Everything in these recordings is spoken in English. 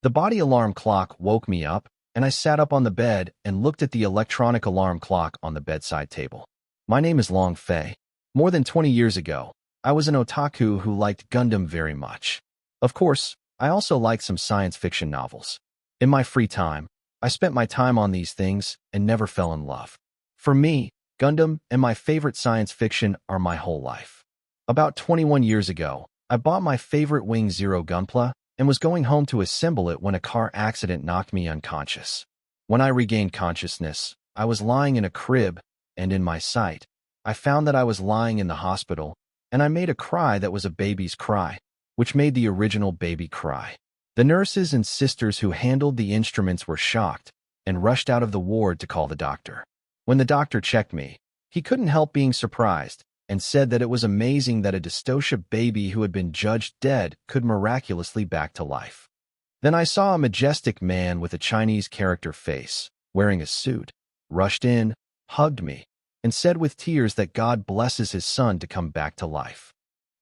The body alarm clock woke me up, and I sat up on the bed and looked at the electronic alarm clock on the bedside table. My name is Long Fei. More than 20 years ago, I was an otaku who liked Gundam very much. Of course, I also liked some science fiction novels. In my free time, I spent my time on these things and never fell in love. For me, Gundam and my favorite science fiction are my whole life. About 21 years ago, I bought my favorite Wing Zero Gunpla and was going home to assemble it when a car accident knocked me unconscious. When I regained consciousness, I was lying in a crib, and in my sight, I found that I was lying in the hospital, and I made a cry that was a baby's cry, which made the original baby cry. The nurses and sisters who handled the instruments were shocked and rushed out of the ward to call the doctor. When the doctor checked me, he couldn't help being surprised and said that it was amazing that a dystocia baby who had been judged dead could miraculously back to life. Then I saw a majestic man with a Chinese character face, wearing a suit, rushed in, hugged me, and said with tears that God blesses his son to come back to life.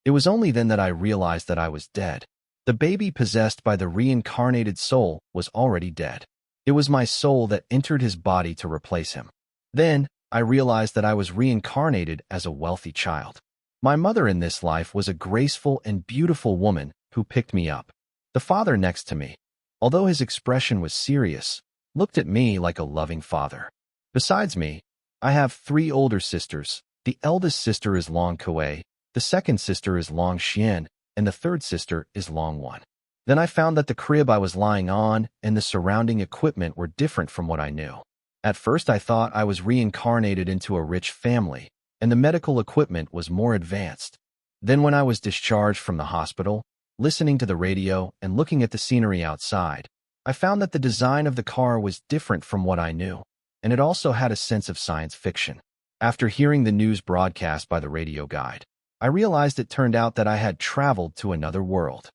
It was only then that I realized that I was dead. The baby possessed by the reincarnated soul was already dead. It was my soul that entered his body to replace him. Then, I realized that I was reincarnated as a wealthy child. My mother in this life was a graceful and beautiful woman who picked me up. The father next to me, although his expression was serious, looked at me like a loving father. Besides me, I have 3 older sisters. The eldest sister is Long Kuei, the second sister is Long Xian, and the third sister is Long One. Then I found that the crib I was lying on and the surrounding equipment were different from what I knew. At first I thought I was reincarnated into a rich family, and the medical equipment was more advanced. Then when I was discharged from the hospital, listening to the radio and looking at the scenery outside, I found that the design of the car was different from what I knew, and it also had a sense of science fiction. After hearing the news broadcast by the radio guide, I realized it turned out that I had traveled to another world.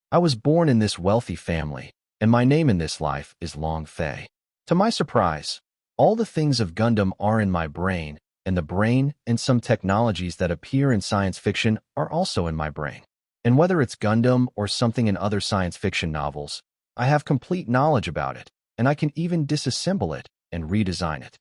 I was born in this wealthy family, and my name in this life is Long Fei. To my surprise, all the things of Gundam are in my brain, and the brain and some technologies that appear in science fiction are also in my brain. And whether it's Gundam or something in other science fiction novels, I have complete knowledge about it, and I can even disassemble it and redesign it.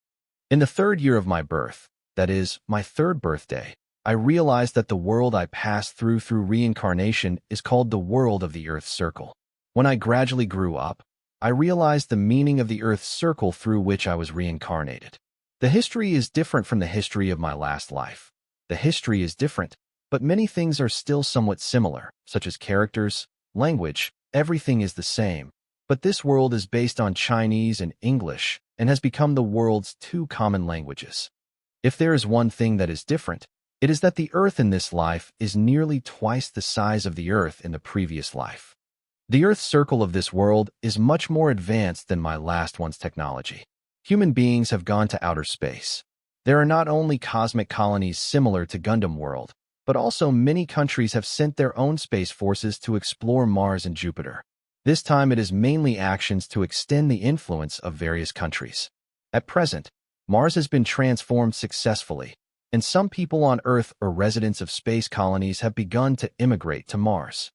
In the 3rd year of my birth, that is, my 3rd birthday, I realized that the world I passed through reincarnation is called the world of the Earth's circle. When I gradually grew up, I realized the meaning of the Earth's circle through which I was reincarnated. The history is different from the history of my last life. The history is different, but many things are still somewhat similar, such as characters, language, everything is the same. But this world is based on Chinese and English and has become the world's 2 common languages. If there is one thing that is different, it is that the Earth in this life is nearly twice the size of the Earth in the previous life. The Earth's circle of this world is much more advanced than my last one's technology. Human beings have gone to outer space. There are not only cosmic colonies similar to Gundam World, but also many countries have sent their own space forces to explore Mars and Jupiter. This time it is mainly actions to extend the influence of various countries. At present, Mars has been transformed successfully, and some people on Earth or residents of space colonies have begun to immigrate to Mars.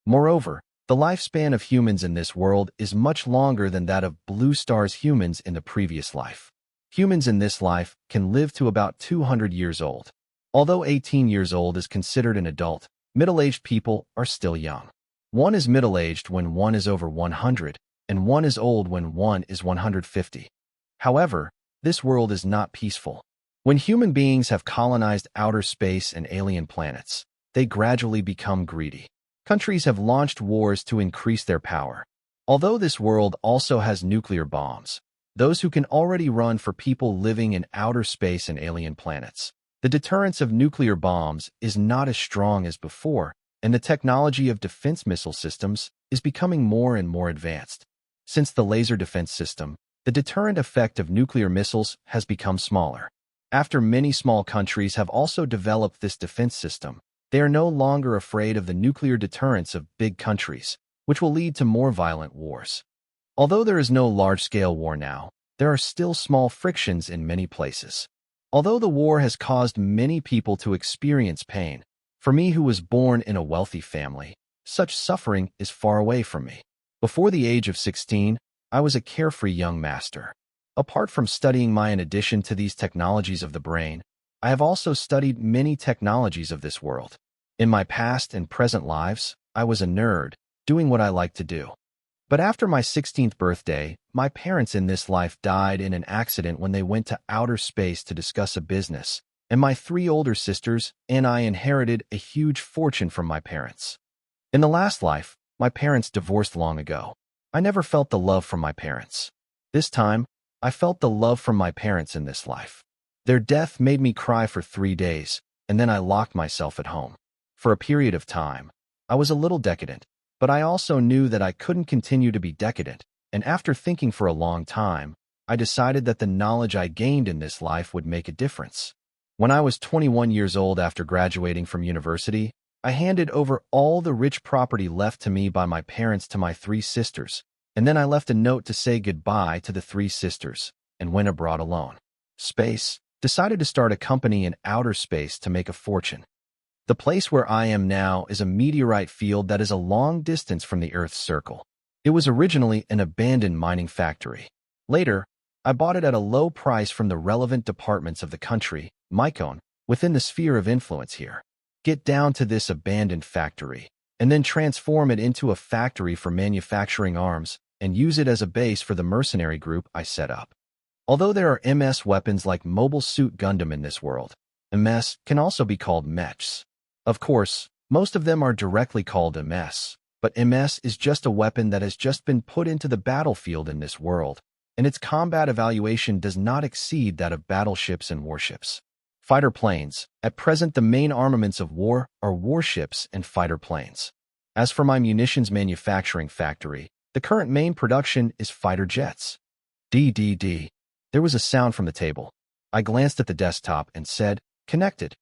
Moreover, the lifespan of humans in this world is much longer than that of Blue Star's humans in the previous life. Humans in this life can live to about 200 years old. Although 18 years old is considered an adult, middle-aged people are still young. One is middle-aged when one is over 100, and one is old when one is 150. However, this world is not peaceful. When human beings have colonized outer space and alien planets, they gradually become greedy. Countries have launched wars to increase their power. Although this world also has nuclear bombs, those who can already run for people living in outer space and alien planets. The deterrence of nuclear bombs is not as strong as before, and the technology of defense missile systems is becoming more and more advanced. Since the laser defense system, the deterrent effect of nuclear missiles has become smaller. After many small countries have also developed this defense system, they are no longer afraid of the nuclear deterrence of big countries, which will lead to more violent wars. Although there is no large-scale war now, there are still small frictions in many places. Although the war has caused many people to experience pain, for me who was born in a wealthy family, such suffering is far away from me. Before the age of 16, I was a carefree young master. Apart from studying in addition to these technologies of the brain, I have also studied many technologies of this world. In my past and present lives, I was a nerd, doing what I like to do. But after my 16th birthday, my parents in this life died in an accident when they went to outer space to discuss a business, and my 3 older sisters and I inherited a huge fortune from my parents. In the last life, my parents divorced long ago. I never felt the love from my parents. This time, I felt the love from my parents in this life. Their death made me cry for 3 days, and then I locked myself at home. For a period of time, I was a little decadent, but I also knew that I couldn't continue to be decadent, and after thinking for a long time, I decided that the knowledge I gained in this life would make a difference. When I was 21 years old after graduating from university, I handed over all the rich property left to me by my parents to my 3 sisters, and then I left a note to say goodbye to the 3 sisters, and went abroad alone. Space, decided to start a company in outer space to make a fortune. The place where I am now is a meteorite field that is a long distance from the Earth's circle. It was originally an abandoned mining factory. Later, I bought it at a low price from the relevant departments of the country, Mycone, within the sphere of influence here. Get down to this abandoned factory, and then transform it into a factory for manufacturing arms, and use it as a base for the mercenary group I set up. Although there are MS weapons like Mobile Suit Gundam in this world, MS can also be called mechs. Of course, most of them are directly called MS, but MS is just a weapon that has just been put into the battlefield in this world, and its combat evaluation does not exceed that of battleships and warships. Fighter planes. At present, the main armaments of war are warships and fighter planes. As for my munitions manufacturing factory, the current main production is fighter jets. DDD. There was a sound from the table. I glanced at the desktop and said, "Connected."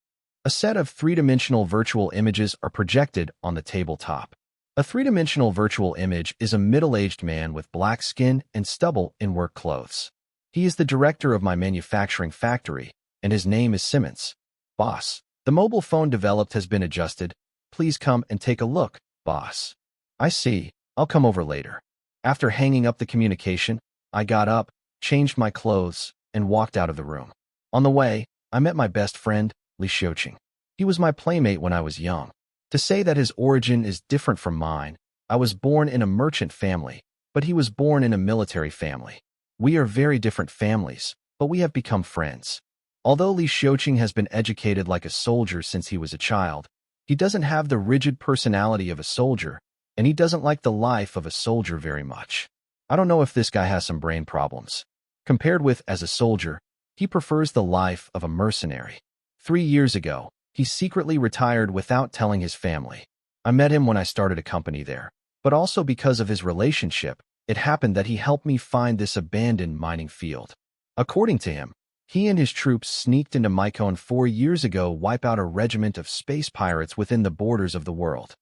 A set of 3-dimensional virtual images are projected on the tabletop. A 3-dimensional virtual image is a middle-aged man with black skin and stubble in work clothes. He is the director of my manufacturing factory, and his name is Simmons. Boss, the mobile phone developed has been adjusted. Please come and take a look, boss. I see. I'll come over later. After hanging up the communication, I got up, changed my clothes, and walked out of the room. On the way, I met my best friend, Li Xiuqing. He was my playmate when I was young. To say that his origin is different from mine, I was born in a merchant family, but he was born in a military family. We are very different families, but we have become friends. Although Li Xiuqing has been educated like a soldier since he was a child, he doesn't have the rigid personality of a soldier, and he doesn't like the life of a soldier very much. I don't know if this guy has some brain problems. Compared with as a soldier, he prefers the life of a mercenary. 3 years ago, he secretly retired without telling his family. I met him when I started a company there, but also because of his relationship, it happened that he helped me find this abandoned mining field. According to him, he and his troops sneaked into Mycone 4 years ago, wipe out a regiment of space pirates within the borders of the world.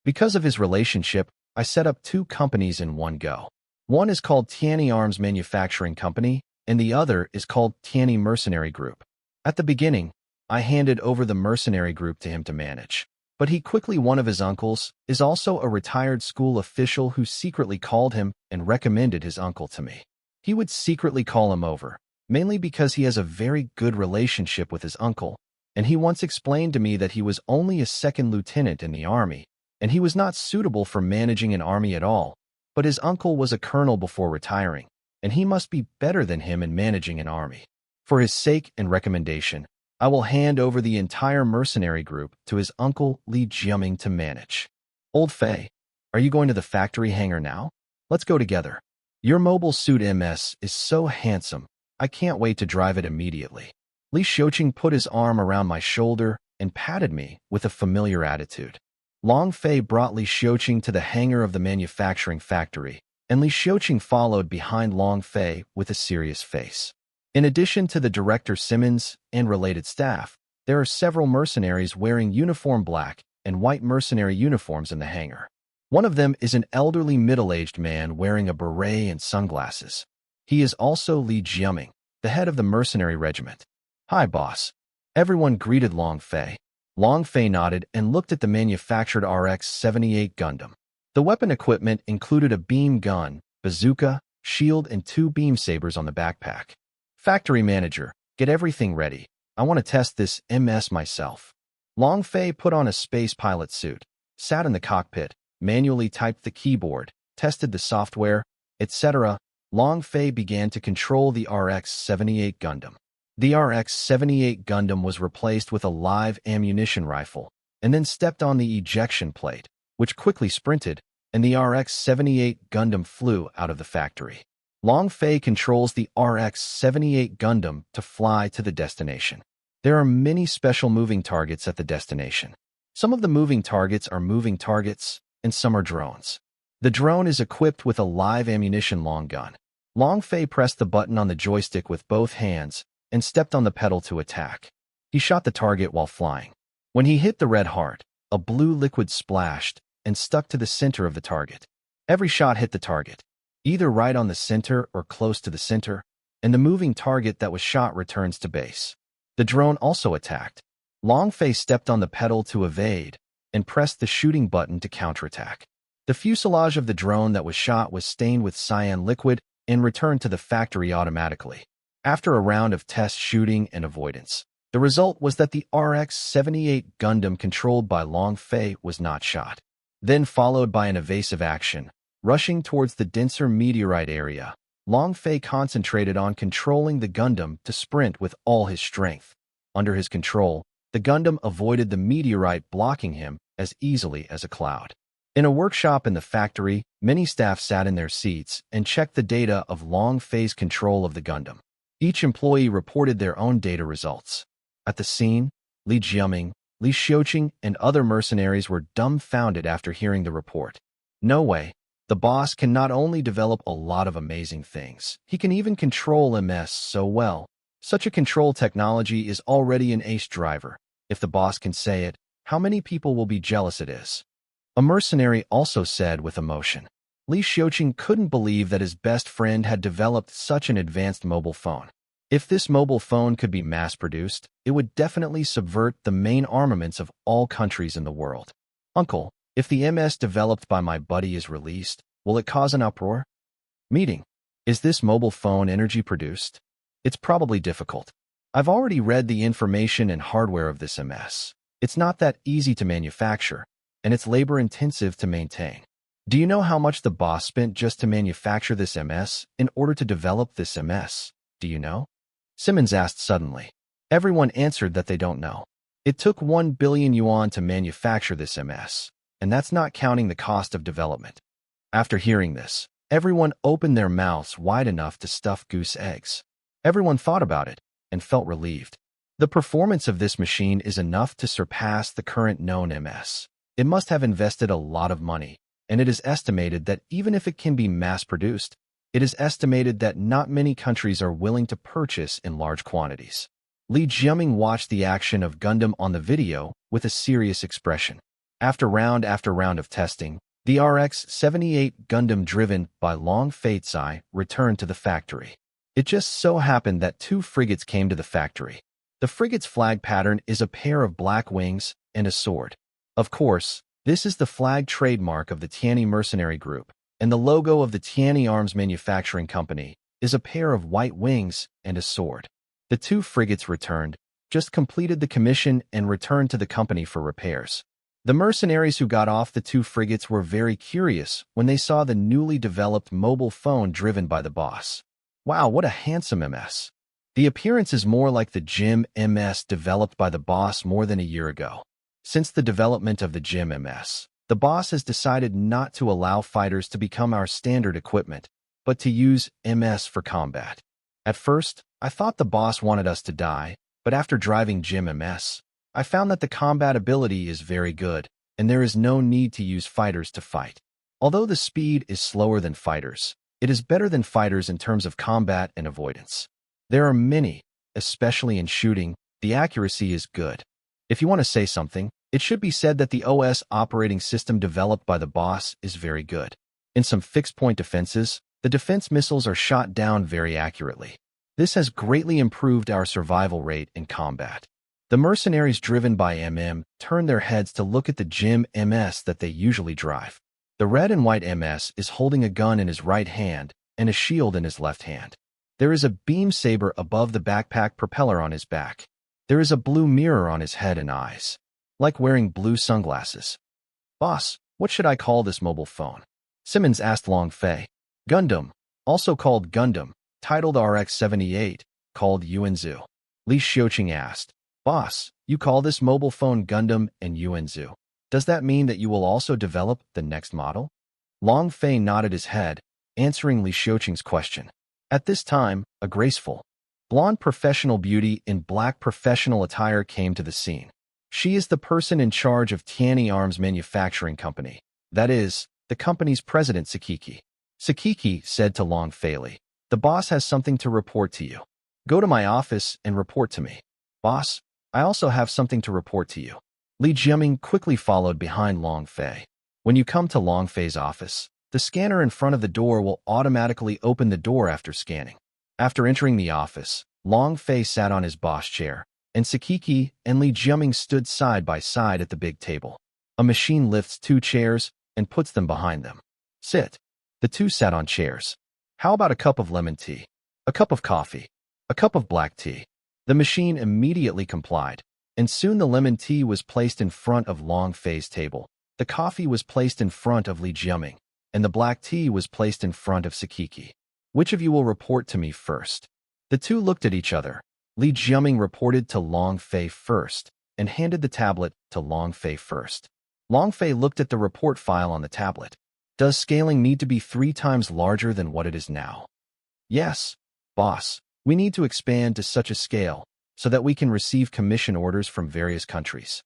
Because of his relationship, I set up 2 companies in one go. One is called Tianyi Arms Manufacturing Company, and the other is called Tianyi Mercenary Group. At the beginning, I handed over the mercenary group to him to manage. But he quickly, one of his uncles, is also a retired school official who secretly called him and recommended his uncle to me. He would secretly call him over, mainly because he has a very good relationship with his uncle, and he once explained to me that he was only a 2nd lieutenant in the army, and he was not suitable for managing an army at all, but his uncle was a colonel before retiring, and he must be better than him in managing an army. For his sake and recommendation, I will hand over the entire mercenary group to his uncle Li Jiaming to manage. Old Fei, are you going to the factory hangar now? Let's go together. Your mobile suit MS is so handsome. I can't wait to drive it immediately. Li Xiuqing put his arm around my shoulder and patted me with a familiar attitude. Long Fei brought Li Xiuqing to the hangar of the manufacturing factory, and Li Xiuqing followed behind Long Fei with a serious face. In addition to the director Simmons and related staff, there are several mercenaries wearing uniform black and white mercenary uniforms in the hangar. One of them is an elderly middle-aged man wearing a beret and sunglasses. He is also Li Jiaming, the head of the mercenary regiment. Hi, boss. Everyone greeted Long Fei. Long Fei nodded and looked at the manufactured RX-78 Gundam. The weapon equipment included a beam gun, bazooka, shield, and 2 beam sabers on the backpack. Factory manager, get everything ready. I want to test this MS myself. Long Fei put on a space pilot suit, sat in the cockpit, manually typed the keyboard, tested the software, etc. Long Fei began to control the RX-78 Gundam. The RX-78 Gundam was replaced with a live ammunition rifle, and then stepped on the ejection plate, which quickly sprinted, and the RX-78 Gundam flew out of the factory. Long Fei controls the RX-78 Gundam to fly to the destination. There are many special moving targets at the destination. Some of the moving targets are moving targets, and some are drones. The drone is equipped with a live ammunition long gun. Long Fei pressed the button on the joystick with both hands and stepped on the pedal to attack. He shot the target while flying. When he hit the red heart, a blue liquid splashed and stuck to the center of the target. Every shot hit the target, either right on the center or close to the center, and the moving target that was shot returns to base. The drone also attacked. Long Fei stepped on the pedal to evade and pressed the shooting button to counterattack. The fuselage of the drone that was shot was stained with cyan liquid and returned to the factory automatically. After a round of test shooting and avoidance, the result was that the RX-78 Gundam controlled by Long Fei was not shot. Then followed by an evasive action, rushing towards the denser meteorite area, Long Fei concentrated on controlling the Gundam to sprint with all his strength. Under his control, the Gundam avoided the meteorite blocking him as easily as a cloud. In a workshop in the factory, many staff sat in their seats and checked the data of Long Fei's control of the Gundam. Each employee reported their own data results. At the scene, Li Jiaming, Li Xiuqing, and other mercenaries were dumbfounded after hearing the report. No way. The boss can not only develop a lot of amazing things, he can even control MS so well. Such a control technology is already an ace driver. If the boss can say it, how many people will be jealous it is? A mercenary also said with emotion. Li Xiuqing couldn't believe that his best friend had developed such an advanced mobile phone. If this mobile phone could be mass-produced, it would definitely subvert the main armaments of all countries in the world. Uncle, if the MS developed by my buddy is released, will it cause an uproar? Meeting. Is this mobile phone energy-produced? It's probably difficult. I've already read the information and hardware of this MS. It's not that easy to manufacture, and it's labor-intensive to maintain. Do you know how much the boss spent just to manufacture this MS in order to develop this MS? Do you know? Simmons asked suddenly. Everyone answered that they don't know. It took 1 billion yuan to manufacture this MS, and that's not counting the cost of development. After hearing this, everyone opened their mouths wide enough to stuff goose eggs. Everyone thought about it and felt relieved. The performance of this machine is enough to surpass the current known MS. It must have invested a lot of money, and it is estimated that even if it can be mass-produced, it is estimated that not many countries are willing to purchase in large quantities. Li Jiaming watched the action of Gundam on the video with a serious expression. After round of testing, the RX-78 Gundam driven by Long Fei returned to the factory. It just so happened that 2 frigates came to the factory. The frigate's flag pattern is a pair of black wings and a sword. Of course, this is the flag trademark of the Tianyi mercenary group, and the logo of the Tianyi Arms Manufacturing Company is a pair of white wings and a sword. The 2 frigates returned, just completed the commission and returned to the company for repairs. The mercenaries who got off the 2 frigates were very curious when they saw the newly developed mobile phone driven by the boss. Wow, what a handsome MS. The appearance is more like the GIM MS developed by the boss more than a year ago. Since the development of the GIM MS, the boss has decided not to allow fighters to become our standard equipment, but to use MS for combat. At first, I thought the boss wanted us to die, but after driving GIM MS, I found that the combat ability is very good, and there is no need to use fighters to fight. Although the speed is slower than fighters, it is better than fighters in terms of combat and avoidance. There are many, especially in shooting, the accuracy is good. If you want to say something, it should be said that the OS operating system developed by the boss is very good. In some fixed-point defenses, the defense missiles are shot down very accurately. This has greatly improved our survival rate in combat. The mercenaries driven by MM turn their heads to look at the GIM MS that they usually drive. The The red and white MS is holding a gun in his right hand and a shield in his left hand. There is a beam saber above the backpack propeller on his back. There is a blue mirror on his head and eyes, like wearing blue sunglasses. Boss, what should I call this mobile phone? Simmons asked Long Fei. Gundam, also called Gundam, titled RX-78, called Yuanzu. Li Xiuqing asked. Boss, you call this mobile phone Gundam and Yuanzu. Does that mean that you will also develop the next model? Long Fei nodded his head, answering Li Xiuqing's question. At this time, a graceful, blonde professional beauty in black professional attire came to the scene. She is the person in charge of Tianyi Arms Manufacturing Company. That is, the company's president Sakiki. Sakiki said to Long Fei, the boss has something to report to you. Go to my office and report to me. Boss, I also have something to report to you. Li Jiaming quickly followed behind Long Fei. When you come to Long Fei's office, the scanner in front of the door will automatically open the door after scanning. After entering the office, Long Fei sat on his boss chair, and Sakiki and Li Jiaming stood side by side at the big table. A machine lifts 2 chairs and puts them behind them. Sit. The two sat on chairs. How about a cup of lemon tea? A cup of coffee? A cup of black tea? The machine immediately complied, and soon the lemon tea was placed in front of Long Fei's table. The coffee was placed in front of Li Jiaming, and the black tea was placed in front of Sakiki. Which of you will report to me first? The two looked at each other. Li Jiaming reported to Long Fei first, and handed the tablet to Long Fei first. Long Fei looked at the report file on the tablet. Does scaling need to be 3 times larger than what it is now? Yes, boss. We need to expand to such a scale so that we can receive commission orders from various countries.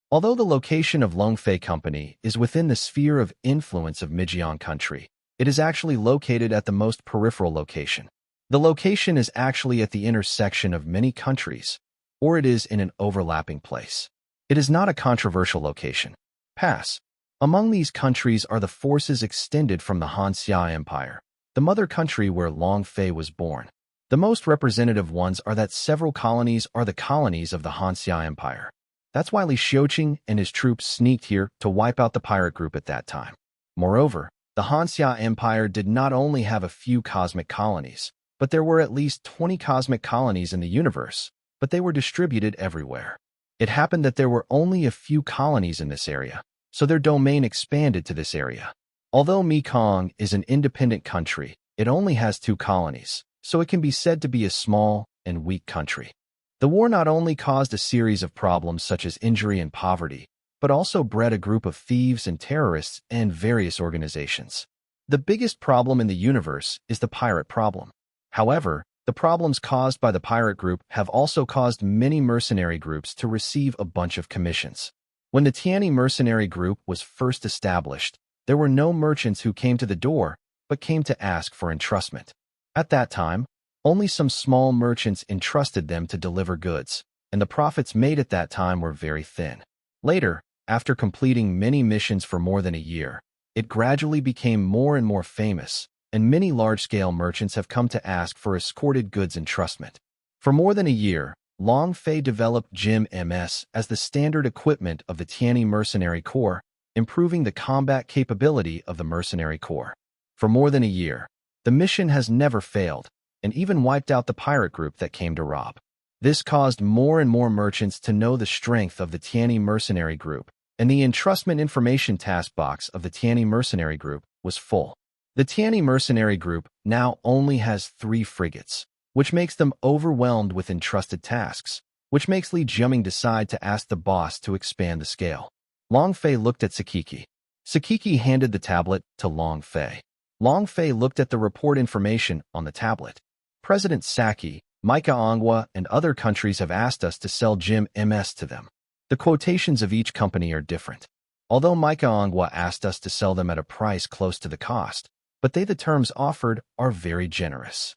Although the location of Long Fei Company is within the sphere of influence of Mijiang country, it is actually located at the most peripheral location. The location is actually at the intersection of many countries, or it is in an overlapping place. It is not a controversial location. Pass. Among these countries are the forces extended from the Hanxia Empire, the mother country where Long Fei was born. The most representative ones are that several colonies are the colonies of the Hanxia Empire. That's why Li Xiuqing and his troops sneaked here to wipe out the pirate group at that time. Moreover, the Hanxia Empire did not only have a few cosmic colonies, but there were at least 20 cosmic colonies in the universe, but they were distributed everywhere. It happened that there were only a few colonies in this area, so their domain expanded to this area. Although Mekong is an independent country, it only has 2 colonies, so it can be said to be a small and weak country. The war not only caused a series of problems such as injury and poverty, but also bred a group of thieves and terrorists and various organizations. The biggest problem in the universe is the pirate problem. However, the problems caused by the pirate group have also caused many mercenary groups to receive a bunch of commissions. When the Tianyi mercenary group was first established, there were no merchants who came to the door, but came to ask for entrustment. At that time, only some small merchants entrusted them to deliver goods, and the profits made at that time were very thin. Later, after completing many missions for more than a year, it gradually became more and more famous, and many large-scale merchants have come to ask for escorted goods entrustment. For more than a year, Long Fei developed Jim MS as the standard equipment of the Tianyi Mercenary Corps, improving the combat capability of the Mercenary Corps. For more than a year, the mission has never failed, and even wiped out the pirate group that came to rob. This caused more and more merchants to know the strength of the Tianyi Mercenary Group, and the entrustment information task box of the Tianyi Mercenary Group was full. The Tianyi Mercenary Group now only has 3 frigates, which makes them overwhelmed with entrusted tasks, which makes Li Jiaming decide to ask the boss to expand the scale. Long Fei looked at Sakiki. Sakiki handed the tablet to Long Fei. Long Fei looked at the report information on the tablet. President Saki, Manhwa, and other countries have asked us to sell Jim MS to them. The quotations of each company are different. Although Manhwa asked us to sell them at a price close to the cost, but the terms offered are very generous.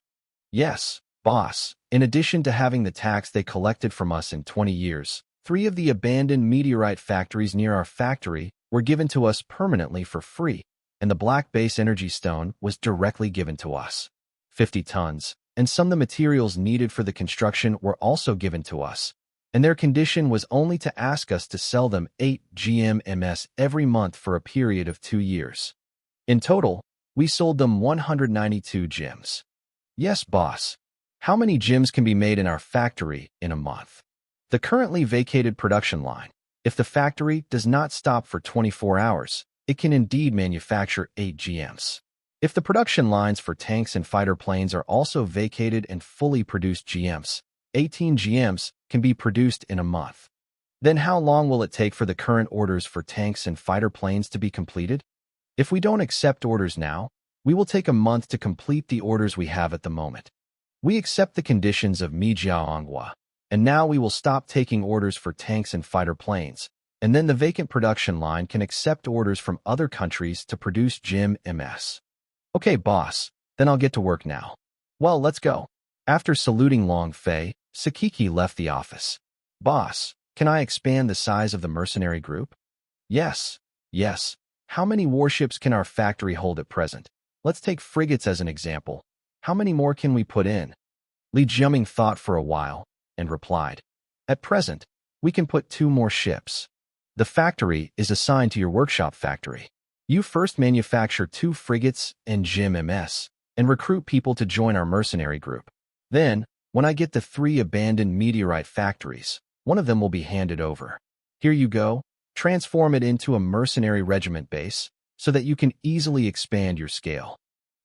Yes, boss, in addition to having the tax they collected from us in 20 years, 3 of the abandoned meteorite factories near our factory were given to us permanently for free, and the black base energy stone was directly given to us. 50 tons, and some of the materials needed for the construction were also given to us, and their condition was only to ask us to sell them 8 GMMS every month for a period of 2 years. In total, we sold them 192 gems. Yes, boss. How many gems can be made in our factory in a month? The currently vacated production line. If the factory does not stop for 24 hours, it can indeed manufacture 8 GMs. If the production lines for tanks and fighter planes are also vacated and fully produced GMs, 18 GMs can be produced in a month. Then how long will it take for the current orders for tanks and fighter planes to be completed? If we don't accept orders now, we will take a month to complete the orders we have at the moment. We accept the conditions of Manhwa, and now we will stop taking orders for tanks and fighter planes, and then the vacant production line can accept orders from other countries to produce GM MS. Okay, boss, then I'll get to work now. Well, let's go. After saluting Long Fei, Sakiki left the office. Boss, can I expand the size of the mercenary group? Yes. How many warships can our factory hold at present? Let's take frigates as an example. How many more can we put in? Li Jiaming thought for a while and replied, at present, we can put 2 more ships. The factory is assigned to your workshop factory. You first manufacture 2 frigates and GM MS and recruit people to join our mercenary group. Then, when I get the 3 abandoned meteorite factories, one of them will be handed over. Here you go. Transform it into a mercenary regiment base so that you can easily expand your scale.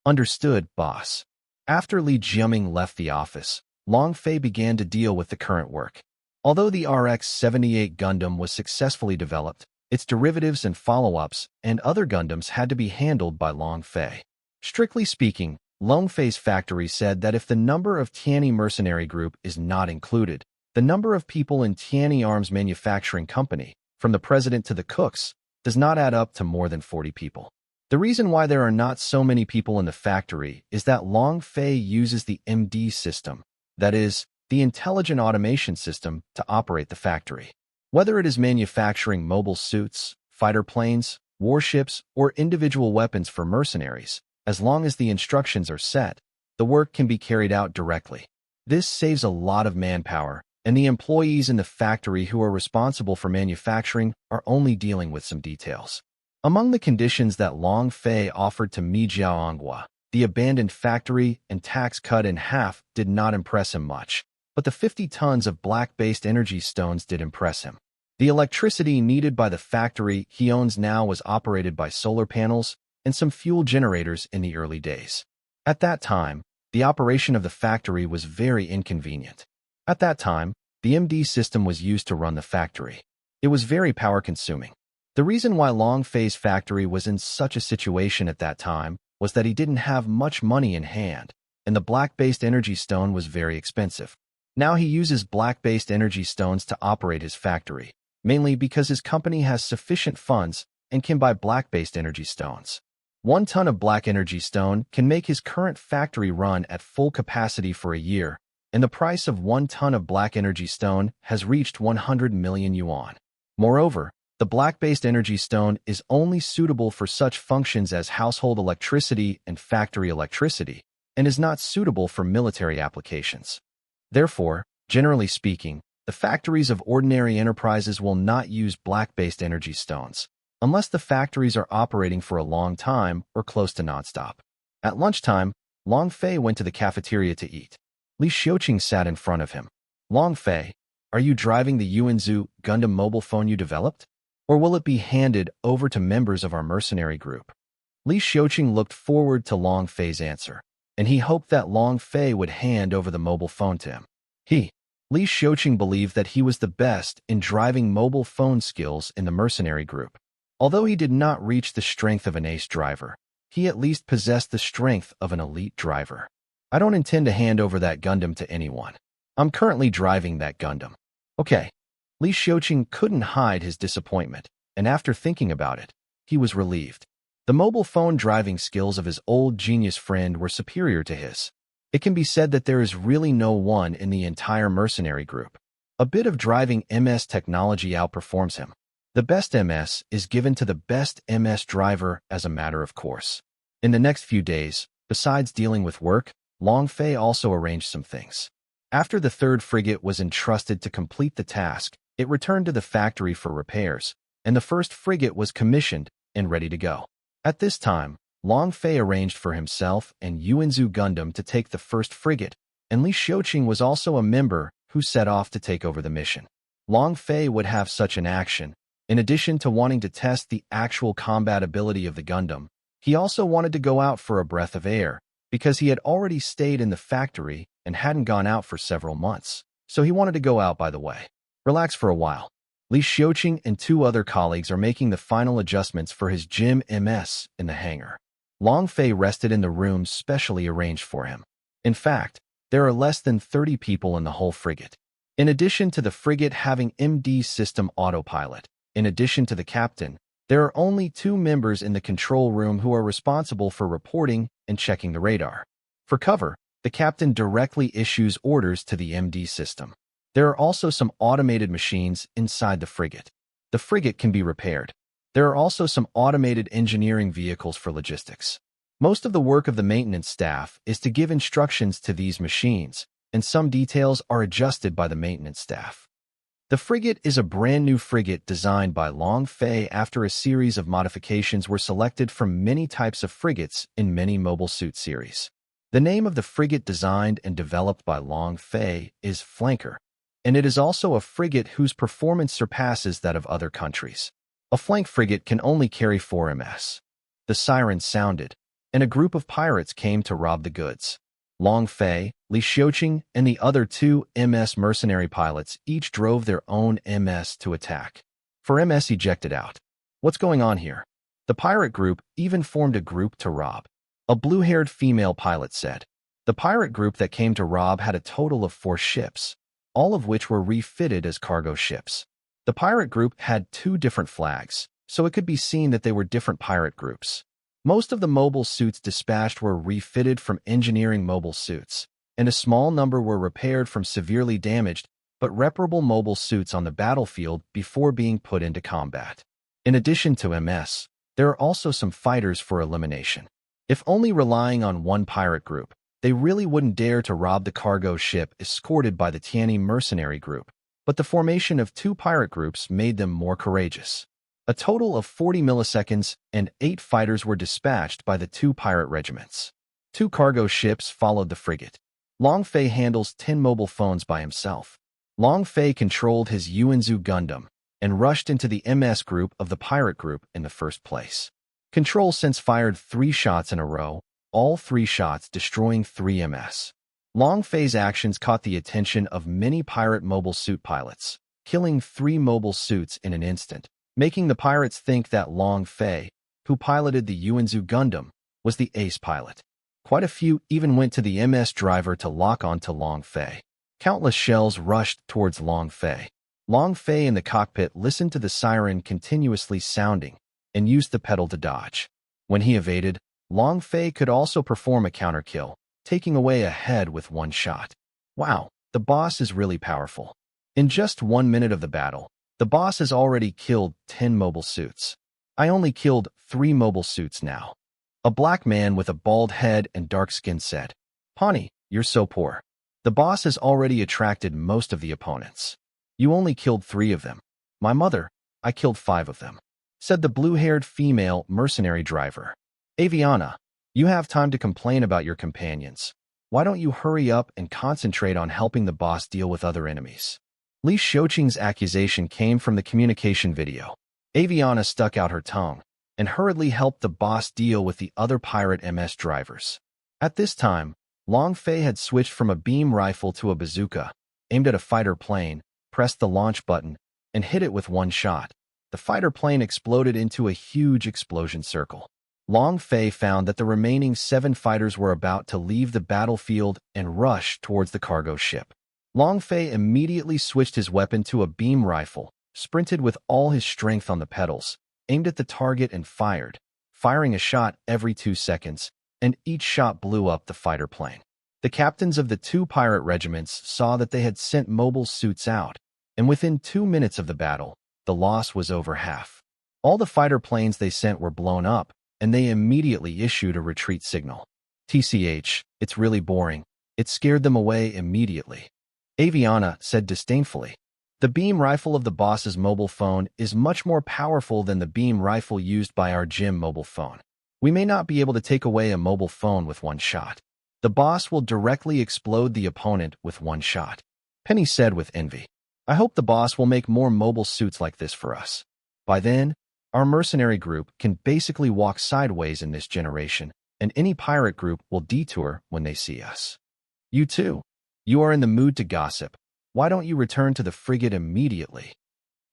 Understood, boss. After Li Jiaming left the office, Long Fei began to deal with the current work. Although the RX-78 Gundam was successfully developed, its derivatives and follow-ups and other Gundams had to be handled by Long Fei. Strictly speaking, Long Fei's factory said that if the number of Tianyi mercenary group is not included, the number of people in Tianyi Arms Manufacturing Company, from the president to the cooks, does not add up to more than 40 people. The reason why there are not so many people in the factory is that Long Fei uses the MD system, that is, the intelligent automation system, to operate the factory. Whether it is manufacturing mobile suits, fighter planes, warships, or individual weapons for mercenaries, as long as the instructions are set, the work can be carried out directly. This saves a lot of manpower, and the employees in the factory who are responsible for manufacturing are only dealing with some details. Among the conditions that Long Fei offered to Mi Jiaonghua, the abandoned factory and tax cut in half did not impress him much, but the 50 tons of black-based energy stones did impress him. The electricity needed by the factory he owns now was operated by solar panels and some fuel generators in the early days. At that time, the operation of the factory was very inconvenient. At that time, the MD system was used to run the factory. It was very power-consuming. The reason why Long Fei's factory was in such a situation at that time was that he didn't have much money in hand, and the black-based energy stone was very expensive. Now he uses black-based energy stones to operate his factory, mainly because his company has sufficient funds and can buy black-based energy stones. 1 ton of black energy stone can make his current factory run at full capacity for a year, and the price of 1 ton of black energy stone has reached 100 million yuan. Moreover, the black-based energy stone is only suitable for such functions as household electricity and factory electricity, and is not suitable for military applications. Therefore, generally speaking, the factories of ordinary enterprises will not use black-based energy stones, unless the factories are operating for a long time or close to nonstop. At lunchtime, Long Fei went to the cafeteria to eat. Li Xiuqing sat in front of him. Long Fei, are you driving the Yuanzhu Gundam mobile phone you developed? Or will it be handed over to members of our mercenary group? Li Xiuqing looked forward to Long Fei's answer, and he hoped that Long Fei would hand over the mobile phone to him. Li Xiuqing believed that he was the best in driving mobile phone skills in the mercenary group. Although he did not reach the strength of an ace driver, he at least possessed the strength of an elite driver. I don't intend to hand over that Gundam to anyone. I'm currently driving that Gundam. Okay. Li Xiuqing couldn't hide his disappointment, and after thinking about it, he was relieved. The mobile phone driving skills of his old genius friend were superior to his. It can be said that there is really no one in the entire mercenary group. A bit of driving MS technology outperforms him. The best MS is given to the best MS driver as a matter of course. In the next few days, besides dealing with work, Long Fei also arranged some things. After the 3rd frigate was entrusted to complete the task, it returned to the factory for repairs, and the 1st frigate was commissioned and ready to go. At this time, Long Fei arranged for himself and Yuanzu Gundam to take the first frigate, and Li Xiuqing was also a member who set off to take over the mission. Long Fei would have such an action. In addition to wanting to test the actual combat ability of the Gundam, he also wanted to go out for a breath of air, because he had already stayed in the factory and hadn't gone out for several months, so he wanted to go out by the way. Relax for a while. Li Xiuqing and 2 other colleagues are making the final adjustments for his gym MS in the hangar. Long Fei rested in the room specially arranged for him. In fact, there are less than 30 people in the whole frigate. In addition to the frigate having MD system autopilot, in addition to the captain, there are only 2 members in the control room who are responsible for reporting and checking the radar. For cover, the captain directly issues orders to the MD system. There are also some automated machines inside the frigate. The frigate can be repaired. There are also some automated engineering vehicles for logistics. Most of the work of the maintenance staff is to give instructions to these machines, and some details are adjusted by the maintenance staff. The frigate is a brand new frigate designed by Long Fei after a series of modifications were selected from many types of frigates in many mobile suit series. The name of the frigate designed and developed by Long Fei is Flanker, and it is also a frigate whose performance surpasses that of other countries. A flank frigate can only carry 4 ms. The siren sounded, and a group of pirates came to rob the goods. Long Fei, Li Xiuqing, and the other 2 MS mercenary pilots each drove their own MS to attack. For MS ejected out. What's going on here? The pirate group even formed a group to rob. A blue-haired female pilot said. The pirate group that came to rob had a total of 4 ships, all of which were refitted as cargo ships. The pirate group had 2 different flags, so it could be seen that they were different pirate groups. Most of the mobile suits dispatched were refitted from engineering mobile suits, and a small number were repaired from severely damaged but reparable mobile suits on the battlefield before being put into combat. In addition to MS, there are also some fighters for elimination. If only relying on one pirate group, they really wouldn't dare to rob the cargo ship escorted by the Tianyi mercenary group, but the formation of 2 pirate groups made them more courageous. A total of 40 milliseconds and 8 fighters were dispatched by the 2 pirate regiments. 2 cargo ships followed the frigate. Long Fei handles 10 mobile phones by himself. Long Fei controlled his Yuanzu Gundam and rushed into the MS group of the pirate group in the first place. Control Sense fired 3 shots in a row, all 3 shots destroying 3 MS. Long Fei's actions caught the attention of many pirate mobile suit pilots, killing 3 mobile suits in an instant, making the pirates think that Long Fei, who piloted the Yuanzu Gundam, was the ace pilot. Quite a few even went to the MS driver to lock on to Long Fei. Countless shells rushed towards Long Fei. Long Fei in the cockpit listened to the siren continuously sounding and used the pedal to dodge. When he evaded, Long Fei could also perform a counter-kill, taking away a head with 1 shot. Wow, the boss is really powerful. In just 1 minute of the battle, the boss has already killed 10 mobile suits. I only killed 3 mobile suits now. A black man with a bald head and dark skin said, Pawnee, you're so poor. The boss has already attracted most of the opponents. You only killed 3 of them. My mother, I killed 5 of them, said the blue-haired female mercenary driver. Aviana, you have time to complain about your companions. Why don't you hurry up and concentrate on helping the boss deal with other enemies? Li Xiuqing's accusation came from the communication video. Aviana stuck out her tongue and hurriedly helped the boss deal with the other pirate MS drivers. At this time, Long Fei had switched from a beam rifle to a bazooka, aimed at a fighter plane, pressed the launch button, and hit it with 1 shot. The fighter plane exploded into a huge explosion circle. Long Fei found that the remaining 7 fighters were about to leave the battlefield and rush towards the cargo ship. Long Fei immediately switched his weapon to a beam rifle, sprinted with all his strength on the pedals, aimed at the target and fired, firing a shot every 2 seconds, and each shot blew up the fighter plane. The captains of the 2 pirate regiments saw that they had sent mobile suits out, and within 2 minutes of the battle, the loss was over half. All the fighter planes they sent were blown up, and they immediately issued a retreat signal. TCH, it's really boring. It scared them away immediately. Aviana said disdainfully. The beam rifle of the boss's mobile phone is much more powerful than the beam rifle used by our gym mobile phone. We may not be able to take away a mobile phone with one shot. The boss will directly explode the opponent with one shot. Penny said with envy. I hope the boss will make more mobile suits like this for us. By then, our mercenary group can basically walk sideways in this generation, and any pirate group will detour when they see us. You too. You are in the mood to gossip. Why don't you return to the frigate immediately?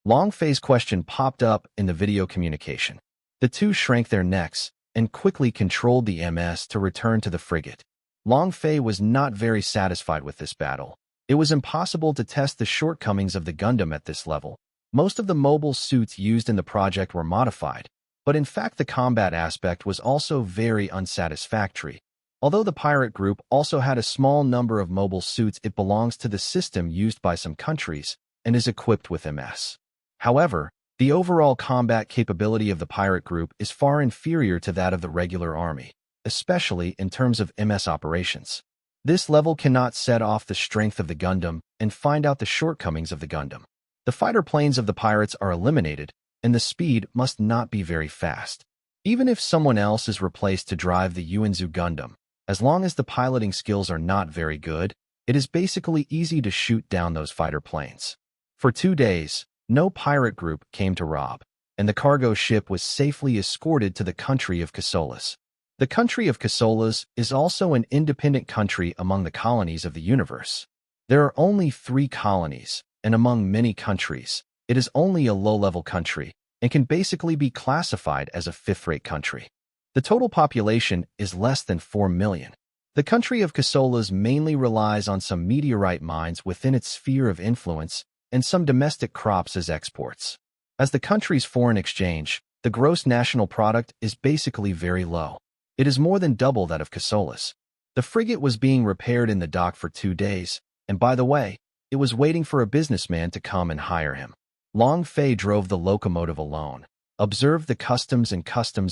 Long Fei's question popped up in the video communication. The two shrank their necks and quickly controlled the MS to return to the frigate. Long Fei was not very satisfied with this battle. It was impossible to test the shortcomings of the Gundam at this level. Most of the mobile suits used in the project were modified, but in fact the combat aspect was also very unsatisfactory. Although the pirate group also had a small number of mobile suits, it belongs to the system used by some countries and is equipped with MS. However, the overall combat capability of the pirate group is far inferior to that of the regular army, especially in terms of MS operations. This level cannot set off the strength of the Gundam and find out the shortcomings of the Gundam. The fighter planes of the pirates are eliminated, and the speed must not be very fast. Even if someone else is replaced to drive the Yuanzu Gundam, as long as the piloting skills are not very good, it is basically easy to shoot down those fighter planes. For 2 days, no pirate group came to rob, and the cargo ship was safely escorted to the country of Casolas. The country of Casolas is also an independent country among the colonies of the universe. There are only 3 colonies, and among many countries, it is only a low-level country and can basically be classified as a fifth-rate country. The total population is less than 4 million. The country of Casolas mainly relies on some meteorite mines within its sphere of influence and some domestic crops as exports. As the country's foreign exchange, the gross national product is basically very low. It is more than double that of Casolas. The frigate was being repaired in the dock for 2 days, and by the way, it was waiting for a businessman to come and hire him. Long Fei drove the locomotive alone, observed the customs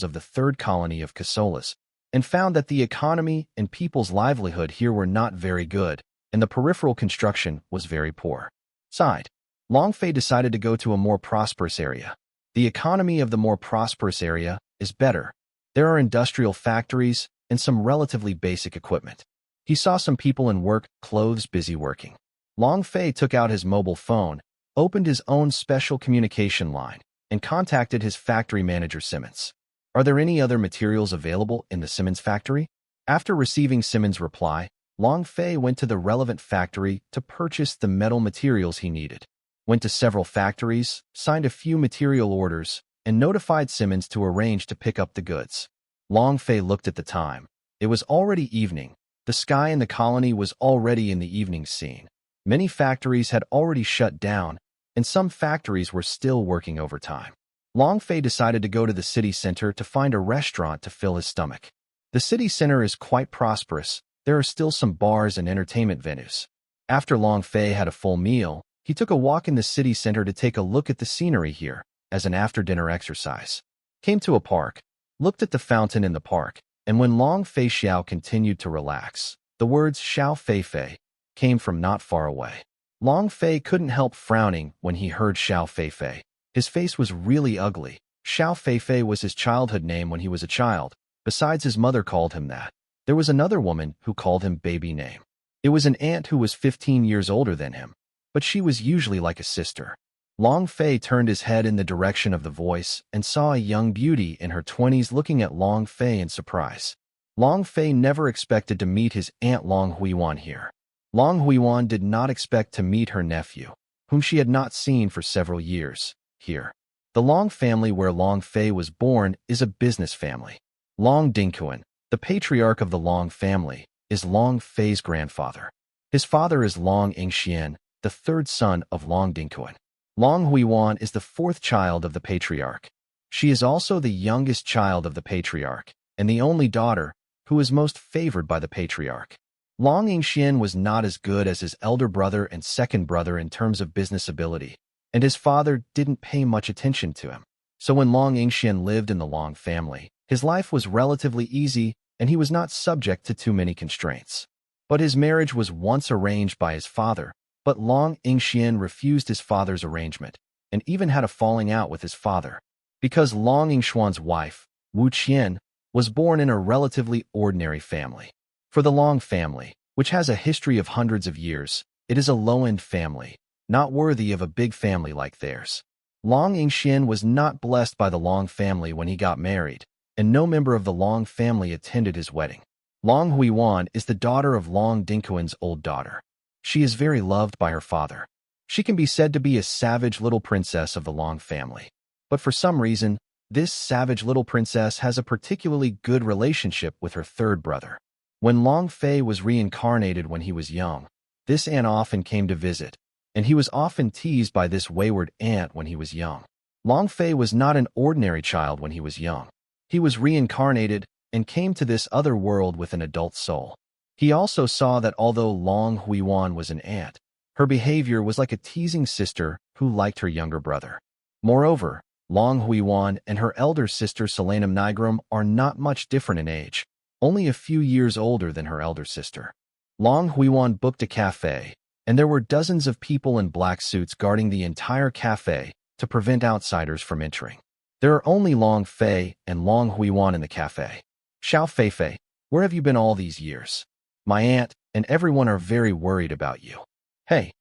of the third colony of Casolas, and found that the economy and people's livelihood here were not very good, and the peripheral construction was very poor. Sighed. Long Fei decided to go to a more prosperous area. The economy of the more prosperous area is better. There are industrial factories and some relatively basic equipment. He saw some people in work clothes busy working. Long Fei took out his mobile phone, opened his own special communication line, and contacted his factory manager Simmons. Are there any other materials available in the Simmons factory? After receiving Simmons' reply, Long Fei went to the relevant factory to purchase the metal materials he needed. Went to several factories, signed a few material orders, and notified Simmons to arrange to pick up the goods. Long Fei looked at the time. It was already evening. The sky in the colony was already in the evening scene. Many factories had already shut down, and some factories were still working overtime. Long Fei decided to go to the city center to find a restaurant to fill his stomach. The city center is quite prosperous. There are still some bars and entertainment venues. After Long Fei had a full meal, he took a walk in the city center to take a look at the scenery here, as an after-dinner exercise. Came to a park, looked at the fountain in the park, and when Long Fei Xiao continued to relax, the words Xiao Fei Fei came from not far away. Long Fei couldn't help frowning when he heard Xiao Fei Fei. His face was really ugly. Xiao Fei Fei was his childhood name when he was a child. Besides, his mother called him that. There was another woman who called him baby name. It was an aunt who was 15 years older than him, but she was usually like a sister. Long Fei turned his head in the direction of the voice and saw a young beauty in her 20s looking at Long Fei in surprise. Long Fei never expected to meet his aunt Long Huiwan here. Long Huiwan did not expect to meet her nephew, whom she had not seen for several years, here. The Long family where Long Fei was born is a business family. Long Dingquan, the patriarch of the Long family, is Long Fei's grandfather. His father is Long Ingxian, the third son of Long Dingquan. Long Huiwan is the fourth child of the patriarch. She is also the youngest child of the patriarch, and the only daughter, who is most favored by the patriarch. Long Ingxian was not as good as his elder brother and second brother in terms of business ability, and his father didn't pay much attention to him. So when Long Ingxian lived in the Long family, his life was relatively easy and he was not subject to too many constraints. But his marriage was once arranged by his father, but Long Ingxian refused his father's arrangement and even had a falling out with his father. Because Long Ingxuan's wife, Wu Qian, was born in a relatively ordinary family. For the Long family, which has a history of hundreds of years, it is a low-end family, not worthy of a big family like theirs. Long Yingxian was not blessed by the Long family when he got married, and no member of the Long family attended his wedding. Long Huiwan is the daughter of Long Dinkuan's old daughter. She is very loved by her father. She can be said to be a savage little princess of the Long family. But for some reason, this savage little princess has a particularly good relationship with her third brother. When Long Fei was reincarnated when he was young, this aunt often came to visit, and he was often teased by this wayward aunt when he was young. Long Fei was not an ordinary child when he was young. He was reincarnated and came to this other world with an adult soul. He also saw that although Long Huiwan was an aunt, her behavior was like a teasing sister who liked her younger brother. Moreover, Long Huiwan and her elder sister Solanum Nigrum are not much different in age, only a few years older than her elder sister. Long Huiwan booked a cafe, and there were dozens of people in black suits guarding the entire cafe to prevent outsiders from entering. There are only Long Fei and Long Huiwan in the cafe. Xiao Feifei, where have you been all these years? My aunt and everyone are very worried about you. Hey,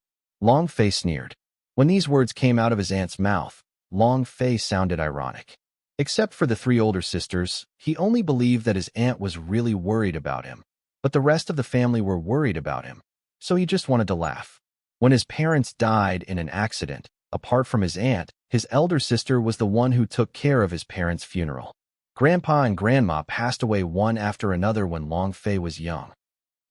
Long Fei sneered. When these words came out of his aunt's mouth, Long Fei sounded ironic. Except for the three older sisters, he only believed that his aunt was really worried about him. But the rest of the family were worried about him, so he just wanted to laugh. When his parents died in an accident, apart from his aunt, his elder sister was the one who took care of his parents' funeral. Grandpa and Grandma passed away one after another when Long Fei was young.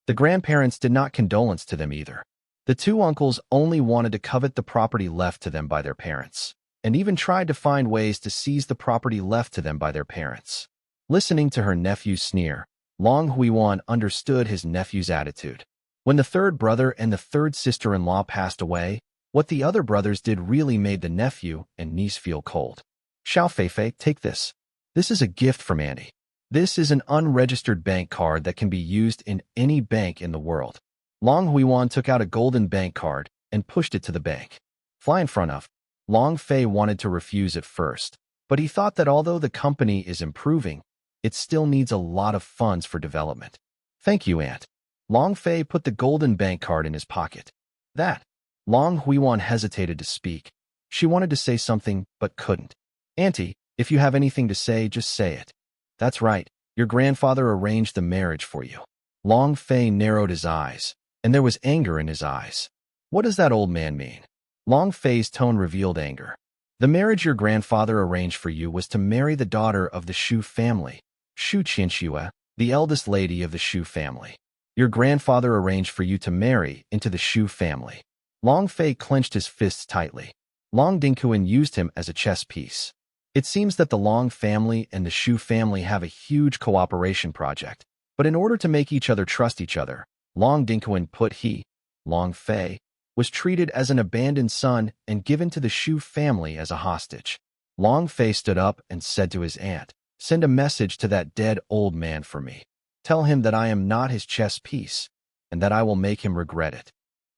The grandparents did not condolence to them either. The two uncles only wanted to covet the property left to them by their parents, and even tried to find ways to seize the property left to them by their parents. Listening to her nephew's sneer, Long Huiwan understood his nephew's attitude. When the third brother and the third sister-in-law passed away, what the other brothers did really made the nephew and niece feel cold. Xiao Feifei, take this. This is a gift from Auntie. This is an unregistered bank card that can be used in any bank in the world. Long Huiwan took out a golden bank card and pushed it to the bank. Fly in front of. Long Fei wanted to refuse at first, but he thought that although the company is improving, it still needs a lot of funds for development. Thank you, Aunt. Long Fei put the golden bank card in his pocket. That. Long Huiwan hesitated to speak. She wanted to say something, but couldn't. Auntie, if you have anything to say, just say it. That's right. Your grandfather arranged the marriage for you. Long Fei narrowed his eyes, and there was anger in his eyes. What does that old man mean? Long Fei's tone revealed anger. The marriage your grandfather arranged for you was to marry the daughter of the Shu family, Shu Qianxue, the eldest lady of the Shu family. Your grandfather arranged for you to marry into the Shu family. Long Fei clenched his fists tightly. Long Dinkuan used him as a chess piece. It seems that the Long family and the Shu family have a huge cooperation project, but in order to make each other trust each other, Long Dinkuan put he, Long Fei, was treated as an abandoned son and given to the Shu family as a hostage. Long Fei stood up and said to his aunt, "Send a message to that dead old man for me. Tell him that I am not his chess piece, and that I will make him regret it."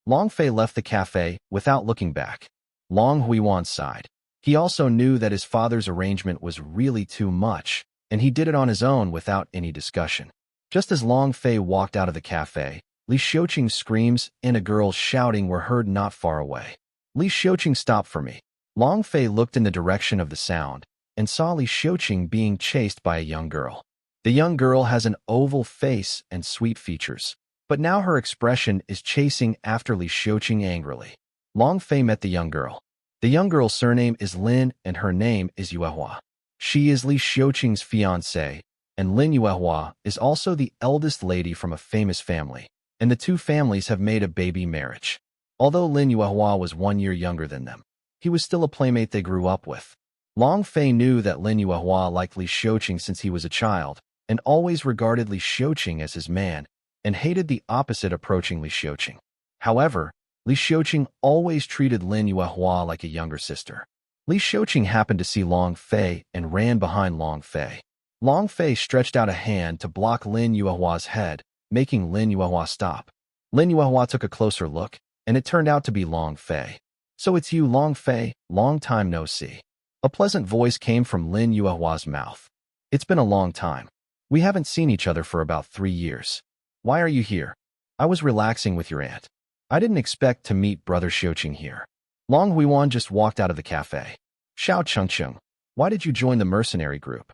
Long Fei left the cafe without looking back. Long Huiwan sighed. He also knew that his father's arrangement was really too much, and he did it on his own without any discussion. Just as Long Fei walked out of the cafe, Li Xiuqing's screams and a girl's shouting were heard not far away. Li Xiuqing stopped for me. Long Fei looked in the direction of the sound and saw Li Xiuqing being chased by a young girl. The young girl has an oval face and sweet features, but now her expression is chasing after Li Xiuqing angrily. Long Fei met the young girl. The young girl's surname is Lin and her name is Yuehua. She is Li Xiuqing's fiancée, and Lin Yuehua is also the eldest lady from a famous family, and the two families have made a baby marriage. Although Lin Yuehua was 1 year younger than them, he was still a playmate they grew up with. Long Fei knew that Lin Yuehua liked Li Xiuqing since he was a child, and always regarded Li Xiuqing as his man, and hated the opposite approaching Li Xiuqing. However, Li Xiuqing always treated Lin Yuehua like a younger sister. Li Xiuqing happened to see Long Fei and ran behind Long Fei. Long Fei stretched out a hand to block Lin Yuehua's head, making Lin Yuehua stop. Lin Yuehua took a closer look, and it turned out to be Long Fei. "So it's you, Long Fei, long time no see." A pleasant voice came from Lin Yuehua's mouth. "It's been a long time." We haven't seen each other for about 3 years. Why are you here? I was relaxing with your aunt. I didn't expect to meet Brother Xiuqing here. Long Huiwan just walked out of the cafe. Xiao Chengcheng, why did you join the mercenary group?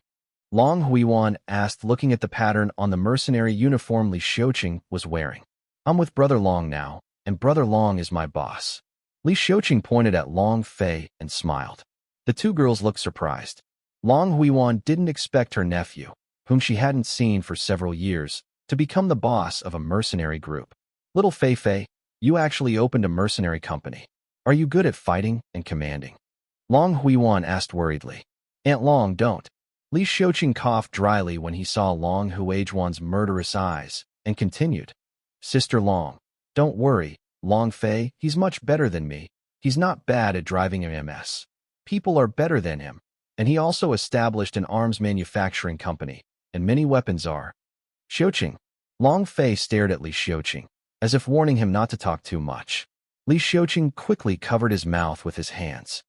Long Huiwan asked, looking at the pattern on the mercenary uniform Li Xiuqing was wearing. I'm with Brother Long now, and Brother Long is my boss. Li Xiuqing pointed at Long Fei and smiled. The two girls looked surprised. Long Huiwan didn't expect her nephew, whom she hadn't seen for several years, to become the boss of a mercenary group. Little Fei Fei, you actually opened a mercenary company. Are you good at fighting and commanding? Long Huiwan asked worriedly. Aunt Long, don't. Li Xiuqing coughed dryly when he saw Long Huijuan's murderous eyes, and continued. Sister Long, don't worry, Long Fei, he's much better than me. He's not bad at driving a MS. People are better than him, and he also established an arms manufacturing company, and many weapons are. Xiuqing. Long Fei stared at Li Xiuqing, as if warning him not to talk too much. Li Xiuqing quickly covered his mouth with his hands.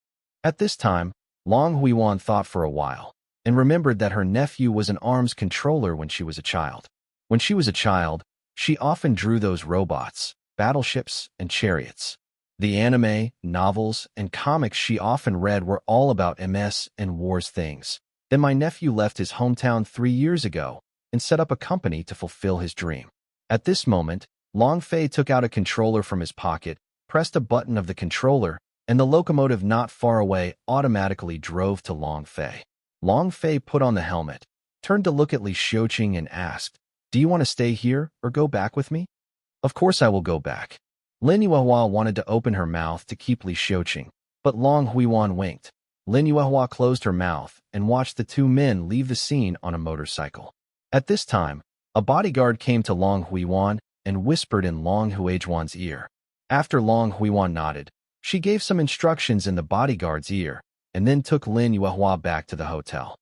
At this time, Long Huiwan thought for a while, and remembered that her nephew was an arms controller when she was a child. When she was a child, she often drew those robots, battleships, and chariots. The anime, novels, and comics she often read were all about MS and wars things. Then my nephew left his hometown 3 years ago and set up a company to fulfill his dream. At this moment, Long Fei took out a controller from his pocket, pressed a button of the controller, and the locomotive not far away automatically drove to Long Fei. Long Fei put on the helmet, turned to look at Li Xiuqing and asked, do you want to stay here or go back with me? Of course I will go back. Lin Yuehua wanted to open her mouth to keep Li Xiuqing, but Long Huiwan winked. Lin Yuehua closed her mouth and watched the two men leave the scene on a motorcycle. At this time, a bodyguard came to Long Huiwan and whispered in Long Huijuan's ear. After Long Huiwan nodded, she gave some instructions in the bodyguard's ear, and then took Lin Yuehua back to the hotel.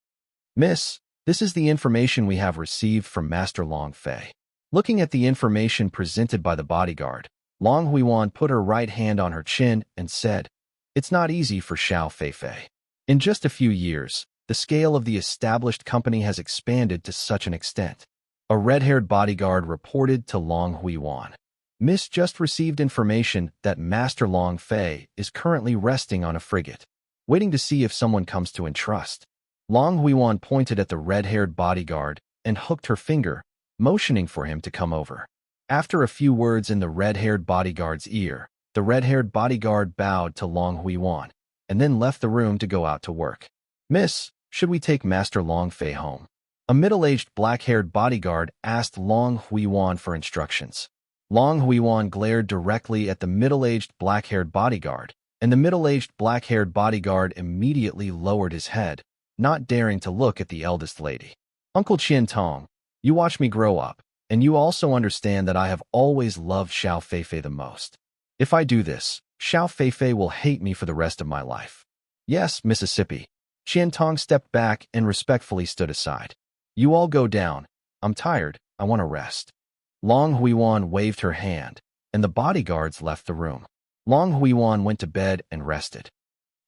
Miss, this is the information we have received from Master Long Fei. Looking at the information presented by the bodyguard, Long Huiwan put her right hand on her chin and said, it's not easy for Xiao Feifei. In just a few years, the scale of the established company has expanded to such an extent. A red-haired bodyguard reported to Long Huiwan. Miss just received information that Master Long Fei is currently resting on a frigate, waiting to see if someone comes to entrust. Long Huiwan pointed at the red-haired bodyguard and hooked her finger, motioning for him to come over. After a few words in the red-haired bodyguard's ear, the red-haired bodyguard bowed to Long Huiwan and then left the room to go out to work. Miss, should we take Master Long Fei home? A middle-aged black-haired bodyguard asked Long Huiwan for instructions. Long Huiwan glared directly at the middle-aged black-haired bodyguard, and the middle-aged black-haired bodyguard immediately lowered his head, not daring to look at the eldest lady. Uncle Qian Tong, you watch me grow up, and you also understand that I have always loved Xiao Feifei the most. If I do this, Xiao Feifei will hate me for the rest of my life. Yes, Mississippi. Qian Tong stepped back and respectfully stood aside. You all go down. I'm tired. I want to rest. Long Huiwan waved her hand, and the bodyguards left the room. Long Huiwan went to bed and rested.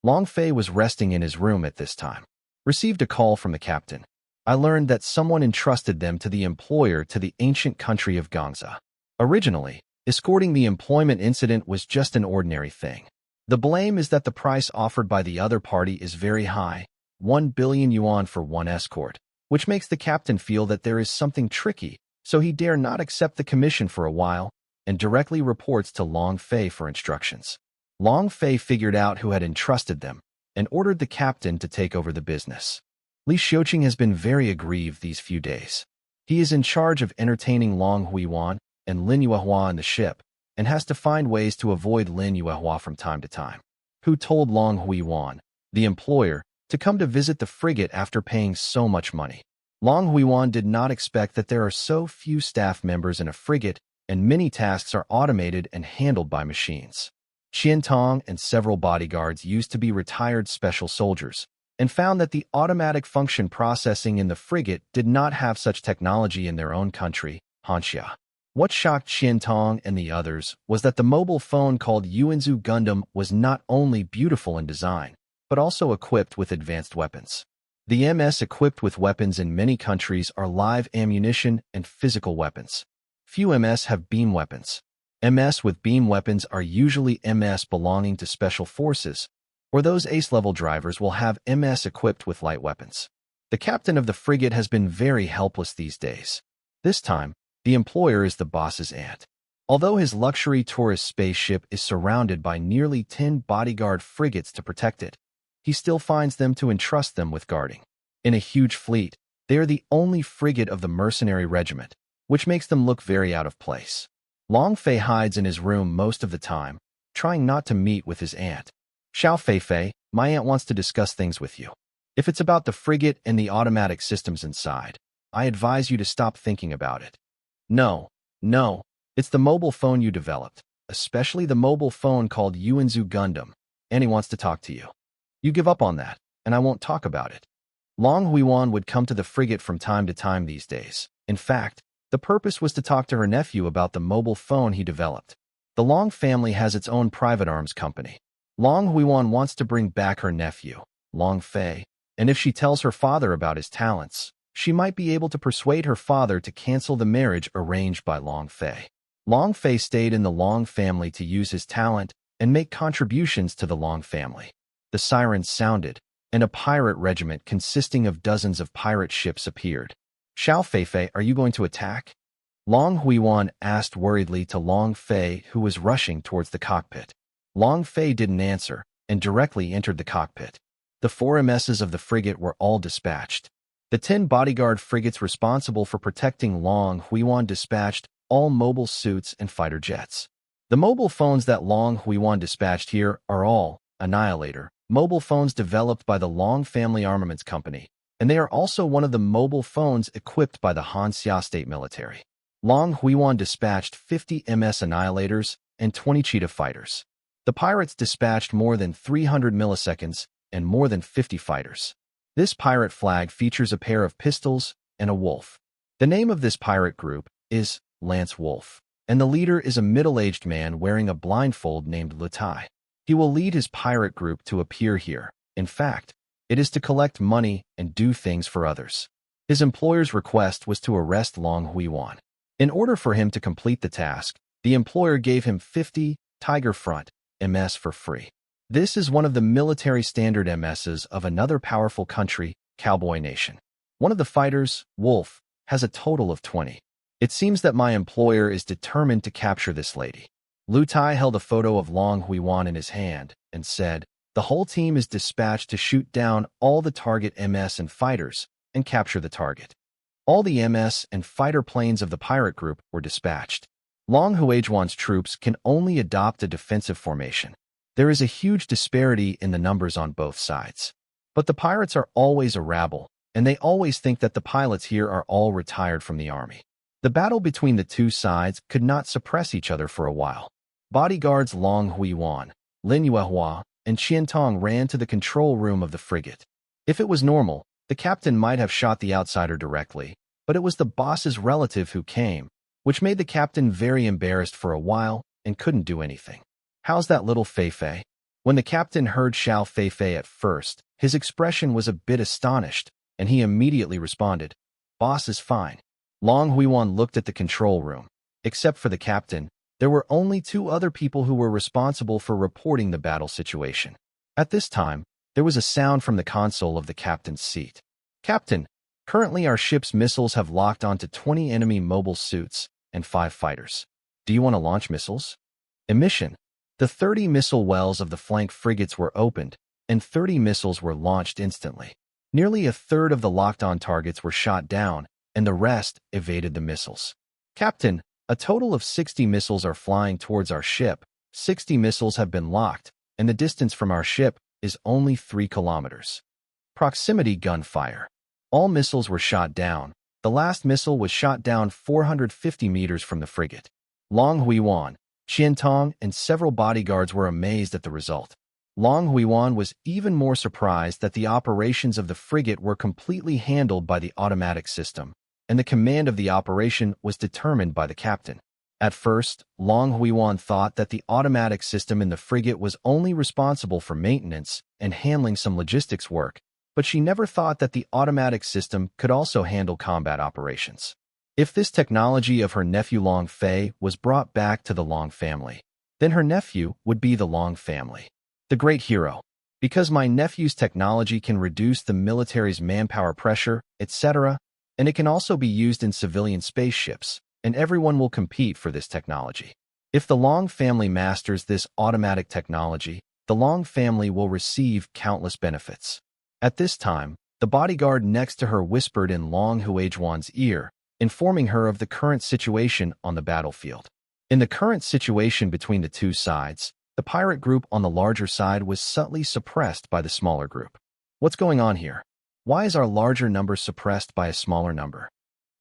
Long Fei was resting in his room at this time. Received a call from the captain. I learned that someone entrusted them to the employer to the ancient country of Gangsa. Originally, escorting the employment incident was just an ordinary thing. The blame is that the price offered by the other party is very high, 1 billion yuan for one escort, which makes the captain feel that there is something tricky, so he dare not accept the commission for a while, and directly reports to Long Fei for instructions. Long Fei figured out who had entrusted them, and ordered the captain to take over the business. Li Xiuqing has been very aggrieved these few days. He is in charge of entertaining Long Huiwan and Lin Yuehua in the ship, and has to find ways to avoid Lin Yuehua from time to time. Who told Long Huiwan, the employer, to come to visit the frigate after paying so much money. Long Huiwan did not expect that there are so few staff members in a frigate, and many tasks are automated and handled by machines. Qian Tong and several bodyguards used to be retired special soldiers, and found that the automatic function processing in the frigate did not have such technology in their own country, Hanxia. What shocked Qian Tong and the others was that the mobile phone called Yuanzu Gundam was not only beautiful in design, but also equipped with advanced weapons. The MS equipped with weapons in many countries are live ammunition and physical weapons. Few MS have beam weapons. MS with beam weapons are usually MS belonging to special forces, or those ace-level drivers will have MS equipped with light weapons. The captain of the frigate has been very helpless these days. This time, the employer is the boss's aunt. Although his luxury tourist spaceship is surrounded by nearly 10 bodyguard frigates to protect it, he still finds them to entrust them with guarding. In a huge fleet, they are the only frigate of the mercenary regiment, which makes them look very out of place. Long Fei hides in his room most of the time, trying not to meet with his aunt. Xiao Fei, my aunt wants to discuss things with you. If it's about the frigate and the automatic systems inside, I advise you to stop thinking about it. No, it's the mobile phone you developed, especially the mobile phone called Yuanzu Gundam. Annie wants to talk to you. You give up on that, and I won't talk about it. Long Huiwan would come to the frigate from time to time these days. In fact, the purpose was to talk to her nephew about the mobile phone he developed. The Long family has its own private arms company. Long Huiwan wants to bring back her nephew, Long Fei, and if she tells her father about his talents, she might be able to persuade her father to cancel the marriage arranged by Long Fei. Long Fei stayed in the Long family to use his talent and make contributions to the Long family. The sirens sounded, and a pirate regiment consisting of dozens of pirate ships appeared. Xiao Fei, are you going to attack? Long Huiwan asked worriedly to Long Fei, who was rushing towards the cockpit. Long Fei didn't answer, and directly entered the cockpit. The 4 MSs of the frigate were all dispatched. The 10 bodyguard frigates responsible for protecting Long Huiwan dispatched all mobile suits and fighter jets. The mobile phones that Long Huiwan dispatched here are all Annihilator mobile phones developed by the Long Family Armaments Company, and they are also one of the mobile phones equipped by the Hanxia State Military. Long Huiwan dispatched 50 MS Annihilators and 20 Cheetah fighters. The pirates dispatched more than 300 milliseconds and more than 50 fighters. This pirate flag features a pair of pistols and a wolf. The name of this pirate group is Lance Wolf, and the leader is a middle-aged man wearing a blindfold named Lutai. He will lead his pirate group to appear here. In fact, it is to collect money and do things for others. His employer's request was to arrest Long Huiwan. In order for him to complete the task, the employer gave him 50 Tiger Front MS for free. This is one of the military standard MSs of another powerful country, Cowboy Nation. One of the fighters, Wolf, has a total of 20. It seems that my employer is determined to capture this lady. Lu Tai held a photo of Long Huiwan in his hand and said, the whole team is dispatched to shoot down all the target MS and fighters and capture the target. All the MS and fighter planes of the pirate group were dispatched. Long Huijuan's troops can only adopt a defensive formation. There is a huge disparity in the numbers on both sides. But the pirates are always a rabble, and they always think that the pilots here are all retired from the army. The battle between the two sides could not suppress each other for a while. Bodyguards Long Huiwan, Lin Yuehua, and Qian Tong ran to the control room of the frigate. If it was normal, the captain might have shot the outsider directly, but it was the boss's relative who came, which made the captain very embarrassed for a while and couldn't do anything. How's that little Fei? When the captain heard Xiao Fei at first, his expression was a bit astonished, and he immediately responded, Boss is fine. Long Huiwan looked at the control room. Except for the captain, there were only 2 other people who were responsible for reporting the battle situation. At this time, there was a sound from the console of the captain's seat. Captain, currently our ship's missiles have locked onto 20 enemy mobile suits and 5 fighters. Do you want to launch missiles? Emission. The 30 missile wells of the flank frigates were opened, and 30 missiles were launched instantly. Nearly a third of the locked-on targets were shot down, and the rest evaded the missiles. Captain, a total of 60 missiles are flying towards our ship. 60 missiles have been locked, and the distance from our ship is only 3 kilometers. Proximity gunfire. All missiles were shot down. The last missile was shot down 450 meters from the frigate. Long Huiwan, Qian Tong, and several bodyguards were amazed at the result. Long Huiwan was even more surprised that the operations of the frigate were completely handled by the automatic system, and the command of the operation was determined by the captain. At first, Long Huiwan thought that the automatic system in the frigate was only responsible for maintenance and handling some logistics work, but she never thought that the automatic system could also handle combat operations. If this technology of her nephew Long Fei was brought back to the Long family, then her nephew would be the Long family, the great hero. Because my nephew's technology can reduce the military's manpower pressure, etc., and it can also be used in civilian spaceships, and everyone will compete for this technology. If the Long family masters this automatic technology, the Long family will receive countless benefits. At this time, the bodyguard next to her whispered in Long Huajuan's ear, informing her of the current situation on the battlefield. In the current situation between the two sides, the pirate group on the larger side was subtly suppressed by the smaller group. What's going on here? Why is our larger number suppressed by a smaller number?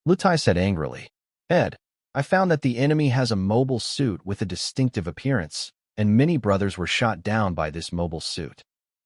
Lutai said angrily. Ed, I found that the enemy has a mobile suit with a distinctive appearance, and many brothers were shot down by this mobile suit.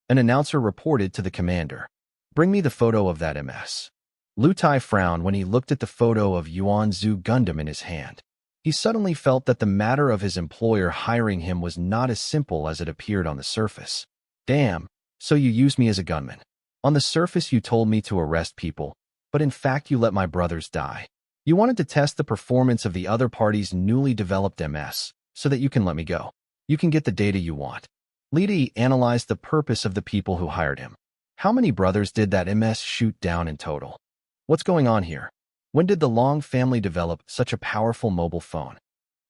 An announcer reported to the commander. Bring me the photo of that MS. Lutai frowned when he looked at the photo of Yuanzhu Gundam in his hand. He suddenly felt that the matter of his employer hiring him was not as simple as it appeared on the surface. Damn, so you used me as a gunman. On the surface you told me to arrest people, but in fact you let my brothers die. You wanted to test the performance of the other party's newly developed MS, so that you can let me go. You can get the data you want. Li analyzed the purpose of the people who hired him. How many brothers did that MS shoot down in total? What's going on here? When did the Long family develop such a powerful mobile phone?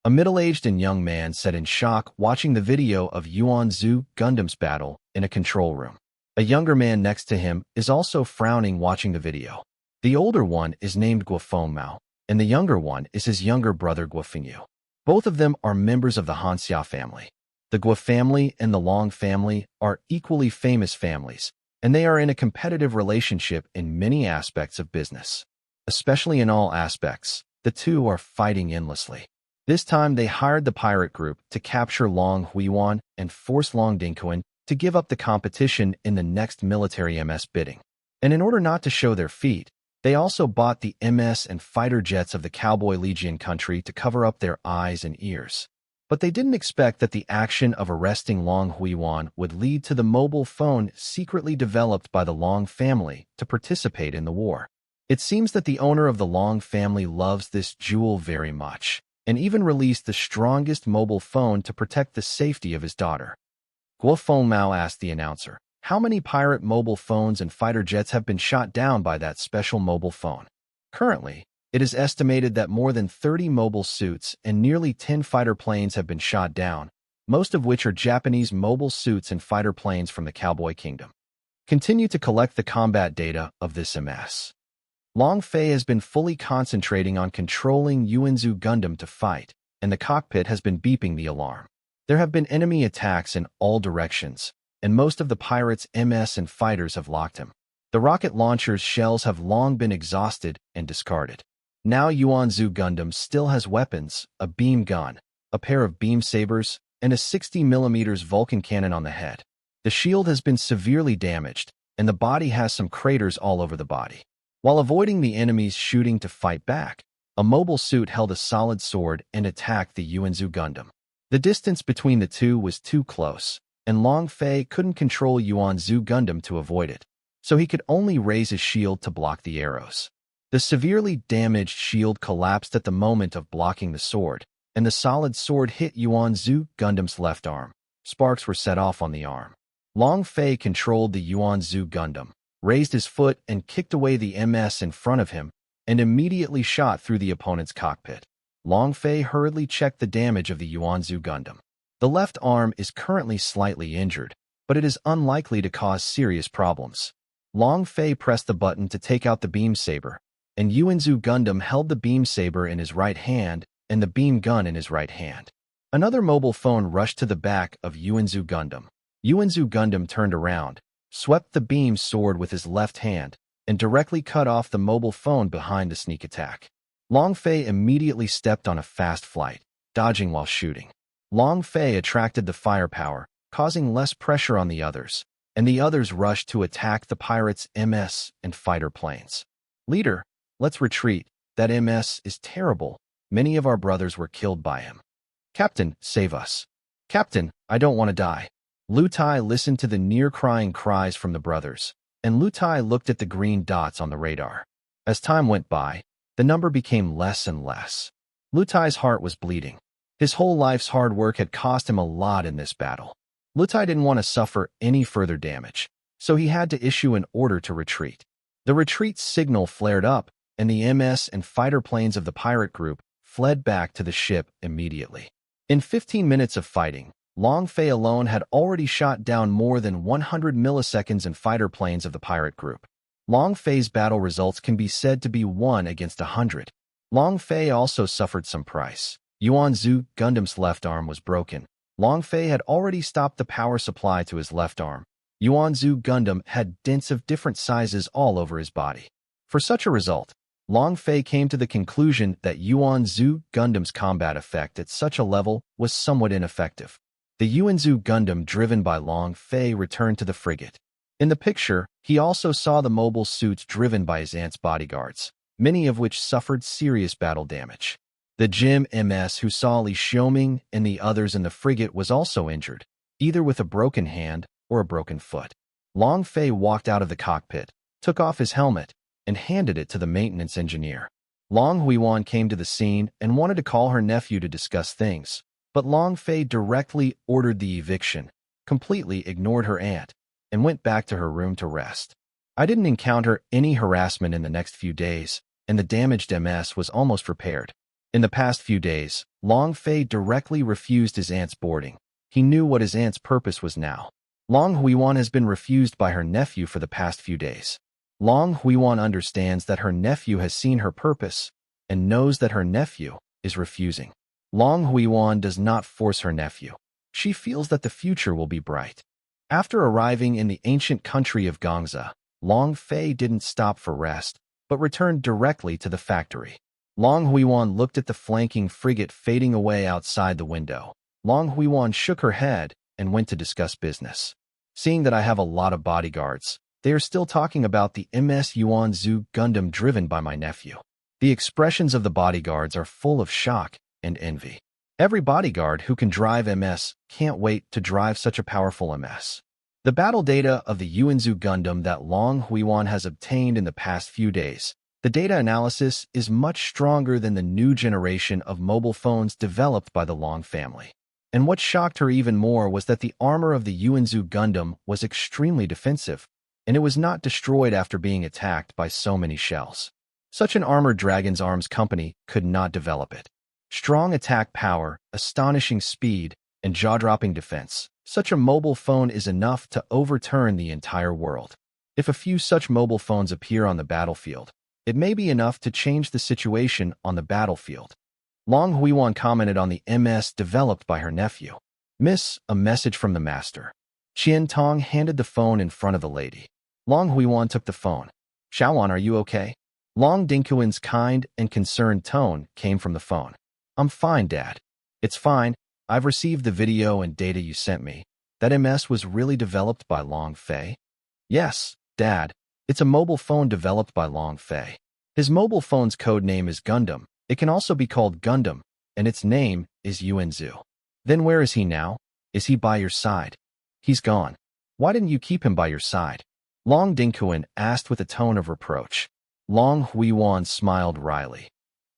A middle-aged and young man sat in shock watching the video of Yuanzhu Gundam's battle in a control room. A younger man next to him is also frowning watching the video. The older one is named Guofengmao, and the younger one is his younger brother Guofengyu. Both of them are members of the Hanxia family. The Guo family and the Long family are equally famous families, and they are in a competitive relationship in many aspects of business. Especially in all aspects, the two are fighting endlessly. This time they hired the pirate group to capture Long Huiwan and force Long Dingquan to give up the competition in the next military MS bidding. And in order not to show their feet, they also bought the MS and fighter jets of the Cowboy Legion country to cover up their eyes and ears. But they didn't expect that the action of arresting Long Huiwan would lead to the mobile phone secretly developed by the Long family to participate in the war. It seems that the owner of the Long family loves this jewel very much, and even released the strongest mobile phone to protect the safety of his daughter. Guofengmao asked the announcer, how many pirate mobile phones and fighter jets have been shot down by that special mobile phone? Currently, it is estimated that more than 30 mobile suits and nearly 10 fighter planes have been shot down, most of which are Japanese mobile suits and fighter planes from the Cowboy Kingdom. Continue to collect the combat data of this MS. Long Fei has been fully concentrating on controlling Yuanzhu Gundam to fight, and the cockpit has been beeping the alarm. There have been enemy attacks in all directions, and most of the pirates' MS and fighters have locked him. The rocket launcher's shells have long been exhausted and discarded. Now Yuanzhu Gundam still has weapons, a beam gun, a pair of beam sabers, and a 60mm Vulcan cannon on the head. The shield has been severely damaged, and the body has some craters all over the body. While avoiding the enemy's shooting to fight back, a mobile suit held a solid sword and attacked the Yuanzhu Gundam. The distance between the two was too close, and Long Fei couldn't control Yuanzhu Gundam to avoid it, so he could only raise his shield to block the arrows. The severely damaged shield collapsed at the moment of blocking the sword, and the solid sword hit Yuanzhu Gundam's left arm. Sparks were set off on the arm. Long Fei controlled the Yuanzhu Gundam, raised his foot and kicked away the MS in front of him, and immediately shot through the opponent's cockpit. Long Fei hurriedly checked the damage of the Yuanzhu Gundam. The left arm is currently slightly injured, but it is unlikely to cause serious problems. Long Fei pressed the button to take out the beam saber, and Yuanzhu Gundam held the beam saber in his right hand and the beam gun in his right hand. Another mobile phone rushed to the back of Yuanzhu Gundam. Yuanzhu Gundam turned around, swept the beam sword with his left hand, and directly cut off the mobile phone behind the sneak attack. Long Fei immediately stepped on a fast flight, dodging while shooting. Long Fei attracted the firepower, causing less pressure on the others, and the others rushed to attack the pirates' MS and fighter planes. Leader, let's retreat. That MS is terrible. Many of our brothers were killed by him. Captain, save us. Captain, I don't want to die. Lu Tai listened to the near-crying cries from the brothers, and Lutai looked at the green dots on the radar. As time went by, the number became less and less. Lutai's heart was bleeding. His whole life's hard work had cost him a lot in this battle. Lutai didn't want to suffer any further damage, so he had to issue an order to retreat. The retreat signal flared up, and the MS and fighter planes of the pirate group fled back to the ship immediately. In 15 minutes of fighting, Long Fei alone had already shot down more than 100 milliseconds in fighter planes of the pirate group. Long Fei's battle results can be said to be 1 against 100. Long Fei also suffered some price. Yuan Zhu Gundam's left arm was broken. Long Fei had already stopped the power supply to his left arm. Yuan Zhu Gundam had dents of different sizes all over his body. For such a result, Long Fei came to the conclusion that Yuan Zhu Gundam's combat effect at such a level was somewhat ineffective. The Yuan Zhu Gundam driven by Long Fei returned to the frigate. In the picture, he also saw the mobile suits driven by his aunt's bodyguards, many of which suffered serious battle damage. The Jim MS who saw Li Xiaoming and the others in the frigate was also injured, either with a broken hand or a broken foot. Long Fei walked out of the cockpit, took off his helmet, and handed it to the maintenance engineer. Long Huiwan came to the scene and wanted to call her nephew to discuss things, but Long Fei directly ordered the eviction, completely ignored her aunt, and went back to her room to rest. I didn't encounter any harassment in the next few days, and the damaged MS was almost repaired. In the past few days, Long Fei directly refused his aunt's boarding. He knew what his aunt's purpose was now. Long Huiwan has been refused by her nephew for the past few days. Long Huiwan understands that her nephew has seen her purpose and knows that her nephew is refusing. Long Huiwan does not force her nephew. She feels that the future will be bright. After arriving in the ancient country of Gongza, Long Fei didn't stop for rest, but returned directly to the factory. Long Huiwan looked at the flanking frigate fading away outside the window. Long Huiwan shook her head and went to discuss business. Seeing that I have a lot of bodyguards, they are still talking about the MS Yuan Zhu Gundam driven by my nephew. The expressions of the bodyguards are full of shock and envy. Every bodyguard who can drive MS can't wait to drive such a powerful MS. The battle data of the Yuan Zhu Gundam that Long Huiwan has obtained in the past few days, the data analysis is much stronger than the new generation of mobile phones developed by the Long family. And what shocked her even more was that the armor of the Yuan Zhu Gundam was extremely defensive, and it was not destroyed after being attacked by so many shells. Such an armored Dragon's Arms company could not develop it. Strong attack power, astonishing speed, and jaw-dropping defense. Such a mobile phone is enough to overturn the entire world. If a few such mobile phones appear on the battlefield, it may be enough to change the situation on the battlefield. Long Huiwan commented on the MS developed by her nephew. Miss, a message from the master. Qian Tong handed the phone in front of the lady. Long Huiwan took the phone. Xiaowan, are you okay? Long Dingquan's kind and concerned tone came from the phone. I'm fine, Dad. It's fine. I've received the video and data you sent me. That MS was really developed by Long Fei? Yes, Dad. It's a mobile phone developed by Long Fei. His mobile phone's code name is Gundam. It can also be called Gundam, and its name is Yuan Zhu. Then where is he now? Is he by your side? He's gone. Why didn't you keep him by your side? Long Dingquan asked with a tone of reproach. Long Huiwan smiled wryly.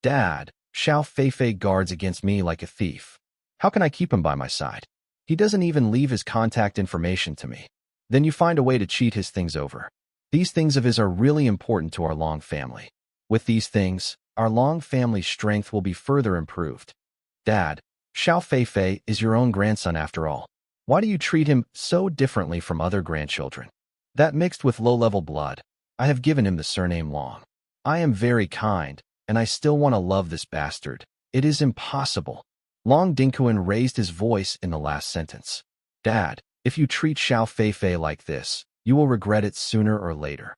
Dad, Xiao Feifei guards against me like a thief. How can I keep him by my side? He doesn't even leave his contact information to me. Then you find a way to cheat his things over. These things of his are really important to our Long family. With these things, our Long family's strength will be further improved. Dad, Xiao Feifei is your own grandson after all. Why do you treat him so differently from other grandchildren? That mixed with low-level blood, I have given him the surname Long. I am very kind, and I still want to love this bastard. It is impossible. Long Dingquan raised his voice in the last sentence. Dad, if you treat Xiao Feifei like this, you will regret it sooner or later.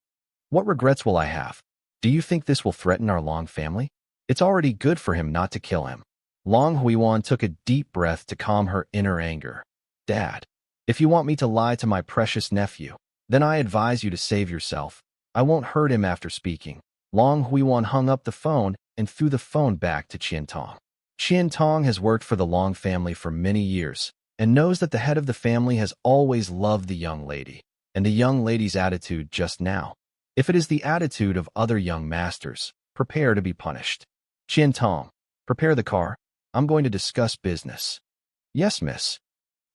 What regrets will I have? Do you think this will threaten our Long family? It's already good for him not to kill him. Long Huiwan took a deep breath to calm her inner anger. Dad, if you want me to lie to my precious nephew, then I advise you to save yourself. I won't hurt him after speaking. Long Huiwan hung up the phone and threw the phone back to Qian Tong. Qian Tong has worked for the Long family for many years and knows that the head of the family has always loved the young lady and the young lady's attitude just now. If it is the attitude of other young masters, prepare to be punished. Chin Tong, prepare the car. I'm going to discuss business. Yes, miss.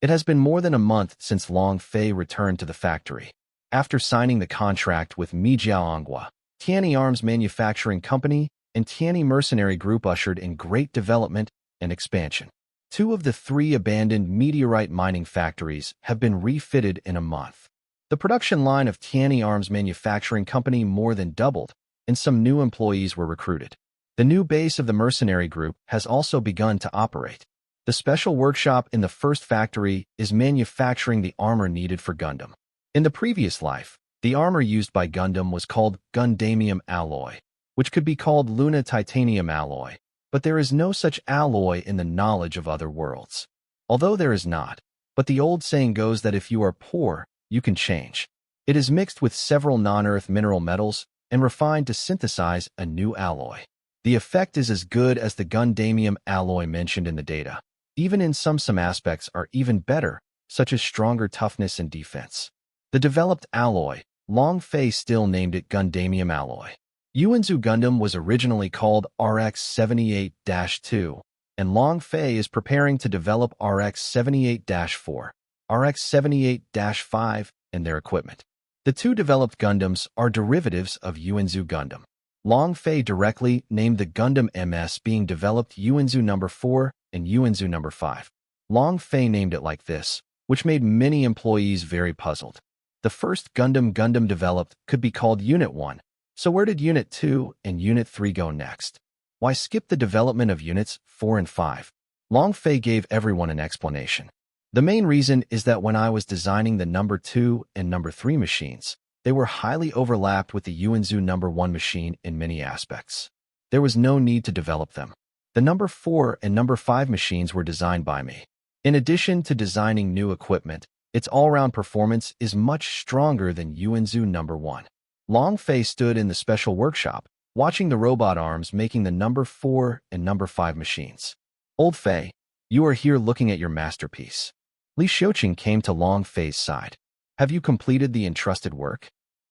It has been more than a month since Long Fei returned to the factory. After signing the contract with Mijiaonghua, Tianyi Arms Manufacturing Company and Tianyi Mercenary Group ushered in great development and expansion. 2 of the 3 abandoned meteorite mining factories have been refitted in a month. The production line of Tianyi Arms Manufacturing Company more than doubled, and some new employees were recruited. The new base of the Mercenary Group has also begun to operate. The special workshop in the first factory is manufacturing the armor needed for Gundam. In the previous life, the armor used by Gundam was called Gundamium alloy, which could be called Luna Titanium alloy, but there is no such alloy in the knowledge of other worlds. Although there is not, but the old saying goes that if you are poor, you can change. It is mixed with several non-earth mineral metals and refined to synthesize a new alloy. The effect is as good as the Gundamium alloy mentioned in the data. Even in some aspects are even better, such as stronger toughness and defense. The developed alloy, Long Fei still named it Gundamium alloy. Yuanzu Gundam was originally called RX-78-2, and Long Fei is preparing to develop RX-78-4, RX-78-5, and their equipment. The 2 developed Gundams are derivatives of Yuanzu Gundam. Long Fei directly named the Gundam MS being developed Yuanzu No. 4 and Yuanzu No. 5. Long Fei named it like this, which made many employees very puzzled. The first Gundam developed could be called Unit 1, so where did Unit 2 and Unit 3 go next? Why skip the development of Units 4 and 5? Long Fei gave everyone an explanation. The main reason is that when I was designing the No. 2 and No. 3 machines, they were highly overlapped with the Yuanzu No. 1 machine in many aspects. There was no need to develop them. The No. 4 and No. 5 machines were designed by me. In addition to designing new equipment, its all-round performance is much stronger than Yuanzu No. 1. Long Fei stood in the special workshop, watching the robot arms making the No. 4 and No. 5 machines. Old Fei, you are here looking at your masterpiece. Li Xiuqing came to Long Fei's side. Have you completed the entrusted work?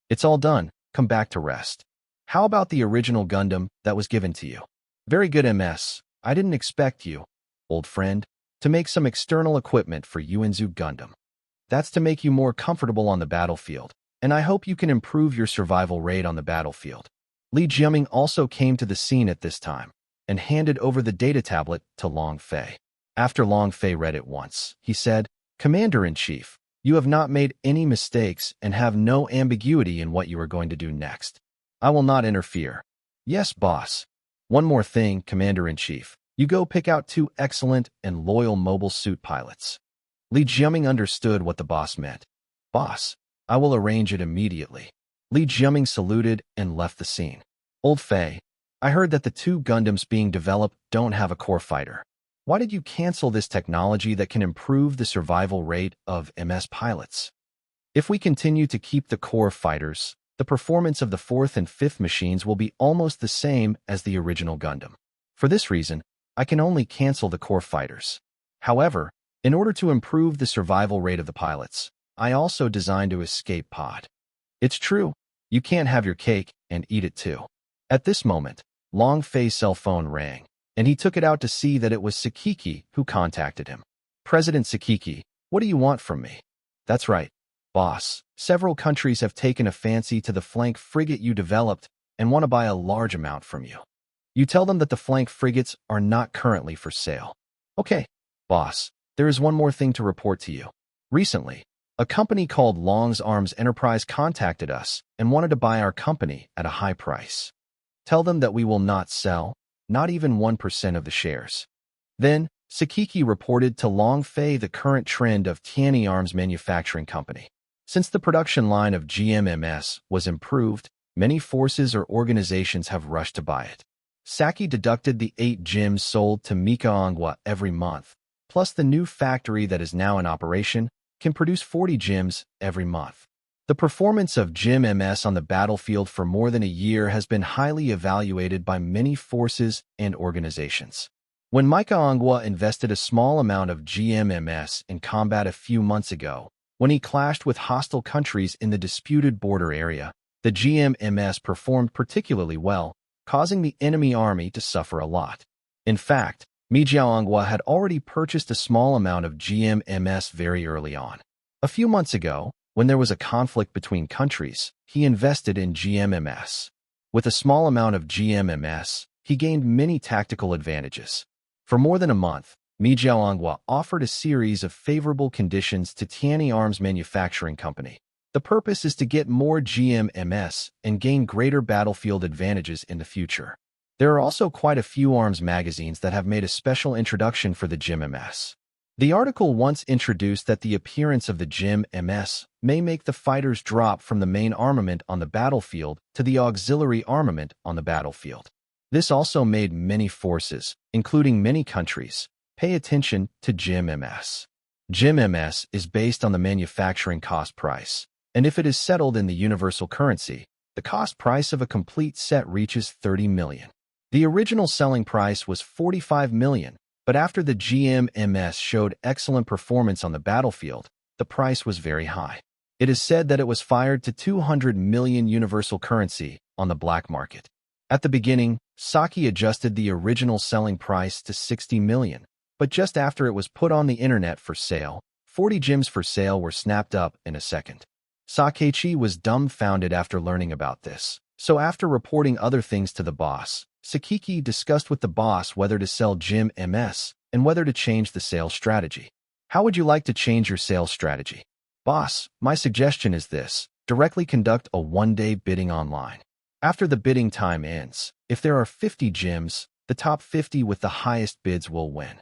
It's all done. Come back to rest. How about the original Gundam that was given to you? Very good, MS. I didn't expect you, old friend, to make some external equipment for Yuanzu Gundam. That's to make you more comfortable on the battlefield, and I hope you can improve your survival rate on the battlefield. Li Jiaming also came to the scene at this time and handed over the data tablet to Long Fei. After Long Fei read it once, he said, Commander-in-Chief, you have not made any mistakes and have no ambiguity in what you are going to do next. I will not interfere. Yes, boss. One more thing, Commander-in-Chief. You go pick out 2 excellent and loyal mobile suit pilots. Li Jiaming understood what the boss meant. Boss, I will arrange it immediately. Li Jiaming saluted and left the scene. Old Fei, I heard that the 2 Gundams being developed don't have a core fighter. Why did you cancel this technology that can improve the survival rate of MS pilots? If we continue to keep the core fighters, the performance of the 4th and 5th machines will be almost the same as the original Gundam. For this reason, I can only cancel the core fighters. However, in order to improve the survival rate of the pilots, I also designed an escape pod. It's true, you can't have your cake and eat it too. At this moment, Long Fei's cell phone rang, and he took it out to see that it was Sakiki who contacted him. President Sakiki, what do you want from me? That's right, boss. Several countries have taken a fancy to the flank frigate you developed and want to buy a large amount from you. You tell them that the flank frigates are not currently for sale. Okay, boss, there is one more thing to report to you. Recently, a company called Long's Arms Enterprise contacted us and wanted to buy our company at a high price. Tell them that we will not sell, not even 1% of the shares. Then, Sakiki reported to Long Fei the current trend of Tianyi Arms Manufacturing Company. Since the production line of GMMS was improved, many forces or organizations have rushed to buy it. Saki deducted the 8 gyms sold to Mecha every month, plus the new factory that is now in operation can produce 40 gyms every month. The performance of GMMS on the battlefield for more than a year has been highly evaluated by many forces and organizations. When Mecha invested a small amount of GMMS in combat a few months ago, When he clashed with hostile countries in the disputed border area, the GMMS performed particularly well, causing the enemy army to suffer a lot. In fact, Manhwa had already purchased a small amount of GMMS very early on. A few months ago, when there was a conflict between countries, he invested in GMMS. With a small amount of GMMS, he gained many tactical advantages. For more than a month, Manhwa offered a series of favorable conditions to Tianyi Arms Manufacturing Company. The purpose is to get more GMMS and gain greater battlefield advantages in the future. There are also quite a few arms magazines that have made a special introduction for the GMMS. The article once introduced that the appearance of the GMMS may make the fighters drop from the main armament on the battlefield to the auxiliary armament on the battlefield. This also made many forces, including many countries, pay attention to GMMS. GMMS is based on the manufacturing cost price, and if it is settled in the universal currency, the cost price of a complete set reaches 30 million. The original selling price was 45 million, but after the GMMS showed excellent performance on the battlefield, the price was very high. It is said that it was fired to 200 million universal currency on the black market. At the beginning, Saki adjusted the original selling price to 60 million, but just after it was put on the internet for sale, 40 gems for sale were snapped up in a second. Sakichi was dumbfounded after learning about this, so after reporting other things to the boss, Sakiki discussed with the boss whether to sell GMMS and whether to change the sales strategy. How would you like to change your sales strategy? Boss, my suggestion is this: directly conduct a one-day bidding online. After the bidding time ends, if there are 50 gems, the top 50 with the highest bids will win.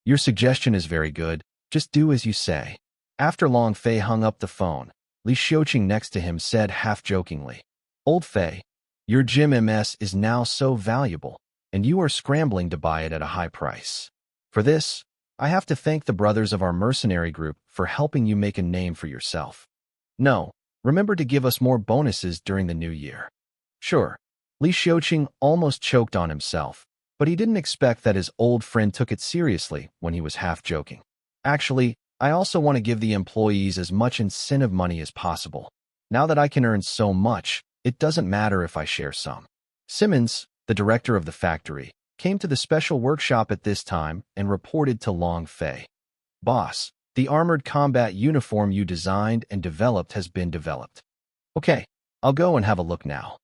Your suggestion is very good, just do as you say. After Long Fei hung up the phone, Li Xiuqing next to him said half-jokingly, "Old Fei, your GMMS is now so valuable, and you are scrambling to buy it at a high price. For this, I have to thank the brothers of our mercenary group for helping you make a name for yourself. No, remember to give us more bonuses during the new year." Sure. Li Xiuqing almost choked on himself, but he didn't expect that his old friend took it seriously when he was half-joking. Actually, I also want to give the employees as much incentive money as possible. Now that I can earn so much, it doesn't matter if I share some. Simmons, the director of the factory, came to the special workshop at this time and reported to Long Fei. "Boss, the armored combat uniform you designed and developed has been developed. Okay, I'll go and have a look now."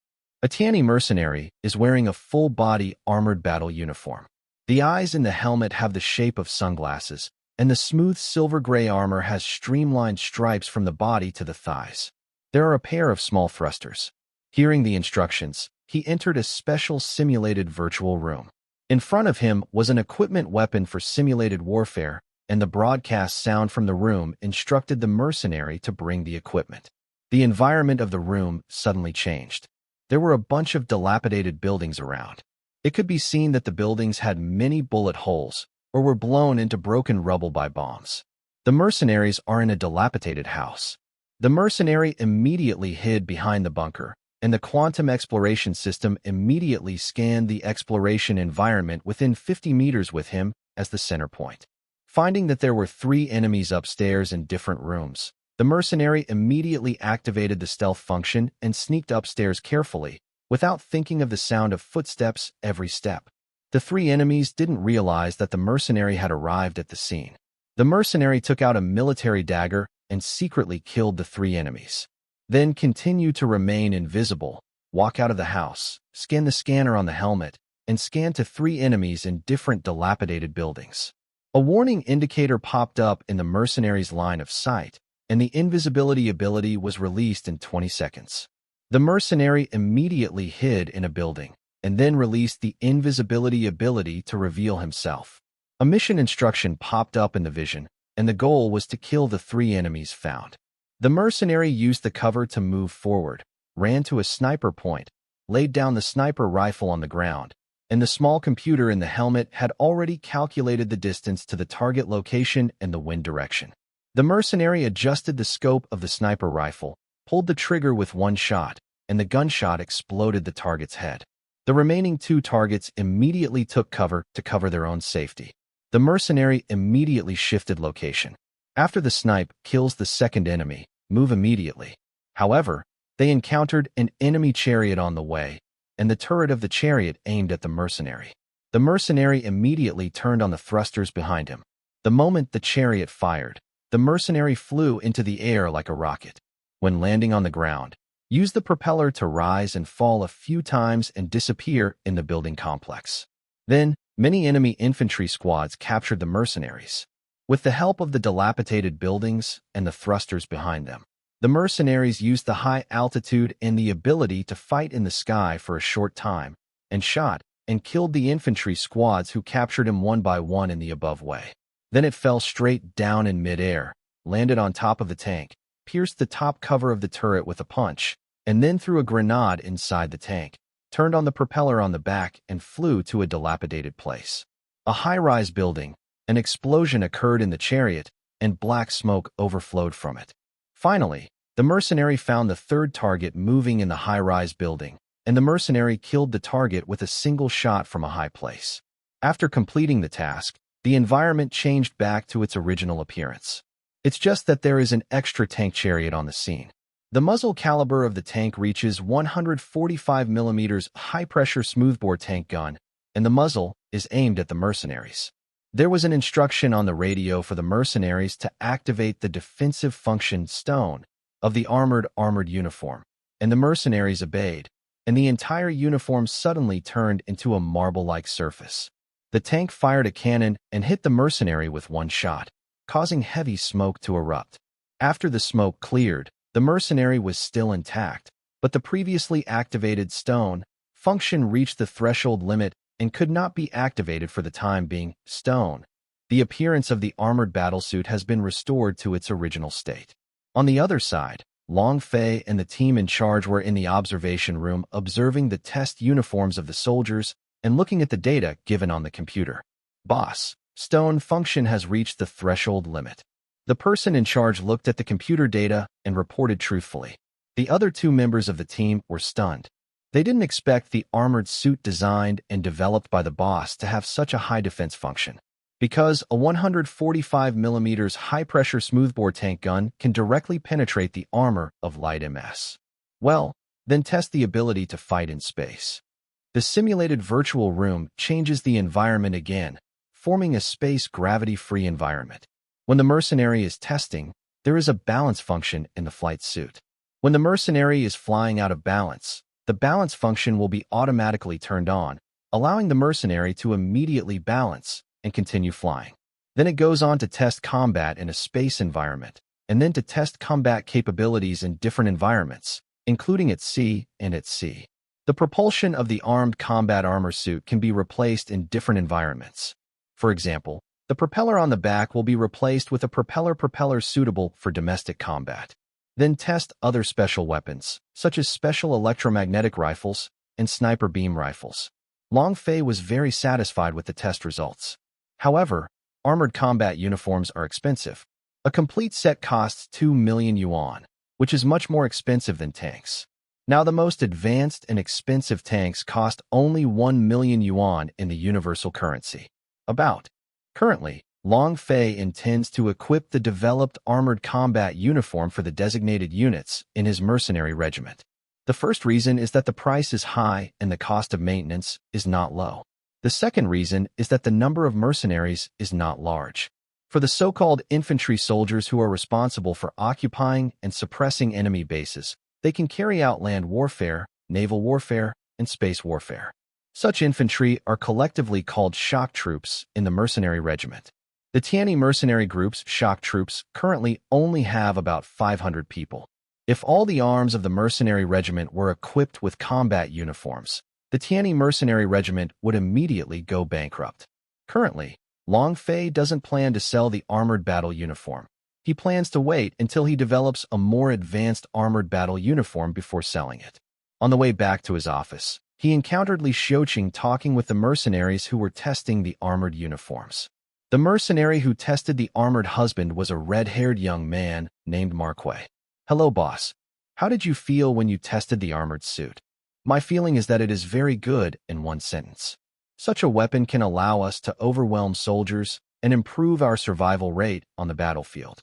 A Tianyi mercenary is wearing a full-body armored battle uniform. The eyes in the helmet have the shape of sunglasses, and the smooth silver-gray armor has streamlined stripes from the body to the thighs. There are a pair of small thrusters. Hearing the instructions, he entered a special simulated virtual room. In front of him was an equipment weapon for simulated warfare, and the broadcast sound from the room instructed the mercenary to bring the equipment. The environment of the room suddenly changed. There were a bunch of dilapidated buildings around. It could be seen that the buildings had many bullet holes or were blown into broken rubble by bombs. The mercenaries are in a dilapidated house. The mercenary immediately hid behind the bunker, and the quantum exploration system immediately scanned the exploration environment within 50 meters with him as the center point. Finding that there were 3 enemies upstairs in different rooms, the mercenary immediately activated the stealth function and sneaked upstairs carefully, without thinking of the sound of footsteps every step. The 3 enemies didn't realize that the mercenary had arrived at the scene. The mercenary took out a military dagger and secretly killed the 3 enemies. Then continued to remain invisible, walk out of the house, scan the scanner on the helmet, and scan to 3 enemies in different dilapidated buildings. A warning indicator popped up in the mercenary's line of sight, and the invisibility ability was released in 20 seconds. The mercenary immediately hid in a building, and then released the invisibility ability to reveal himself. A mission instruction popped up in the vision, and the goal was to kill the 3 enemies found. The mercenary used the cover to move forward, ran to a sniper point, laid down the sniper rifle on the ground, and the small computer in the helmet had already calculated the distance to the target location and the wind direction. The mercenary adjusted the scope of the sniper rifle, pulled the trigger with 1 shot, and the gunshot exploded the target's head. The remaining 2 targets immediately took cover to cover their own safety. The mercenary immediately shifted location. After the snipe kills the second enemy, move immediately. However, they encountered an enemy chariot on the way, and the turret of the chariot aimed at the mercenary. The mercenary immediately turned on the thrusters behind him. The moment the chariot fired, the mercenary flew into the air like a rocket. When landing on the ground, use the propeller to rise and fall a few times and disappear in the building complex. Then, many enemy infantry squads captured the mercenaries. With the help of the dilapidated buildings and the thrusters behind them, the mercenaries used the high altitude and the ability to fight in the sky for a short time, and shot and killed the infantry squads who captured him one by one in the above way. Then it fell straight down in midair, landed on top of the tank, pierced the top cover of the turret with a punch, and then threw a grenade inside the tank, turned on the propeller on the back, and flew to a dilapidated place. A high-rise building. An explosion occurred in the chariot, and black smoke overflowed from it. Finally, the mercenary found the third target moving in the high-rise building, and the mercenary killed the target with a single shot from a high place. After completing the task, the environment changed back to its original appearance. It's just that there is an extra tank chariot on the scene. The muzzle caliber of the tank reaches 145 mm high-pressure smoothbore tank gun, and the muzzle is aimed at the mercenaries. There was an instruction on the radio for the mercenaries to activate the defensive function stone of the armored uniform, and the mercenaries obeyed, and the entire uniform suddenly turned into a marble-like surface. The tank fired a cannon and hit the mercenary with one shot, causing heavy smoke to erupt. After the smoke cleared, the mercenary was still intact, but the previously activated stone function reached the threshold limit and could not be activated for the time being. Stone. The appearance of the armored battlesuit has been restored to its original state. On the other side, Long Fei and the team in charge were in the observation room observing the test uniforms of the soldiers and looking at the data given on the computer. Boss, stone function has reached the threshold limit. The person in charge looked at the computer data and reported truthfully. The other two members of the team were stunned. They didn't expect the armored suit designed and developed by the boss to have such a high defense function, because a 145 mm high-pressure smoothbore tank gun can directly penetrate the armor of light MS. Well, then test the ability to fight in space. The simulated virtual room changes the environment again, forming a space gravity-free environment. When the mercenary is testing, there is a balance function in the flight suit. When the mercenary is flying out of balance, the balance function will be automatically turned on, allowing the mercenary to immediately balance and continue flying. Then it goes on to test combat in a space environment, and then to test combat capabilities in different environments, including at sea and at sea. The propulsion of the armed combat armor suit can be replaced in different environments. For example, the propeller on the back will be replaced with a propeller suitable for domestic combat. Then test other special weapons, such as special electromagnetic rifles and sniper beam rifles. Long Fei was very satisfied with the test results. However, armored combat uniforms are expensive. A complete set costs 2 million yuan, which is much more expensive than tanks. Now, the most advanced and expensive tanks cost only 1 million yuan in the universal currency. Currently, Long Fei intends to equip the developed armored combat uniform for the designated units in his mercenary regiment. The first reason is that the price is high and the cost of maintenance is not low. The second reason is that the number of mercenaries is not large. For the so-called infantry soldiers who are responsible for occupying and suppressing enemy bases, they can carry out land warfare, naval warfare, and space warfare. Such infantry are collectively called shock troops in the mercenary regiment. The Tianyi mercenary group's shock troops currently only have about 500 people. If all the arms of the mercenary regiment were equipped with combat uniforms, the Tianyi mercenary regiment would immediately go bankrupt. Currently, Long Fei doesn't plan to sell the armored battle uniform. He plans to wait until he develops a more advanced armored battle uniform before selling it. On the way back to his office, he encountered Li Xiuqing talking with the mercenaries who were testing the armored uniforms. The mercenary who tested the armored husband was a red-haired young man named Marquet. "Hello, boss. How did you feel when you tested the armored suit?" "My feeling is that it is very good," in one sentence. Such a weapon can allow us to overwhelm soldiers and improve our survival rate on the battlefield.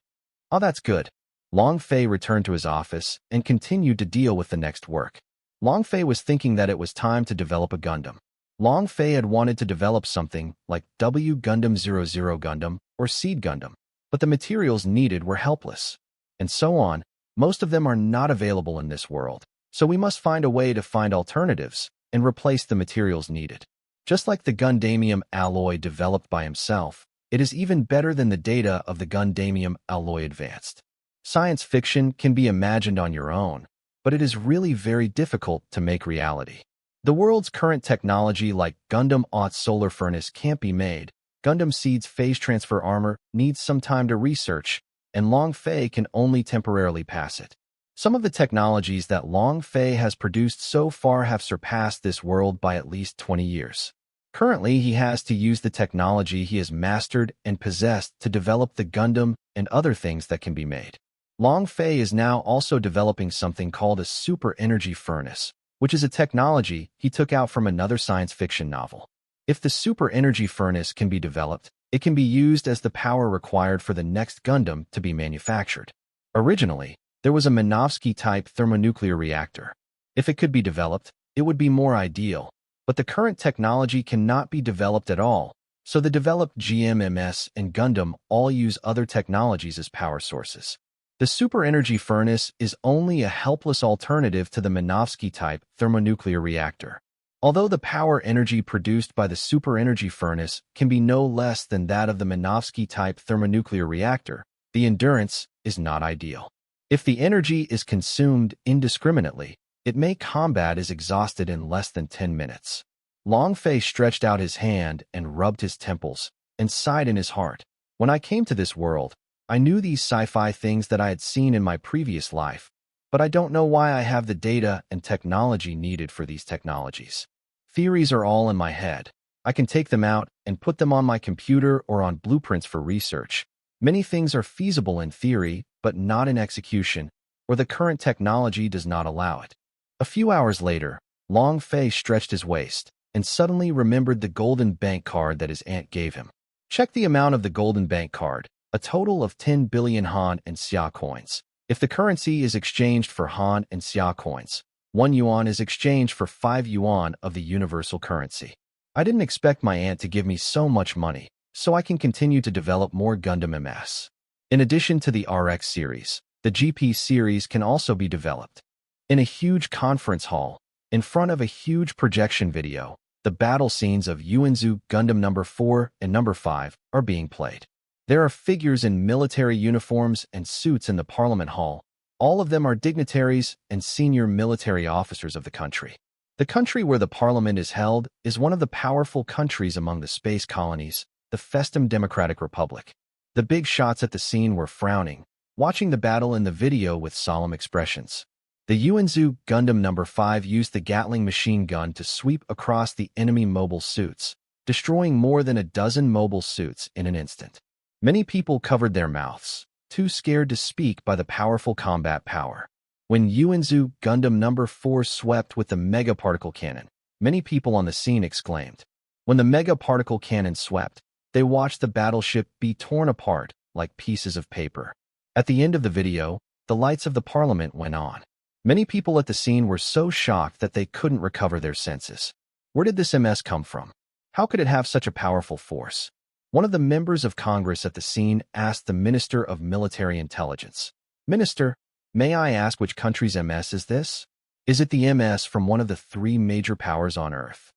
Oh, that's good. Long Fei returned to his office and continued to deal with the next work. Long Fei was thinking that it was time to develop a Gundam. Long Fei had wanted to develop something like W Gundam 00 Gundam or Seed Gundam, but the materials needed were helpless. And so on, most of them are not available in this world, so we must find a way to find alternatives and replace the materials needed. Just like the Gundamium alloy developed by himself, it is even better than the data of the Gundamium alloy advanced. Science fiction can be imagined on your own, but it is really very difficult to make reality. The world's current technology like Gundam Aught Solar Furnace can't be made. Gundam Seed's phase transfer armor needs some time to research, and Long Fei can only temporarily pass it. Some of the technologies that Long Fei has produced so far have surpassed this world by at least 20 years. Currently, he has to use the technology he has mastered and possessed to develop the Gundam and other things that can be made. Long Fei is now also developing something called a super energy furnace, which is a technology he took out from another science fiction novel. If the super energy furnace can be developed, it can be used as the power required for the next Gundam to be manufactured. Originally, there was a Minovsky-type thermonuclear reactor. If it could be developed, it would be more ideal, but the current technology cannot be developed at all, so the developed GMMS and Gundam all use other technologies as power sources. The super energy furnace is only a helpless alternative to the Minovsky-type thermonuclear reactor. Although the power energy produced by the super energy furnace can be no less than that of the Minovsky-type thermonuclear reactor, the endurance is not ideal. If the energy is consumed indiscriminately, it may combat is exhausted in less than 10 minutes. Long Fei stretched out his hand and rubbed his temples and sighed in his heart. When I came to this world, I knew these sci-fi things that I had seen in my previous life, but I don't know why I have the data and technology needed for these technologies. Theories are all in my head. I can take them out and put them on my computer or on blueprints for research. Many things are feasible in theory, but not in execution, or the current technology does not allow it. A few hours later, Long Fei stretched his waist and suddenly remembered the golden bank card that his aunt gave him. Check the amount of the golden bank card, a total of 10 billion Han and Xia coins. If the currency is exchanged for Han and Xia coins, 1 yuan is exchanged for 5 yuan of the universal currency. I didn't expect my aunt to give me so much money, so I can continue to develop more Gundam MS. In addition to the RX series, the GP series can also be developed. In a huge conference hall, in front of a huge projection video, the battle scenes of Yuanzu Gundam No. 4 and No. 5 are being played. There are figures in military uniforms and suits in the Parliament Hall. All of them are dignitaries and senior military officers of the country. The country where the parliament is held is one of the powerful countries among the space colonies, the Festum Democratic Republic. The big shots at the scene were frowning, watching the battle in the video with solemn expressions. The Yuanzu Gundam No. 5 used the Gatling machine gun to sweep across the enemy mobile suits, destroying more than a dozen mobile suits in an instant. Many people covered their mouths, too scared to speak by the powerful combat power. When Yuanzu Gundam No. 4 swept with the mega particle cannon, many people on the scene exclaimed. When the mega particle cannon swept, they watched the battleship be torn apart like pieces of paper. At the end of the video, the lights of the parliament went on. Many people at the scene were so shocked that they couldn't recover their senses. Where did this MS come from? How could it have such a powerful force? One of the members of Congress at the scene asked the Minister of Military Intelligence, "Minister, may I ask which country's MS is this? Is it the MS from one of the 3 major powers on Earth?"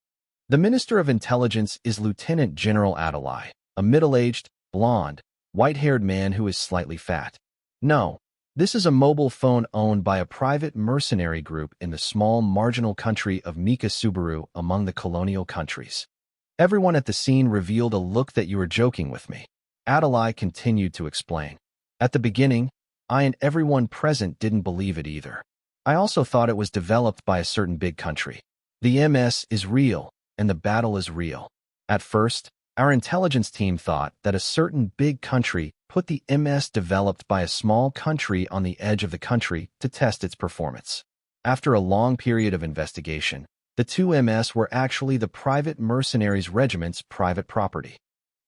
The Minister of Intelligence is Lieutenant General Adlai, a middle-aged, blonde, white-haired man who is slightly fat. No, this is a mobile phone owned by a private mercenary group in the small marginal country of Mika Subaru among the colonial countries. Everyone at the scene revealed a look that you were joking with me. Adlai continued to explain. At the beginning, I and everyone present didn't believe it either. I also thought it was developed by a certain big country. The MS is real, and the battle is real. At first, our intelligence team thought that a certain big country put the MS developed by a small country on the edge of the country to test its performance. After a long period of investigation, the 2 MS were actually the private mercenaries regiment's private property.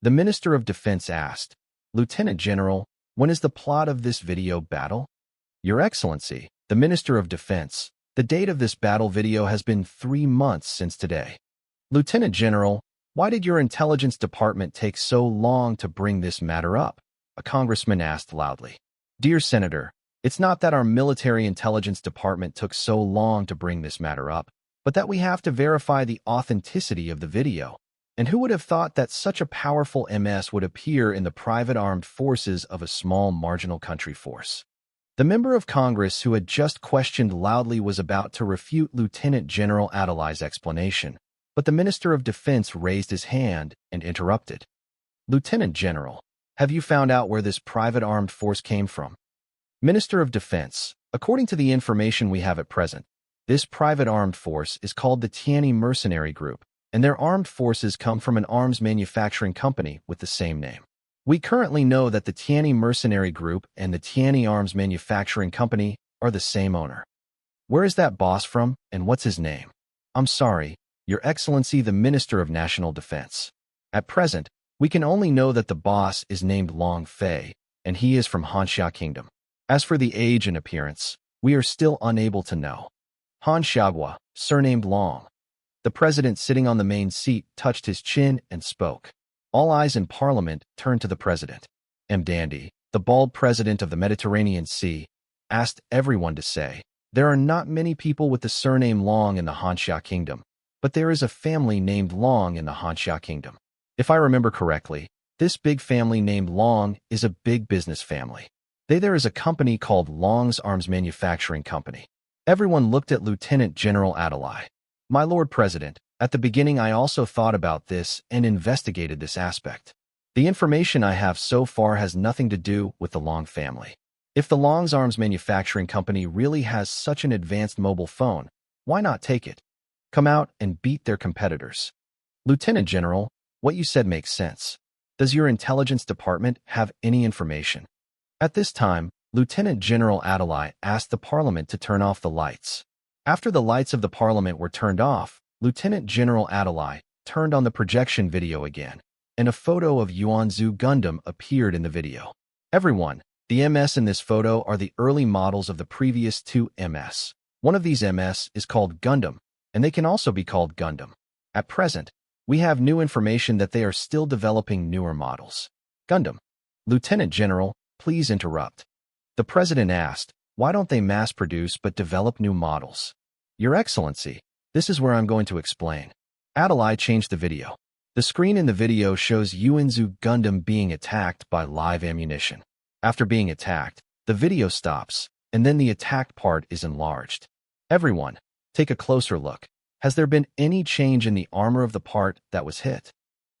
The Minister of Defense asked, Lieutenant General, when is the plot of this video battle? Your Excellency, the Minister of Defense, the date of this battle video has been 3 months since today. Lieutenant General, why did your intelligence department take so long to bring this matter up? A congressman asked loudly. Dear Senator, it's not that our military intelligence department took so long to bring this matter up, but that we have to verify the authenticity of the video. And who would have thought that such a powerful MS would appear in the private armed forces of a small marginal country force? The member of Congress who had just questioned loudly was about to refute Lieutenant General Adeli's explanation, but the Minister of Defense raised his hand and interrupted. Lieutenant General, have you found out where this private armed force came from? Minister of Defense, according to the information we have at present, this private armed force is called the Tianyi Mercenary Group, and their armed forces come from an arms manufacturing company with the same name. We currently know that the Tianyi Mercenary Group and the Tianyi Arms Manufacturing Company are the same owner. Where is that boss from, and what's his name? I'm sorry, Your Excellency the Minister of National Defense. At present, we can only know that the boss is named Long Fei, and he is from Hanxia Kingdom. As for the age and appearance, we are still unable to know. Han Xiaogua, surnamed Long. The president sitting on the main seat touched his chin and spoke. All eyes in Parliament turned to the president. M. Dandy, the bald president of the Mediterranean Sea, asked everyone to say, there are not many people with the surname Long in the Hanxia Kingdom, but there is a family named Long in the Hanxia Kingdom. If I remember correctly, this big family named Long is a big business family. There is a company called Long's Arms Manufacturing Company. Everyone looked at Lieutenant General Adeli. My Lord President, at the beginning I also thought about this and investigated this aspect. The information I have so far has nothing to do with the Long family. If the Long's Arms Manufacturing Company really has such an advanced mobile phone, why not take it? Come out and beat their competitors. Lieutenant General, what you said makes sense. Does your intelligence department have any information? At this time, Lieutenant General Adeli asked the Parliament to turn off the lights. After the lights of the Parliament were turned off, Lieutenant General Adeli turned on the projection video again, and a photo of Yuanzhu Gundam appeared in the video. Everyone, the MS in this photo are the early models of the previous 2 MS. One of these MS is called Gundam, and they can also be called Gundam. At present, we have new information that they are still developing newer models. Gundam. Lieutenant General, please interrupt. The president asked, why don't they mass produce but develop new models? Your Excellency, this is where I'm going to explain. Adeli changed the video. The screen in the video shows Yuanzhu Gundam being attacked by live ammunition. After being attacked, the video stops, and then the attacked part is enlarged. Everyone, take a closer look. Has there been any change in the armor of the part that was hit?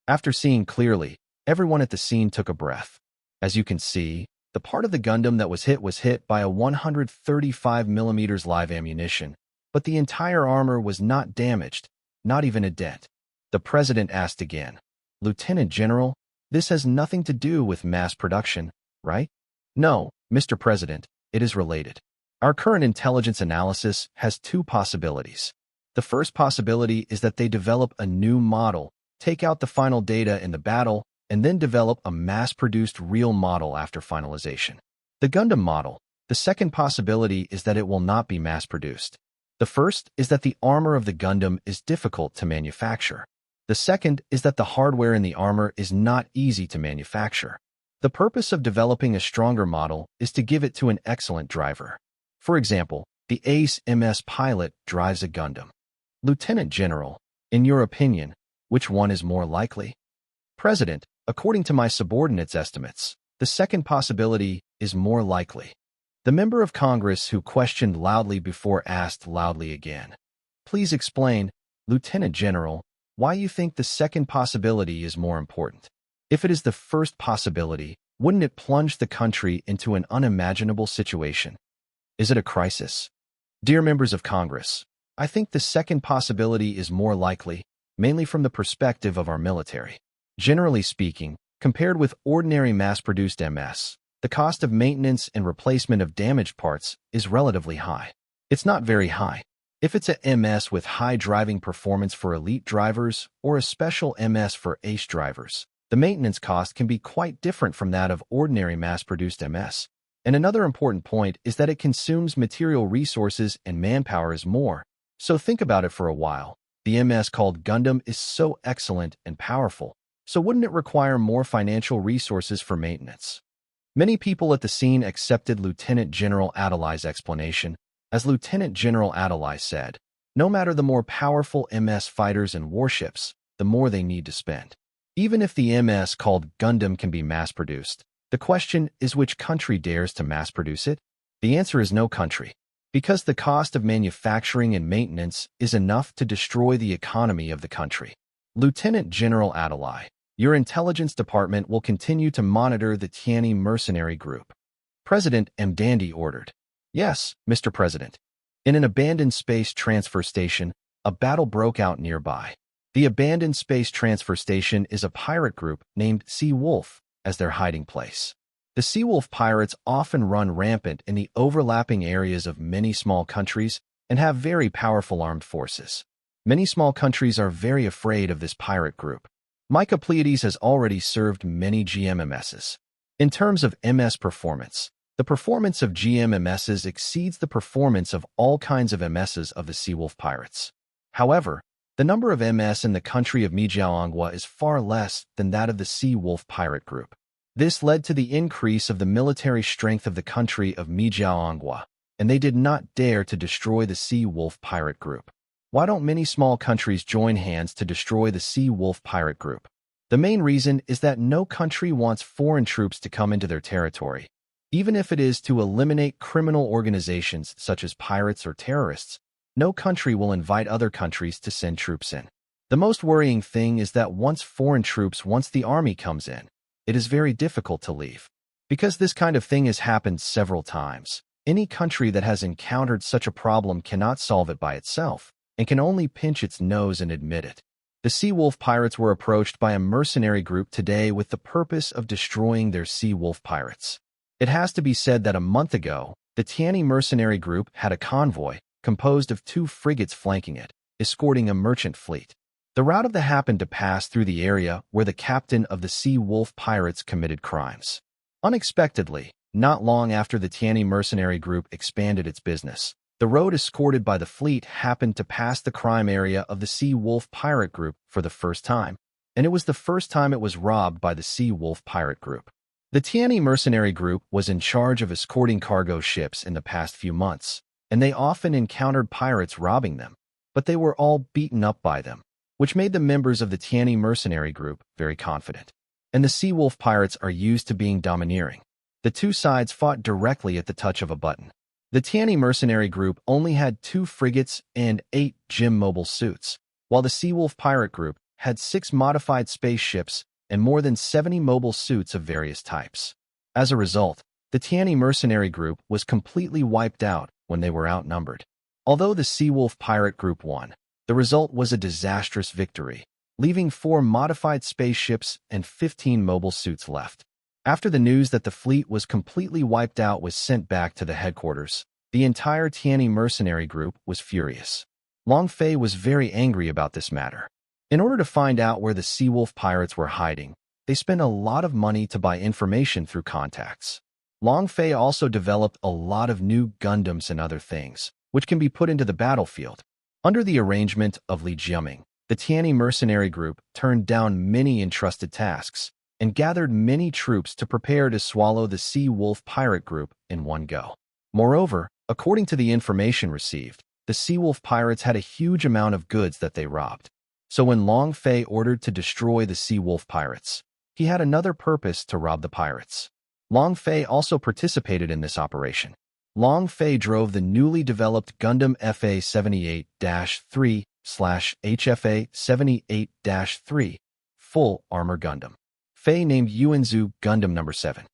After seeing clearly, everyone at the scene took a breath. As you can see, the part of the Gundam that was hit by a 135mm live ammunition, but the entire armor was not damaged, not even a dent. The president asked again, Lieutenant General, this has nothing to do with mass production, right? No, Mr. President, it is related. Our current intelligence analysis has 2 possibilities. The first possibility is that they develop a new model, take out the final data in the battle, and then develop a mass-produced real model after finalization. The Gundam model. The second possibility is that it will not be mass-produced. The first is that the armor of the Gundam is difficult to manufacture. The second is that the hardware in the armor is not easy to manufacture. The purpose of developing a stronger model is to give it to an excellent driver. For example, the Ace MS pilot drives a Gundam. Lieutenant General, in your opinion, which one is more likely? President, according to my subordinates' estimates, the second possibility is more likely. The member of Congress who questioned loudly before asked loudly again. Please explain, Lieutenant General, why you think the second possibility is more important. If it is the first possibility, wouldn't it plunge the country into an unimaginable situation? Is it a crisis? Dear members of Congress, I think the second possibility is more likely, mainly from the perspective of our military. Generally speaking, compared with ordinary mass-produced MS, the cost of maintenance and replacement of damaged parts is relatively high. It's not very high. If it's a MS with high driving performance for elite drivers or a special MS for ace drivers, the maintenance cost can be quite different from that of ordinary mass-produced MS. And another important point is that it consumes material resources and manpower is more. So think about it for a while. The MS called Gundam is so excellent and powerful, so wouldn't it require more financial resources for maintenance? Many people at the scene accepted Lieutenant General Adeli's explanation. As Lieutenant General Adeli said, no matter the more powerful MS fighters and warships, the more they need to spend. Even if the MS called Gundam can be mass-produced, the question is which country dares to mass-produce it? The answer is no country, because the cost of manufacturing and maintenance is enough to destroy the economy of the country. Lieutenant General Adeli, your intelligence department will continue to monitor the Tianyi mercenary group. President M. Dandy ordered. Yes, Mr. President. In an abandoned space transfer station, a battle broke out nearby. The abandoned space transfer station is a pirate group named Sea Wolf as their hiding place. The Sea Wolf pirates often run rampant in the overlapping areas of many small countries and have very powerful armed forces. Many small countries are very afraid of this pirate group. Micah Pleiades has already served many GMMSs. In terms of MS performance, the performance of GMMSs exceeds the performance of all kinds of MSs of the Sea Wolf pirates. However, the number of MS in the country of Mijiaongwa is far less than that of the Sea Wolf pirate group. This led to the increase of the military strength of the country of Mijiaongwa, and they did not dare to destroy the Sea Wolf pirate group. Why don't many small countries join hands to destroy the Sea Wolf pirate group? The main reason is that no country wants foreign troops to come into their territory, even if it is to eliminate criminal organizations such as pirates or terrorists. No country will invite other countries to send troops in. The most worrying thing is that once the army comes in, it is very difficult to leave. Because this kind of thing has happened several times, any country that has encountered such a problem cannot solve it by itself, and can only pinch its nose and admit it. The Sea Wolf pirates were approached by a mercenary group today with the purpose of destroying their Sea Wolf pirates. It has to be said that a month ago, the Tianyi mercenary group had a convoy composed of 2 frigates flanking it, escorting a merchant fleet. The route of the happened to pass through the area where the captain of the Sea Wolf pirates committed crimes. Unexpectedly, not long after the Tianyi mercenary group expanded its business, the road escorted by the fleet happened to pass the crime area of the Sea Wolf pirate group for the first time, and it was the first time it was robbed by the Sea Wolf pirate group. The Tianyi mercenary group was in charge of escorting cargo ships in the past few months, and they often encountered pirates robbing them, but they were all beaten up by them, which made the members of the Tianyi mercenary group very confident. And the Sea Wolf pirates are used to being domineering. The two sides fought directly at the touch of a button. The Tianyi mercenary group only had 2 frigates and 8 GM mobile suits, while the Sea Wolf pirate group had 6 modified spaceships and more than 70 mobile suits of various types. As a result, the Tianyi mercenary group was completely wiped out when they were outnumbered. Although the Sea Wolf pirate group won, the result was a disastrous victory, leaving 4 modified spaceships and 15 mobile suits left. After the news that the fleet was completely wiped out was sent back to the headquarters, the entire Tianyi mercenary group was furious. Long Fei was very angry about this matter. In order to find out where the Sea Wolf pirates were hiding, they spent a lot of money to buy information through contacts. Long Fei also developed a lot of new Gundams and other things, which can be put into the battlefield. Under the arrangement of Li Jiaming, the Tianyi mercenary group turned down many entrusted tasks and gathered many troops to prepare to swallow the Sea Wolf pirate group in one go. Moreover, according to the information received, the Sea Wolf pirates had a huge amount of goods that they robbed. So when Long Fei ordered to destroy the Sea Wolf pirates, he had another purpose to rob the pirates. Long Fei also participated in this operation. Long Fei drove the newly developed Gundam FA78-3/HFA78-3 full armor Gundam. Fei named Yuanzhu Gundam No. 7.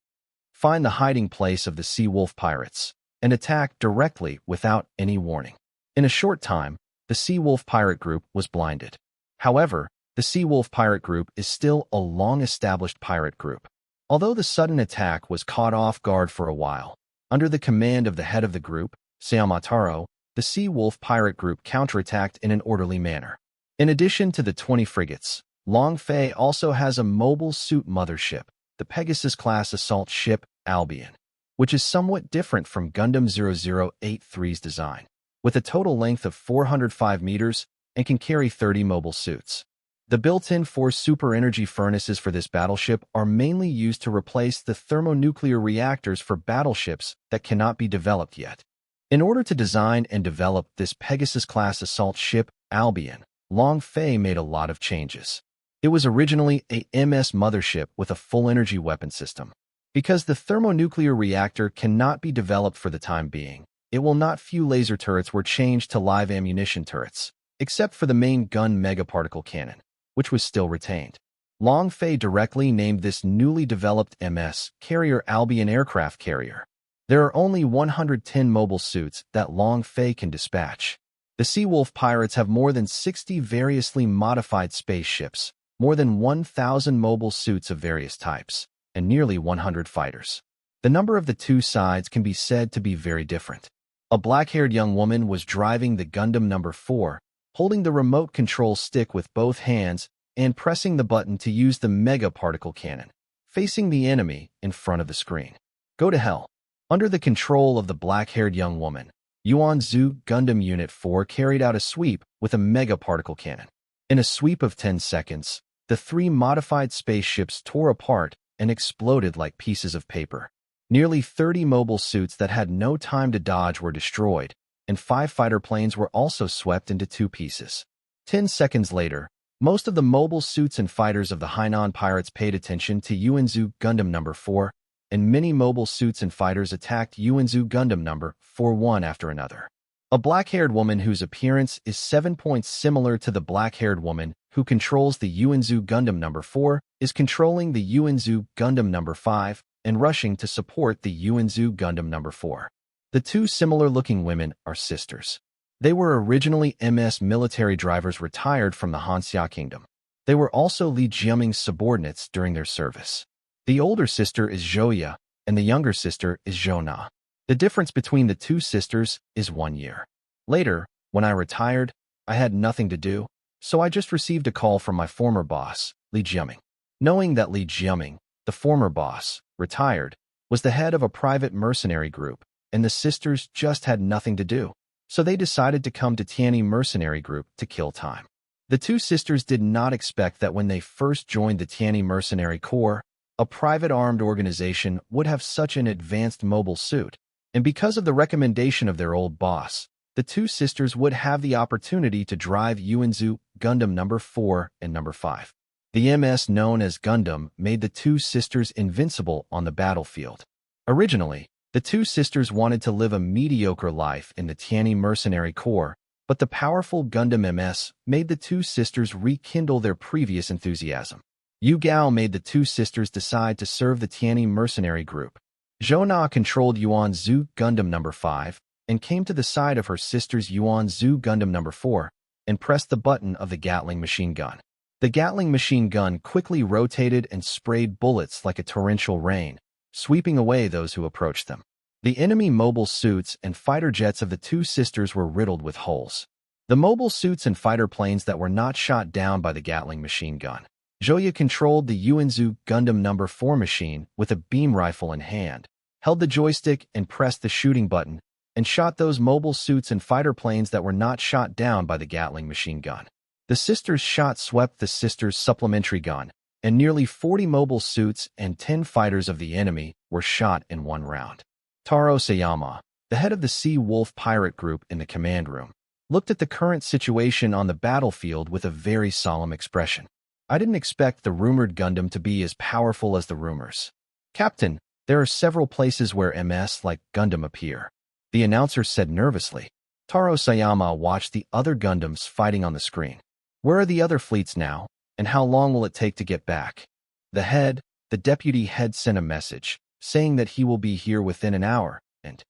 Find the hiding place of the Sea Wolf pirates and attack directly without any warning. In a short time, the Sea Wolf pirate group was blinded. However, the Sea Wolf pirate group is still a long-established pirate group. Although the sudden attack was caught off guard for a while, under the command of the head of the group, Sayamataro, the Sea Wolf pirate group counterattacked in an orderly manner. In addition to the 20 frigates, Longfei also has a mobile suit mothership, the Pegasus-class assault ship Albion, which is somewhat different from Gundam 0083's design, with a total length of 405 meters and can carry 30 mobile suits. The built-in 4 super-energy furnaces for this battleship are mainly used to replace the thermonuclear reactors for battleships that cannot be developed yet. In order to design and develop this Pegasus-class assault ship, Albion, Longfei made a lot of changes. It was originally a MS mothership with a full-energy weapon system. Because the thermonuclear reactor cannot be developed for the time being, it will not few laser turrets were changed to live ammunition turrets, except for the main gun megaparticle cannon, which was still retained. Longfei directly named this newly developed MS carrier Albion Aircraft Carrier. There are only 110 mobile suits that Longfei can dispatch. The Seawolf pirates have more than 60 variously modified spaceships, more than 1,000 mobile suits of various types, and nearly 100 fighters. The number of the two sides can be said to be very different. A black-haired young woman was driving the Gundam No. 4, holding the remote control stick with both hands and pressing the button to use the mega particle cannon, facing the enemy in front of the screen. Go to hell. Under the control of the black-haired young woman, Yuanzhou Gundam Unit 4 carried out a sweep with a mega particle cannon. In a sweep of 10 seconds, the 3 modified spaceships tore apart and exploded like pieces of paper. Nearly 30 mobile suits that had no time to dodge were destroyed, and 5 fighter planes were also swept into 2 pieces. 10 seconds later, most of the mobile suits and fighters of the Hainan pirates paid attention to Yuanzhou Gundam No. 4, and many mobile suits and fighters attacked Yuanzhou Gundam No. 4 one after another. A black-haired woman whose appearance is 7 points similar to the black-haired woman who controls the Yuanzhou Gundam No. 4 is controlling the Yuanzhou Gundam No. 5 and rushing to support the Yuanzhou Gundam No. 4. The 2 similar-looking women are sisters. They were originally MS military drivers retired from the Hanxia Kingdom. They were also Li Jiaming's subordinates during their service. The older sister is Zhouya, and the younger sister is Zhona. The difference between the 2 sisters is 1 year. Later, when I retired, I had nothing to do, so I just received a call from my former boss, Li Jiaming. Knowing that Li Jiaming, the former boss, retired, was the head of a private mercenary group, and the sisters just had nothing to do, so they decided to come to Tianyi Mercenary Group to kill time. The 2 sisters did not expect that when they first joined the Tianyi Mercenary Corps, a private armed organization would have such an advanced mobile suit, and because of the recommendation of their old boss, the 2 sisters would have the opportunity to drive Yuanzhou Gundam No. 4 and No. 5. The MS known as Gundam made the 2 sisters invincible on the battlefield. Originally, the 2 sisters wanted to live a mediocre life in the Tianyi Mercenary Corps, but the powerful Gundam MS made the 2 sisters rekindle their previous enthusiasm. Yu Gao made the 2 sisters decide to serve the Tianyi Mercenary Group. Zhona controlled Yuanzhou Gundam No. 5 and came to the side of her sister's Yuanzhou Gundam No. 4 and pressed the button of the Gatling machine gun. The Gatling machine gun quickly rotated and sprayed bullets like a torrential rain, sweeping away those who approached them. The enemy mobile suits and fighter jets of the 2 sisters were riddled with holes. The mobile suits and fighter planes that were not shot down by the Gatling machine gun. Zhouya controlled the Yuanzhou Gundam No. 4 machine with a beam rifle in hand, held the joystick and pressed the shooting button, and shot those mobile suits and fighter planes that were not shot down by the Gatling machine gun. The sisters' shot swept the sisters' supplementary gun, and nearly 40 mobile suits and 10 fighters of the enemy were shot in 1 round. Taro Sayama, the head of the Sea Wolf pirate group in the command room, looked at the current situation on the battlefield with a very solemn expression. I didn't expect the rumored Gundam to be as powerful as the rumors. Captain, there are several places where MS like Gundam appear, the announcer said nervously. Taro Sayama watched the other Gundams fighting on the screen. Where are the other fleets now, and how long will it take to get back? The deputy head sent a message, saying that he will be here within an hour, and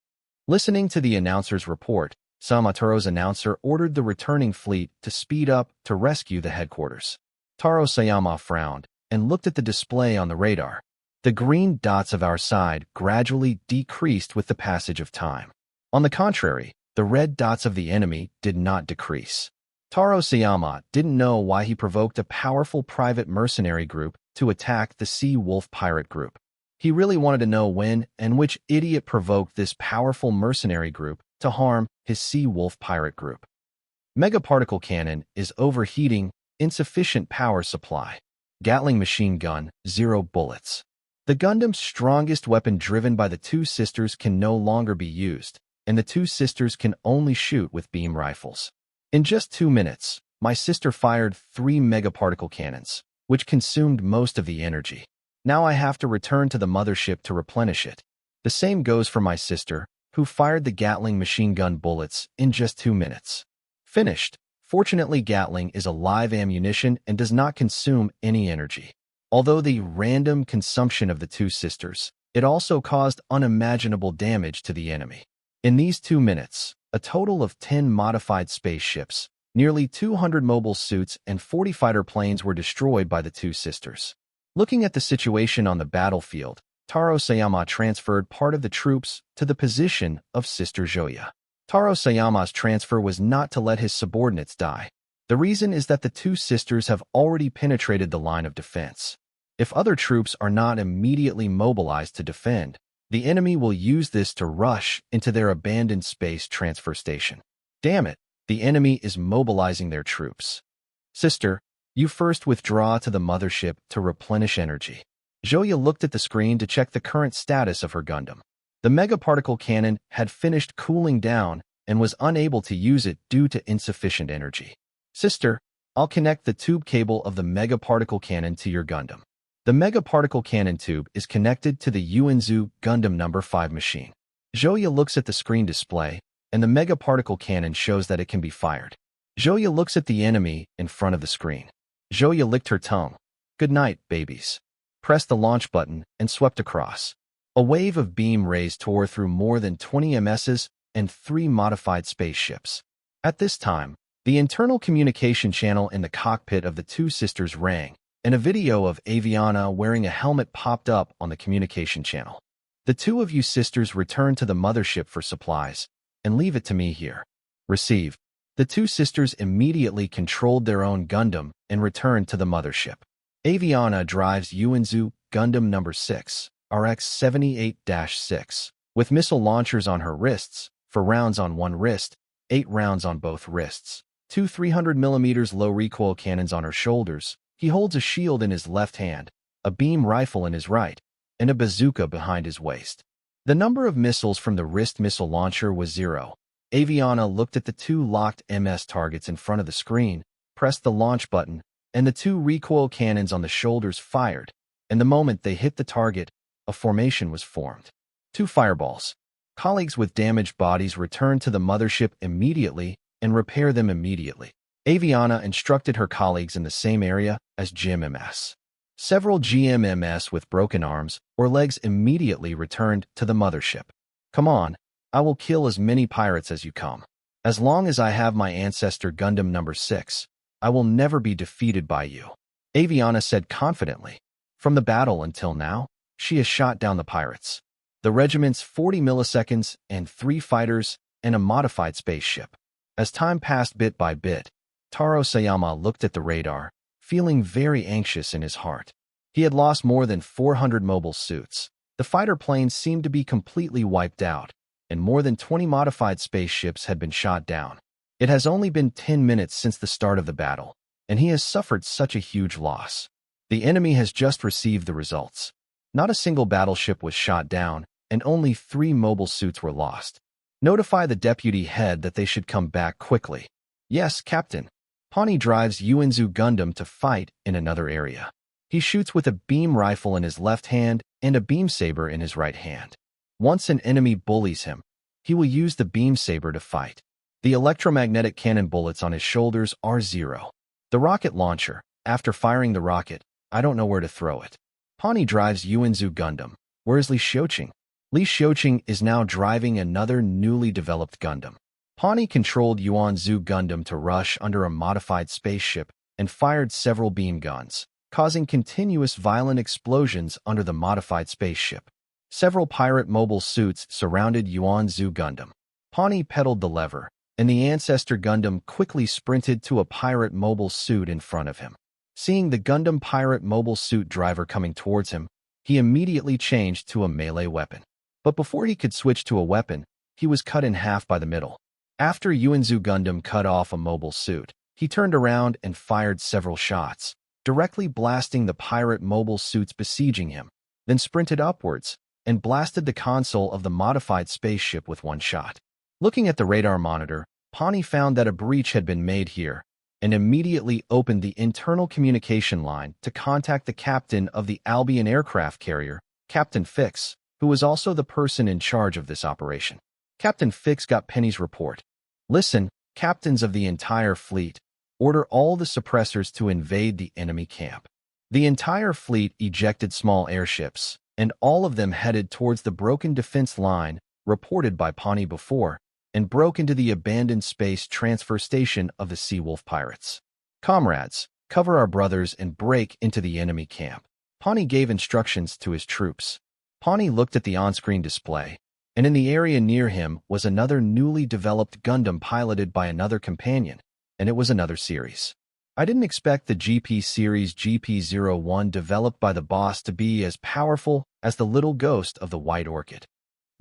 listening to the announcer's report, Samataro's announcer ordered the returning fleet to speed up to rescue the headquarters. Taro Sayama frowned and looked at the display on the radar. The green dots of our side gradually decreased with the passage of time. On the contrary, the red dots of the enemy did not decrease. Taro Sayama didn't know why he provoked a powerful private mercenary group to attack the Sea Wolf pirate group. He really wanted to know when and which idiot provoked this powerful mercenary group to harm his Sea Wolf pirate group. Mega particle cannon is overheating, insufficient power supply. Gatling machine gun, 0 bullets. The Gundam's strongest weapon driven by the two sisters can no longer be used, and the two sisters can only shoot with beam rifles. In just 2 minutes, my sister fired 3 megaparticle cannons, which consumed most of the energy. Now I have to return to the mothership to replenish it. The same goes for my sister, who fired the Gatling machine gun bullets in just 2 minutes. Finished. Fortunately, Gatling is a live ammunition and does not consume any energy. Although the random consumption of the two sisters, it also caused unimaginable damage to the enemy. In these 2 minutes, a total of 10 modified spaceships, nearly 200 mobile suits, and 40 fighter planes were destroyed by the two sisters. Looking at the situation on the battlefield, Taro Sayama transferred part of the troops to the position of Sister Joya. Taro Sayama's transfer was not to let his subordinates die. The reason is that the two sisters have already penetrated the line of defense. If other troops are not immediately mobilized to defend, the enemy will use this to rush into their abandoned space transfer station. Damn it, the enemy is mobilizing their troops. Sister, you first withdraw to the mothership to replenish energy. Joya looked at the screen to check the current status of her Gundam. The megaparticle cannon had finished cooling down and was unable to use it due to insufficient energy. Sister, I'll connect the tube cable of the megaparticle cannon to your Gundam. The megaparticle cannon tube is connected to the Yuanzu Gundam No. 5 machine. Joya looks at the screen display, and the megaparticle cannon shows that it can be fired. Joya looks at the enemy in front of the screen. Joya licked her tongue. Good night, babies. Pressed the launch button and swept across. A wave of beam rays tore through more than 20 MSs and 3 modified spaceships. At this time, the internal communication channel in the cockpit of the two sisters rang, and a video of Aviana wearing a helmet popped up on the communication channel. The two of you sisters return to the mothership for supplies, and leave it to me here. Received. The two sisters immediately controlled their own Gundam and returned to the mothership. Aviana drives Yuanzu Gundam No. 6, RX-78-6, with missile launchers on her wrists, 4 rounds on one wrist, 8 rounds on both wrists, 2 300mm low recoil cannons on her shoulders. He holds a shield in his left hand, a beam rifle in his right, and a bazooka behind his waist. The number of missiles from the wrist missile launcher was 0. Aviana looked at the 2 locked MS targets in front of the screen, pressed the launch button, and the 2 recoil cannons on the shoulders fired, and the moment they hit the target, a formation was formed. 2 fireballs. Colleagues with damaged bodies returned to the mothership immediately and repair them immediately. Aviana instructed her colleagues in the same area as GMMS. Several GMMS with broken arms or legs immediately returned to the mothership. Come on, I will kill as many pirates as you come. As long as I have my ancestor Gundam No. 6, I will never be defeated by you, Aviana said confidently. From the battle until now, she has shot down the pirates. The regiment's 40 milliseconds and 3 fighters and a modified spaceship. As time passed bit by bit, Taro Sayama looked at the radar, feeling very anxious in his heart. He had lost more than 400 mobile suits. The fighter planes seemed to be completely wiped out, and more than 20 modified spaceships had been shot down. It has only been 10 minutes since the start of the battle, and he has suffered such a huge loss. The enemy has just received the results. Not a single battleship was shot down, and only 3 mobile suits were lost. Notify the deputy head that they should come back quickly. Yes, Captain. Pawnee drives Yuanzu Gundam to fight in another area. He shoots with a beam rifle in his left hand and a beam saber in his right hand. Once an enemy bullies him, he will use the beam saber to fight. The electromagnetic cannon bullets on his shoulders are 0. The rocket launcher. After firing the rocket, I don't know where to throw it. Pawnee drives Yuanzu Gundam. Where is Li Xiuqing? Li Xiuqing is now driving another newly developed Gundam. Pawnee controlled Yuanzu Gundam to rush under a modified spaceship and fired several beam guns, causing continuous violent explosions under the modified spaceship. Several pirate mobile suits surrounded Yuanzu Gundam. Pawnee pedaled the lever, and the Ancestor Gundam quickly sprinted to a pirate mobile suit in front of him. Seeing the Gundam pirate mobile suit driver coming towards him, he immediately changed to a melee weapon. But before he could switch to a weapon, he was cut in half by the middle. After Yuanzu Gundam cut off a mobile suit, he turned around and fired several shots, directly blasting the pirate mobile suits besieging him, then sprinted upwards and blasted the console of the modified spaceship with one shot. Looking at the radar monitor, Pani found that a breach had been made here and immediately opened the internal communication line to contact the captain of the Albion aircraft carrier, Captain Fix, who was also the person in charge of this operation. Captain Fix got Penny's report. "Listen, captains of the entire fleet, order all the suppressors to invade the enemy camp." The entire fleet ejected small airships, and all of them headed towards the broken defense line reported by Pawnee before, and broke into the abandoned space transfer station of the Seawolf pirates. "Comrades, cover our brothers and break into the enemy camp." Pawnee gave instructions to his troops. Pawnee looked at the on-screen display, and in the area near him was another newly developed Gundam piloted by another companion, and it was another series. I didn't expect the GP series GP01 developed by the boss to be as powerful as the little ghost of the White Orchid.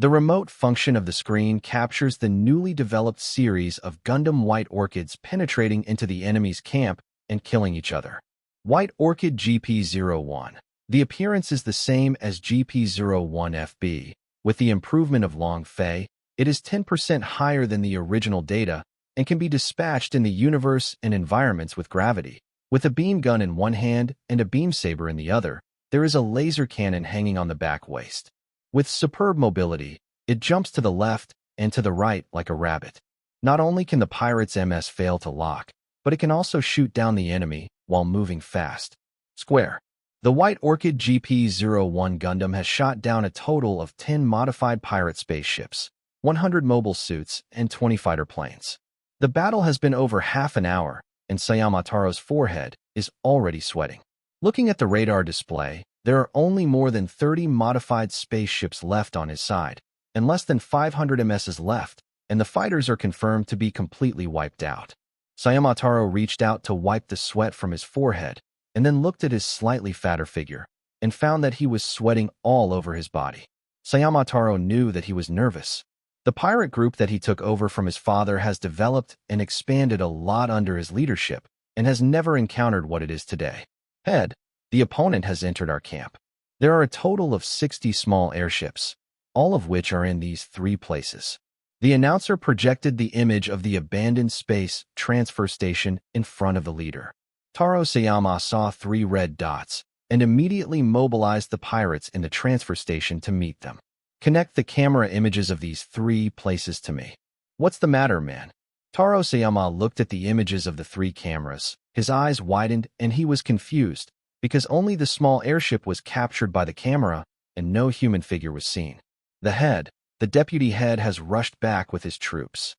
The remote function of the screen captures the newly developed series of Gundam White Orchids penetrating into the enemy's camp and killing each other. White Orchid GP01. The appearance is the same as GP01FB. With the improvement of Long Fei, it is 10% higher than the original data and can be dispatched in the universe and environments with gravity. With a beam gun in one hand and a beam saber in the other, there is a laser cannon hanging on the back waist. With superb mobility, it jumps to the left and to the right like a rabbit. Not only can the pirate's MS fail to lock, but it can also shoot down the enemy while moving fast. Square. The White Orchid GP01 Gundam has shot down a total of 10 modified pirate spaceships, 100 mobile suits, and 20 fighter planes. The battle has been over half an hour, and Sayamataro's forehead is already sweating. Looking at the radar display, there are only more than 30 modified spaceships left on his side, and less than 500 MSs left, and the fighters are confirmed to be completely wiped out. Sayamataro reached out to wipe the sweat from his forehead, and then looked at his slightly fatter figure, and found that he was sweating all over his body. Sayamataro knew that he was nervous. The pirate group that he took over from his father has developed and expanded a lot under his leadership, and has never encountered what it is today. Head. The opponent has entered our camp. There are a total of 60 small airships, all of which are in these 3 places. The announcer projected the image of the abandoned space transfer station in front of the leader. Taro Sayama saw 3 red dots and immediately mobilized the pirates in the transfer station to meet them. "Connect the camera images of these 3 places to me." "What's the matter, man?" Taro Sayama looked at the images of the 3 cameras. His eyes widened and he was confused, because only the small airship was captured by the camera and no human figure was seen. The deputy head has rushed back with his troops.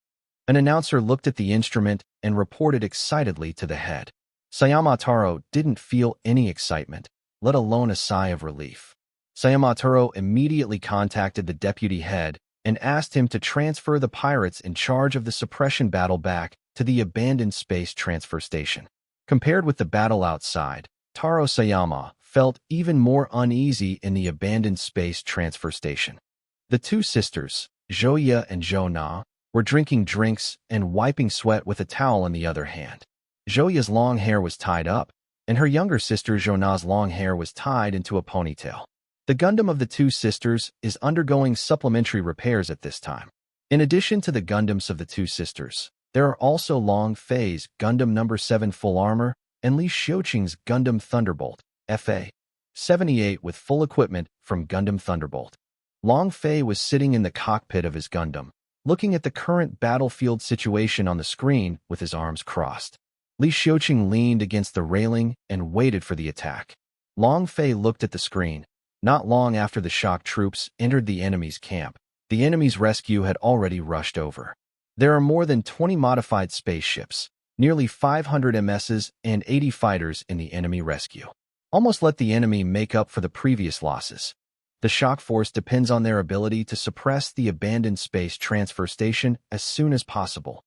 An announcer looked at the instrument and reported excitedly to the head. Sayamataro didn't feel any excitement, let alone a sigh of relief. Sayamataro immediately contacted the deputy head and asked him to transfer the pirates in charge of the suppression battle back to the abandoned space transfer station. Compared with the battle outside, Taro Sayama felt even more uneasy in the abandoned space transfer station. The 2 sisters, Joya and Jona, were drinking drinks and wiping sweat with a towel in the other hand. Joya's long hair was tied up, and her younger sister Jona's long hair was tied into a ponytail. The Gundam of the 2 sisters is undergoing supplementary repairs at this time. In addition to the Gundams of the 2 sisters, there are also Long Fei's Gundam No. 7 full armor and Li Xiuqing's Gundam Thunderbolt, FA 78 with full equipment from Gundam Thunderbolt. Long Fei was sitting in the cockpit of his Gundam, looking at the current battlefield situation on the screen with his arms crossed. Li Xiuqing leaned against the railing and waited for the attack. Long Fei looked at the screen. Not long after the shock troops entered the enemy's camp, the enemy's rescue had already rushed over. There are more than 20 modified spaceships, nearly 500 MSs, and 80 fighters in the enemy rescue. Almost let the enemy make up for the previous losses. The shock force depends on their ability to suppress the abandoned space transfer station as soon as possible.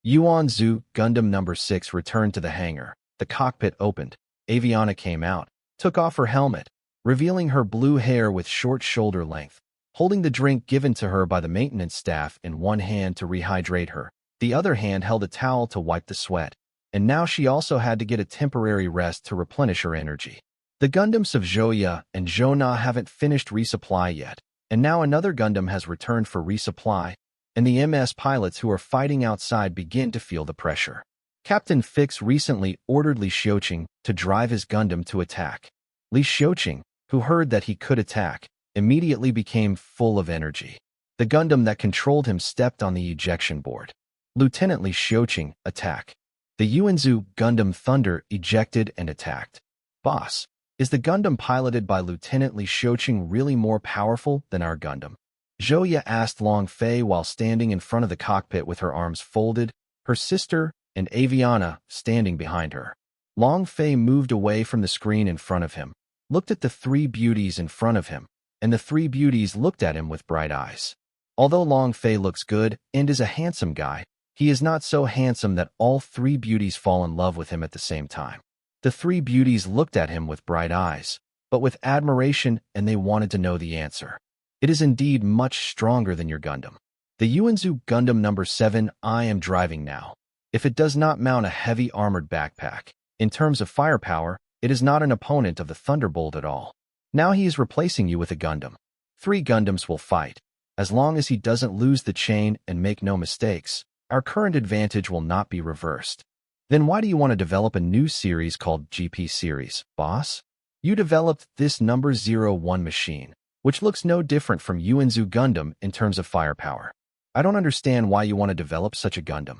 Yuanzu Gundam number 6 returned to the hangar. The cockpit opened. Aviana came out, took off her helmet, revealing her blue hair with short shoulder length, holding the drink given to her by the maintenance staff in one hand to rehydrate her. The other hand held a towel to wipe the sweat, and now she also had to get a temporary rest to replenish her energy. The Gundams of Joya and Jona haven't finished resupply yet, and now another Gundam has returned for resupply, and the MS pilots who are fighting outside begin to feel the pressure. Captain Fix recently ordered Li Xiuqing to drive his Gundam to attack. Li Xiuqing, who heard that he could attack, immediately became full of energy. The Gundam that controlled him stepped on the ejection board. Lieutenant Li Xiuqing, attack. The Yuanzu Gundam Thunder ejected and attacked. Boss, is the Gundam piloted by Lieutenant Li Xiuqing really more powerful than our Gundam? Joya asked Long Fei while standing in front of the cockpit with her arms folded, her sister and Aviana standing behind her. Long Fei moved away from the screen in front of him, looked at the three beauties in front of him, and the three beauties looked at him with bright eyes. Although Long Fei looks good and is a handsome guy, he is not so handsome that all three beauties fall in love with him at the same time. The three beauties looked at him with bright eyes, but with admiration, and they wanted to know the answer. It is indeed much stronger than your Gundam. The Yuanzu Gundam number 7 I am driving now. If it does not mount a heavy armored backpack, in terms of firepower, it is not an opponent of the Thunderbolt at all. Now he is replacing you with a Gundam. 3 Gundams will fight. As long as he doesn't lose the chain and make no mistakes, our current advantage will not be reversed. Then why do you want to develop a new series called GP series, boss? You developed this number 01 machine, which looks no different from Yuanzu Gundam in terms of firepower. I don't understand why you want to develop such a Gundam.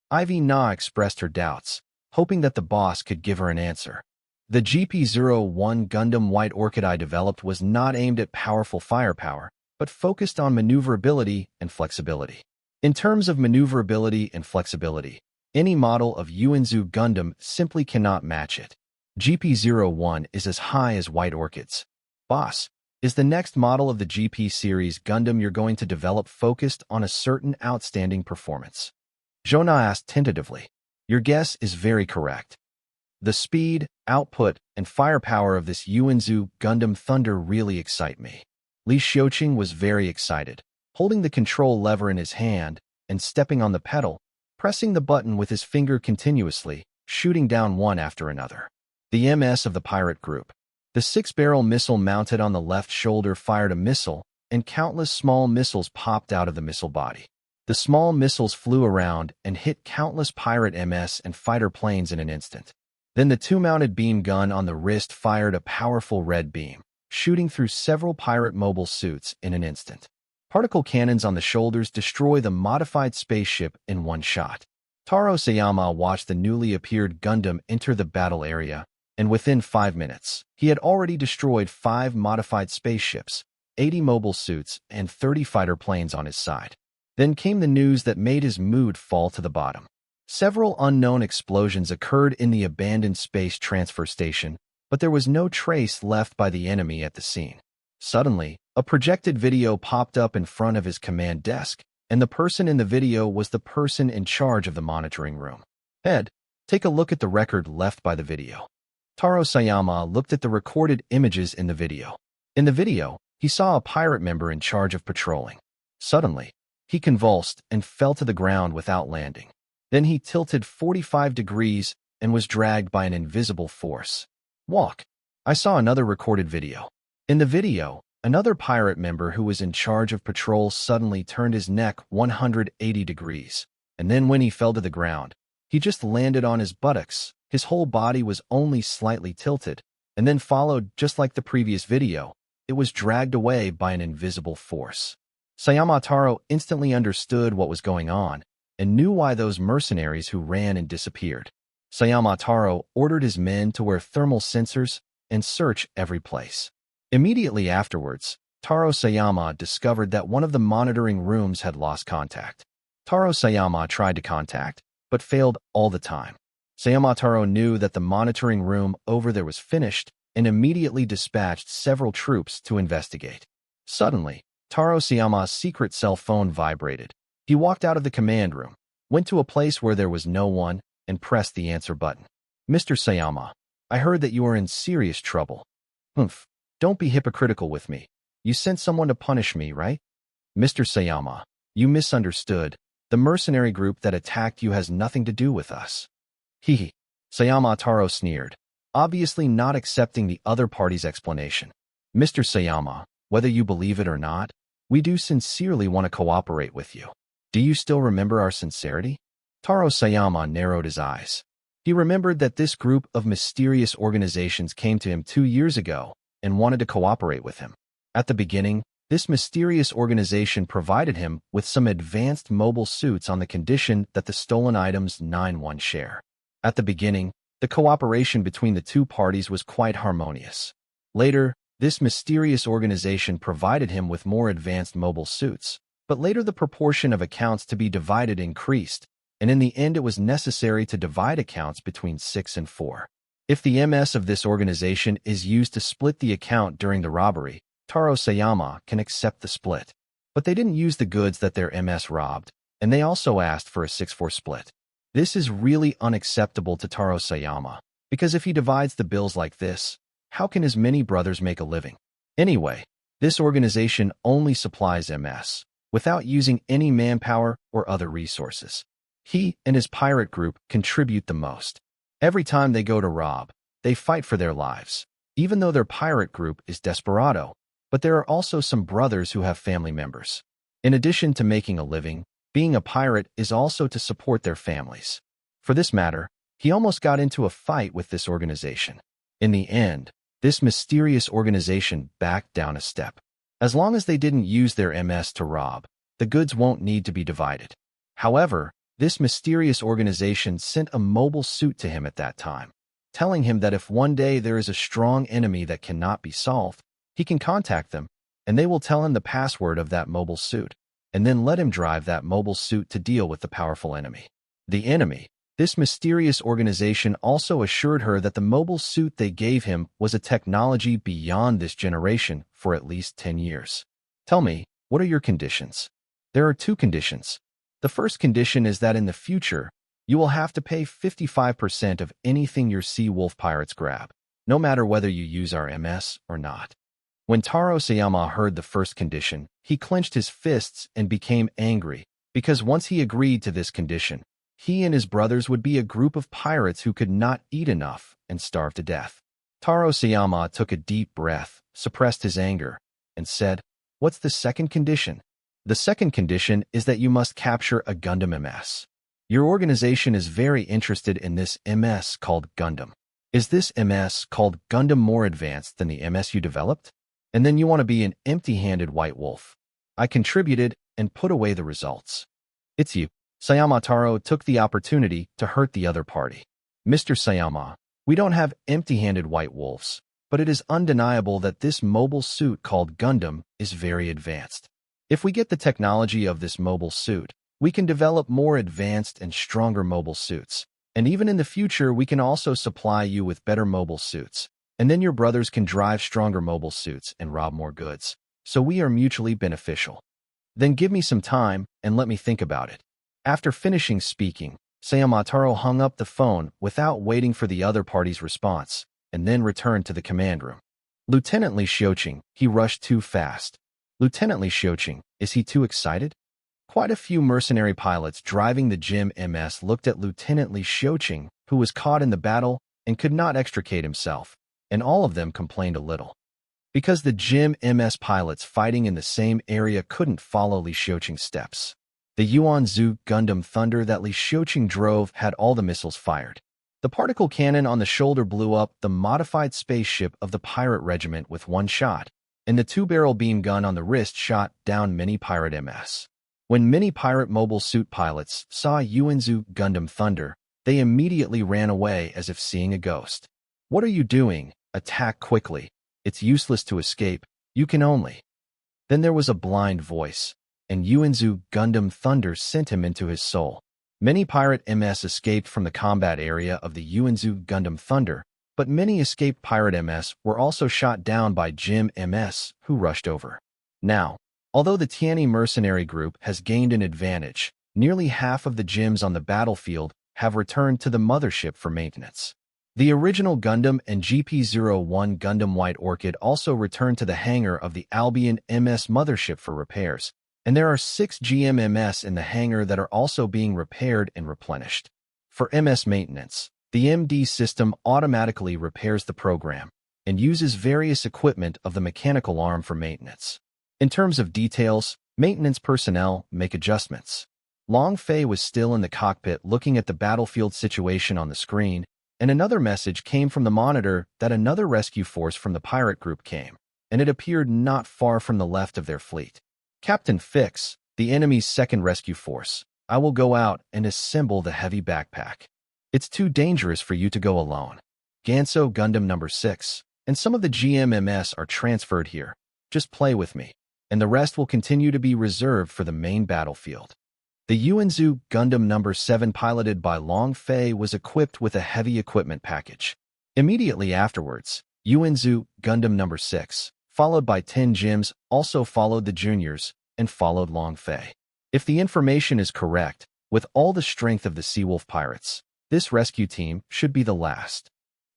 Ivy Na expressed her doubts, hoping that the boss could give her an answer. The GP-01 Gundam White Orchid I developed was not aimed at powerful firepower, but focused on maneuverability and flexibility. In terms of maneuverability and flexibility, any model of Yuanzu Gundam simply cannot match it. GP-01 is as high as White Orchid's. Boss, is the next model of the GP series Gundam you're going to develop focused on a certain outstanding performance? Jona asked tentatively. Your guess is very correct. The speed, output, and firepower of this Yuanzu Gundam Thunder really excite me. Li Xiuqing was very excited, holding the control lever in his hand and stepping on the pedal, pressing the button with his finger continuously, shooting down one after another. The MS of the pirate group. The 6-barrel missile mounted on the left shoulder fired a missile, and countless small missiles popped out of the missile body. The small missiles flew around and hit countless pirate MS and fighter planes in an instant. Then the 2-mounted beam gun on the wrist fired a powerful red beam, shooting through several pirate mobile suits in an instant. Particle cannons on the shoulders destroy the modified spaceship in one shot. Taro Sayama watched the newly appeared Gundam enter the battle area, and within 5 minutes, he had already destroyed 5 modified spaceships, 80 mobile suits, and 30 fighter planes on his side. Then came the news that made his mood fall to the bottom. Several unknown explosions occurred in the abandoned space transfer station, but there was no trace left by the enemy at the scene. Suddenly, a projected video popped up in front of his command desk, and the person in the video was the person in charge of the monitoring room. Ed, take a look at the record left by the video. Taro Sayama looked at the recorded images in the video. In the video, he saw a pirate member in charge of patrolling. Suddenly, he convulsed and fell to the ground without landing. Then he tilted 45 degrees and was dragged by an invisible force. Walk. I saw another recorded video. In the video, another pirate member who was in charge of patrol suddenly turned his neck 180 degrees, and then when he fell to the ground, he just landed on his buttocks. His whole body was only slightly tilted, and then followed just like the previous video. It was dragged away by an invisible force. Sayama Taro instantly understood what was going on and knew why those mercenaries who ran and disappeared. Sayama Taro ordered his men to wear thermal sensors and search every place. Immediately afterwards, Taro Sayama discovered that one of the monitoring rooms had lost contact. Taro Sayama tried to contact, but failed all the time. Sayama Taro knew that the monitoring room over there was finished and immediately dispatched several troops to investigate. Suddenly, Taro Sayama's secret cell phone vibrated. He walked out of the command room, went to a place where there was no one, and pressed the answer button. Mr. Sayama, I heard that you are in serious trouble. Humph, don't be hypocritical with me. You sent someone to punish me, right? Mr. Sayama, you misunderstood. The mercenary group that attacked you has nothing to do with us. Hehe. Sayama Taro sneered, obviously not accepting the other party's explanation. Mr. Sayama, whether you believe it or not, we do sincerely want to cooperate with you. Do you still remember our sincerity? Taro Sayama narrowed his eyes. He remembered that this group of mysterious organizations came to him 2 years ago and wanted to cooperate with him. At the beginning, this mysterious organization provided him with some advanced mobile suits on the condition that the stolen items 9-1 share. At the beginning, the cooperation between the two parties was quite harmonious. Later, this mysterious organization provided him with more advanced mobile suits, but later the proportion of accounts to be divided increased, and in the end it was necessary to divide accounts between 6 and 4. If the MS of this organization is used to split the account during the robbery, Taro Sayama can accept the split. But they didn't use the goods that their MS robbed, and they also asked for a 6-4 split. This is really unacceptable to Taro Sayama, because if he divides the bills like this, how can his many brothers make a living? Anyway, this organization only supplies MS, without using any manpower or other resources. He and his pirate group contribute the most. Every time they go to rob, they fight for their lives, even though their pirate group is desperado, but there are also some brothers who have family members. In addition to making a living, being a pirate is also to support their families. For this matter, he almost got into a fight with this organization. In the end, this mysterious organization backed down a step. As long as they didn't use their MS to rob, the goods won't need to be divided. However, this mysterious organization sent a mobile suit to him at that time, telling him that if one day there is a strong enemy that cannot be solved, he can contact them, and they will tell him the password of that mobile suit, and then let him drive that mobile suit to deal with the powerful enemy. The enemy, this mysterious organization also assured her that the mobile suit they gave him was a technology beyond this generation for at least 10 years. Tell me, what are your conditions? There are 2 conditions. The first condition is that in the future, you will have to pay 55% of anything your sea wolf pirates grab, no matter whether you use our MS or not. When Taro Sayama heard the first condition, he clenched his fists and became angry, because once he agreed to this condition, he and his brothers would be a group of pirates who could not eat enough and starve to death. Taro Sayama took a deep breath, suppressed his anger, and said, "What's the second condition?" The second condition is that you must capture a Gundam MS. Your organization is very interested in this MS called Gundam. Is this MS called Gundam more advanced than the MS you developed? And then you want to be an empty-handed white wolf. I contributed and put away the results. It's you. Sayama Taro took the opportunity to hurt the other party. Mr. Sayama, we don't have empty-handed white wolves, but it is undeniable that this mobile suit called Gundam is very advanced. If we get the technology of this mobile suit, we can develop more advanced and stronger mobile suits. And even in the future, we can also supply you with better mobile suits. And then your brothers can drive stronger mobile suits and rob more goods. So we are mutually beneficial. Then give me some time and let me think about it. After finishing speaking, Sayama Taro hung up the phone without waiting for the other party's response, and then returned to the command room. Lieutenant Li Xiuqing, he rushed too fast. Lieutenant Li Xiuqing, is he too excited? Quite a few mercenary pilots driving the Jim MS looked at Lieutenant Li Xiuqing, who was caught in the battle and could not extricate himself, and all of them complained a little. Because the Jim MS pilots fighting in the same area couldn't follow Li Xiuqing's steps. The Yuanzhu Gundam Thunder that Li Xiuqing drove had all the missiles fired. The particle cannon on the shoulder blew up the modified spaceship of the pirate regiment with one shot, and the 2-barrel beam gun on the wrist shot down many pirate MS. When many pirate mobile suit pilots saw Yuanzhu Gundam Thunder, they immediately ran away as if seeing a ghost. What are you doing? Attack quickly. It's useless to escape. You can only. Then there was a blind voice, and Yuanzhu Gundam Thunder sent him into his soul. Many pirate MS escaped from the combat area of the Yuanzhu Gundam Thunder, but many escaped pirate MS were also shot down by Jim MS, who rushed over. Now, although the Tianyi mercenary group has gained an advantage, Nearly half of the gems on the battlefield have returned to the mothership for maintenance. The original Gundam and GP-01 Gundam White Orchid also returned to the hangar of the Albion MS mothership for repairs, and there are 6 GMMS in the hangar that are also being repaired and replenished. For MS maintenance, the MD system automatically repairs the program and uses various equipment of the mechanical arm for maintenance. In terms of details, maintenance personnel make adjustments. Long Fei was still in the cockpit looking at the battlefield situation on the screen, and another message came from the monitor that another rescue force from the pirate group came, and it appeared not far from the left of their fleet. Captain Fix, the enemy's second rescue force, I will go out and assemble the heavy backpack. It's too dangerous for you to go alone. Ganso Gundam number 6, and some of the GMMS are transferred here. Just play with me, and the rest will continue to be reserved for the main battlefield. The Yuanzu Gundam number 7 piloted by Long Fei was equipped with a heavy equipment package. Immediately afterwards, Yuanzu Gundam number 6, followed by 10 GMs, also followed the juniors and followed Long Fei. If the information is correct, with all the strength of the Seawolf pirates, this rescue team should be the last.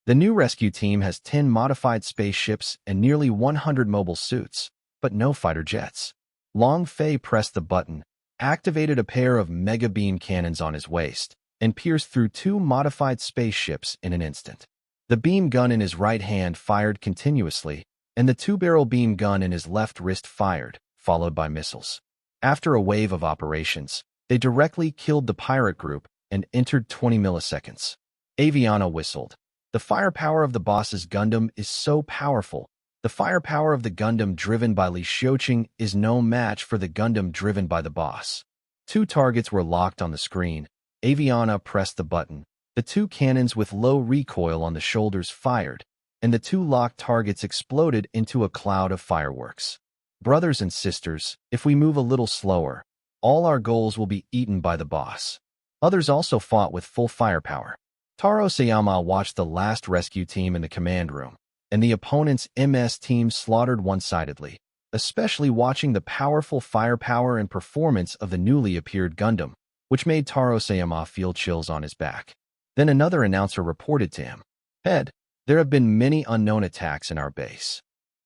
The new rescue team has 10 modified spaceships and nearly 100 mobile suits, but no fighter jets. Long Fei pressed the button, activated a pair of mega beam cannons on his waist, and pierced through 2 modified spaceships in an instant. The beam gun in his right hand fired continuously, and the 2-barrel beam gun in his left wrist fired, followed by missiles. After a wave of operations, they directly killed the pirate group and entered 20 milliseconds. Aviana whistled. The firepower of the boss's Gundam is so powerful. The firepower of the Gundam driven by Li Xiuqing is no match for the Gundam driven by the boss. 2 targets were locked on the screen. Aviana pressed the button. The 2 cannons with low recoil on the shoulders fired, and the 2 locked targets exploded into a cloud of fireworks. Brothers and sisters, if we move a little slower, all our goals will be eaten by the boss. Others also fought with full firepower. Taro Sayama watched the last rescue team in the command room, and the opponent's MS team slaughtered one-sidedly, especially watching the powerful firepower and performance of the newly appeared Gundam, which made Taro Sayama feel chills on his back. Then another announcer reported to him, "Head, there have been many unknown attacks in our base.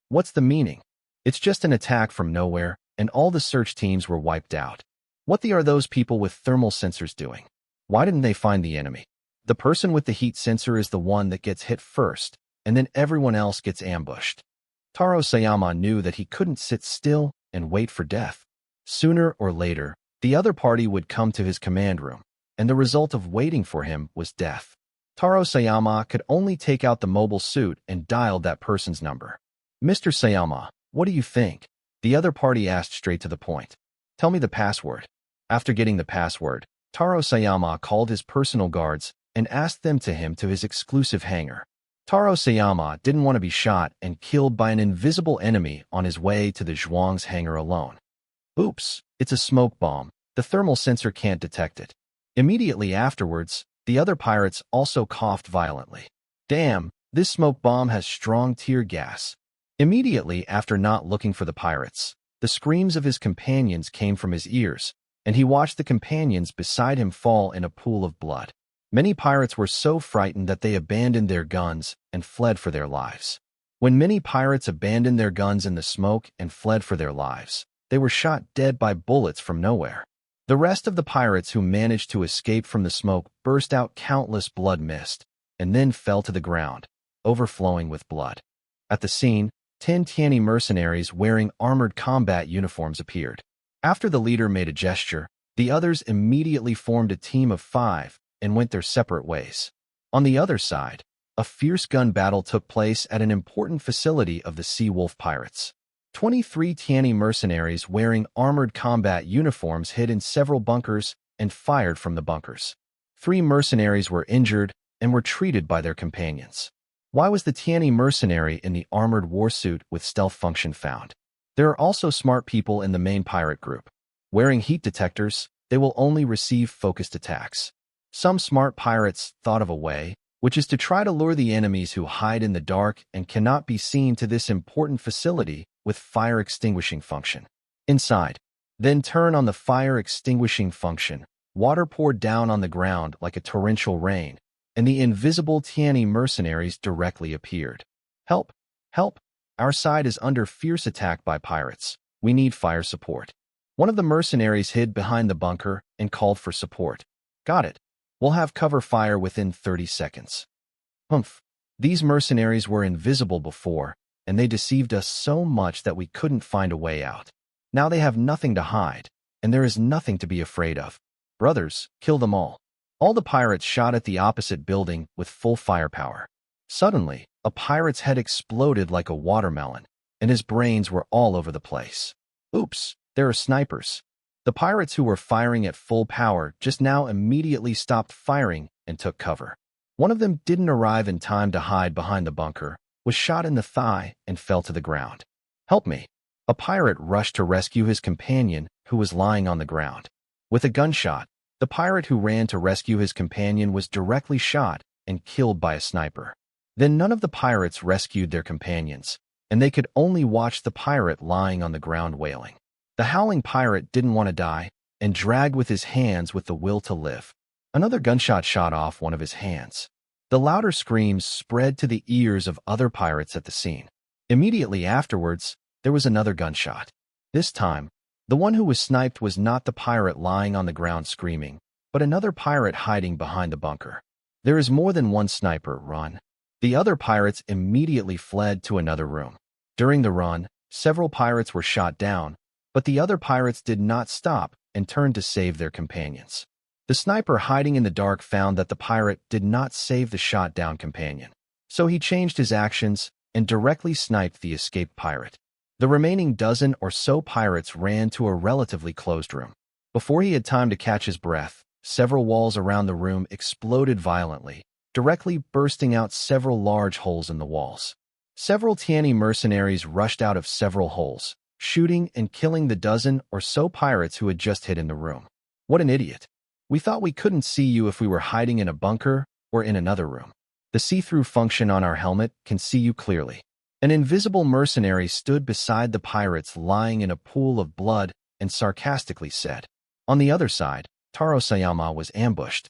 What's the meaning? It's just an attack from nowhere, and all the search teams were wiped out. What are those people with thermal sensors doing? Why didn't they find the enemy? The person with the heat sensor is the one that gets hit first, and then everyone else gets ambushed." Taro Sayama knew that he couldn't sit still and wait for death. Sooner or later, the other party would come to his command room, and the result of waiting for him was death. Taro Sayama could only take out the mobile suit and dialed that person's number. "Mr. Sayama, what do you think?" The other party asked straight to the point. "Tell me the password." After getting the password, Taro Sayama called his personal guards and asked them to him to his exclusive hangar. Taro Sayama didn't want to be shot and killed by an invisible enemy on his way to the Zhuang's hangar alone. Oops, it's a smoke bomb. The thermal sensor can't detect it. Immediately afterwards, the other pirates also coughed violently. Damn, this smoke bomb has strong tear gas. Immediately after not looking for the pirates, the screams of his companions came from his ears, and he watched the companions beside him fall in a pool of blood. Many pirates were so frightened that they abandoned their guns and fled for their lives. When many pirates abandoned their guns in the smoke and fled for their lives, they were shot dead by bullets from nowhere. The rest of the pirates who managed to escape from the smoke burst out countless blood mist and then fell to the ground, overflowing with blood. At the scene, 10 Tianyi mercenaries wearing armored combat uniforms appeared. After the leader made a gesture, the others immediately formed a team of 5 and went their separate ways. On the other side, a fierce gun battle took place at an important facility of the Sea Wolf pirates. 23 Tianyi mercenaries wearing armored combat uniforms hid in several bunkers and fired from the bunkers. 3 mercenaries were injured and were treated by their companions. Why was the Tianyi mercenary in the armored warsuit with stealth function found? There are also smart people in the main pirate group. Wearing heat detectors, they will only receive focused attacks. Some smart pirates thought of a way, which is to try to lure the enemies who hide in the dark and cannot be seen to this important facility with fire extinguishing function. Inside, Then turn on the fire extinguishing function. Water poured down on the ground like a torrential rain, and the invisible Tiani mercenaries directly appeared. Help! Help! Our side is under fierce attack by pirates. We need fire support. One of the mercenaries hid behind the bunker and called for support. Got it. We'll have cover fire within 30 seconds. Humph. These mercenaries were invisible before, and they deceived us so much that we couldn't find a way out. Now they have nothing to hide, and there is nothing to be afraid of. Brothers, kill them all. All the pirates shot at the opposite building with full firepower. Suddenly, a pirate's head exploded like a watermelon, and his brains were all over the place. Oops, there are snipers. The pirates who were firing at full power just now immediately stopped firing and took cover. One of them didn't arrive in time to hide behind the bunker, was shot in the thigh, and fell to the ground. Help me. A pirate rushed to rescue his companion, who was lying on the ground. With a gunshot, the pirate who ran to rescue his companion was directly shot and killed by a sniper. Then none of the pirates rescued their companions, and they could only watch the pirate lying on the ground wailing. The howling pirate didn't want to die and dragged with his hands with the will to live. Another gunshot shot off one of his hands. The louder screams spread to the ears of other pirates at the scene. Immediately afterwards, there was another gunshot. This time, the one who was sniped was not the pirate lying on the ground screaming, but another pirate hiding behind the bunker. There is more than one sniper, run. The other pirates immediately fled to another room. During the run, several pirates were shot down, but the other pirates did not stop and turned to save their companions. The sniper hiding in the dark found that the pirate did not save the shot-down companion, so he changed his actions and directly sniped the escaped pirate. The remaining dozen or so pirates ran to a relatively closed room. Before he had time to catch his breath, several walls around the room exploded violently, directly bursting out several large holes in the walls. Several Tiani mercenaries rushed out of several holes, shooting and killing the dozen or so pirates who had just hid in the room. What an idiot. We thought we couldn't see you if we were hiding in a bunker or in another room. The see-through function on our helmet can see you clearly. An invisible mercenary stood beside the pirates lying in a pool of blood and sarcastically said. On the other side, Taro Sayama was ambushed.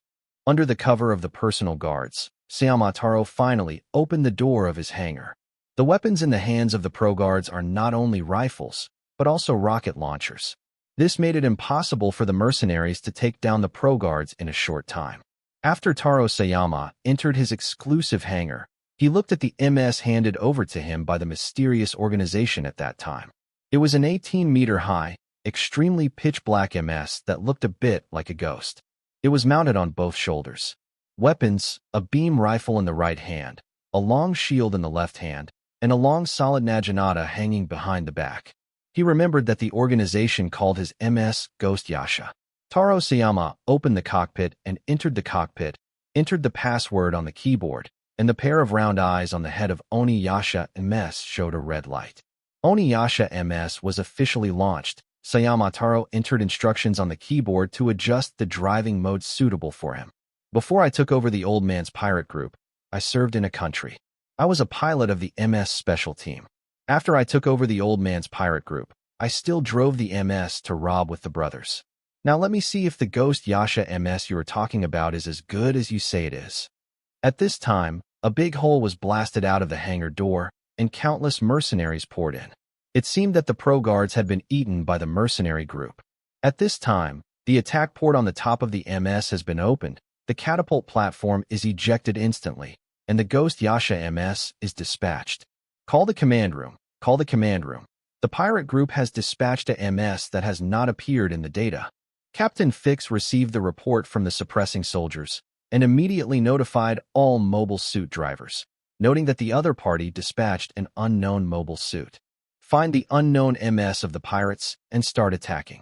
Under the cover of the personal guards, Sayama Taro finally opened the door of his hangar. The weapons in the hands of the pro guards are not only rifles, but also rocket launchers. This made it impossible for the mercenaries to take down the pro guards in a short time. After Taro Sayama entered his exclusive hangar, he looked at the MS handed over to him by the mysterious organization at that time. It was an 18-meter-high, extremely pitch-black MS that looked a bit like a ghost. It was mounted on both shoulders. Weapons, a beam rifle in the right hand, a long shield in the left hand, and a long solid naginata hanging behind the back. He remembered that the organization called his MS Ghost Yasha. Taro Sayama opened the cockpit and entered the password on the keyboard, and the pair of round eyes on the head of Oni Yasha MS showed a red light. Oni Yasha MS was officially launched. Sayama Taro entered instructions on the keyboard to adjust the driving mode suitable for him. Before I took over the old man's pirate group, I served in a country. I was a pilot of the MS Special Team. After I took over the old man's pirate group, I still drove the MS to rob with the brothers. Now let me see if the Ghost Yasha MS you are talking about is as good as you say it is. At this time, a big hole was blasted out of the hangar door, and countless mercenaries poured in. It seemed that the pro guards had been eaten by the mercenary group. At this time, the attack port on the top of the MS has been opened, the catapult platform is ejected instantly, and the Ghost Yasha MS is dispatched. Call the command room. Call the command room. The pirate group has dispatched a MS that has not appeared in the data. Captain Fix received the report from the suppressing soldiers and immediately notified all mobile suit drivers, noting that the other party dispatched an unknown mobile suit. Find the unknown MS of the pirates and start attacking.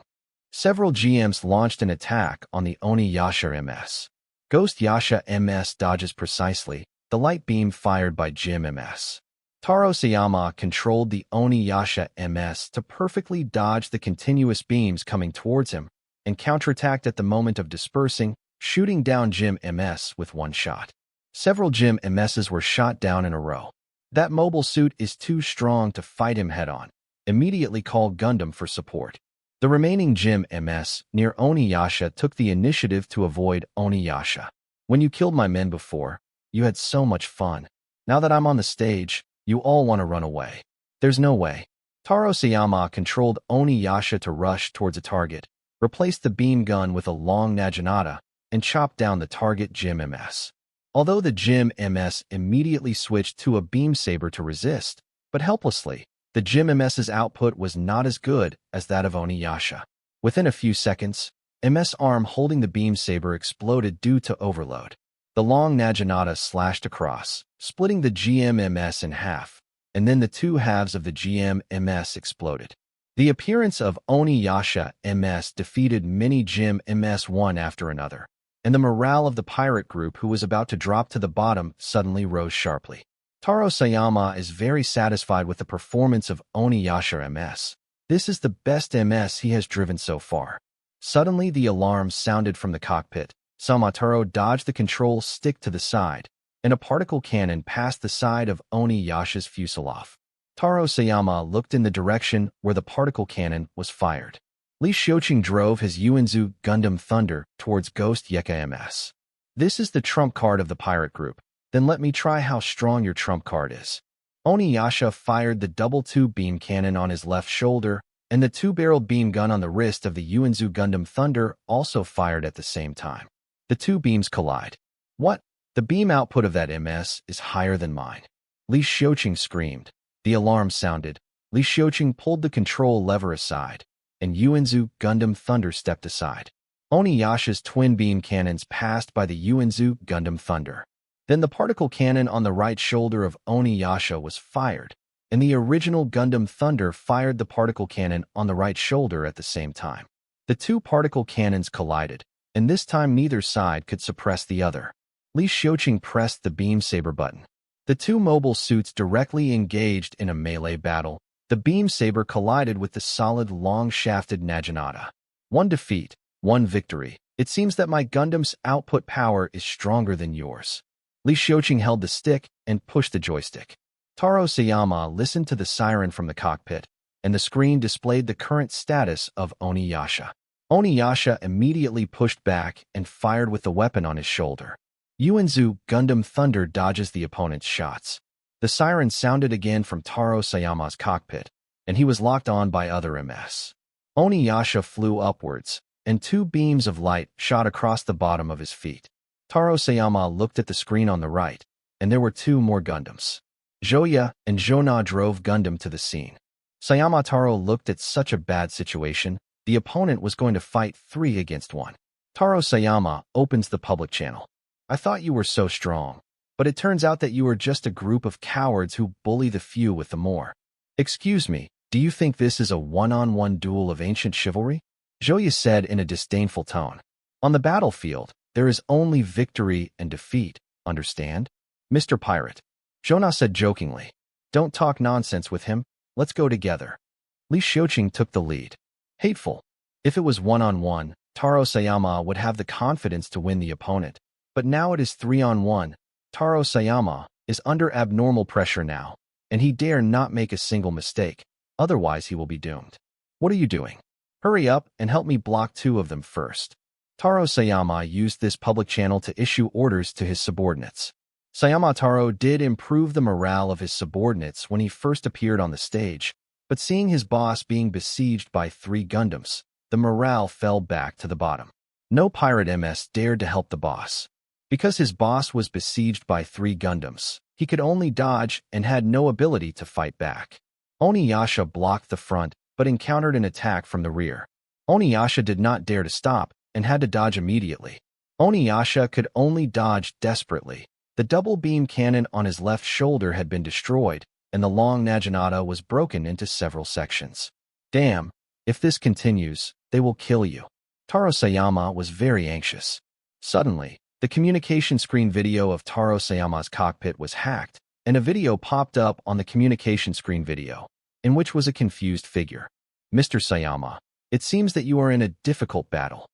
Several GMs launched an attack on the Oni Yasha MS. Ghost Yasha MS dodges precisely the light beam fired by Jim MS. Taro Sayama controlled the Oni Yasha MS to perfectly dodge the continuous beams coming towards him and counterattacked at the moment of dispersing, shooting down Jim MS with one shot. Several Jim MSs were shot down in a row. That mobile suit is too strong to fight him head-on. Immediately call Gundam for support. The remaining gym MS near Oniyasha took the initiative to avoid Oniyasha. When you killed my men before, you had so much fun. Now that I'm on the stage, you all want to run away. There's no way. Taro Sayama controlled Oniyasha to rush towards a target, replaced the beam gun with a long naginata, and chopped down the target gym MS. Although the gym MS immediately switched to a beam saber to resist, but helplessly, the gym MS's output was not as good as that of Oniyasha. Within a few seconds, MS arm holding the beam saber exploded due to overload. The long naginata slashed across, splitting the GM MS in half, and then the two halves of the GM MS exploded. The appearance of Oniyasha MS defeated many gym MS one after another, and the morale of the pirate group who was about to drop to the bottom suddenly rose sharply. Taro Sayama is very satisfied with the performance of Oniyasha MS. This is the best MS he has driven so far. Suddenly the alarm sounded from the cockpit. Samataro dodged the control stick to the side, and a particle cannon passed the side of Oniyasha's fuselage. Taro Sayama looked in the direction where the particle cannon was fired. Li Xiuqing drove his Yuanzu Gundam Thunder towards Ghost Yeka MS. This is the trump card of the pirate group. Then let me try how strong your trump card is. Oniyasha fired the double-tube beam cannon on his left shoulder, and the two-barreled beam gun on the wrist of the Yuanzu Gundam Thunder also fired at the same time. The two beams collide. What? The beam output of that MS is higher than mine. Li Xiuqing screamed. The alarm sounded. Li Xiuqing pulled the control lever aside, and Yuanzu Gundam Thunder stepped aside. Oniyasha's twin beam cannons passed by the Yuanzu Gundam Thunder. Then the particle cannon on the right shoulder of Oniyasha was fired, and the original Gundam Thunder fired the particle cannon on the right shoulder at the same time. The two particle cannons collided, and this time neither side could suppress the other. Li Xiuqing pressed the beam saber button. The two mobile suits directly engaged in a melee battle. The beam saber collided with the solid long-shafted naginata. One defeat, one victory. It seems that my Gundam's output power is stronger than yours. Li Xiuqing held the stick and pushed the joystick. Taro Sayama listened to the siren from the cockpit, and the screen displayed the current status of Oniyasha. Oniyasha immediately pushed back and fired with the weapon on his shoulder. Yuanzu Gundam Thunder dodges the opponent's shots. The siren sounded again from Taro Sayama's cockpit, and he was locked on by other MS. Oniyasha flew upwards, and two beams of light shot across the bottom of his feet. Taro Sayama looked at the screen on the right, and there were two more Gundams. Joya and Jona drove Gundam to the scene. Sayama Taro looked at such a bad situation. The opponent was going to fight 3 against 1. Taro Sayama opens the public channel. I thought you were so strong, but it turns out that you are just a group of cowards who bully the few with the more. Excuse me, do you think this is a one-on-one duel of ancient chivalry? Joya said in a disdainful tone. On the battlefield, there is only victory and defeat, understand? Mr. Pirate. Jona said jokingly. Don't talk nonsense with him, let's go together. Li Xiuqing took the lead. Hateful. If it was one-on-one, Taro Sayama would have the confidence to win the opponent. But now it is 3-on-1. Taro Sayama is under abnormal pressure now, and he dare not make a single mistake, otherwise he will be doomed. What are you doing? Hurry up and help me block 2 of them first. Taro Sayama used this public channel to issue orders to his subordinates. Sayama Taro did improve the morale of his subordinates when he first appeared on the stage, but seeing his boss being besieged by 3 Gundams, the morale fell back to the bottom. No pirate MS dared to help the boss. Because his boss was besieged by 3 Gundams, he could only dodge and had no ability to fight back. Oniyasha blocked the front, but encountered an attack from the rear. Oniyasha did not dare to stop and had to dodge immediately. Oniyasha could only dodge desperately. The double beam cannon on his left shoulder had been destroyed, and the long naginata was broken into several sections. Damn, if this continues, they will kill you. Taro Sayama was very anxious. Suddenly, the communication screen video of Taro Sayama's cockpit was hacked, and a video popped up on the communication screen video, in which was a confused figure. Mr. Sayama, it seems that you are in a difficult battle.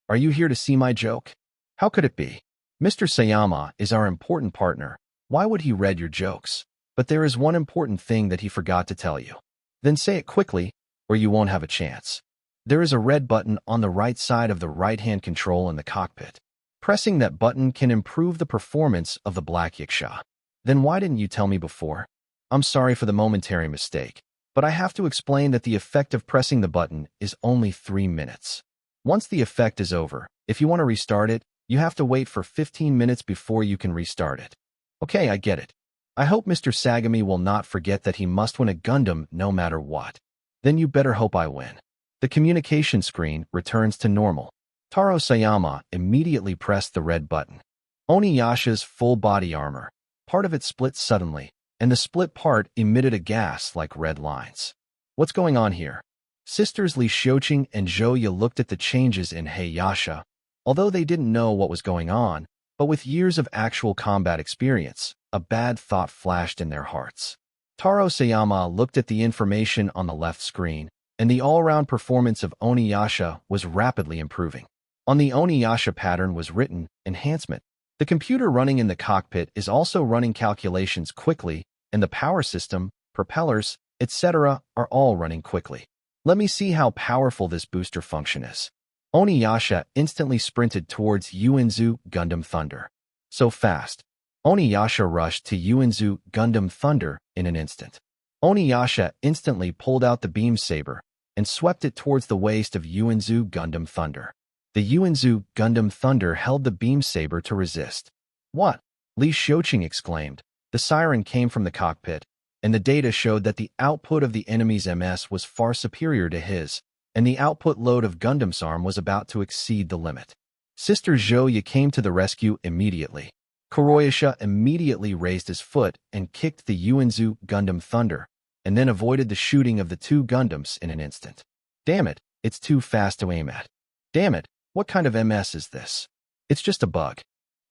Are you here to see my joke? How could it be? Mr. Sayama is our important partner. Why would he read your jokes? But there is one important thing that he forgot to tell you. Then say it quickly, or you won't have a chance. There is a red button on the right side of the right-hand control in the cockpit. Pressing that button can improve the performance of the black yaksha. Then why didn't you tell me before? I'm sorry for the momentary mistake, but I have to explain that the effect of pressing the button is only 3 minutes. Once the effect is over, if you want to restart it, you have to wait for 15 minutes before you can restart it. Okay, I get it. I hope Mr. Sagami will not forget that he must win a Gundam no matter what. Then you better hope I win. The communication screen returns to normal. Taro Sayama immediately pressed the red button. Oniyasha's full body armor. Part of it split suddenly, and the split part emitted a gas like red lines. What's going on here? Sisters Li Xiuqing and Zhouya looked at the changes in Hayasha, although they didn't know what was going on, but with years of actual combat experience, a bad thought flashed in their hearts. Taro Sayama looked at the information on the left screen, and the all-round performance of Oniyasha was rapidly improving. On the Oniyasha pattern was written, enhancement. The computer running in the cockpit is also running calculations quickly, and the power system, propellers, etc. are all running quickly. Let me see how powerful this booster function is. Oniyasha instantly sprinted towards Yuanzu Gundam Thunder. So fast. Oniyasha rushed to Yuanzu Gundam Thunder in an instant. Oniyasha instantly pulled out the beam saber and swept it towards the waist of Yuanzu Gundam Thunder. The Yuanzu Gundam Thunder held the beam saber to resist. What? Li Xiuqing exclaimed. The siren came from the cockpit, and the data showed that the output of the enemy's MS was far superior to his, and the output load of Gundam's arm was about to exceed the limit. Sister Zhouya came to the rescue immediately. Kuroyasha immediately raised his foot and kicked the Yuanzu Gundam Thunder, and then avoided the shooting of the two Gundams in an instant. Damn it, it's too fast to aim at. Damn it, what kind of MS is this? It's just a bug.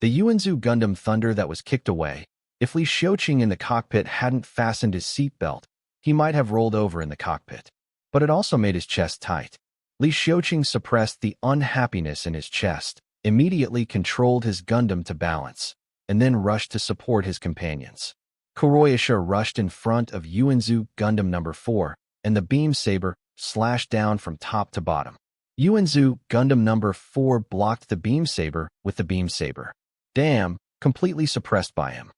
The Yuanzu Gundam Thunder that was kicked away. If Li Xiuqing in the cockpit hadn't fastened his seatbelt, he might have rolled over in the cockpit. But it also made his chest tight. Li Xiuqing suppressed the unhappiness in his chest, immediately controlled his Gundam to balance, and then rushed to support his companions. Kuroyasha rushed in front of Yuanzu Gundam No. 4, and the beam saber slashed down from top to bottom. Yuanzu Gundam No. 4 blocked the beam saber with the beam saber. Damn, completely suppressed by him.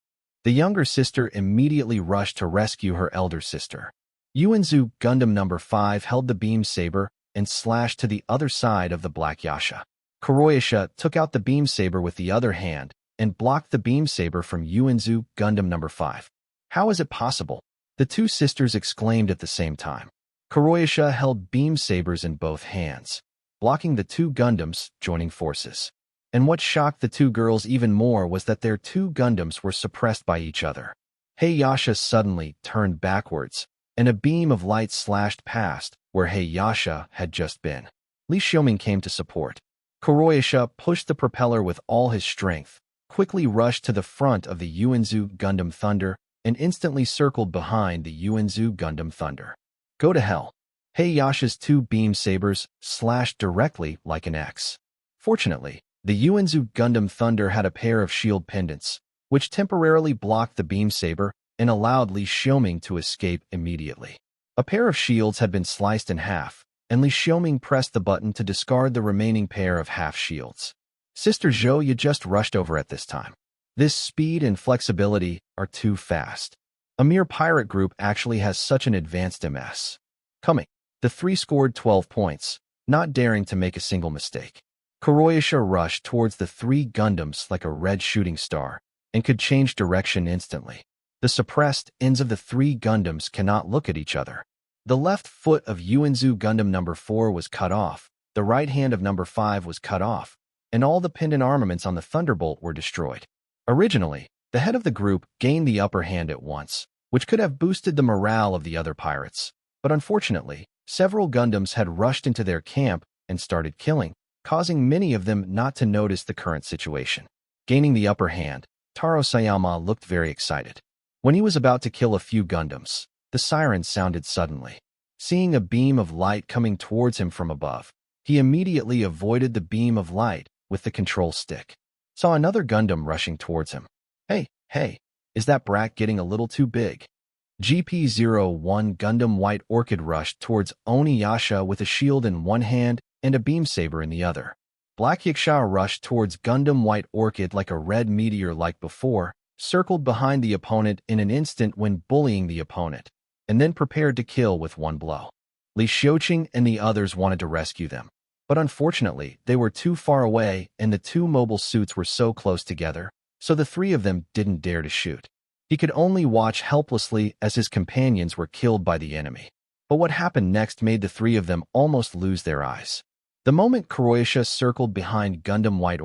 The younger sister immediately rushed to rescue her elder sister. Yuanzu Gundam No. 5 held the beam saber and slashed to the other side of the black Yasha. Kuroyasha took out the beam saber with the other hand and blocked the beam saber from Yuanzu Gundam No. 5. How is it possible? The two sisters exclaimed at the same time. Kuroyasha held beam sabers in both hands, blocking the two Gundams joining forces. And what shocked the two girls even more was that their two Gundams were suppressed by each other. Hayasha suddenly turned backwards, and a beam of light slashed past where Hayasha had just been. Li Xiuqing came to support. Kuroyasha pushed the propeller with all his strength, quickly rushed to the front of the Yuanzu Gundam Thunder, and instantly circled behind the Yuanzu Gundam Thunder. Go to hell. Hayasha's two beam sabers slashed directly like an X. Fortunately, the Yuanzu Gundam Thunder had a pair of shield pendants, which temporarily blocked the beam saber and allowed Li Xiuqing to escape immediately. A pair of shields had been sliced in half, and Li Xiuqing pressed the button to discard the remaining pair of half shields. Sister Zhouya just rushed over at this time. This speed and flexibility are too fast. A mere pirate group actually has such an advanced MS. Coming. The three scored 12 points, not daring to make a single mistake. Kuroyasha rushed towards the three Gundams like a red shooting star, and could change direction instantly. The suppressed ends of the three Gundams cannot look at each other. The left foot of Yuanzu Gundam No. 4 was cut off, the right hand of No. 5 was cut off, and all the pendant armaments on the Thunderbolt were destroyed. Originally, the head of the group gained the upper hand at once, which could have boosted the morale of the other pirates. But unfortunately, several Gundams had rushed into their camp and started killing, causing many of them not to notice the current situation. Gaining the upper hand, Taro Sayama looked very excited. When he was about to kill a few Gundams, the siren sounded suddenly. Seeing a beam of light coming towards him from above, he immediately avoided the beam of light with the control stick. Saw another Gundam rushing towards him. Hey, is that brat getting a little too big? GP-01 Gundam White Orchid rushed towards Oniyasha with a shield in one hand and a beam saber in the other. Black Yaksha rushed towards Gundam White Orchid like a red meteor like before, circled behind the opponent in an instant when bullying the opponent, and then prepared to kill with one blow. Li Xiuqing and the others wanted to rescue them, but unfortunately they were too far away and the two mobile suits were so close together, so the three of them didn't dare to shoot. He could only watch helplessly as his companions were killed by the enemy. But what happened next made the three of them almost lose their eyes. The moment Croatia circled behind Gundam White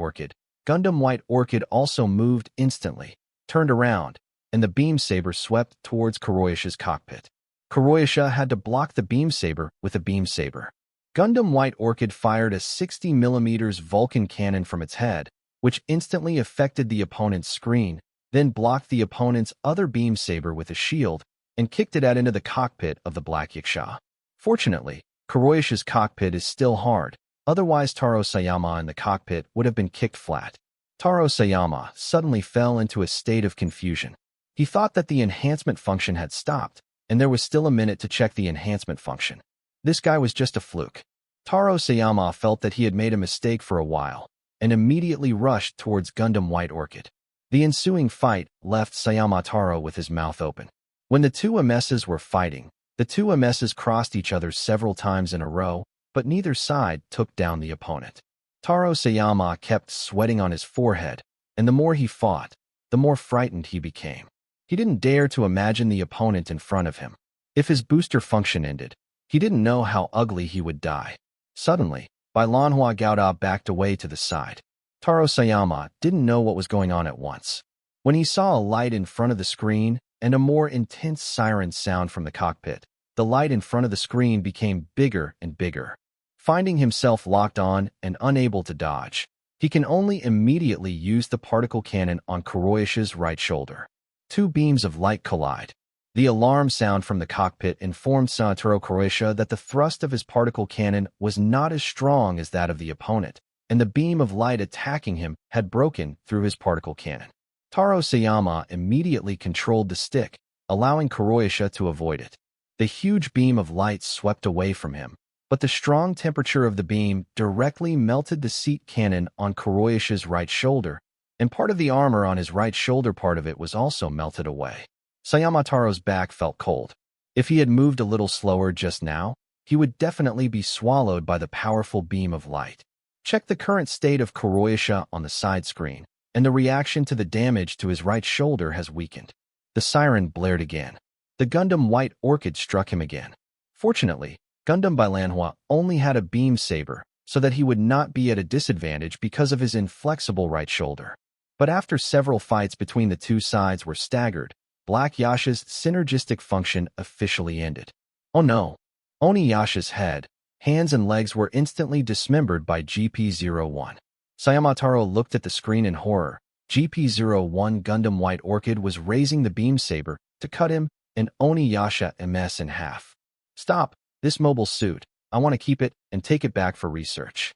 Orchid also moved instantly, turned around, and the beam saber swept towards Croatia's cockpit. Croatia had to block the beam saber with a beam saber. Gundam White Orchid fired a 60mm Vulcan cannon from its head, which instantly affected the opponent's screen, then blocked the opponent's other beam saber with a shield and kicked it out into the cockpit of the Black Yaksha. Fortunately, Croatia's cockpit is still hard, otherwise Taro Sayama in the cockpit would have been kicked flat. Taro Sayama suddenly fell into a state of confusion. He thought that the enhancement function had stopped, and there was still a minute to check the enhancement function. This guy was just a fluke. Taro Sayama felt that he had made a mistake for a while, and immediately rushed towards Gundam White Orchid. The ensuing fight left Sayama Taro with his mouth open. When the two MSs were fighting, the two MSs crossed each other several times in a row, but neither side took down the opponent. Taro Sayama kept sweating on his forehead, and the more he fought, the more frightened he became. He didn't dare to imagine the opponent in front of him. If his booster function ended, he didn't know how ugly he would die. Suddenly, Manhwa Gouda backed away to the side. Taro Sayama didn't know what was going on at once. When he saw a light in front of the screen and a more intense siren sound from the cockpit, the light in front of the screen became bigger and bigger. Finding himself locked on and unable to dodge, he can only immediately use the particle cannon on Croatia's right shoulder. Two beams of light collide. The alarm sound from the cockpit informed Satoru Croatia that the thrust of his particle cannon was not as strong as that of the opponent, and the beam of light attacking him had broken through his particle cannon. Taro Sayama immediately controlled the stick, allowing Croatia to avoid it. The huge beam of light swept away from him, but the strong temperature of the beam directly melted the seat cannon on Croatia's right shoulder, and part of the armor on his right shoulder part of it was also melted away. Sayama Taro's back felt cold. If he had moved a little slower just now, he would definitely be swallowed by the powerful beam of light. Check the current state of Croatia on the side screen, and the reaction to the damage to his right shoulder has weakened. The siren blared again. The Gundam White Orchid struck him again. Fortunately, Gundam by Manhwa only had a beam saber, so that he would not be at a disadvantage because of his inflexible right shoulder. But after several fights between the two sides were staggered, Black Yasha's synergistic function officially ended. Oh no! Oniyasha's head, hands and legs were instantly dismembered by GP-01. Sayama Taro looked at the screen in horror. GP-01 Gundam White Orchid was raising the beam saber to cut him and Oniyasha MS in half. Stop, this mobile suit. I want to keep it and take it back for research.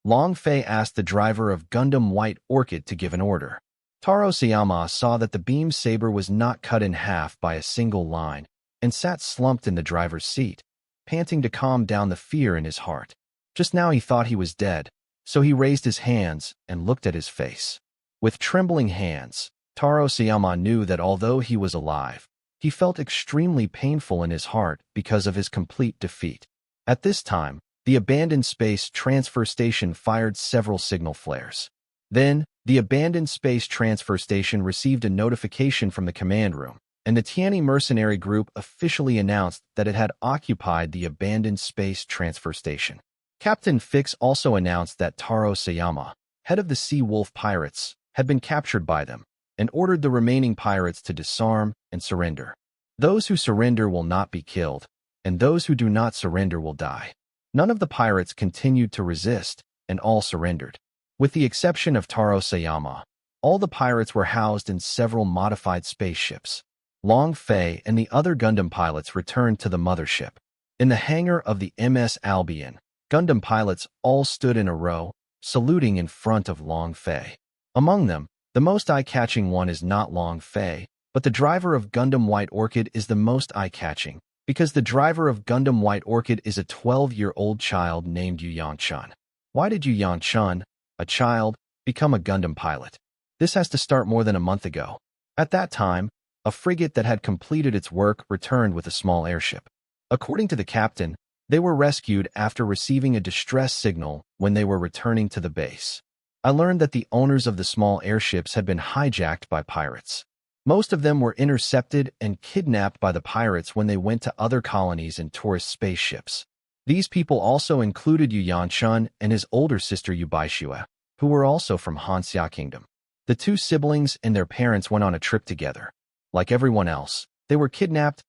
Long Fei asked the driver of Gundam White Orchid to give an order. Taro Sayama saw that the beam saber was not cut in half by a single line and sat slumped in the driver's seat, panting to calm down the fear in his heart. Just now he thought he was dead, so he raised his hands and looked at his face. With trembling hands, Taro Sayama knew that although he was alive, he felt extremely painful in his heart because of his complete defeat. At this time, the abandoned space transfer station fired several signal flares. Then, the abandoned space transfer station received a notification from the command room, and the Tianyi mercenary group officially announced that it had occupied the abandoned space transfer station. Captain Fix also announced that Taro Sayama, head of the Sea Wolf pirates, had been captured by them, and ordered the remaining pirates to disarm and surrender. Those who surrender will not be killed, and those who do not surrender will die. None of the pirates continued to resist, and all surrendered. With the exception of Taro Sayama, all the pirates were housed in several modified spaceships. Long Fei and the other Gundam pilots returned to the mothership. In the hangar of the MS Albion, Gundam pilots all stood in a row, saluting in front of Long Fei. Among them, the most eye-catching one is not Long Fei, But the driver of Gundam White Orchid is the most eye-catching, because the driver of Gundam White Orchid is a 12-year-old child named Yu Yang-chun. Why did Yu Yang-chun, a child, become a Gundam pilot? This has to start more than a month ago. At that time, a frigate that had completed its work returned with a small airship. According to the captain, they were rescued after receiving a distress signal when they were returning to the base. I learned that the owners of the small airships had been hijacked by pirates. Most of them were intercepted and kidnapped by the pirates when they went to other colonies and tourist spaceships. These people also included Yu Yang-chun and his older sister Yubaishua, who were also from Hanxia Kingdom. The two siblings and their parents went on a trip together. Like everyone else, they were kidnapped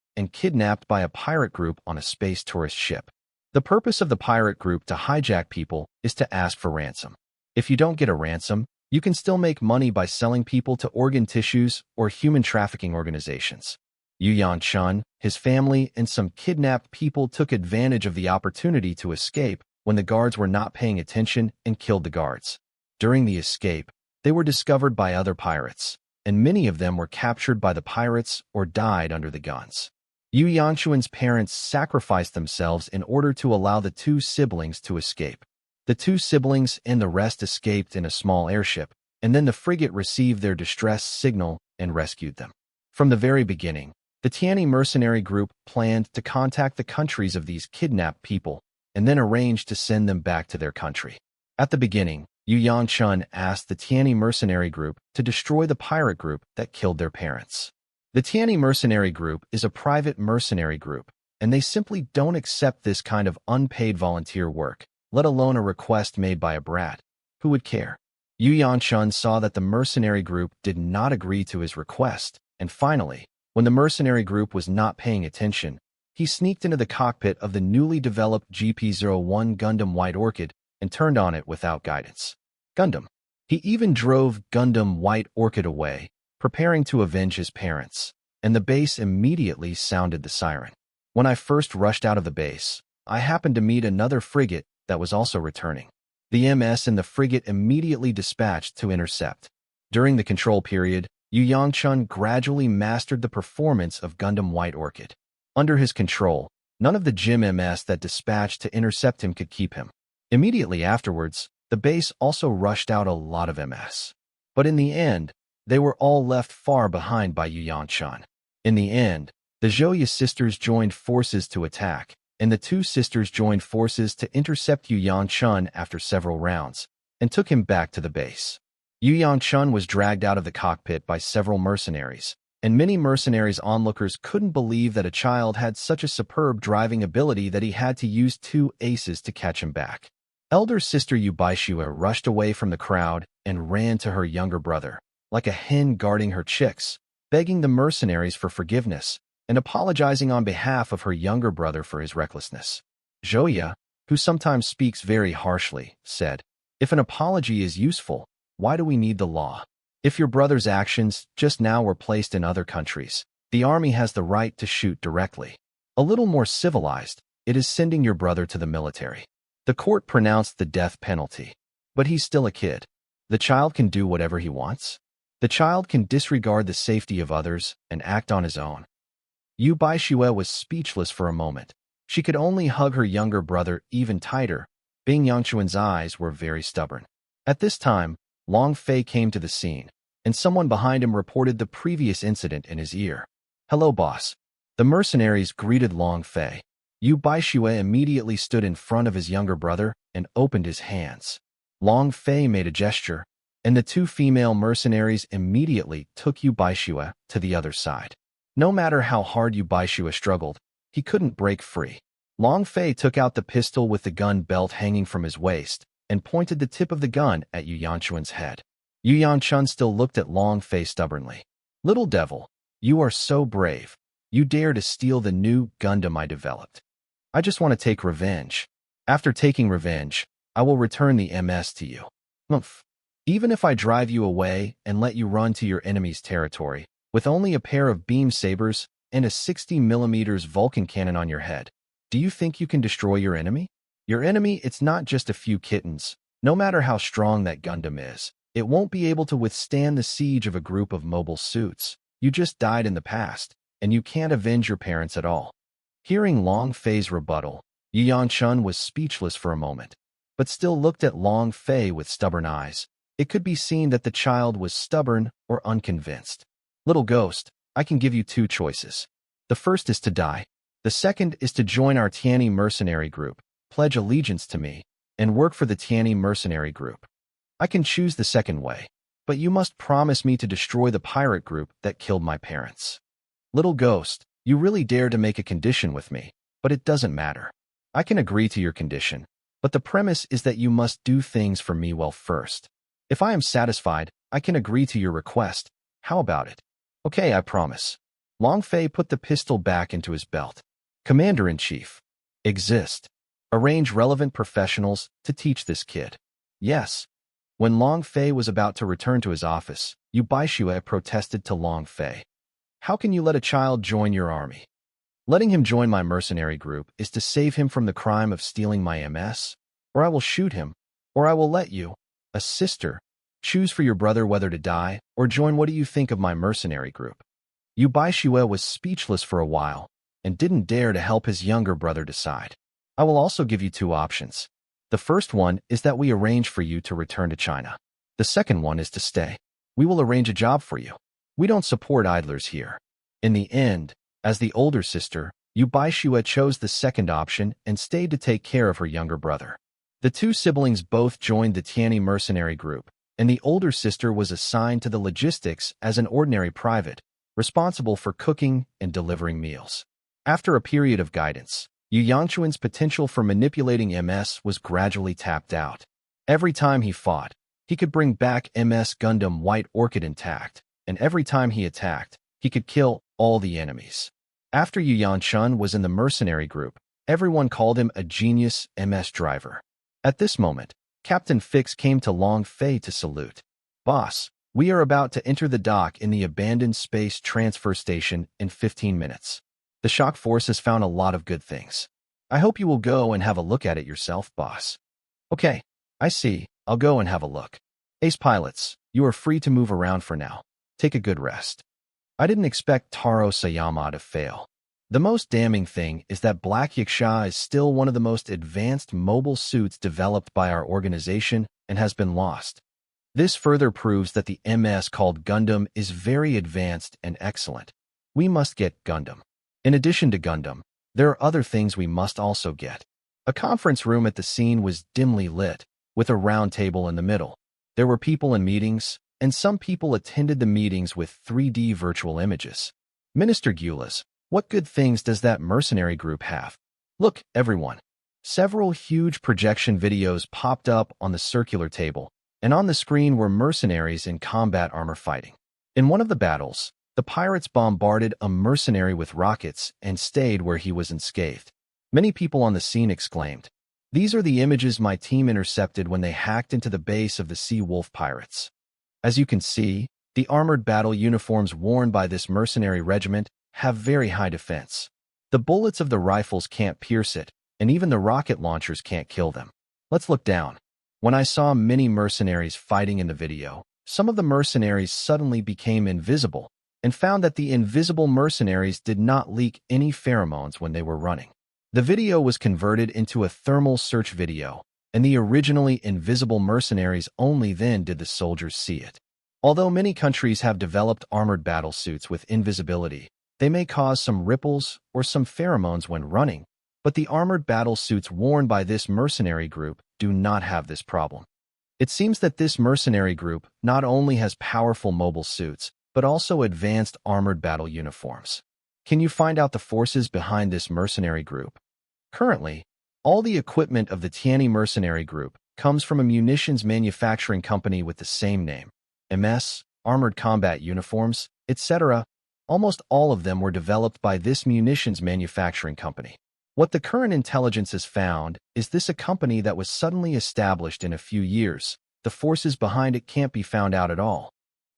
by a pirate group on a space tourist ship. The purpose of the pirate group to hijack people is to ask for ransom. If you don't get a ransom, you can still make money by selling people to organ tissues or human trafficking organizations. Yu Yang-chun, his family, and some kidnapped people took advantage of the opportunity to escape when the guards were not paying attention and killed the guards. During the escape, they were discovered by other pirates, and many of them were captured by the pirates or died under the guns. Yu Yang-chun's parents sacrificed themselves in order to allow the two siblings to escape. The two siblings and the rest escaped in a small airship, and then the frigate received their distress signal and rescued them. From the very beginning, the Tianyi mercenary group planned to contact the countries of these kidnapped people and then arranged to send them back to their country. At the beginning, Yu Yang-chun asked the Tianyi mercenary group to destroy the pirate group that killed their parents. The Tianyi mercenary group is a private mercenary group, and they simply don't accept this kind of unpaid volunteer work, let alone a request made by a brat. Who would care? Yu Yang-chun saw that the mercenary group did not agree to his request, and finally, when the mercenary group was not paying attention, he sneaked into the cockpit of the newly developed GP-01 Gundam White Orchid and turned on it without guidance. Gundam. He even drove Gundam White Orchid away, preparing to avenge his parents, and the base immediately sounded the siren. When I first rushed out of the base, I happened to meet another frigate that was also returning. The MS and the frigate immediately dispatched to intercept. During the control period, Yu Yang-chun gradually mastered the performance of Gundam White Orchid. Under his control, none of the GIM MS that dispatched to intercept him could keep him. Immediately afterwards, the base also rushed out a lot of MS. But in the end, they were all left far behind by Yu Yang-chun. In the end, the Zhouya sisters joined forces to attack, and the two sisters joined forces to intercept Yu Yang-chun after several rounds, and took him back to the base. Yu Yang-chun was dragged out of the cockpit by several mercenaries, and many mercenaries onlookers couldn't believe that a child had such a superb driving ability that he had to use two aces to catch him back. Elder sister Yubaishua rushed away from the crowd and ran to her younger brother, like a hen guarding her chicks, begging the mercenaries for forgiveness and apologizing on behalf of her younger brother for his recklessness. Zhouya, who sometimes speaks very harshly, said, "If an apology is useful, why do we need the law? If your brother's actions just now were placed in other countries, the army has the right to shoot directly. A little more civilized, it is sending your brother to the military." The court pronounced the death penalty. But he's still a kid. The child can do whatever he wants. The child can disregard the safety of others and act on his own. Yubaishua was speechless for a moment. She could only hug her younger brother even tighter. Bing Yang-chun's eyes were very stubborn. At this time, Long Fei came to the scene, and someone behind him reported the previous incident in his ear. "Hello, boss." The mercenaries greeted Long Fei. Yubaishua immediately stood in front of his younger brother and opened his hands. Long Fei made a gesture, and the two female mercenaries immediately took Yubaishua to the other side. No matter how hard Yubaishua struggled, he couldn't break free. Long Fei took out the pistol with the gun belt hanging from his waist and pointed the tip of the gun at Yu Yang-chun's head. Yu Yang-chun still looked at Long Fei stubbornly. "Little devil, you are so brave. You dare to steal the new Gundam I developed. I just want to take revenge. After taking revenge, I will return the MS to you. Humph. Even if I drive you away and let you run to your enemy's territory, with only a pair of beam sabers and a 60mm Vulcan cannon on your head, do you think you can destroy your enemy? Your enemy, it's not just a few kittens. No matter how strong that Gundam is, it won't be able to withstand the siege of a group of mobile suits. You just died in the past, and you can't avenge your parents at all. Hearing Long Fei's rebuttal, Yu Yanchun was speechless for a moment, but still looked at Long Fei with stubborn eyes. It could be seen that the child was stubborn or unconvinced. Little ghost, I can give you two choices. The first is to die. The second is to join our Tianyi mercenary group, pledge allegiance to me, and work for the Tianyi mercenary group. I can choose the second way, but you must promise me to destroy the pirate group that killed my parents. Little ghost, you really dare to make a condition with me, but it doesn't matter. I can agree to your condition, but the premise is that you must do things for me well first. If I am satisfied, I can agree to your request. How about it? Okay, I promise. Long Fei put the pistol back into his belt. Commander-in-Chief. Exist. Arrange relevant professionals to teach this kid. Yes. When Long Fei was about to return to his office, Yu Baixue protested to Long Fei. How can you let a child join your army? Letting him join my mercenary group is to save him from the crime of stealing my MS, or I will shoot him, or I will let you, a sister, choose for your brother whether to die or join. What do you think of my mercenary group? Yu Baixue was speechless for a while and didn't dare to help his younger brother decide. I will also give you two options. The first one is that we arrange for you to return to China. The second one is to stay. We will arrange a job for you. We don't support idlers here. In the end, as the older sister, Yu Baixue chose the second option and stayed to take care of her younger brother. The two siblings both joined the Tianyi mercenary group, and the older sister was assigned to the logistics as an ordinary private, responsible for cooking and delivering meals. After a period of guidance, Yu Yangchuan's potential for manipulating MS was gradually tapped out. Every time he fought, he could bring back MS Gundam White Orchid intact, and every time he attacked, he could kill all the enemies. After Yu Yanchun was in the mercenary group, everyone called him a genius MS driver. At this moment, Captain Fix came to Long Fei to salute. Boss, we are about to enter the dock in the abandoned space transfer station in 15 minutes. The shock force has found a lot of good things. I hope you will go and have a look at it yourself, boss. Okay, I see. I'll go and have a look. Ace pilots, you are free to move around for now. Take a good rest. I didn't expect Taro Sayama to fail. The most damning thing is that Black Yaksha is still one of the most advanced mobile suits developed by our organization and has been lost. This further proves that the MS called Gundam is very advanced and excellent. We must get Gundam. In addition to Gundam, there are other things we must also get. A conference room at the scene was dimly lit, with a round table in the middle. There were people in meetings, and some people attended the meetings with 3D virtual images. Minister Gulas, what good things does that mercenary group have? Look, everyone. Several huge projection videos popped up on the circular table, and on the screen were mercenaries in combat armor fighting. In one of the battles, the pirates bombarded a mercenary with rockets and stayed where he was unscathed. Many people on the scene exclaimed, "These are the images my team intercepted when they hacked into the base of the Sea Wolf pirates." As you can see, the armored battle uniforms worn by this mercenary regiment have very high defense. The bullets of the rifles can't pierce it, and even the rocket launchers can't kill them. Let's look down. When I saw many mercenaries fighting in the video, some of the mercenaries suddenly became invisible and found that the invisible mercenaries did not leak any pheromones when they were running. The video was converted into a thermal search video, and the originally invisible mercenaries only then did the soldiers see it. Although many countries have developed armored battle suits with invisibility, they may cause some ripples or some pheromones when running, but the armored battle suits worn by this mercenary group do not have this problem. It seems that this mercenary group not only has powerful mobile suits, but also advanced armored battle uniforms. Can you find out the forces behind this mercenary group? Currently, all the equipment of the Tianyi mercenary group comes from a munitions manufacturing company with the same name. MS, armored combat uniforms, etc. Almost all of them were developed by this munitions manufacturing company. What the current intelligence has found is this a company that was suddenly established in a few years. The forces behind it can't be found out at all.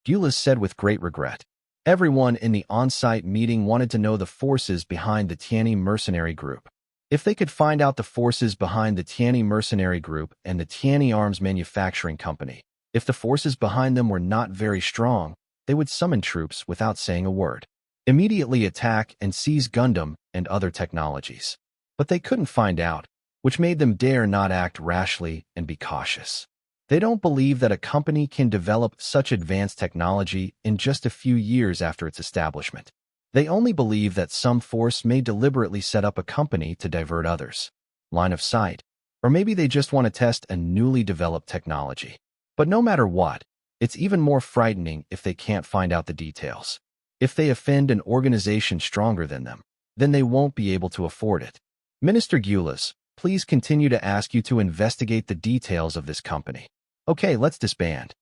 Gulas said with great regret. Everyone in the on-site meeting wanted to know the forces behind the Tianyi mercenary group. If they could find out the forces behind the Tianyi mercenary group and the Tianyi arms manufacturing company, if the forces behind them were not very strong, they would summon troops without saying a word, immediately attack and seize Gundam and other technologies. But they couldn't find out, which made them dare not act rashly and be cautious. They don't believe that a company can develop such advanced technology in just a few years after its establishment. They only believe that some force may deliberately set up a company to divert others' line of sight, or maybe they just want to test a newly developed technology. But no matter what, it's even more frightening if they can't find out the details. If they offend an organization stronger than them, then they won't be able to afford it. Minister Gulas, please continue to ask you to investigate the details of this company. Okay, let's disband.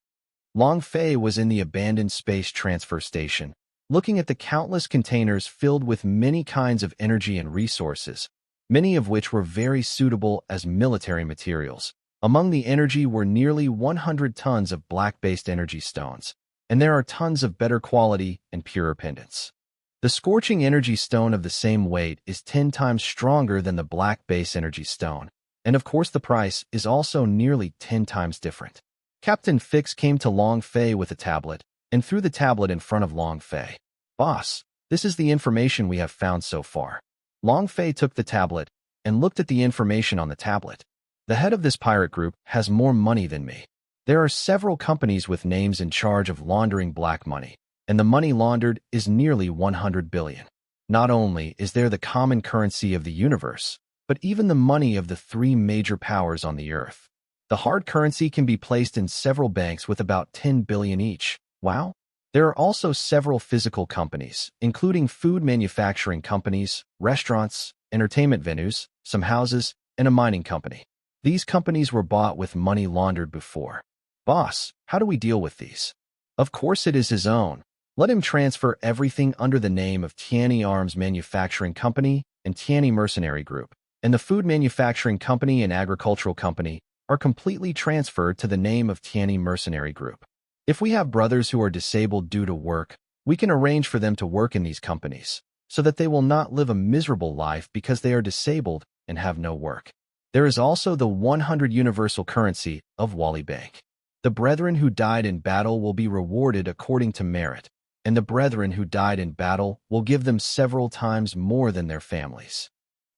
Long Fei was in the abandoned space transfer station, looking at the countless containers filled with many kinds of energy and resources, many of which were very suitable as military materials. Among the energy were nearly 100 tons of black-based energy stones, and there are tons of better quality and purer pendants. The scorching energy stone of the same weight is 10 times stronger than the black base energy stone, and of course the price is also nearly 10 times different. Captain Fix came to Long Fei with a tablet, and threw the tablet in front of Long Fei. Boss, this is the information we have found so far. Long Fei took the tablet, and looked at the information on the tablet. The head of this pirate group has more money than me. There are several companies with names in charge of laundering black money, and the money laundered is nearly 100 billion. Not only is there the common currency of the universe, but even the money of the 3 major powers on the earth. The hard currency can be placed in several banks with about 10 billion each. Wow! There are also several physical companies, including food manufacturing companies, restaurants, entertainment venues, some houses, and a mining company. These companies were bought with money laundered before. Boss, how do we deal with these? Of course it is his own. Let him transfer everything under the name of Tianyi Arms Manufacturing Company and Tianyi Mercenary Group, and the Food Manufacturing Company and Agricultural Company are completely transferred to the name of Tianyi Mercenary Group. If we have brothers who are disabled due to work, we can arrange for them to work in these companies, so that they will not live a miserable life because they are disabled and have no work. There is also the 100 universal currency of Wally Bank. The brethren who died in battle will be rewarded according to merit, and the brethren who died in battle will give them several times more than their families.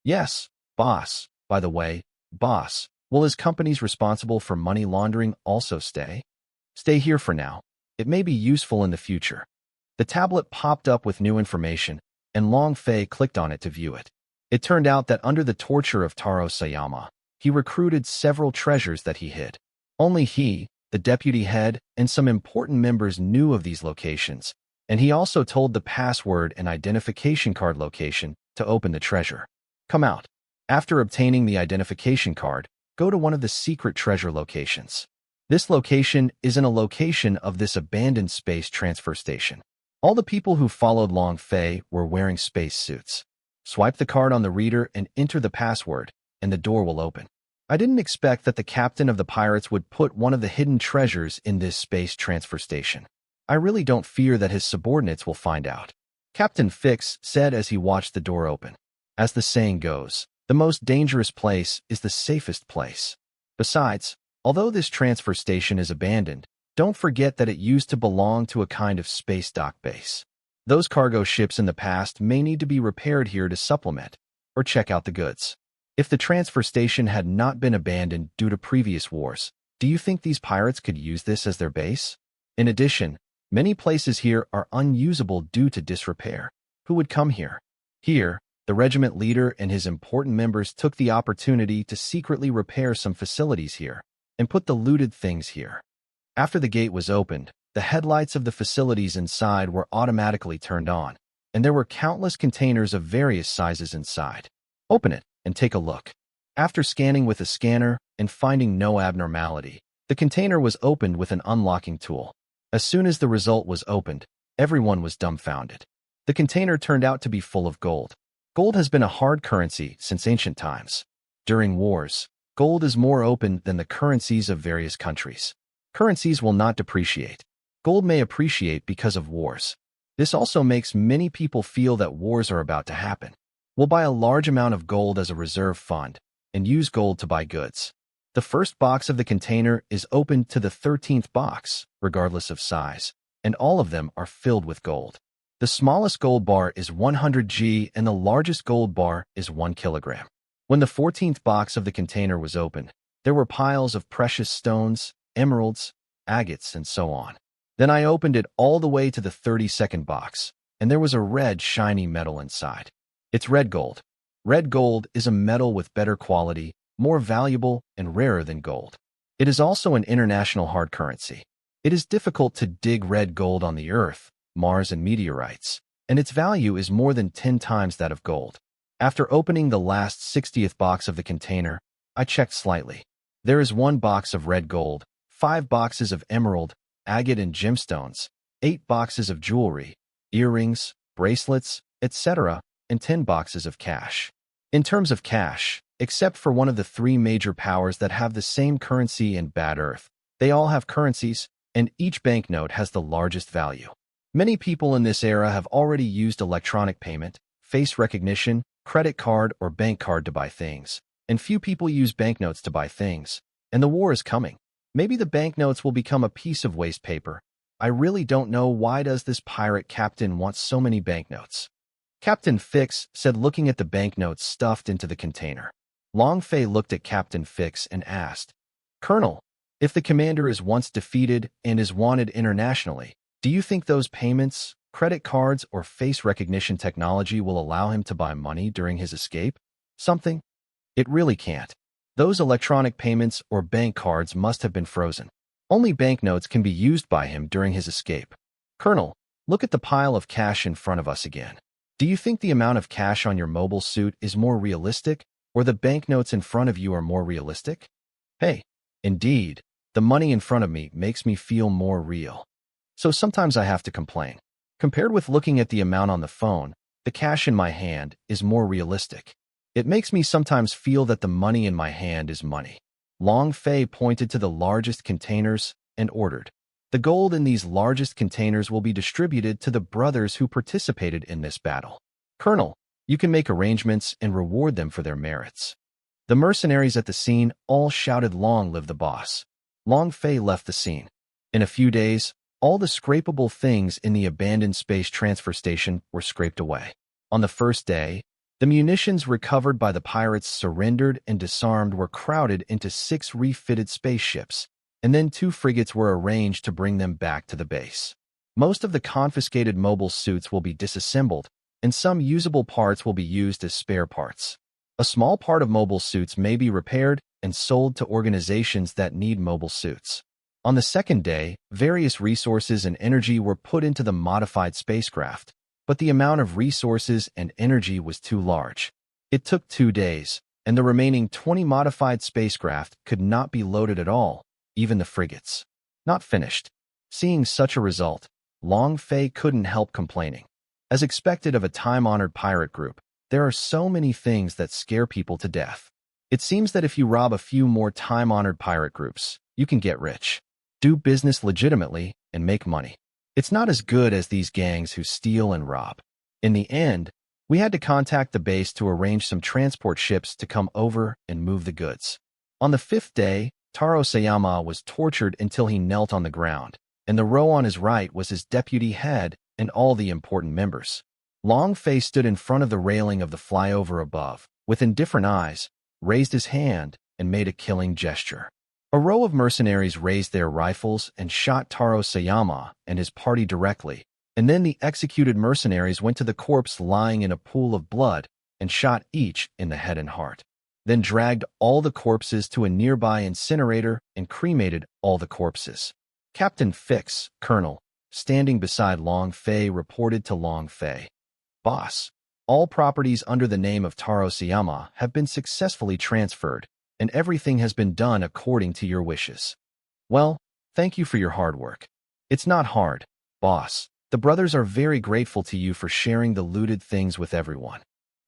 Yes, boss. By the way, boss, will his companies responsible for money laundering also stay? Stay here for now. It may be useful in the future. The tablet popped up with new information, and Long Fei clicked on it to view it. It turned out that under the torture of Taro Sayama, he recruited several treasures that he hid. Only he, the deputy head, and some important members knew of these locations, and he also told the password and identification card location to open the treasure. Come out. After obtaining the identification card, go to one of the secret treasure locations. This location is in a location of this abandoned space transfer station. All the people who followed Long Fei were wearing space suits. Swipe the card on the reader and enter the password, and the door will open. I didn't expect that the captain of the pirates would put one of the hidden treasures in this space transfer station. I really don't fear that his subordinates will find out. Captain Fix said as he watched the door open. As the saying goes, the most dangerous place is the safest place. Besides, although this transfer station is abandoned, don't forget that it used to belong to a kind of space dock base. Those cargo ships in the past may need to be repaired here to supplement or check out the goods. If the transfer station had not been abandoned due to previous wars, do you think these pirates could use this as their base? In addition, many places here are unusable due to disrepair. Who would come here? Here, the regiment leader and his important members took the opportunity to secretly repair some facilities here and put the looted things here. After the gate was opened, the headlights of the facilities inside were automatically turned on, and there were countless containers of various sizes inside. Open it and take a look. After scanning with a scanner and finding no abnormality, the container was opened with an unlocking tool. As soon as the result was opened, everyone was dumbfounded. The container turned out to be full of gold. Gold has been a hard currency since ancient times. During wars, gold is more open than the currencies of various countries. Currencies will not depreciate. Gold may appreciate because of wars. This also makes many people feel that wars are about to happen. We'll buy a large amount of gold as a reserve fund and use gold to buy goods. The first box of the container is opened to the 13th box, regardless of size, and all of them are filled with gold. The smallest gold bar is 100 G and the largest gold bar is 1 kilogram. When the 14th box of the container was opened, there were piles of precious stones, emeralds, agates, and so on. Then I opened it all the way to the 32nd box, and there was a red, shiny metal inside. It's red gold. Red gold is a metal with better quality, more valuable, and rarer than gold. It is also an international hard currency. It is difficult to dig red gold on the Earth, Mars, and meteorites, and its value is more than 10 times that of gold. After opening the last 60th box of the container, I checked slightly. There is 1 box of red gold, 5 boxes of emerald, agate and gemstones, 8 boxes of jewelry, earrings, bracelets, etc., and 10 boxes of cash. In terms of cash, except for one of the 3 major powers that have the same currency in Bad Earth, they all have currencies, and each banknote has the largest value. Many people in this era have already used electronic payment, face recognition, credit card, or bank card to buy things, and few people use banknotes to buy things, and the war is coming. Maybe the banknotes will become a piece of waste paper. I really don't know why does this pirate captain want so many banknotes. Captain Fix said, looking at the banknotes stuffed into the container. Long Fei looked at Captain Fix and asked, "Colonel, if the commander is once defeated and is wanted internationally, do you think those payments, credit cards, or face recognition technology will allow him to buy money during his escape? Something? It really can't. Those electronic payments or bank cards must have been frozen. Only banknotes can be used by him during his escape. Colonel, look at the pile of cash in front of us again. Do you think the amount of cash on your mobile suit is more realistic, or the banknotes in front of you are more realistic? Hey, indeed, the money in front of me makes me feel more real. So sometimes I have to complain. Compared with looking at the amount on the phone, the cash in my hand is more realistic. It makes me sometimes feel that the money in my hand is money." Long Fei pointed to the largest containers and ordered, "The gold in these largest containers will be distributed to the brothers who participated in this battle. Colonel, you can make arrangements and reward them for their merits." The mercenaries at the scene all shouted, "Long live the boss." Long Fei left the scene. In a few days, all the scrapable things in the abandoned space transfer station were scraped away. On the first day, the munitions recovered by the pirates surrendered and disarmed were crowded into 6 refitted spaceships, and then 2 frigates were arranged to bring them back to the base. Most of the confiscated mobile suits will be disassembled, and some usable parts will be used as spare parts. A small part of mobile suits may be repaired and sold to organizations that need mobile suits. On the second day, various resources and energy were put into the modified spacecraft, but the amount of resources and energy was too large. It took 2 days, and the remaining 20 modified spacecraft could not be loaded at all, even the frigates. Not finished. Seeing such a result, Long Fei couldn't help complaining. As expected of a time-honored pirate group, there are so many things that scare people to death. It seems that if you rob a few more time-honored pirate groups, you can get rich, do business legitimately, and make money. It's not as good as these gangs who steal and rob. In the end, we had to contact the base to arrange some transport ships to come over and move the goods. On the 5th day, Taro Sayama was tortured until he knelt on the ground, and the row on his right was his deputy head and all the important members. Long Fei stood in front of the railing of the flyover above, with indifferent eyes, raised his hand, and made a killing gesture. A row of mercenaries raised their rifles and shot Taro Sayama and his party directly, and then the executed mercenaries went to the corpse lying in a pool of blood and shot each in the head and heart, then dragged all the corpses to a nearby incinerator and cremated all the corpses. Captain Fix, Colonel, standing beside Long Fei, reported to Long Fei, "Boss, all properties under the name of Taro Sayama have been successfully transferred, and everything has been done according to your wishes." "Well, thank you for your hard work." "It's not hard, boss. The brothers are very grateful to you for sharing the looted things with everyone.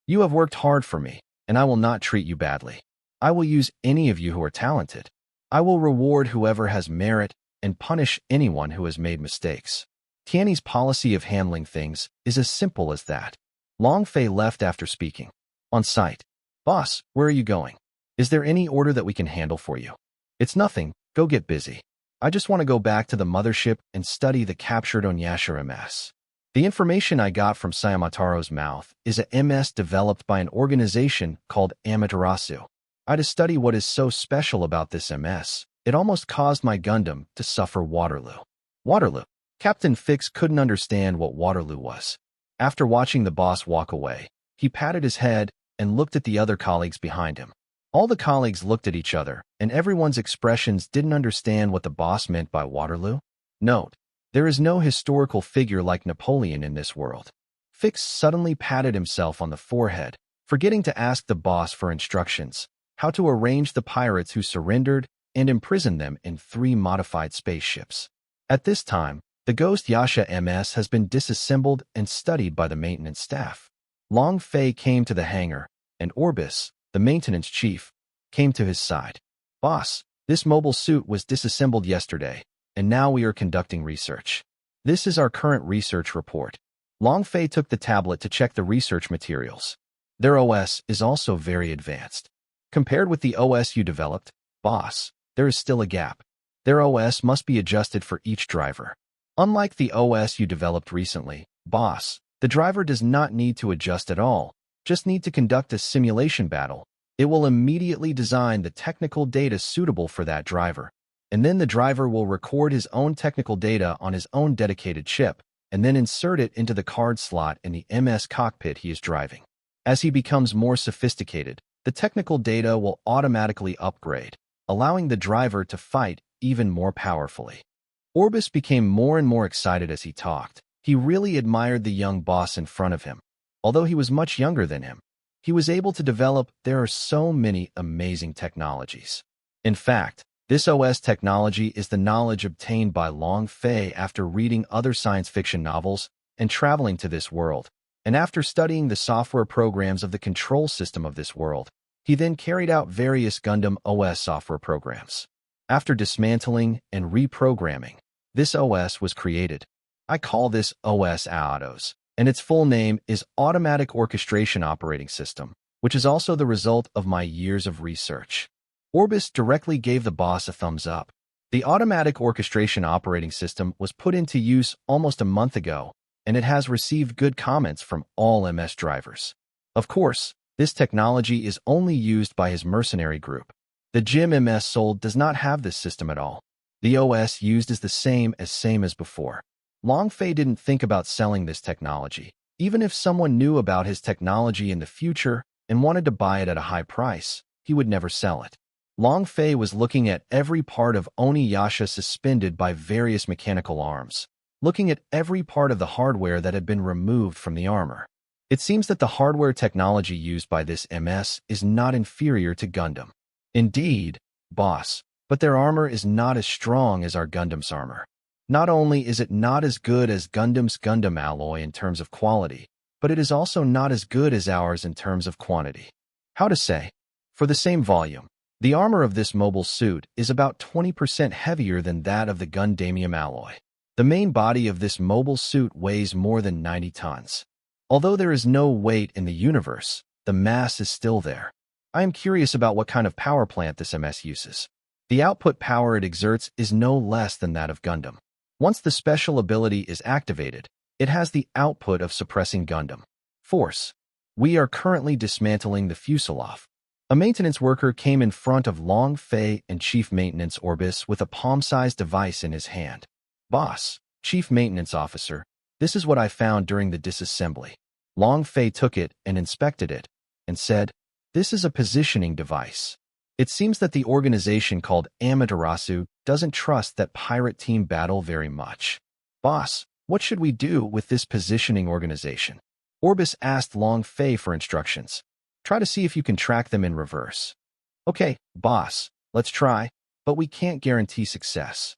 You have worked hard for me, and I will not treat you badly. I will use any of you who are talented. I will reward whoever has merit and punish anyone who has made mistakes. Tiany's policy of handling things is as simple as that." Long Fei left after speaking. On site, "Boss, where are you going? Is there any order that we can handle for you?" "It's nothing. Go get busy." I just want to go back to the mothership and study the captured Onyasha MS. The information I got from Sayamataro's mouth is a MS developed by an organization called Amaterasu. I had to study what is so special about this MS. It almost caused my Gundam to suffer Waterloo. Waterloo. Captain Fix couldn't understand what Waterloo was. After watching the boss walk away, he patted his head and looked at the other colleagues behind him. All the colleagues looked at each other, and everyone's expressions didn't understand what the boss meant by Waterloo. Note: there is no historical figure like Napoleon in this world. Fix suddenly patted himself on the forehead, forgetting to ask the boss for instructions, how to arrange the pirates who surrendered and imprisoned them in 3 modified spaceships. At this time, the Ghost Yasha MS has been disassembled and studied by the maintenance staff. Long Fei came to the hangar, and Orbis, the maintenance chief, came to his side. Boss, this mobile suit was disassembled yesterday, and now we are conducting research. This is our current research report. Long Fei took the tablet to check the research materials. Their OS is also very advanced. Compared with the OS you developed, boss, there is still a gap. Their OS must be adjusted for each driver. Unlike the OS you developed recently, boss, the driver does not need to adjust at all, just need to conduct a simulation battle. It will immediately design the technical data suitable for that driver, and then the driver will record his own technical data on his own dedicated chip, and then insert it into the card slot in the MS cockpit he is driving. As he becomes more sophisticated, the technical data will automatically upgrade, allowing the driver to fight even more powerfully. Orbis became more and more excited as he talked. He really admired the young boss in front of him. Although he was much younger than him, he was able to develop. There are so many amazing technologies. In fact, this OS technology is the knowledge obtained by Long Fei after reading other science fiction novels and traveling to this world, and after studying the software programs of the control system of this world. He then carried out various Gundam OS software programs. After dismantling and reprogramming, this OS was created. I call this OS AOTOS, and its full name is Automatic Orchestration Operating System, which is also the result of my years of research. Orbis directly gave the boss a thumbs up. The Automatic Orchestration Operating System was put into use almost a month ago, and it has received good comments from all MS drivers. Of course, this technology is only used by his mercenary group. The Jim MS sold does not have this system at all. The OS used is the same as before. Long Fei didn't think about selling this technology. Even if someone knew about his technology in the future and wanted to buy it at a high price, he would never sell it. Long Fei was looking at every part of Oniyasha suspended by various mechanical arms, looking at every part of the hardware that had been removed from the armor. It seems that the hardware technology used by this MS is not inferior to Gundam. Indeed, boss, but their armor is not as strong as our Gundam's armor. Not only is it not as good as Gundam's Gundam alloy in terms of quality, but it is also not as good as ours in terms of quantity. How to say? For the same volume, the armor of this mobile suit is about 20% heavier than that of the Gundamium alloy. The main body of this mobile suit weighs more than 90 tons. Although there is no weight in the universe, the mass is still there. I am curious about what kind of power plant this MS uses. The output power it exerts is no less than that of Gundam. Once the special ability is activated, it has the output of suppressing Gundam force. We are currently dismantling the fuselage. A maintenance worker came in front of Long Fei and Chief Maintenance Orbis with a palm-sized device in his hand. Boss, Chief Maintenance Officer, this is what I found during the disassembly. Long Fei took it and inspected it, and said, "This is a positioning device." It seems that the organization called Amaterasu doesn't trust that pirate team battle very much. Boss, what should we do with this positioning organization? Orbis asked Long Fei for instructions. Try to see if you can track them in reverse. Okay, boss, let's try, but we can't guarantee success.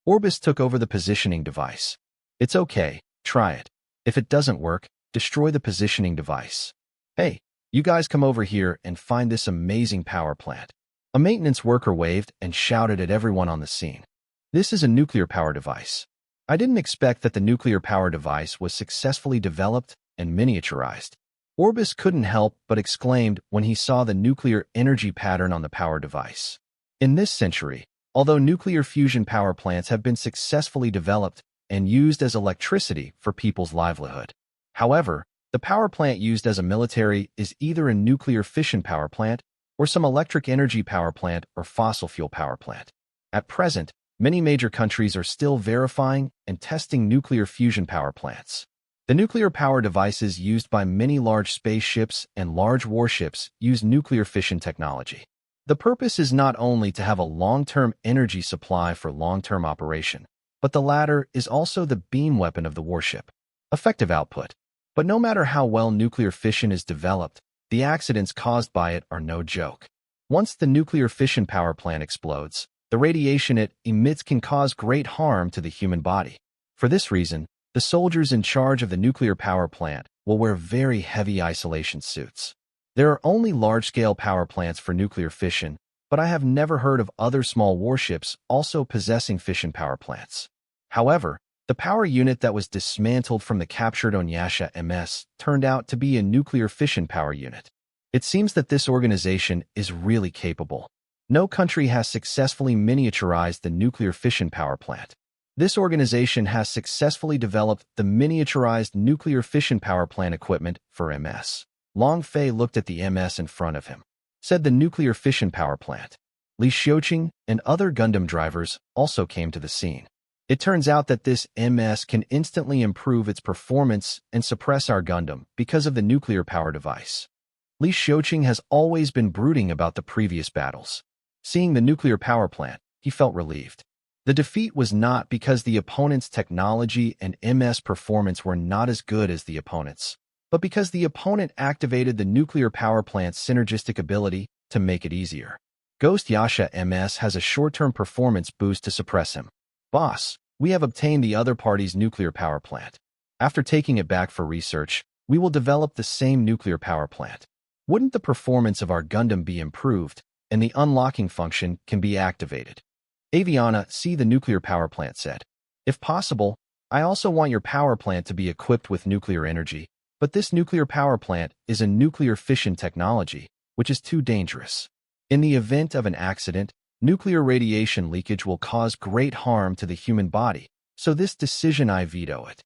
Orbis took over the positioning device. It's okay, try it. If it doesn't work, destroy the positioning device. Hey, you guys come over here and find this amazing power plant. A maintenance worker waved and shouted at everyone on the scene. This is a nuclear power device. I didn't expect that the nuclear power device was successfully developed and miniaturized. Orbis couldn't help but exclaimed when he saw the nuclear energy pattern on the power device. In this century, Although nuclear fusion power plants have been successfully developed and used as electricity for people's livelihood. However, the power plant used as a military is either a nuclear fission power plant or some electric energy power plant or fossil fuel power plant. At present, many major countries are still verifying and testing nuclear fusion power plants. The nuclear power devices used by many large spaceships and large warships use nuclear fission technology. The purpose is not only to have a long-term energy supply for long-term operation, but the latter is also the beam weapon of the warship. Effective output. But no matter how well nuclear fission is developed, the accidents caused by it are no joke. Once the nuclear fission power plant explodes, the radiation it emits can cause great harm to the human body. For this reason, the soldiers in charge of the nuclear power plant will wear very heavy isolation suits. There are only large-scale power plants for nuclear fission, but I have never heard of other small warships also possessing fission power plants. However, the power unit that was dismantled from the captured Onyasha MS turned out to be a nuclear fission power unit. It seems that this organization is really capable. No country has successfully miniaturized the nuclear fission power plant. This organization has successfully developed the miniaturized nuclear fission power plant equipment for MS. Long Fei looked at the MS in front of him. Said the nuclear fission power plant. Li Xiuqing and other Gundam drivers also came to the scene. It turns out that this MS can instantly improve its performance and suppress our Gundam because of the nuclear power device. Li Xiuqing has always been brooding about the previous battles. Seeing the nuclear power plant, he felt relieved. The defeat was not because the opponent's technology and MS performance were not as good as the opponent's, but because the opponent activated the nuclear power plant's synergistic ability to make it easier. Ghost Yasha MS has a short-term performance boost to suppress him. Boss, we have obtained the other party's nuclear power plant. After taking it back for research, we will develop the same nuclear power plant. Wouldn't the performance of our Gundam be improved, and the unlocking function can be activated? Aviana, see the nuclear power plant said. If possible, I also want your power plant to be equipped with nuclear energy, but this nuclear power plant is a nuclear fission technology, which is too dangerous. In the event of an accident, nuclear radiation leakage will cause great harm to the human body, so this decision I veto it.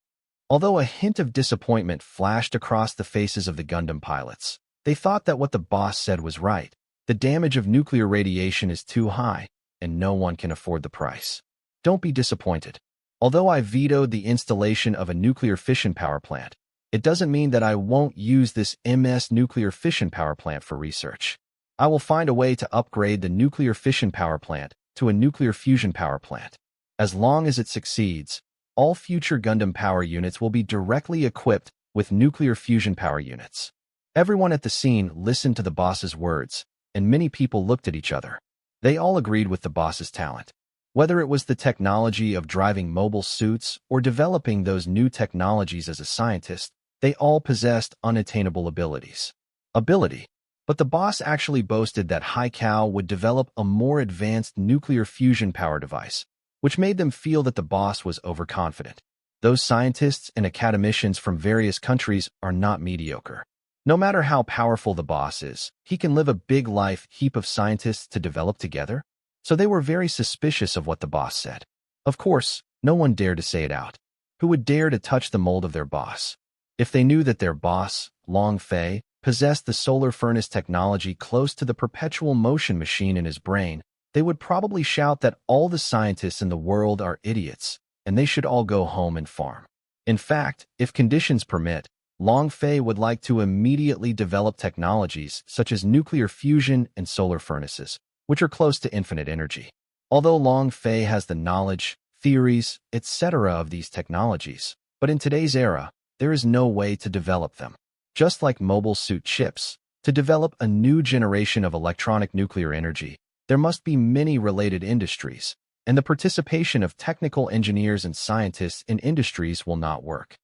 Although a hint of disappointment flashed across the faces of the Gundam pilots, they thought that what the boss said was right. The damage of nuclear radiation is too high, and no one can afford the price. Don't be disappointed. Although I vetoed the installation of a nuclear fission power plant, it doesn't mean that I won't use this MS nuclear fission power plant for research. I will find a way to upgrade the nuclear fission power plant to a nuclear fusion power plant. As long as it succeeds, all future Gundam power units will be directly equipped with nuclear fusion power units. Everyone at the scene listened to the boss's words, and many people looked at each other. They all agreed with the boss's talent. Whether it was the technology of driving mobile suits or developing those new technologies as a scientist, they all possessed unattainable abilities. But the boss actually boasted that Haikao would develop a more advanced nuclear fusion power device, which made them feel that the boss was overconfident. Those scientists and academicians from various countries are not mediocre. No matter how powerful the boss is, he can live a big life heap of scientists to develop together. So they were very suspicious of what the boss said. Of course, no one dared to say it out. Who would dare to touch the mold of their boss? If they knew that their boss, Long Fei, possessed the solar furnace technology close to the perpetual motion machine in his brain, they would probably shout that all the scientists in the world are idiots, and they should all go home and farm. In fact, if conditions permit, Long Fei would like to immediately develop technologies such as nuclear fusion and solar furnaces, which are close to infinite energy. Although Long Fei has the knowledge, theories, etc. of these technologies, but in today's era, there is no way to develop them. Just like mobile suit chips, to develop a new generation of electronic nuclear energy, there must be many related industries, and the participation of technical engineers and scientists in industries will not work.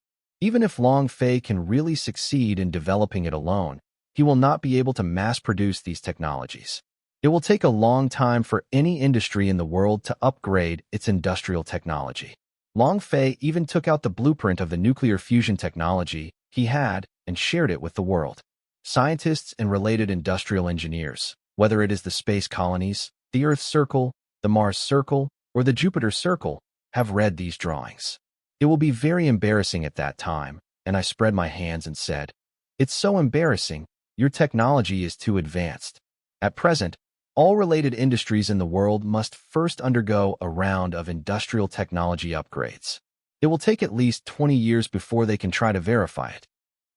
Even if Long Fei can really succeed in developing it alone, he will not be able to mass-produce these technologies. It will take a long time for any industry in the world to upgrade its industrial technology. Long Fei even took out the blueprint of the nuclear fusion technology he had and shared it with the world. Scientists and related industrial engineers, whether it is the space colonies, the Earth's circle, the Mars circle, or the Jupiter circle, have read these drawings. It will be very embarrassing at that time, and I spread my hands and said, "It's so embarrassing, your technology is too advanced. At present, all related industries in the world must first undergo a round of industrial technology upgrades. It will take at least 20 years before they can try to verify it.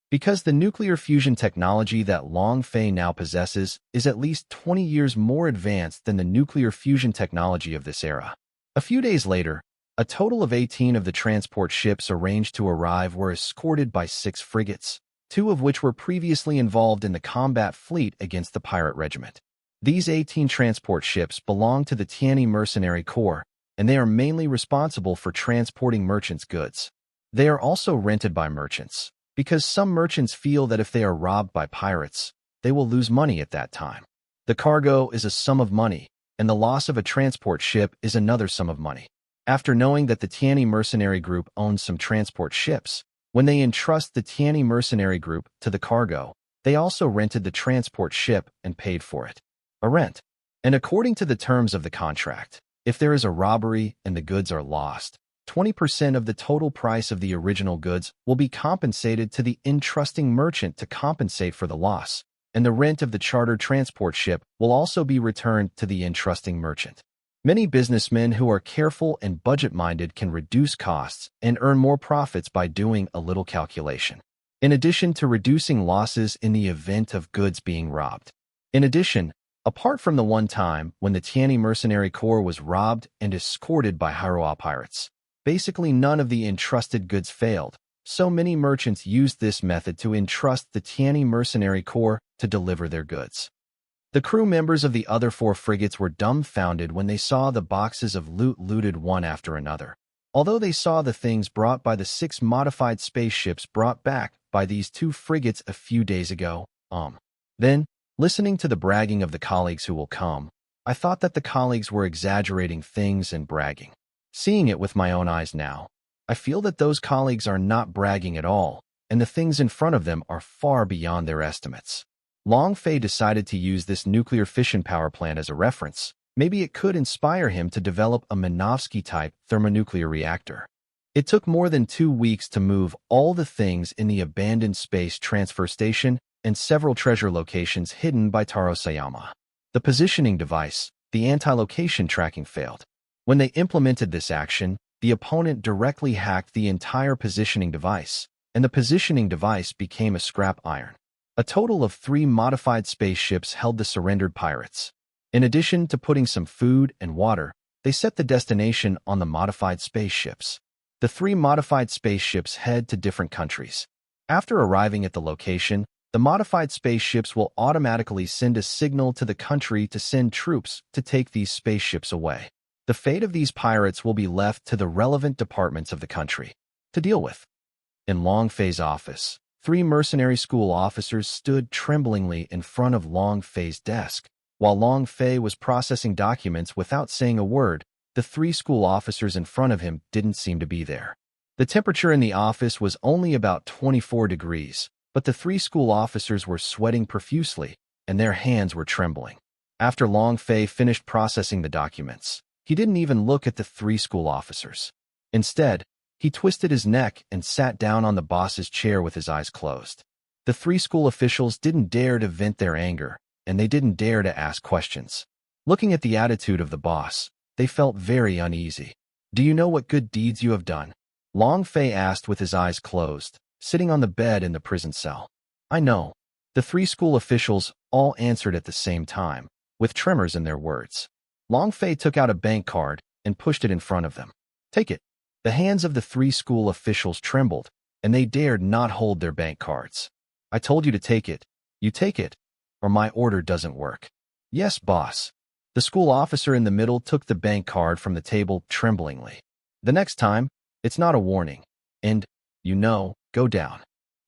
Because the nuclear fusion technology that Long Fei now possesses is at least 20 years more advanced than the nuclear fusion technology of this era." A few days later, a total of 18 of the transport ships arranged to arrive were escorted by 6 frigates, 2 of which were previously involved in the combat fleet against the pirate regiment. These 18 transport ships belong to the Tianyi Mercenary Corps, and they are mainly responsible for transporting merchants' goods. They are also rented by merchants, because some merchants feel that if they are robbed by pirates, they will lose money at that time. The cargo is a sum of money, and the loss of a transport ship is another sum of money. After knowing that the Tianyi Mercenary Group owns some transport ships, when they entrust the Tianyi Mercenary Group to the cargo, they also rented the transport ship and paid for it. A rent. And according to the terms of the contract, if there is a robbery and the goods are lost, 20% of the total price of the original goods will be compensated to the entrusting merchant to compensate for the loss, and the rent of the chartered transport ship will also be returned to the entrusting merchant. Many businessmen who are careful and budget-minded can reduce costs and earn more profits by doing a little calculation, in addition to reducing losses in the event of goods being robbed. In addition, apart from the one time when the Tianyi Mercenary Corps was robbed and escorted by Hairoa pirates, basically none of the entrusted goods failed, so many merchants used this method to entrust the Tianyi Mercenary Corps to deliver their goods. The crew members of the other 4 frigates were dumbfounded when they saw the boxes of loot looted one after another, although they saw the things brought by the 6 modified spaceships brought back by these 2 frigates a few days ago. Then, listening to the bragging of the colleagues who will come, I thought that the colleagues were exaggerating things and bragging. Seeing it with my own eyes now, I feel that those colleagues are not bragging at all, and the things in front of them are far beyond their estimates. Long Fei decided to use this nuclear fission power plant as a reference. Maybe it could inspire him to develop a Minovsky-type thermonuclear reactor. It took more than 2 weeks to move all the things in the abandoned space transfer station and several treasure locations hidden by Taro Sayama. The positioning device, the anti-location tracking, failed. When they implemented this action, the opponent directly hacked the entire positioning device, and the positioning device became a scrap iron. A total of 3 modified spaceships held the surrendered pirates. In addition to putting some food and water, they set the destination on the modified spaceships. The 3 modified spaceships head to different countries. After arriving at the location, the modified spaceships will automatically send a signal to the country to send troops to take these spaceships away. The fate of these pirates will be left to the relevant departments of the country to deal with. In Long Fei's office, 3 mercenary school officers stood tremblingly in front of Long Fei's desk. While Long Fei was processing documents without saying a word, the 3 school officers in front of him didn't seem to be there. The temperature in the office was only about 24 degrees, but the 3 school officers were sweating profusely, and their hands were trembling. After Long Fei finished processing the documents, he didn't even look at the 3 school officers. Instead, he twisted his neck and sat down on the boss's chair with his eyes closed. The 3 school officials didn't dare to vent their anger, and they didn't dare to ask questions. Looking at the attitude of the boss, they felt very uneasy. "Do you know what good deeds you have done?" Long Fei asked with his eyes closed, sitting on the bed in the prison cell. "I know." The 3 school officials all answered at the same time, with tremors in their words. Long Fei took out a bank card and pushed it in front of them. "Take it." The hands of the 3 school officials trembled, and they dared not hold their bank cards. "I told you to take it. You take it, or my order doesn't work." "Yes, boss." The school officer in the middle took the bank card from the table tremblingly. "The next time, it's not a warning. And, go down."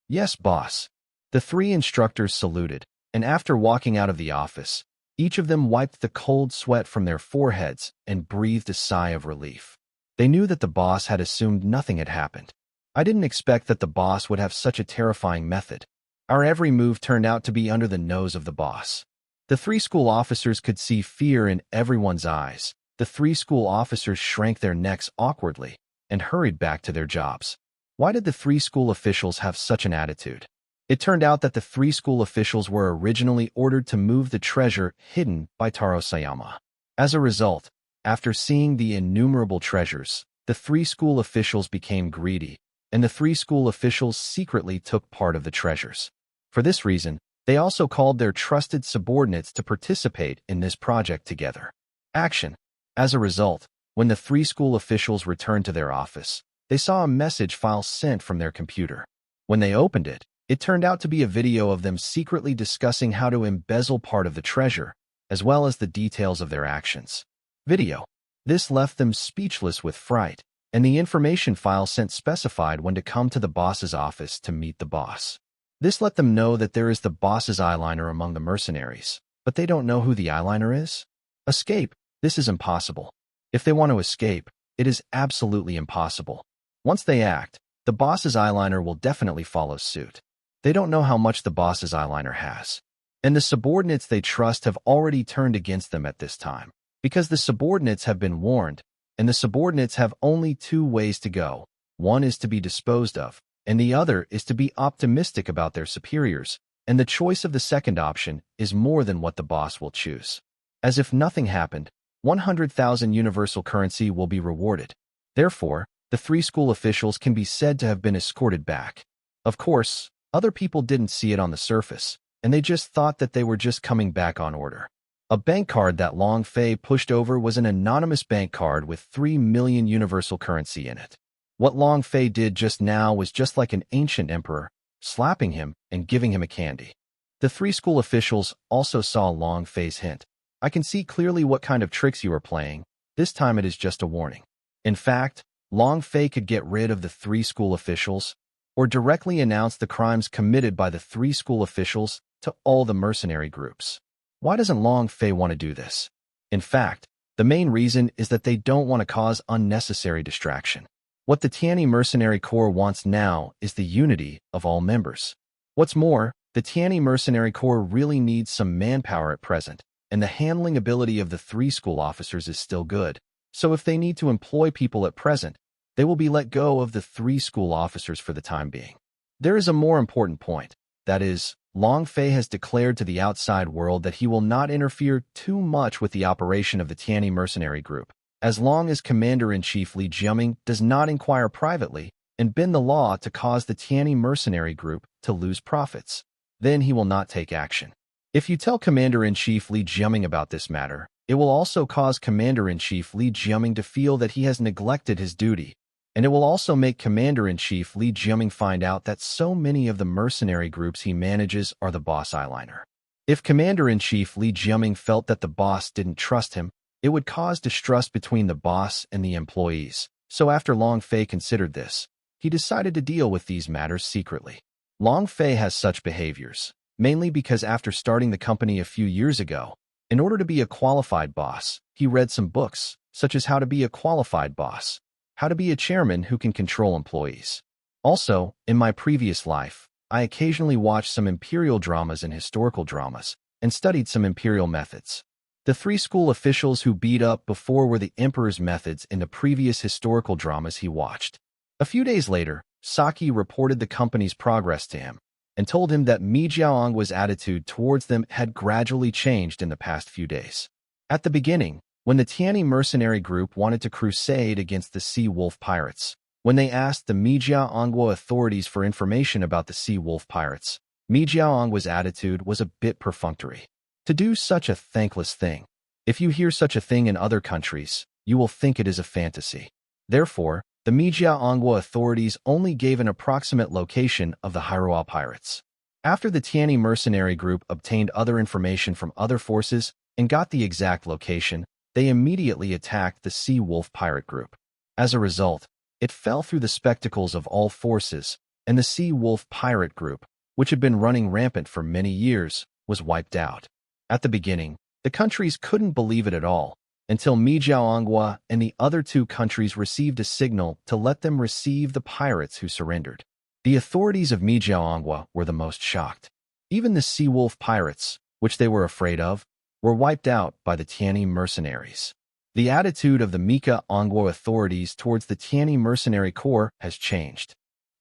"Yes, boss." The 3 instructors saluted, and after walking out of the office, each of them wiped the cold sweat from their foreheads and breathed a sigh of relief. They knew that the boss had assumed nothing had happened. I didn't expect that the boss would have such a terrifying method. Our every move turned out to be under the nose of the boss. The 3 school officers could see fear in everyone's eyes. the three school officers shrank their necks awkwardly and hurried back to their jobs. Why did the three school officials have such an attitude? It turned out that the three school officials were originally ordered to move the treasure hidden by Taro Sayama. As a result, after seeing the innumerable treasures, the three school officials became greedy, and the three school officials secretly took part of the treasures. For this reason, they also called their trusted subordinates to participate in this project together. Action. As a result, when the three school officials returned to their office, they saw a message file sent from their computer. When they opened it, it turned out to be a video of them secretly discussing how to embezzle part of the treasure, as well as the details of their actions. Video. This left them speechless with fright, and the information file sent specified when to come to the boss's office to meet the boss. This let them know that there is the boss's eyeliner among the mercenaries, but they don't know who the eyeliner is. Escape. This is impossible. If they want to escape, it is absolutely impossible. Once they act, the boss's eyeliner will definitely follow suit. They don't know how much the boss's eyeliner has. And the subordinates they trust have already turned against them at this time, because the subordinates have been warned, and the subordinates have only two ways to go. One is to be disposed of, and the other is to be optimistic about their superiors, and the choice of the second option is more than what the boss will choose. As if nothing happened, 100,000 universal currency will be rewarded. Therefore, the three school officials can be said to have been escorted back. Of course, other people didn't see it on the surface, and they just thought that they were just coming back on order. A bank card that Long Fei pushed over was an anonymous bank card with 3 million universal currency in it. What Long Fei did just now was just like an ancient emperor, slapping him and giving him a candy. The three school officials also saw Long Fei's hint. I can see clearly what kind of tricks you are playing. This time it is just a warning. In fact, Long Fei could get rid of the three school officials, or directly announce the crimes committed by the three school officials to all the mercenary groups. Why doesn't Long Fei want to do this? In fact, the main reason is that they don't want to cause unnecessary distraction. What the Tianyi Mercenary Corps wants now is the unity of all members. What's more, the Tianyi Mercenary Corps really needs some manpower at present, and the handling ability of the three school officers is still good. So if they need to employ people at present, they will be let go of the three school officers for the time being. There is a more important point. That is, Long Fei has declared to the outside world that he will not interfere too much with the operation of the Tianyi Mercenary Group, as long as Commander-in-Chief Li Jiaming does not inquire privately and bend the law to cause the Tianyi Mercenary Group to lose profits. Then he will not take action. If you tell Commander-in-Chief Li Jiaming about this matter, it will also cause Commander-in-Chief Li Jiaming to feel that he has neglected his duty, and it will also make Commander-in-Chief Li Jiaming find out that so many of the mercenary groups he manages are the boss eyeliner. If Commander-in-Chief Li Jiaming felt that the boss didn't trust him, it would cause distrust between the boss and the employees. So after Long Fei considered this, he decided to deal with these matters secretly. Long Fei has such behaviors, mainly because after starting the company a few years ago, in order to be a qualified boss, he read some books, such as How to Be a Qualified Boss, How to Be a Chairman Who Can Control Employees. Also, in my previous life, I occasionally watched some imperial dramas and historical dramas, and studied some imperial methods. The three school officials who beat up before were the emperor's methods in the previous historical dramas he watched. A few days later, Saki reported the company's progress to him, and told him that Mi Jiaongwa's attitude towards them had gradually changed in the past few days. At the beginning, when the Tianyi mercenary group wanted to crusade against the Sea Wolf pirates, when they asked the Mi Jiaongwa authorities for information about the Sea Wolf pirates, Mi Jiaongwa's attitude was a bit perfunctory. To do such a thankless thing. If you hear such a thing in other countries, you will think it is a fantasy. Therefore, the Mi Jiaongwa authorities only gave an approximate location of the Hairuo pirates. After the Tianyi mercenary group obtained other information from other forces and got the exact location, they immediately attacked the Sea Wolf pirate group. As a result, it fell through the spectacles of all forces, and the Sea Wolf pirate group, which had been running rampant for many years, was wiped out. At the beginning, the countries couldn't believe it at all, until Mi Jiaongwa and the other two countries received a signal to let them receive the pirates who surrendered. The authorities of Mi Jiaongwa were the most shocked. Even the Sea Wolf pirates, which they were afraid of, were wiped out by the Tianyi mercenaries. The attitude of the Mecha Ongwo authorities towards the Tianyi Mercenary Corps has changed.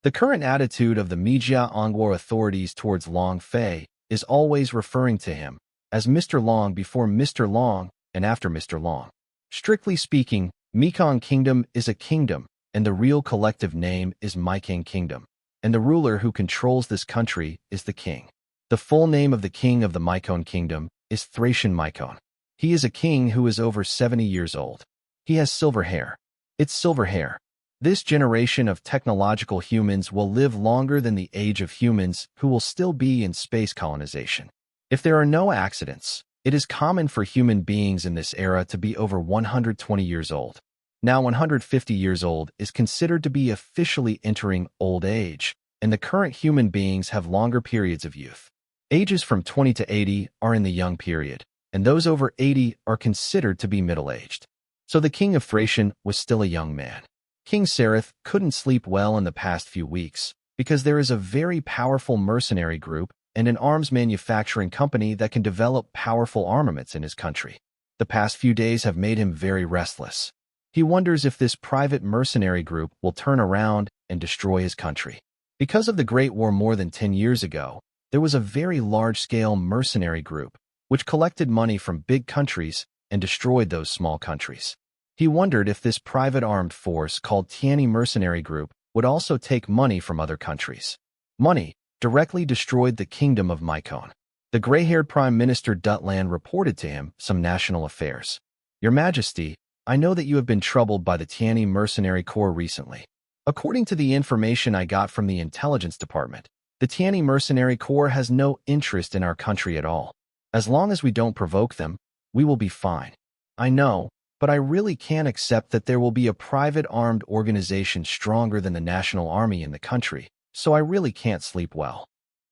The current attitude of the Meja Ongwo authorities towards Long Fei is always referring to him as Mr. Long before Mr. Long and after Mr. Long. Strictly speaking, Mekong Kingdom is a kingdom, and the real collective name is Mekong Kingdom, and the ruler who controls this country is the king. The full name of the king of the Mekong Kingdom is Thracian Mekong. He is a king who is over 70 years old. He has silver hair. It's silver hair. This generation of technological humans will live longer than the age of humans who will still be in space colonization. If there are no accidents, it is common for human beings in this era to be over 120 years old. Now 150 years old is considered to be officially entering old age, and the current human beings have longer periods of youth. Ages from 20 to 80 are in the young period, and those over 80 are considered to be middle-aged. So the king of Thracian was still a young man. King Sereth couldn't sleep well in the past few weeks because there is a very powerful mercenary group and an arms manufacturing company that can develop powerful armaments in his country. The past few days have made him very restless. He wonders if this private mercenary group will turn around and destroy his country. Because of the Great War more than 10 years ago, there was a very large-scale mercenary group which collected money from big countries and destroyed those small countries. He wondered if this private armed force called Tianyi Mercenary Group would also take money from other countries. Money directly destroyed the kingdom of Mekong. The gray-haired Prime Minister Dutland reported to him some national affairs. Your Majesty, I know that you have been troubled by the Tianyi Mercenary Corps recently. According to the information I got from the intelligence department, the Tianyi Mercenary Corps has no interest in our country at all. As long as we don't provoke them, we will be fine. I know, but I really can't accept that there will be a private armed organization stronger than the national army in the country, so I really can't sleep well.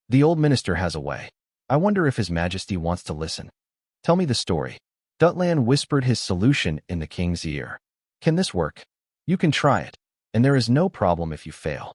The old minister has a way. I wonder if His Majesty wants to listen. Tell me the story. Dutland whispered his solution in the king's ear. Can this work? You can try it, and there is no problem if you fail.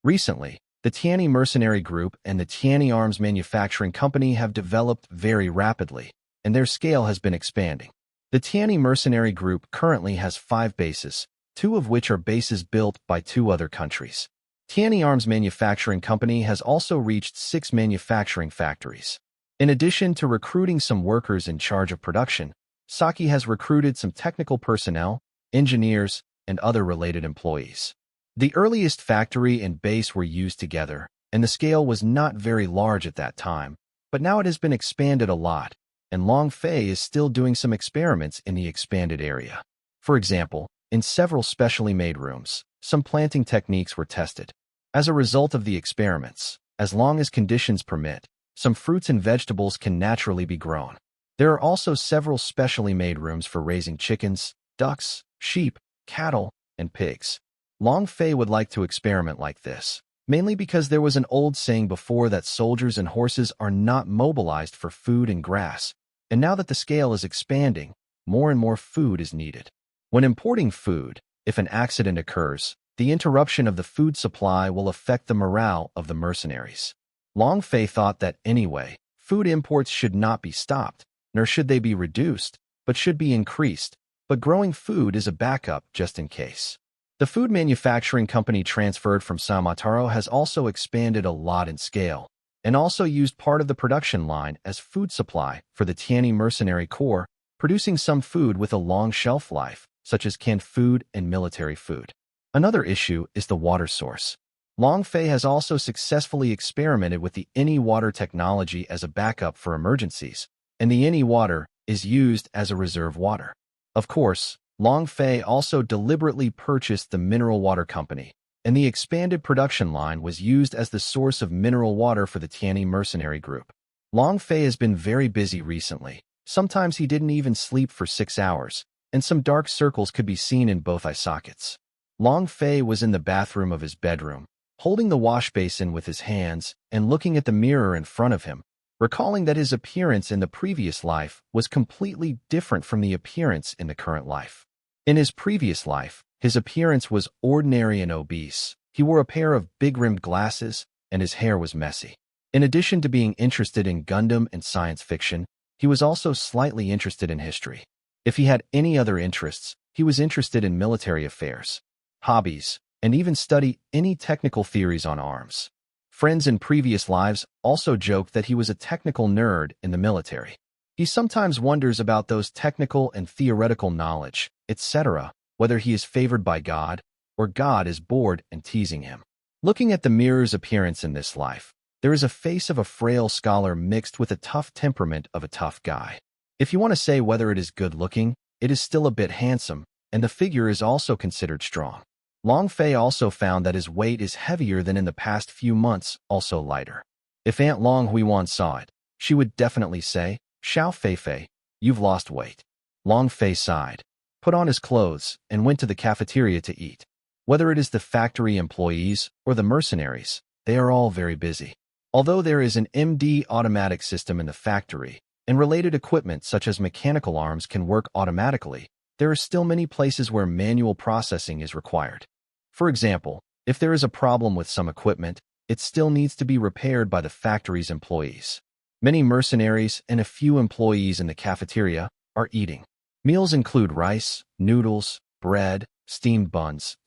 Recently, the Tianyi Mercenary Group and the Tianyi Arms Manufacturing Company have developed very rapidly, and their scale has been expanding. The Tianyi Mercenary Group currently has 5 bases, 2 of which are bases built by 2 other countries. Tianyi Arms Manufacturing Company has also reached 6 manufacturing factories. In addition to recruiting some workers in charge of production, Saki has recruited some technical personnel, engineers, and other related employees. The earliest factory and base were used together, and the scale was not very large at that time, but now it has been expanded a lot, and Long Fei is still doing some experiments in the expanded area. For example, in several specially made rooms, some planting techniques were tested. As a result of the experiments, as long as conditions permit, some fruits and vegetables can naturally be grown. There are also several specially made rooms for raising chickens, ducks, sheep, cattle, and pigs. Long Fei would like to experiment like this, mainly because there was an old saying before that soldiers and horses are not mobilized for food and grass, and now that the scale is expanding, more and more food is needed. When importing food, if an accident occurs, the interruption of the food supply will affect the morale of the mercenaries. Long Fei thought that anyway, food imports should not be stopped, nor should they be reduced, but should be increased, but growing food is a backup just in case. The food manufacturing company transferred from Samataro has also expanded a lot in scale, and also used part of the production line as food supply for the Tianyi Mercenary Corps, producing some food with a long shelf life, such as canned food and military food. Another issue is the water source. Long Fei has also successfully experimented with the any water technology as a backup for emergencies, and the any water is used as a reserve water. Of course, Long Fei also deliberately purchased the mineral water company, and the expanded production line was used as the source of mineral water for the Tianyi Mercenary Group. Long Fei has been very busy recently. Sometimes he didn't even sleep for 6 hours, and some dark circles could be seen in both eye sockets. Long Fei was in the bathroom of his bedroom, holding the wash basin with his hands and looking at the mirror in front of him, recalling that his appearance in the previous life was completely different from the appearance in the current life. In his previous life, his appearance was ordinary and obese. He wore a pair of big-rimmed glasses, and his hair was messy. In addition to being interested in Gundam and science fiction, he was also slightly interested in history. If he had any other interests, he was interested in military affairs, hobbies, and even study any technical theories on arms. Friends in previous lives also joked that he was a technical nerd in the military. He sometimes wonders about those technical and theoretical knowledge, etc., whether he is favored by God, or God is bored and teasing him. Looking at the mirror's appearance in this life, there is a face of a frail scholar mixed with a tough temperament of a tough guy. If you want to say whether it is good-looking, it is still a bit handsome, and the figure is also considered strong. Long Fei also found that his weight is heavier than in the past few months, also lighter. If Aunt Long Huiwan saw it, she would definitely say, "Xiao Feifei, you've lost weight." Long Fei sighed, put on his clothes, and went to the cafeteria to eat. Whether it is the factory employees or the mercenaries, they are all very busy. Although there is an MD automatic system in the factory, and related equipment such as mechanical arms can work automatically, there are still many places where manual processing is required. For example, if there is a problem with some equipment, it still needs to be repaired by the factory's employees. Many mercenaries and a few employees in the cafeteria are eating. Meals include rice, noodles, bread, steamed buns,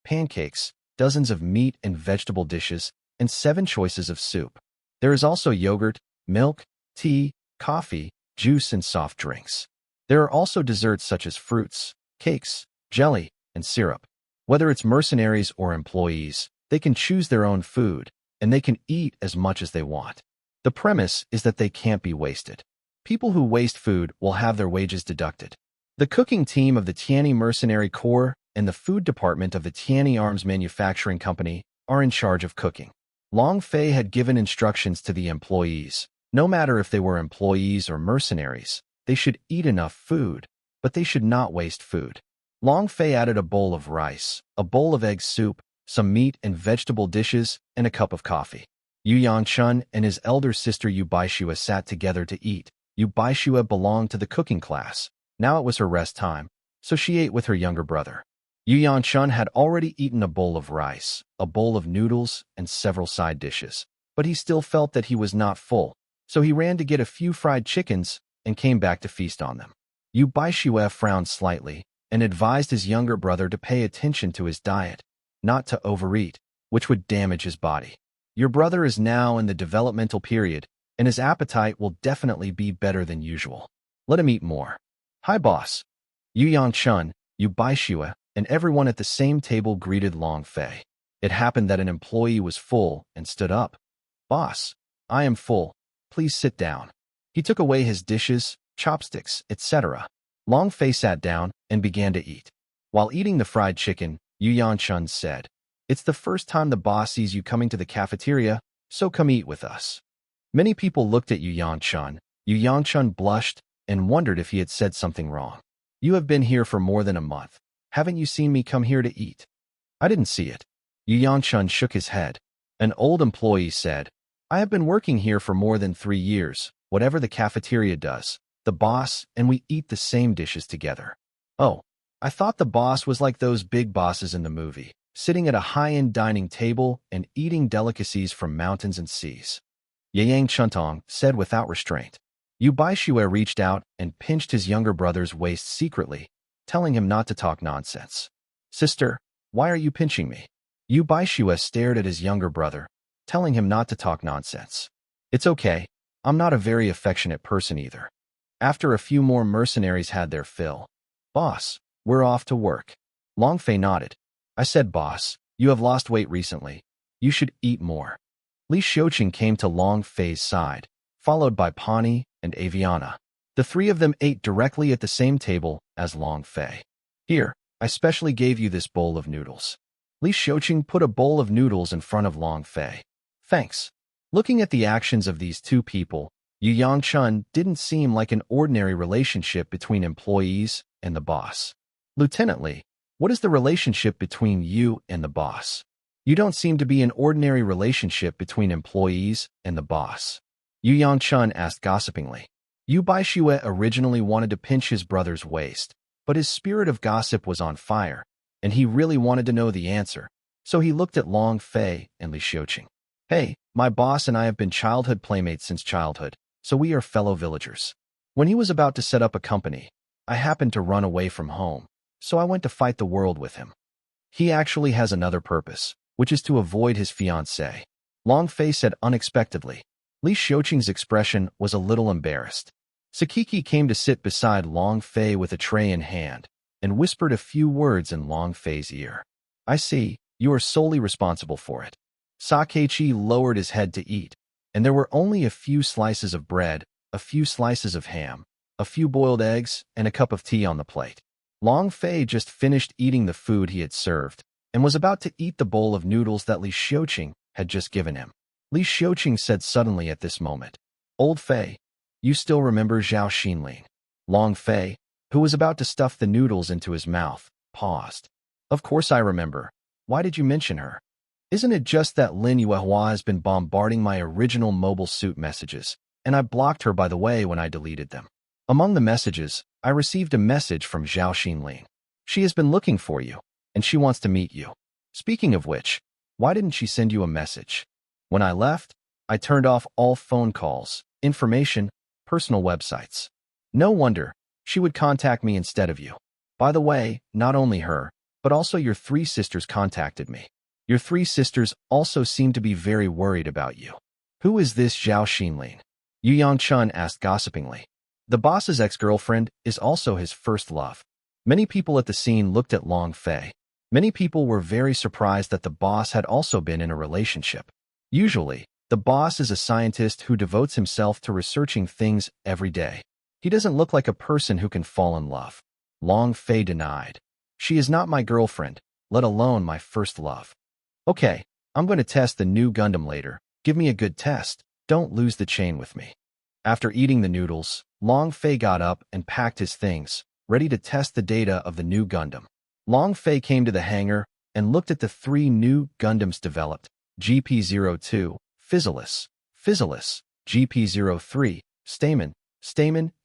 pancakes, dozens of meat and vegetable dishes, and 7 choices of soup. There is also yogurt, milk, tea, coffee, juice, and soft drinks. There are also desserts such as fruits, cakes, jelly, and syrup. Whether it's mercenaries or employees, they can choose their own food, and they can eat as much as they want. The premise is that they can't be wasted. People who waste food will have their wages deducted. The cooking team of the Tianyi Mercenary Corps and the food department of the Tianyi Arms Manufacturing Company are in charge of cooking. Long Fei had given instructions to the employees. No matter if they were employees or mercenaries, they should eat enough food, but they should not waste food. Long Fei added a bowl of rice, a bowl of egg soup, some meat and vegetable dishes, and a cup of coffee. Yu Yangchun and his elder sister Yu Baishua sat together to eat. Yu Baishua belonged to the cooking class. Now it was her rest time, so she ate with her younger brother. Yu Yangchun had already eaten a bowl of rice, a bowl of noodles, and several side dishes, but he still felt that he was not full, so he ran to get a few fried chickens and came back to feast on them. Yu Baishua frowned slightly and advised his younger brother to pay attention to his diet, not to overeat, which would damage his body. Your brother is now in the developmental period, and his appetite will definitely be better than usual. Let him eat more. Hi, boss. Yu Yangchun, Yu Baishua, and everyone at the same table greeted Long Fei. It happened that an employee was full and stood up. Boss, I am full. Please sit down. He took away his dishes, chopsticks, etc. Long Fei sat down and began to eat. While eating the fried chicken, Yu Yangchun said, "It's the first time the boss sees you coming to the cafeteria, so come eat with us." Many people looked at Yu Yangchun. Yu Yangchun blushed and wondered if he had said something wrong. "You have been here for more than a month. Haven't you seen me come here to eat?" "I didn't see it." Yu Yangchun shook his head. An old employee said, "I have been working here for more than 3 years, whatever the cafeteria does, the boss and we eat the same dishes together." "Oh, I thought the boss was like those big bosses in the movie, sitting at a high-end dining table and eating delicacies from mountains and seas." Yang Chuntong said without restraint. Yu Baishua reached out and pinched his younger brother's waist secretly, telling him not to talk nonsense. "Sister, why are you pinching me?" Yu Baishua stared at his younger brother, telling him not to talk nonsense. "It's okay. I'm not a very affectionate person either." After a few more mercenaries had their fill. "Boss, we're off to work." Long Fei nodded. "I said, boss, you have lost weight recently. You should eat more." Li Xiuqing came to Long Fei's side, followed by Pani and Aviana. The 3 of them ate directly at the same table as Long Fei. "Here, I specially gave you this bowl of noodles." Li Xiuqing put a bowl of noodles in front of Long Fei. "Thanks." Looking at the actions of these 2 people, Yu Yangchun didn't seem like an ordinary relationship between employees and the boss. "Lieutenant Li, what is the relationship between you and the boss? You don't seem to be an ordinary relationship between employees and the boss." Yu Yangchun asked gossipingly. Yu Baishua originally wanted to pinch his brother's waist, but his spirit of gossip was on fire, and he really wanted to know the answer, so he looked at Long Fei and Li Xiuqing. "Hey, my boss and I have been childhood playmates since childhood, so we are fellow villagers." When he was about to set up a company, I happened to run away from home, so I went to fight the world with him. He actually has another purpose, which is to avoid his fiancée. Long Fei said unexpectedly. Li Xiuqing's expression was a little embarrassed. Sakiki came to sit beside Long Fei with a tray in hand and whispered a few words in Long Fei's ear. I see, you are solely responsible for it. Sakechi lowered his head to eat, and there were only a few slices of bread, a few slices of ham, a few boiled eggs, and a cup of tea on the plate. Long Fei just finished eating the food he had served and was about to eat the bowl of noodles that Li Xiuqing had just given him. Li Xiuqing said suddenly at this moment, Old Fei, you still remember Zhao Xinling? Long Fei, who was about to stuff the noodles into his mouth, paused. Of course I remember. Why did you mention her? Isn't it just that Lin Yuehua has been bombarding my original mobile suit messages, and I blocked her by the way when I deleted them? Among the messages, I received a message from Zhao Xinling. She has been looking for you, and she wants to meet you. Speaking of which, why didn't she send you a message? When I left, I turned off all phone calls, information, personal websites. No wonder, she would contact me instead of you. By the way, not only her, but also your 3 sisters contacted me. Your 3 sisters also seem to be very worried about you. Who is this Zhao Xinling? Yu Yangchun asked gossipingly. The boss's ex-girlfriend is also his first love. Many people at the scene looked at Long Fei. Many people were very surprised that the boss had also been in a relationship. Usually, the boss is a scientist who devotes himself to researching things every day. He doesn't look like a person who can fall in love. Long Fei denied. She is not my girlfriend, let alone my first love. Okay, I'm going to test the new Gundam later. Give me a good test. Don't lose the chain with me. After eating the noodles, Long Fei got up and packed his things, ready to test the data of the new Gundam. Long Fei came to the hangar and looked at the 3 new Gundams developed, GP-02, Physalis, GP-03, Stamen,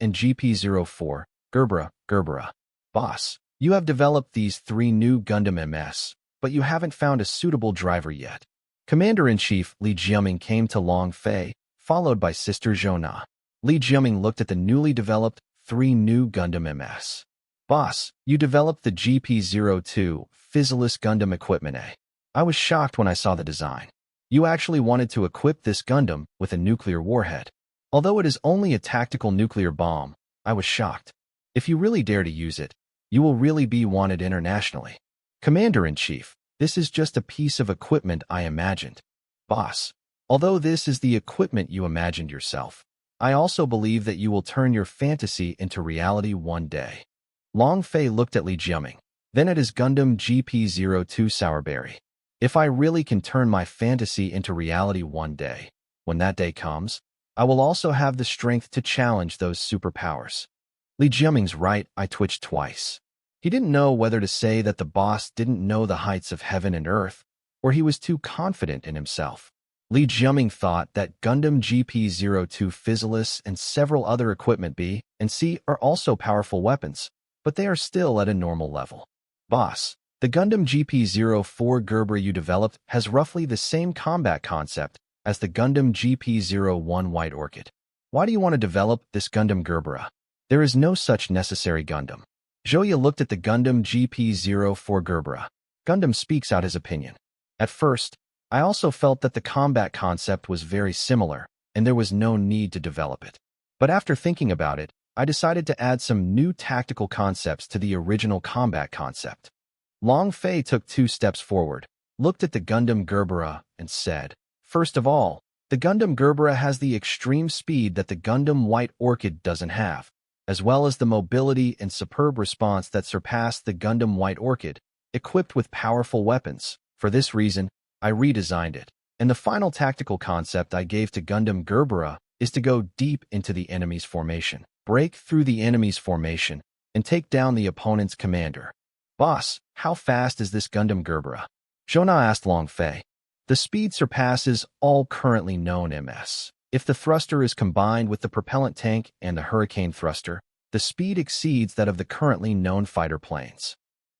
and GP-04, Gerbera. Boss, you have developed these 3 new Gundam MS, but you haven't found a suitable driver yet. Commander-in-Chief Li Jiaming came to Long Fei, followed by Sister Zhona. Li Jiaming looked at the newly developed 3 new Gundam MS. Boss, you developed the GP-02 Physalis Gundam Equipment A. I was shocked when I saw the design. You actually wanted to equip this Gundam with a nuclear warhead. Although it is only a tactical nuclear bomb, I was shocked. If you really dare to use it, you will really be wanted internationally. Commander-in-Chief, this is just a piece of equipment I imagined. Boss, although this is the equipment you imagined yourself, I also believe that you will turn your fantasy into reality one day. Long Fei looked at Li Jiaming, then at his Gundam GP-02 Sourberry. If I really can turn my fantasy into reality one day, when that day comes, I will also have the strength to challenge those superpowers. Li Jiaming's right, I twitched twice. He didn't know whether to say that the boss didn't know the heights of heaven and earth, or he was too confident in himself. Li Jiaming thought that Gundam GP-02 Physalis and several other equipment B and C are also powerful weapons, but they are still at a normal level. Boss, the Gundam GP-04 Gerbera you developed has roughly the same combat concept as the Gundam GP-01 White Orchid. Why do you want to develop this Gundam Gerbera? There is no such necessary Gundam. Zhouya looked at the Gundam GP-04 Gerbera. Gundam speaks out his opinion. At first, I also felt that the combat concept was very similar, and there was no need to develop it. But after thinking about it, I decided to add some new tactical concepts to the original combat concept. Long Fei took 2 steps forward, looked at the Gundam Gerbera, and said, First of all, the Gundam Gerbera has the extreme speed that the Gundam White Orchid doesn't have, as well as the mobility and superb response that surpass the Gundam White Orchid, equipped with powerful weapons. For this reason, I redesigned it, and the final tactical concept I gave to Gundam Gerbera is to go deep into the enemy's formation, break through the enemy's formation, and take down the opponent's commander. Boss, how fast is this Gundam Gerbera? Zhona asked Long Fei. The speed surpasses all currently known MS. If the thruster is combined with the propellant tank and the Hurricane thruster, the speed exceeds that of the currently known fighter planes.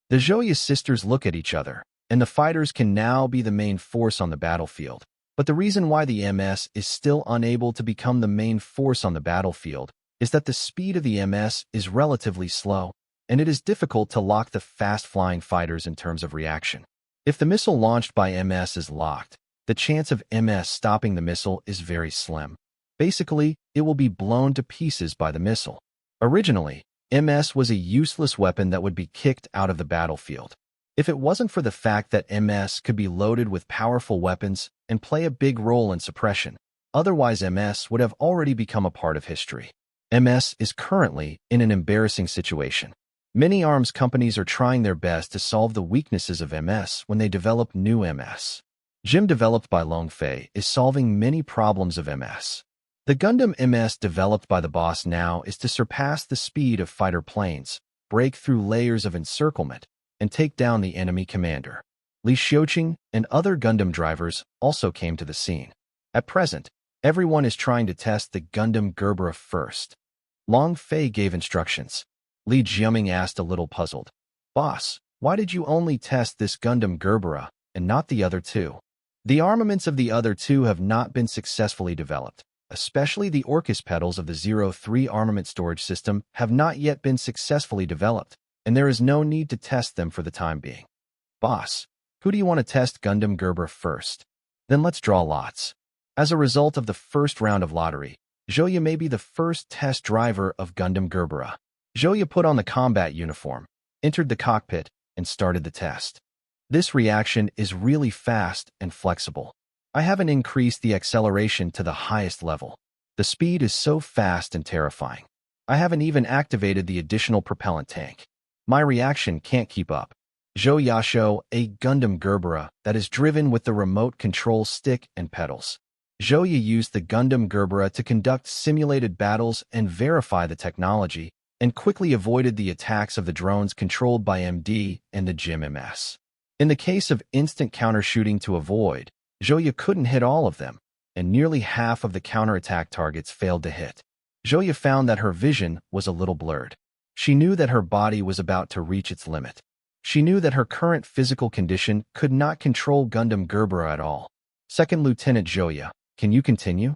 The Zhouya sisters look at each other, and the fighters can now be the main force on the battlefield. But the reason why the MS is still unable to become the main force on the battlefield is that the speed of the MS is relatively slow, and it is difficult to lock the fast-flying fighters in terms of reaction. If the missile launched by MS is locked, the chance of MS stopping the missile is very slim. Basically, it will be blown to pieces by the missile. Originally, MS was a useless weapon that would be kicked out of the battlefield. If it wasn't for the fact that MS could be loaded with powerful weapons and play a big role in suppression, otherwise MS would have already become a part of history. MS is currently in an embarrassing situation. Many arms companies are trying their best to solve the weaknesses of MS when they develop new MS. GIM developed by Long Fei is solving many problems of MS. The Gundam MS developed by the boss now is to surpass the speed of fighter planes, break through layers of encirclement, and take down the enemy commander. Li Xiuqing and other Gundam drivers also came to the scene. At present, everyone is trying to test the Gundam Gerbera first. Long Fei gave instructions. Li Jiaming asked a little puzzled, "Boss, why did you only test this Gundam Gerbera and not the other two?" The armaments of the other two have not been successfully developed, especially the Orcus pedals of the 03 armament storage system have not yet been successfully developed, and there is no need to test them for the time being. Boss, who do you want to test Gundam Gerbera first? Then let's draw lots. As a result of the first round of lottery, Zhouya may be the first test driver of Gundam Gerbera. Zhouya put on the combat uniform, entered the cockpit, and started the test. This reaction is really fast and flexible. I haven't increased the acceleration to the highest level. The speed is so fast and terrifying. I haven't even activated the additional propellant tank. My reaction can't keep up. Zhouya show a Gundam Gerbera that is driven with the remote control stick and pedals. Zhouya used the Gundam Gerbera to conduct simulated battles and verify the technology, and quickly avoided the attacks of the drones controlled by MD and the GIM MS. In the case of instant counter-shooting to avoid, Zhouya couldn't hit all of them, and nearly half of the counterattack targets failed to hit. Zhouya found that her vision was a little blurred. She knew that her body was about to reach its limit. She knew that her current physical condition could not control Gundam Gerbera at all. Second Lieutenant Zhouya, can you continue?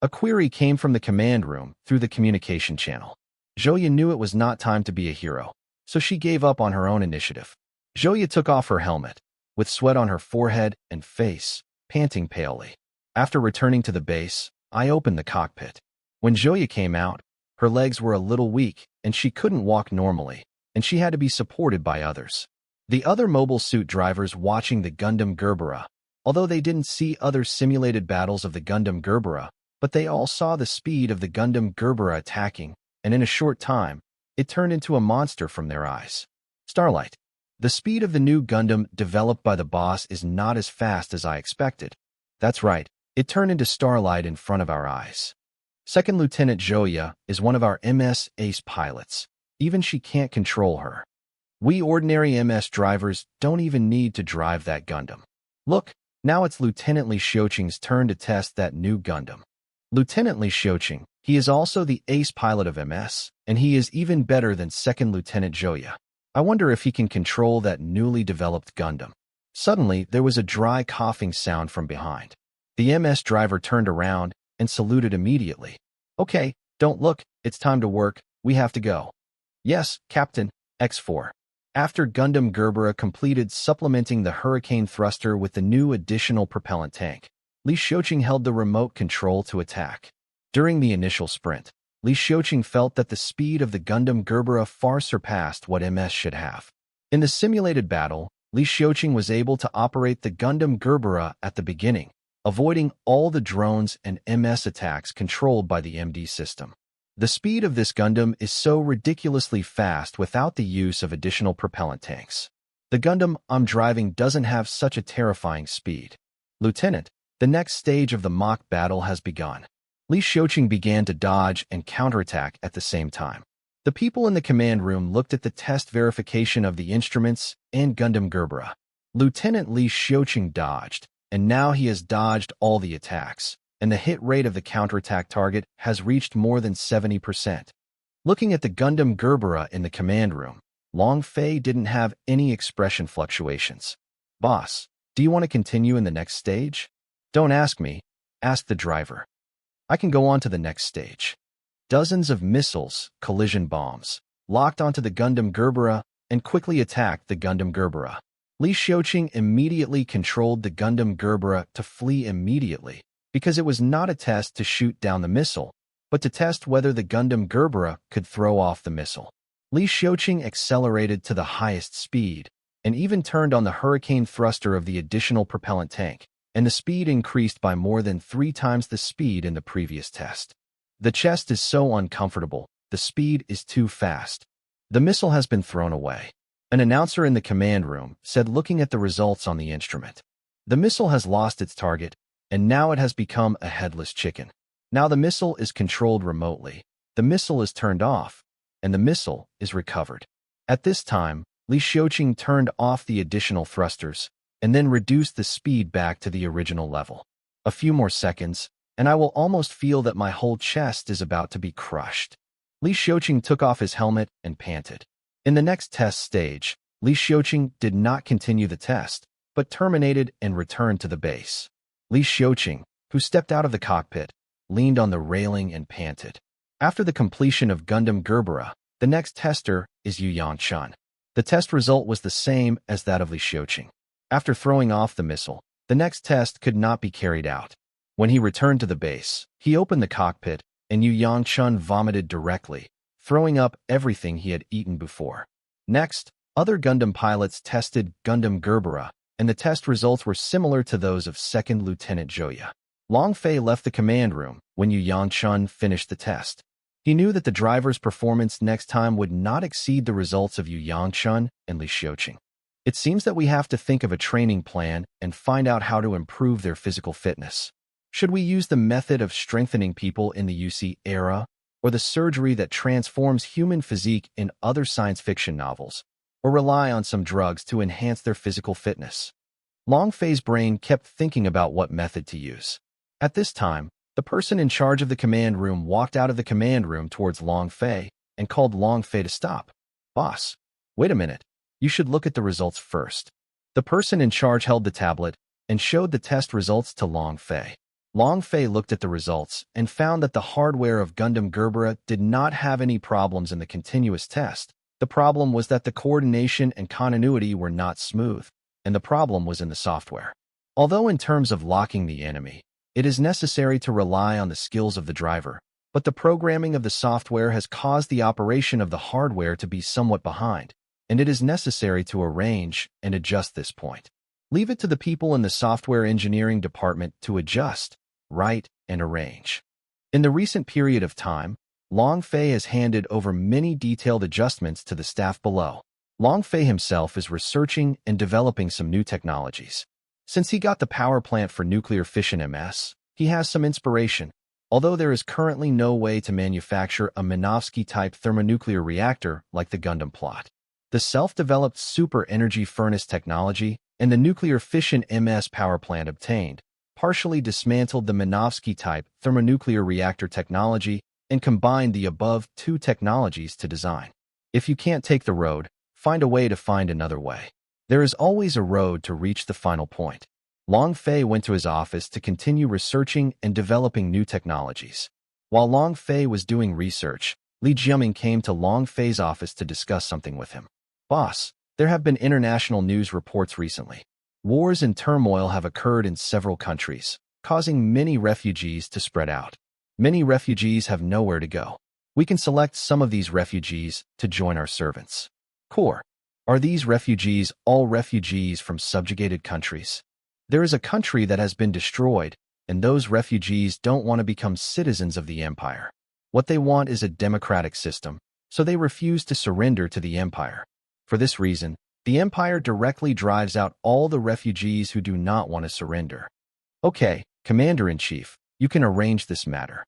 A query came from the command room through the communication channel. Zhouya knew it was not time to be a hero, so she gave up on her own initiative. Zhouya took off her helmet, with sweat on her forehead and face, panting palely. After returning to the base, I opened the cockpit. When Zhouya came out, her legs were a little weak and she couldn't walk normally, and she had to be supported by others. The other mobile suit drivers watching the Gundam Gerbera, although they didn't see other simulated battles of the Gundam Gerbera, but they all saw the speed of the Gundam Gerbera attacking, and in a short time, it turned into a monster from their eyes. Starlight. The speed of the new Gundam developed by the boss is not as fast as I expected. That's right, it turned into Starlight in front of our eyes. Second Lieutenant Zhouya is one of our MS ace pilots. Even she can't control her. We ordinary MS drivers don't even need to drive that Gundam. Look, now it's Lieutenant Li Xiuqing's turn to test that new Gundam. Lieutenant Li Xiuqing, he is also the ace pilot of MS, and he is even better than Second Lieutenant Zhouya. I wonder if he can control that newly developed Gundam. Suddenly, there was a dry coughing sound from behind. The MS driver turned around and saluted immediately. Okay, don't look, it's time to work, we have to go. Yes, Captain, X4. After Gundam Gerbera completed supplementing the Hurricane thruster with the new additional propellant tank, Li Xiuqing held the remote control to attack. During the initial sprint, Li Xiuqing felt that the speed of the Gundam Gerbera far surpassed what MS should have. In the simulated battle, Li Xiuqing was able to operate the Gundam Gerbera at the beginning, avoiding all the drones and MS attacks controlled by the MD system. The speed of this Gundam is so ridiculously fast without the use of additional propellant tanks. The Gundam I'm driving doesn't have such a terrifying speed. Lieutenant, the next stage of the mock battle has begun. Li Xiuqing began to dodge and counterattack at the same time. The people in the command room looked at the test verification of the instruments and Gundam Gerbera. Lieutenant Li Xiuqing dodged, and now he has dodged all the attacks, and the hit rate of the counterattack target has reached more than 70%. Looking at the Gundam Gerbera in the command room, Long Fei didn't have any expression fluctuations. Boss, do you want to continue in the next stage? Don't ask me, ask the driver. I can go on to the next stage. Dozens of missiles, collision bombs, locked onto the Gundam Gerbera and quickly attacked the Gundam Gerbera. Li Xiuqing immediately controlled the Gundam Gerbera to flee immediately, because it was not a test to shoot down the missile, but to test whether the Gundam Gerbera could throw off the missile. Li Xiuqing accelerated to the highest speed, and even turned on the hurricane thruster of the additional propellant tank, and the speed increased by more than 3 times the speed in the previous test. The chest is so uncomfortable, the speed is too fast. The missile has been thrown away. An announcer in the command room said, looking at the results on the instrument. The missile has lost its target, and now it has become a headless chicken. Now the missile is controlled remotely. The missile is turned off, and the missile is recovered. At this time, Li Xiuqing turned off the additional thrusters, and then reduced the speed back to the original level. A few more seconds, and I will almost feel that my whole chest is about to be crushed. Li Xiuqing took off his helmet and panted. In the next test stage, Li Xiuqing did not continue the test, but terminated and returned to the base. Li Xiuqing, who stepped out of the cockpit, leaned on the railing and panted. After the completion of Gundam Gerbera, the next tester is Yu Yangchun. The test result was the same as that of Li Xiuqing. After throwing off the missile, the next test could not be carried out. When he returned to the base, he opened the cockpit, and Yu Yangchun vomited directly, throwing up everything he had eaten before. Next, other Gundam pilots tested Gundam Gerbera, and the test results were similar to those of 2nd Lieutenant Joya. Long Fei left the command room when Yu Yangchun finished the test. He knew that the driver's performance next time would not exceed the results of Yu Yangchun and Li Xiuqing. It seems that we have to think of a training plan and find out how to improve their physical fitness. Should we use the method of strengthening people in the UC era, or the surgery that transforms human physique in other science fiction novels, or rely on some drugs to enhance their physical fitness? Long Fei's brain kept thinking about what method to use. At this time, the person in charge of the command room walked out of the command room towards Long Fei and called Long Fei to stop. "Boss, wait a minute. You should look at the results first." The person in charge held the tablet and showed the test results to Long Fei. Long Fei looked at the results and found that the hardware of Gundam Gerbera did not have any problems in the continuous test. The problem was that the coordination and continuity were not smooth, and the problem was in the software. Although in terms of locking the enemy, it is necessary to rely on the skills of the driver, but the programming of the software has caused the operation of the hardware to be somewhat behind, and it is necessary to arrange and adjust this point. Leave it to the people in the software engineering department to adjust, write, and arrange. In the recent period of time, Long Fei has handed over many detailed adjustments to the staff below. Long Fei himself is researching and developing some new technologies. Since he got the power plant for nuclear fission MS, he has some inspiration. Although there is currently no way to manufacture a Minovsky-type thermonuclear reactor like the Gundam plot. The self-developed super-energy furnace technology and the nuclear fission MS power plant obtained partially dismantled the Minovsky-type thermonuclear reactor technology and combined the above two technologies to design. If you can't take the road, find a way to find another way. There is always a road to reach the final point. Long Fei went to his office to continue researching and developing new technologies. While Long Fei was doing research, Li Jiaming came to Long Fei's office to discuss something with him. "Boss, there have been international news reports recently. Wars and turmoil have occurred in several countries, causing many refugees to spread out. Many refugees have nowhere to go. We can select some of these refugees to join our servants. Core. Are these refugees all refugees from subjugated countries? There is a country that has been destroyed, and those refugees don't want to become citizens of the empire. What they want is a democratic system, so they refuse to surrender to the empire. For this reason, the empire directly drives out all the refugees who do not want to surrender. Okay, Commander-in-Chief, you can arrange this matter."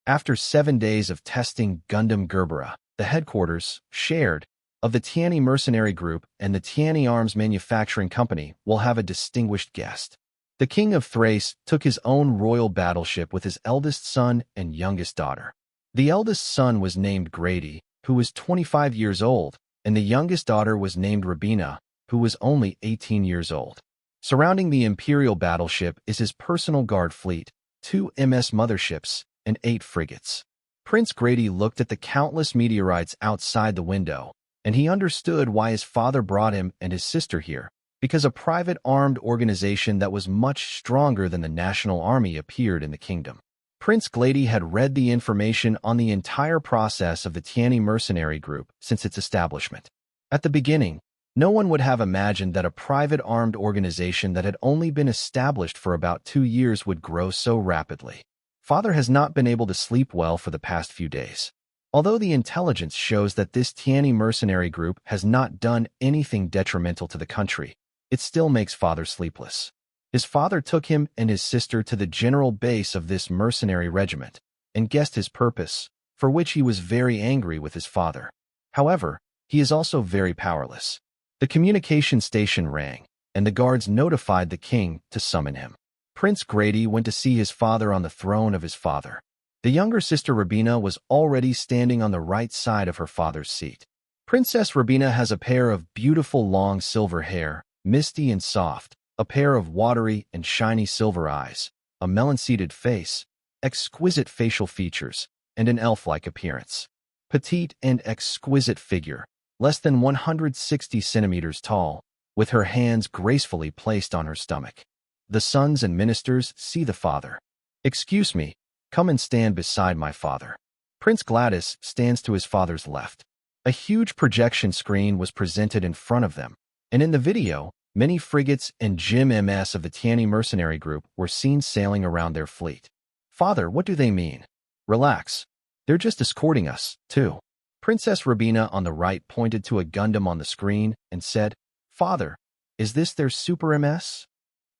After 7 days of testing Gundam Gerbera, the headquarters, shared, of the Tianyi Mercenary Group and the Tianyi Arms Manufacturing Company will have a distinguished guest. The King of Thrace took his own royal battleship with his eldest son and youngest daughter. The eldest son was named Grady, who was 25 years old, and the youngest daughter was named Rabina, who was only 18 years old. Surrounding the Imperial battleship is his personal guard fleet, 2 MS motherships, and 8 frigates. Prince Grady looked at the countless meteorites outside the window, and he understood why his father brought him and his sister here, because a private armed organization that was much stronger than the national army appeared in the kingdom. Prince Glady had read the information on the entire process of the Tiani mercenary group since its establishment. At the beginning, no one would have imagined that a private armed organization that had only been established for about 2 years would grow so rapidly. Father has not been able to sleep well for the past few days. Although the intelligence shows that this Tiani mercenary group has not done anything detrimental to the country, it still makes Father sleepless. His father took him and his sister to the general base of this mercenary regiment and guessed his purpose, for which he was very angry with his father. However, he is also very powerless. The communication station rang, and the guards notified the king to summon him. Prince Grady went to see his father on the throne of his father. The younger sister Rabina was already standing on the right side of her father's seat. Princess Rabina has a pair of beautiful long silver hair, misty and soft, a pair of watery and shiny silver eyes, a melon-seeded face, exquisite facial features, and an elf-like appearance. Petite and exquisite figure, less than 160 centimeters tall, with her hands gracefully placed on her stomach. The sons and ministers see the father. "Excuse me, come and stand beside my father." Prince Gladys stands to his father's left. A huge projection screen was presented in front of them, and in the video, many frigates and GMS of the Tiani mercenary group were seen sailing around their fleet. "Father, what do they mean?" "Relax. They're just escorting us, too." Princess Rabina on the right pointed to a Gundam on the screen and said, "Father, is this their Super MS?"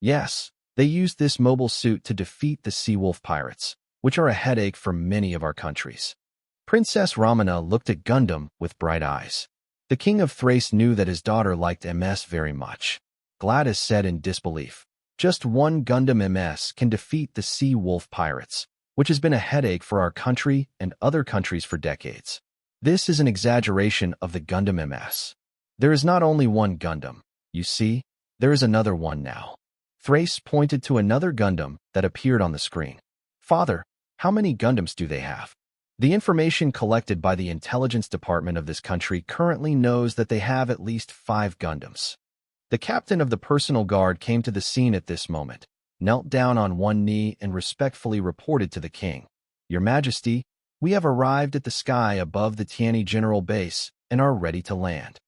"Yes, they used this mobile suit to defeat the Sea Wolf pirates, which are a headache for many of our countries." Princess Ramana looked at Gundam with bright eyes. The king of Thrace knew that his daughter liked MS very much. Gladys said in disbelief, "Just one Gundam MS can defeat the Sea Wolf pirates, which has been a headache for our country and other countries for decades. This is an exaggeration of the Gundam MS. There is not only one Gundam. You see, there is another one now." Thrace pointed to another Gundam that appeared on the screen. "Father, how many Gundams do they have?" The information collected by the intelligence department of this country currently knows that they have at least 5 Gundams. The captain of the personal guard came to the scene at this moment, knelt down on one knee and respectfully reported to the king, "Your Majesty, we have arrived at the sky above the Tiani General Base and are ready to land."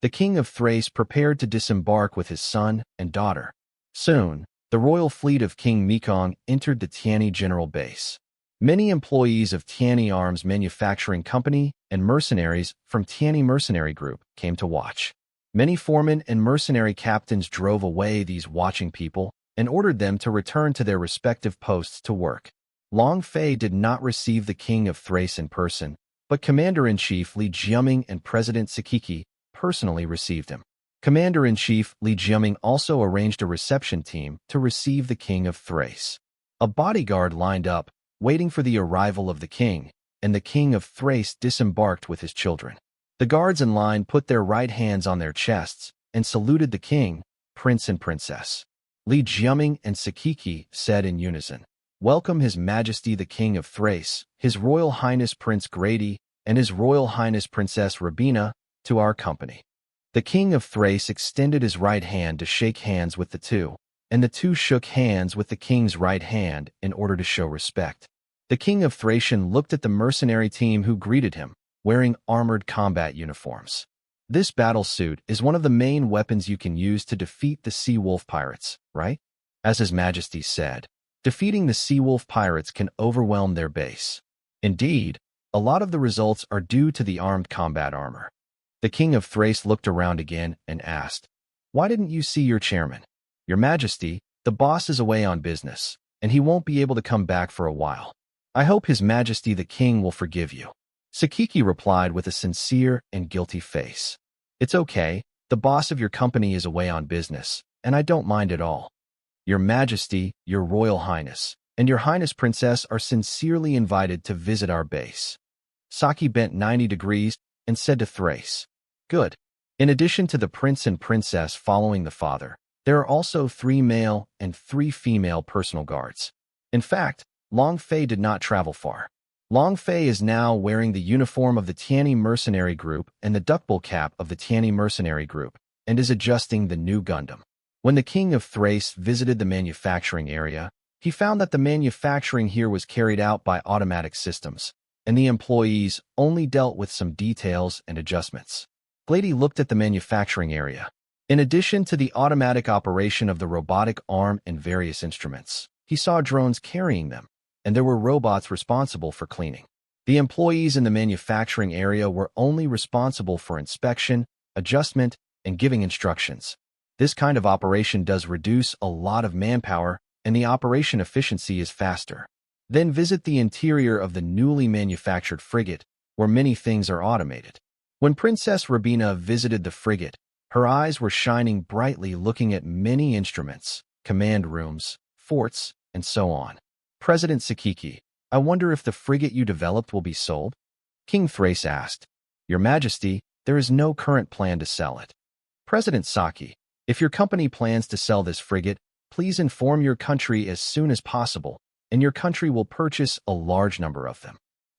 The king of Thrace prepared to disembark with his son and daughter. Soon, the royal fleet of King Mekong entered the Tiani General Base. Many employees of Tiani Arms Manufacturing Company and mercenaries from Tiani Mercenary Group came to watch. Many foremen and mercenary captains drove away these watching people and ordered them to return to their respective posts to work. Long Fei did not receive the king of Thrace in person, but Commander-in-Chief Li Jiaming and President Sakiki personally received him. Commander-in-Chief Li Jiaming also arranged a reception team to receive the king of Thrace. A bodyguard lined up, waiting for the arrival of the king, and the king of Thrace disembarked with his children. The guards in line put their right hands on their chests and saluted the king, prince and princess. Li Jiaming and Sakiki said in unison, "Welcome His Majesty the King of Thrace, His Royal Highness Prince Grady, and His Royal Highness Princess Rabina, to our company." The king of Thrace extended his right hand to shake hands with the two, and the two shook hands with the king's right hand in order to show respect. The king of Thracian looked at the mercenary team who greeted him, wearing armored combat uniforms. "This battle suit is one of the main weapons you can use to defeat the Sea Wolf pirates, right?" As His Majesty said, defeating the Sea Wolf pirates can overwhelm their base. Indeed, a lot of the results are due to the armed combat armor. The king of Thrace looked around again and asked, "Why didn't you see your chairman?" "Your Majesty, the boss is away on business, and he won't be able to come back for a while. I hope His Majesty the King will forgive you." Sakiki replied with a sincere and guilty face. "It's okay, the boss of your company is away on business, and I don't mind at all. Your Majesty, your Royal Highness, and your Highness Princess are sincerely invited to visit our base." Saki bent 90 degrees and said to Thrace, "Good. In addition to the prince and princess following the father, there are also 3 male and 3 female personal guards. In fact, Long Fei did not travel far. Long Fei is now wearing the uniform of the Tianyi mercenary group and the duckbill cap of the Tianyi mercenary group, and is adjusting the new Gundam. When the king of Thrace visited the manufacturing area, he found that the manufacturing here was carried out by automatic systems, and the employees only dealt with some details and adjustments. Glady looked at the manufacturing area. In addition to the automatic operation of the robotic arm and various instruments, he saw drones carrying them, and there were robots responsible for cleaning. The employees in the manufacturing area were only responsible for inspection, adjustment, and giving instructions. This kind of operation does reduce a lot of manpower, and the operation efficiency is faster. Then visit the interior of the newly manufactured frigate, where many things are automated. When Princess Rabina visited the frigate, her eyes were shining brightly looking at many instruments, command rooms, forts, and so on. President Sakiki, I wonder if the frigate you developed will be sold? King Thrace asked. Your Majesty, there is no current plan to sell it. President Saki, if your company plans to sell this frigate, please inform your country as soon as possible, and your country will purchase a large number of them.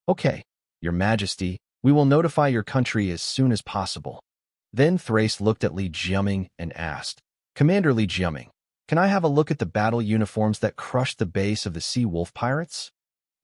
Okay, Your Majesty, we will notify your country as soon as possible. Then Thrace looked at Li Jiaming and asked, Commander Li Jiaming, can I have a look at the battle uniforms that crushed the base of the Sea Wolf pirates?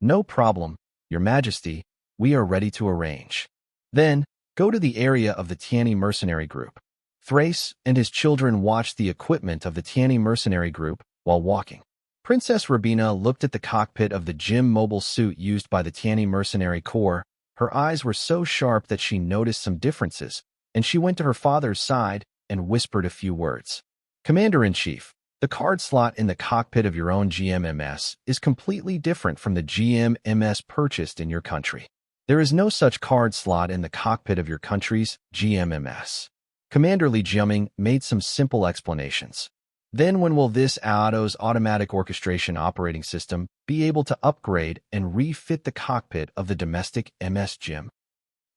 No problem, Your Majesty, we are ready to arrange. Then, go to the area of the Tianyi mercenary group. Thrace and his children watched the equipment of the Tianyi mercenary group while walking. Princess Rabina looked at the cockpit of the gym mobile suit used by the Tianyi mercenary corps. Her eyes were so sharp that she noticed some differences, and she went to her father's side and whispered a few words. Commander-in-Chief, the card slot in the cockpit of your own GMMS is completely different from the GMMS purchased in your country. There is no such card slot in the cockpit of your country's GMMS. Commander Li Jiaming made some simple explanations. Then when will this AOTO's automatic orchestration operating system be able to upgrade and refit the cockpit of the domestic MS GIM?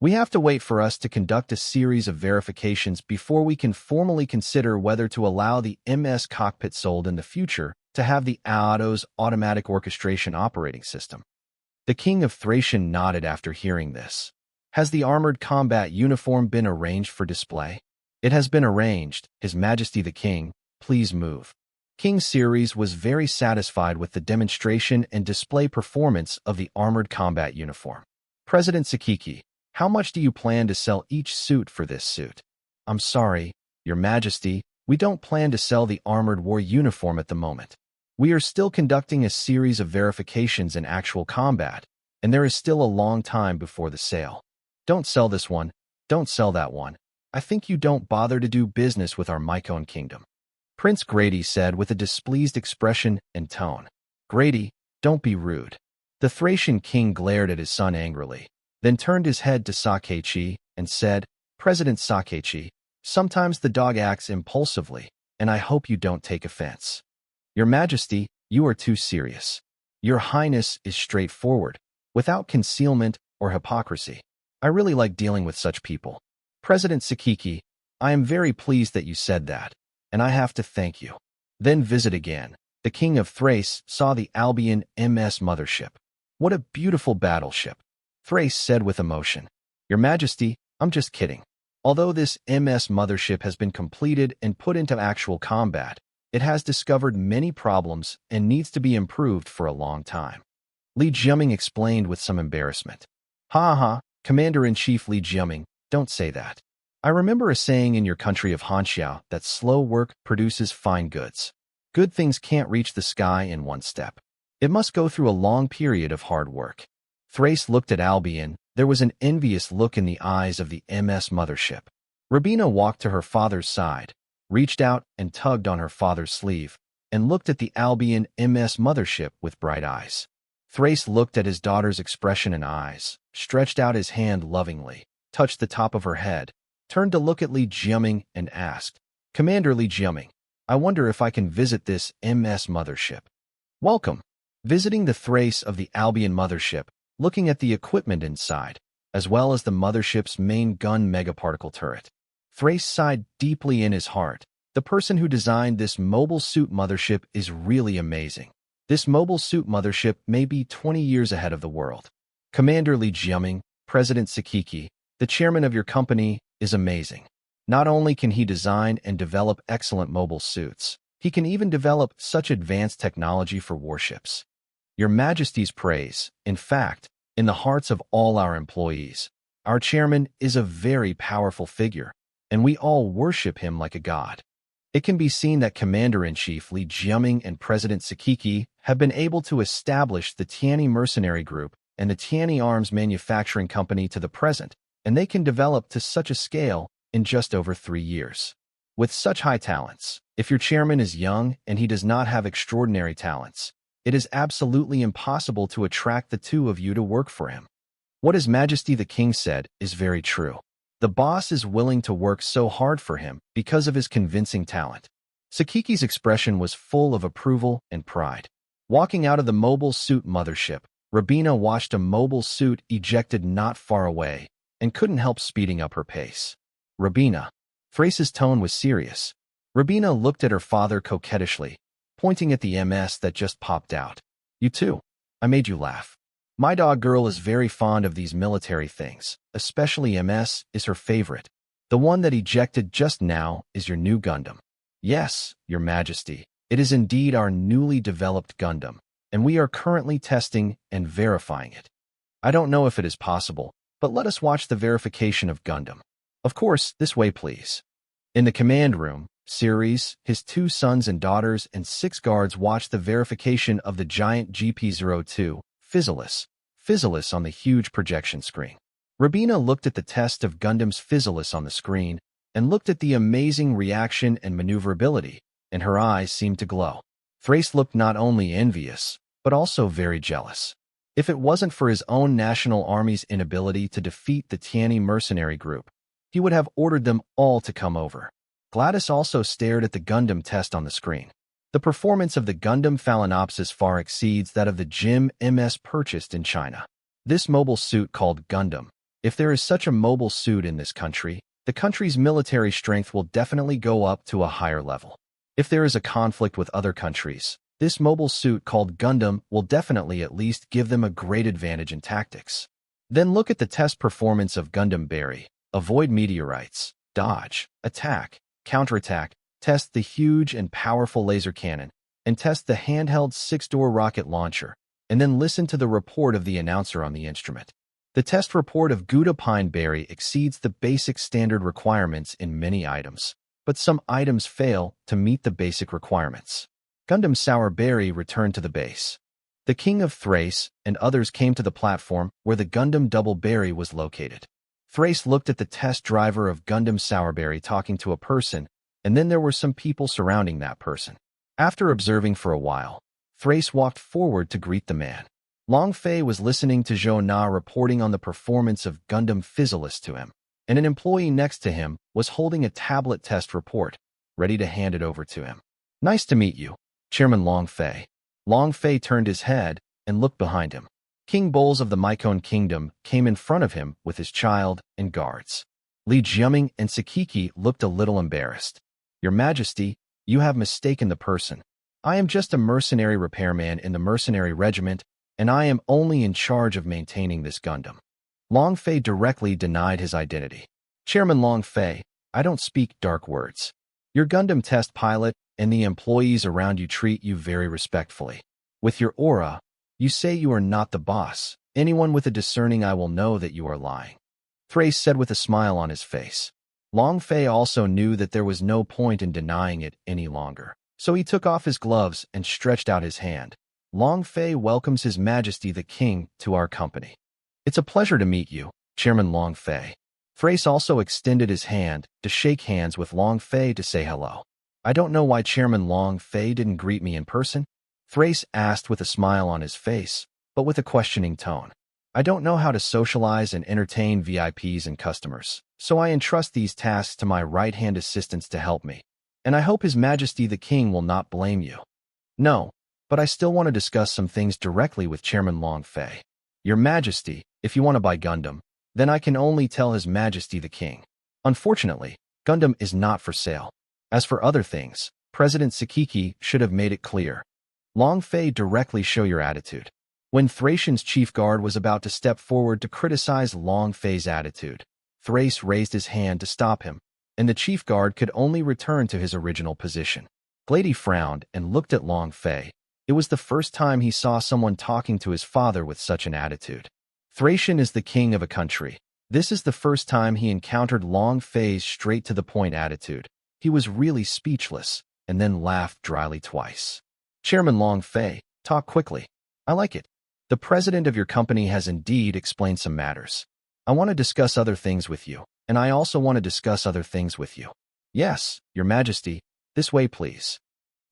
We have to wait for us to conduct a series of verifications before we can formally consider whether to allow the MS cockpit sold in the future to have the AOTO's automatic orchestration operating system. The king of Thracian nodded after hearing this. Has the armored combat uniform been arranged for display? It has been arranged, His Majesty the King, please move. King Ceres was very satisfied with the demonstration and display performance of the armored combat uniform. President Sakiki, how much do you plan to sell each suit for this suit? I'm sorry, Your Majesty, we don't plan to sell the armored war uniform at the moment. We are still conducting a series of verifications in actual combat, and there is still a long time before the sale. Don't sell this one, don't sell that one. I think you don't bother to do business with our Mycone kingdom. Prince Grady said with a displeased expression and tone. Grady, don't be rude. The Thracian king glared at his son angrily, then turned his head to Sakechi and said, President Sakechi, sometimes the dog acts impulsively, and I hope you don't take offense. Your Majesty, you are too serious. Your Highness is straightforward, without concealment or hypocrisy. I really like dealing with such people. President Sakiki, I am very pleased that you said that, and I have to thank you. Then visit again. The king of Thrace saw the Albion MS mothership. What a beautiful battleship. Thrace said with emotion. Your Majesty, I'm just kidding. Although this MS mothership has been completed and put into actual combat, it has discovered many problems and needs to be improved for a long time. Li Jiaming explained with some embarrassment. Ha, Commander-in-Chief Li Jiaming, don't say that. I remember a saying in your country of Hanxiao that slow work produces fine goods. Good things can't reach the sky in one step. It must go through a long period of hard work. Thrace looked at Albion. There was an envious look in the eyes of the MS mothership. Rabina walked to her father's side, reached out and tugged on her father's sleeve, and looked at the Albion MS mothership with bright eyes. Thrace looked at his daughter's expression and eyes, stretched out his hand lovingly, touched the top of her head, turned to look at Li Jiaming and asked, Commander Li Jiaming, I wonder if I can visit this MS mothership. Welcome. Visiting the Thrace of the Albion mothership, looking at the equipment inside, as well as the mothership's main gun megaparticle turret. Thrace sighed deeply in his heart. The person who designed this mobile suit mothership is really amazing. This mobile suit mothership may be 20 years ahead of the world. Commander Li Jiaming, President Sakiki, the chairman of your company, is amazing. Not only can he design and develop excellent mobile suits, he can even develop such advanced technology for warships. Your Majesty's praise, in fact, in the hearts of all our employees, our chairman is a very powerful figure, and we all worship him like a god. It can be seen that Commander-in-Chief Li Jiaming and President Sakiki have been able to establish the Tianyi Mercenary Group and the Tianyi Arms Manufacturing Company to the present, and they can develop to such a scale in just over 3 years. With such high talents, if your chairman is young and he does not have extraordinary talents, it is absolutely impossible to attract the two of you to work for him. What His Majesty the King said is very true. The boss is willing to work so hard for him because of his convincing talent. Sakiki's expression was full of approval and pride. Walking out of the mobile suit mothership, Rabina watched a mobile suit ejected not far away and couldn't help speeding up her pace. Rabina. Thrace's tone was serious. Rabina looked at her father coquettishly, pointing at the MS that just popped out. You too. I made you laugh. My dog girl is very fond of these military things, especially MS is her favorite. The one that ejected just now is your new Gundam. Yes, Your Majesty, it is indeed our newly developed Gundam, and we are currently testing and verifying it. I don't know if it is possible, but let us watch the verification of Gundam. Of course, this way please. In the command room, Ceres, his 2 sons and daughters, and 6 guards watched the verification of the giant GP-02, Physalis on the huge projection screen. Rabina looked at the test of Gundam's Physalis on the screen and looked at the amazing reaction and maneuverability, and her eyes seemed to glow. Thrace looked not only envious, but also very jealous. If it wasn't for his own national army's inability to defeat the Tianyi mercenary group, he would have ordered them all to come over. Gladys also stared at the Gundam test on the screen. The performance of the Gundam Phalaenopsis far exceeds that of the GIM MS purchased in China. This mobile suit called Gundam, if there is such a mobile suit in this country, the country's military strength will definitely go up to a higher level. If there is a conflict with other countries, this mobile suit called Gundam will definitely at least give them a great advantage in tactics. Then look at the test performance of Gundam Berry, avoid meteorites, dodge, attack, counterattack, test the huge and powerful laser cannon, and test the handheld 6-door rocket launcher, and then listen to the report of the announcer on the instrument. The test report of Gouda Pine Berry exceeds the basic standard requirements in many items, but some items fail to meet the basic requirements. Gundam Sour Berry returned to the base. The King of Thrace and others came to the platform where the Gundam Double Berry was located. Thrace looked at the test driver of Gundam Sourberry talking to a person, and then there were some people surrounding that person. After observing for a while, Thrace walked forward to greet the man. Long Fei was listening to Zhou Na reporting on the performance of Gundam Physalis to him, and an employee next to him was holding a tablet test report, ready to hand it over to him. Nice to meet you, Chairman Long Fei. Long Fei turned his head and looked behind him. King Bowles of the Mycone Kingdom came in front of him with his child and guards. Li Jiaming and Sakiki looked a little embarrassed. Your Majesty, you have mistaken the person. I am just a mercenary repairman in the mercenary regiment, and I am only in charge of maintaining this Gundam. Long Fei directly denied his identity. Chairman Long Fei, I don't speak dark words. Your Gundam test pilot and the employees around you treat you very respectfully. With your aura, you say you are not the boss. Anyone with a discerning eye will know that you are lying. Thrace said with a smile on his face. Long Fei also knew that there was no point in denying it any longer, so he took off his gloves and stretched out his hand. Long Fei welcomes His Majesty the King to our company. It's a pleasure to meet you, Chairman Long Fei. Thrace also extended his hand to shake hands with Long Fei to say hello. I don't know why Chairman Long Fei didn't greet me in person, Thrace asked with a smile on his face, but with a questioning tone. I don't know how to socialize and entertain VIPs and customers, so I entrust these tasks to my right-hand assistants to help me, and I hope His Majesty the King will not blame you. No, but I still want to discuss some things directly with Chairman Long Fei. Your Majesty, if you want to buy Gundam, then I can only tell His Majesty the King. Unfortunately, Gundam is not for sale. As for other things, President Sakiki should have made it clear. Long Fei, directly show your attitude. When Thracian's chief guard was about to step forward to criticize Long Fei's attitude, Thrace raised his hand to stop him, and the chief guard could only return to his original position. Glady frowned and looked at Long Fei. It was the first time he saw someone talking to his father with such an attitude. Thracian is the king of a country. This is the first time he encountered Long Fei's straight-to-the-point attitude. He was really speechless, and then laughed dryly twice. Chairman Long Fei, talk quickly. I like it. The president of your company has indeed explained some matters. I want to discuss other things with you, and I also want to discuss other things with you. Yes, your majesty, this way please.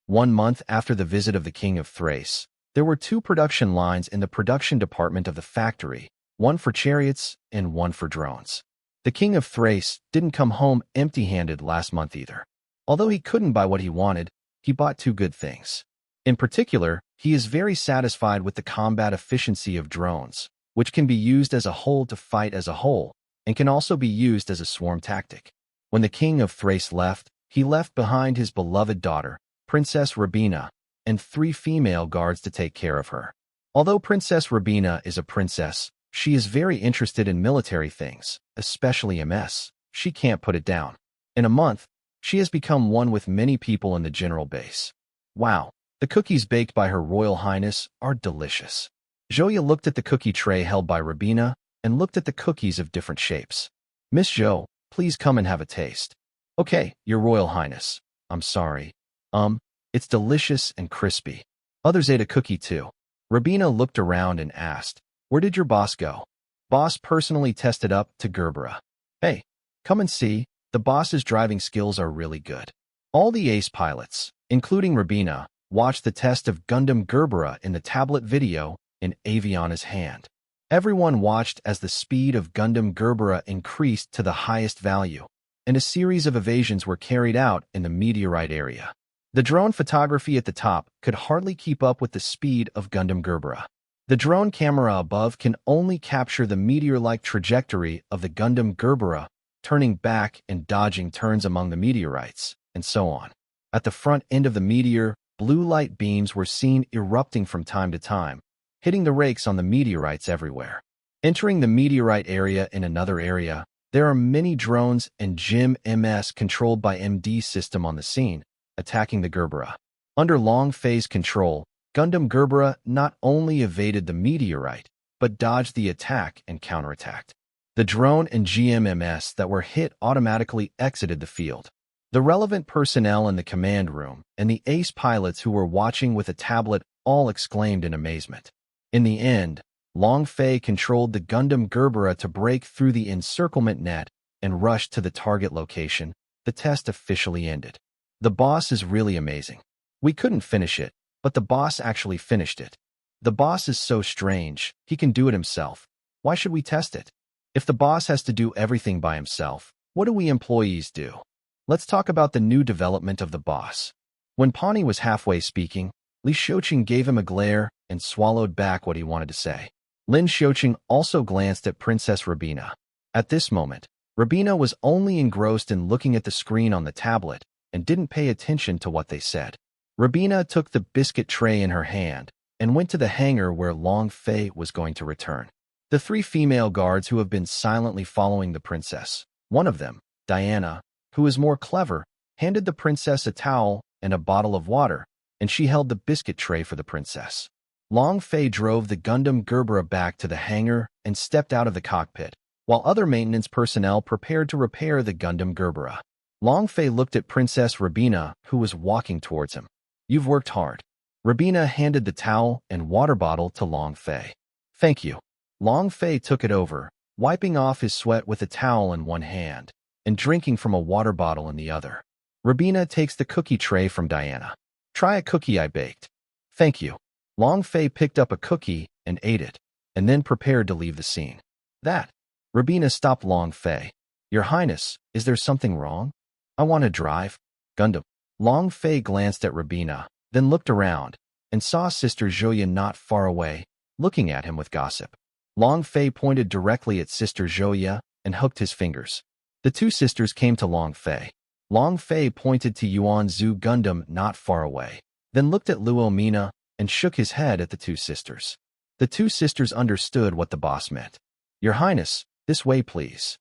1 month after the visit of the king of Thrace, there were 2 production lines in the production department of the factory, one for chariots and one for drones. The king of Thrace didn't come home empty-handed last month either. Although he couldn't buy what he wanted, he bought 2 good things. In particular, he is very satisfied with the combat efficiency of drones, which can be used as a whole to fight as a whole, and can also be used as a swarm tactic. When the king of Thrace left, he left behind his beloved daughter, Princess Rabina, and 3 female guards to take care of her. Although Princess Rabina is a princess, she is very interested in military things, especially MS. She can't put it down. In a month, she has become one with many people in the general base. Wow, the cookies baked by Her Royal Highness are delicious. Zhouya looked at the cookie tray held by Rabina and looked at the cookies of different shapes. Miss Zhou, please come and have a taste. Okay, Your Royal Highness. I'm sorry. It's delicious and crispy. Others ate a cookie too. Rabina looked around and asked, where did your boss go? Boss personally tested up to Gerbera. Hey, come and see, the boss's driving skills are really good. All the ace pilots, including Rabina, watched the test of Gundam Gerbera in the tablet video in Aviana's hand. Everyone watched as the speed of Gundam Gerbera increased to the highest value, and a series of evasions were carried out in the meteorite area. The drone photography at the top could hardly keep up with the speed of Gundam Gerbera. The drone camera above can only capture the meteor-like trajectory of the Gundam Gerbera, turning back and dodging turns among the meteorites, and so on. At the front end of the meteor, blue light beams were seen erupting from time to time, hitting the rakes on the meteorites everywhere. Entering the meteorite area in another area, there are many drones and GIM MS controlled by MD system on the scene, attacking the Gerbera. Under Long Fei's control, Gundam Gerbera not only evaded the meteorite, but dodged the attack and counterattacked. The drone and GMMS that were hit automatically exited the field. The relevant personnel in the command room and the ace pilots who were watching with a tablet all exclaimed in amazement. In the end, Long Fei controlled the Gundam Gerbera to break through the encirclement net and rush to the target location. The test officially ended. The boss is really amazing. We couldn't finish it, but the boss actually finished it. The boss is so strange, he can do it himself. Why should we test it? If the boss has to do everything by himself, what do we employees do? Let's talk about the new development of the boss. When Pawnee was halfway speaking, Li Xiuqing gave him a glare and swallowed back what he wanted to say. Lin Xiuqing also glanced at Princess Rabina. At this moment, Rabina was only engrossed in looking at the screen on the tablet and didn't pay attention to what they said. Rabina took the biscuit tray in her hand and went to the hangar where Long Fei was going to return. The 3 female guards who have been silently following the princess, one of them, Diana, who is more clever, handed the princess a towel and a bottle of water, and she held the biscuit tray for the princess. Long Fei drove the Gundam Gerbera back to the hangar and stepped out of the cockpit, while other maintenance personnel prepared to repair the Gundam Gerbera. Long Fei looked at Princess Rabina, who was walking towards him. You've worked hard. Rabina handed the towel and water bottle to Long Fei. Thank you. Long Fei took it over, wiping off his sweat with a towel in one hand and drinking from a water bottle in the other. Rabina takes the cookie tray from Diana. Try a cookie I baked. Thank you. Long Fei picked up a cookie and ate it, and then prepared to leave the scene. Rabina stopped Long Fei. Your Highness, is there something wrong? I want to drive. Gundam. Long Fei glanced at Rabina, then looked around, and saw Sister Zhouya not far away, looking at him with gossip. Long Fei pointed directly at Sister Zhouya and hooked his fingers. The 2 sisters came to Long Fei. Long Fei pointed to Yuan Zhu Gundam not far away, then looked at Luo Mina and shook his head at the 2 sisters. The two sisters understood what the boss meant. Your Highness, this way please.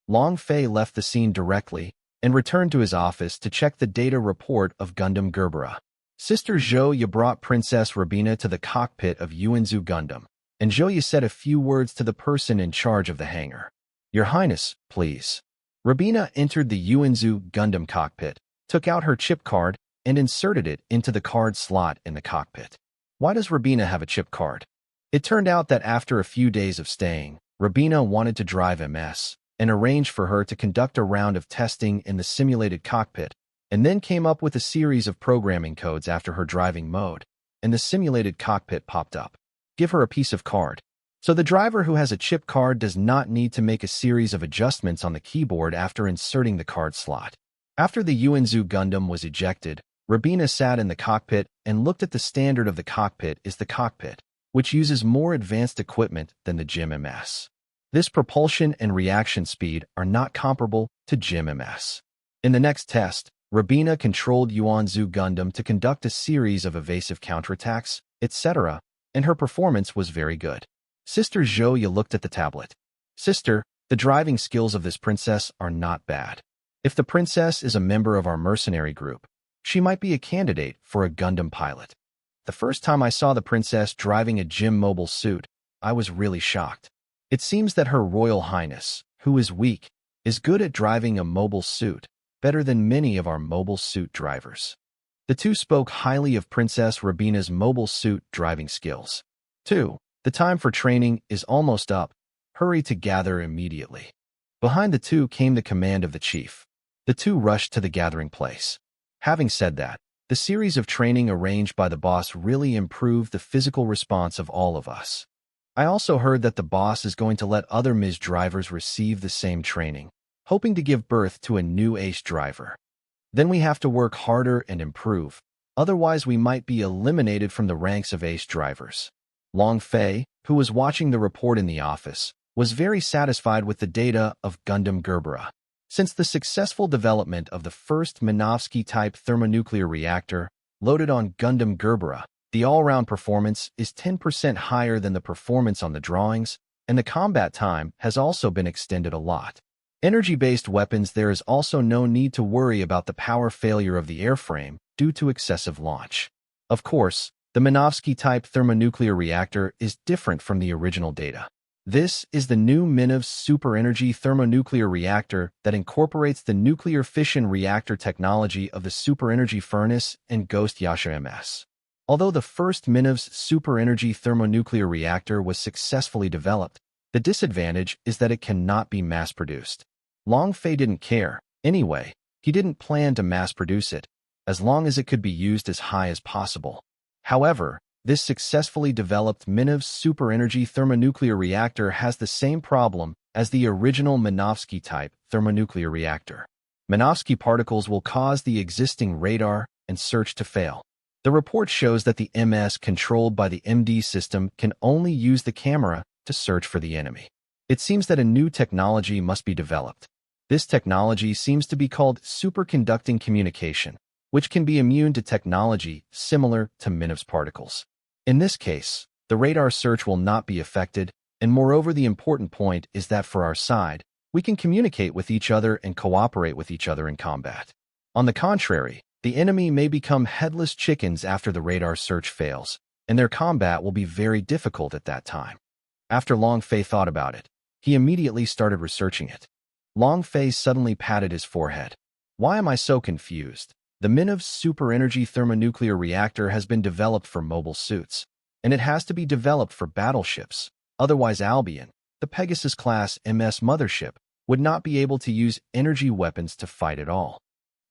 Long Fei left the scene directly and returned to his office to check the data report of Gundam Gerbera. Sister Zhou brought Princess Rabina to the cockpit of Yuanzu Gundam, and Zhou said a few words to the person in charge of the hangar. Your Highness, please. Rabina entered the Yuanzu Gundam cockpit, took out her chip card, and inserted it into the card slot in the cockpit. Why does Rabina have a chip card? It turned out that after a few days of staying, Rabina wanted to drive MS, and arranged for her to conduct a round of testing in the simulated cockpit, and then came up with a series of programming codes after her driving mode, and the simulated cockpit popped up. Give her a piece of card. So the driver who has a chip card does not need to make a series of adjustments on the keyboard after inserting the card slot. After the Yuanzu Gundam was ejected, Rabina sat in the cockpit and looked at the standard of the cockpit is the cockpit, which uses more advanced equipment than the GIM MS. This propulsion and reaction speed are not comparable to GIM MS. In the next test, Rabina controlled Yuanzu Gundam to conduct a series of evasive counterattacks, etc., and her performance was very good. Sister Zhou looked at the tablet. Sister, the driving skills of this princess are not bad. If the princess is a member of our mercenary group, she might be a candidate for a Gundam pilot. The first time I saw the princess driving a GIM mobile suit, I was really shocked. It seems that Her Royal Highness, who is weak, is good at driving a mobile suit, better than many of our mobile suit drivers. The two spoke highly of Princess Rabina's mobile suit driving skills. 2. The time for training is almost up. Hurry to gather immediately. Behind the two came the command of the chief. The two rushed to the gathering place. Having said that, the series of training arranged by the boss really improved the physical response of all of us. I also heard that the boss is going to let other MIS drivers receive the same training, hoping to give birth to a new ace driver. Then we have to work harder and improve, otherwise we might be eliminated from the ranks of ace drivers. Long Fei, who was watching the report in the office, was very satisfied with the data of Gundam Gerbera. Since the successful development of the first Minovsky-type thermonuclear reactor loaded on Gundam Gerbera, the all-round performance is 10% higher than the performance on the drawings, and the combat time has also been extended a lot. Energy-based weapons, there is also no need to worry about the power failure of the airframe due to excessive launch. Of course, the Minovsky-type thermonuclear reactor is different from the original data. This is the new Minov's super-energy thermonuclear reactor that incorporates the nuclear fission reactor technology of the super-energy furnace and Ghost Yasha MS. Although the first Minov's super-energy thermonuclear reactor was successfully developed, the disadvantage is that it cannot be mass-produced. Long Fei didn't care. Anyway, he didn't plan to mass-produce it, as long as it could be used as high as possible. However, this successfully developed Minov's super-energy thermonuclear reactor has the same problem as the original Minovsky-type thermonuclear reactor. Minovsky particles will cause the existing radar and search to fail. The report shows that the MS controlled by the MD system can only use the camera to search for the enemy. It seems that a new technology must be developed. This technology seems to be called superconducting communication, which can be immune to technology similar to Minov's particles. In this case, the radar search will not be affected, and moreover the important point is that for our side, we can communicate with each other and cooperate with each other in combat. On the contrary, the enemy may become headless chickens after the radar search fails, and their combat will be very difficult at that time. After Long Fei thought about it, he immediately started researching it. Long Fei suddenly patted his forehead. Why am I so confused? The Minov's super-energy thermonuclear reactor has been developed for mobile suits, and it has to be developed for battleships. Otherwise Albion, the Pegasus-class MS mothership, would not be able to use energy weapons to fight at all.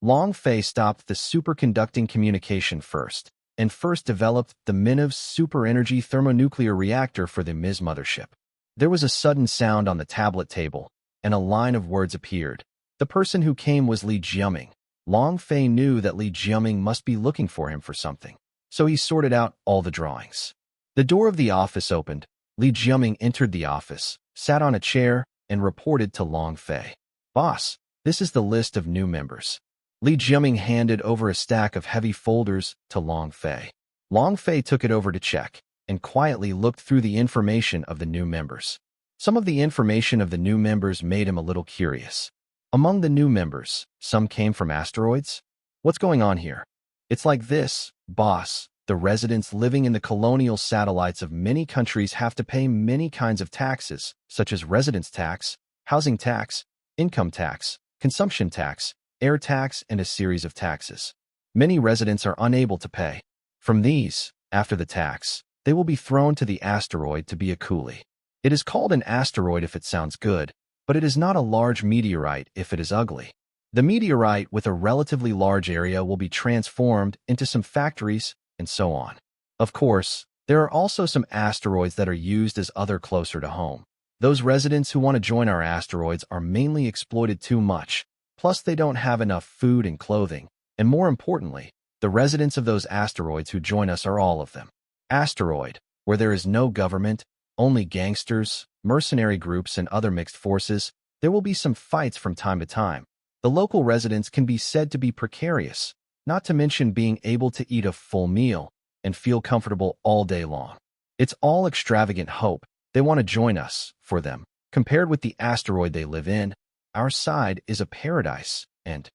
Long Fei stopped the superconducting communication first, and first developed the Minov's super-energy thermonuclear reactor for the MS mothership. There was a sudden sound on the tablet table, and a line of words appeared. The person who came was Li Jiaming. Long Fei knew that Li Jiaming must be looking for him for something, so he sorted out all the drawings. The door of the office opened. Li Jiaming entered the office, sat on a chair, and reported to Long Fei. Boss, this is the list of new members. Li Jiaming handed over a stack of heavy folders to Long Fei. Long Fei took it over to check, and quietly looked through the information of the new members. Some of the information of the new members made him a little curious. Among the new members, some came from asteroids? What's going on here? It's like this, boss. The residents living in the colonial satellites of many countries have to pay many kinds of taxes, such as residence tax, housing tax, income tax, consumption tax, air tax, and a series of taxes. Many residents are unable to pay. From these, after the tax, they will be thrown to the asteroid to be a coolie. It is called an asteroid if it sounds good, but it is not a large meteorite if it is ugly. The meteorite with a relatively large area will be transformed into some factories, and so on. Of course, there are also some asteroids that are used as other closer to home. Those residents who want to join our asteroids are mainly exploited too much, plus they don't have enough food and clothing, and more importantly, the residents of those asteroids who join us are all of them. Asteroid, where there is no government, only gangsters, mercenary groups, and other mixed forces, there will be some fights from time to time. The local residents can be said to be precarious, not to mention being able to eat a full meal and feel comfortable all day long. It's all extravagant hope. They want to join us, for them. Compared with the asteroid they live in, our side is a paradise, and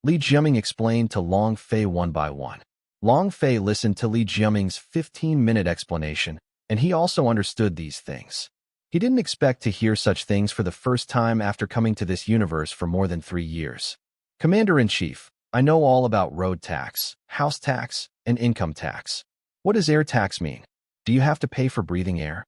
Li Jiaming explained to Long Fei one by one. Long Fei listened to Li Jiaming's 15-minute explanation, and he also understood these things. He didn't expect to hear such things for the first time after coming to this universe for more than 3 years. Commander-in-Chief, I know all about road tax, house tax, and income tax. What does air tax mean? Do you have to pay for breathing air?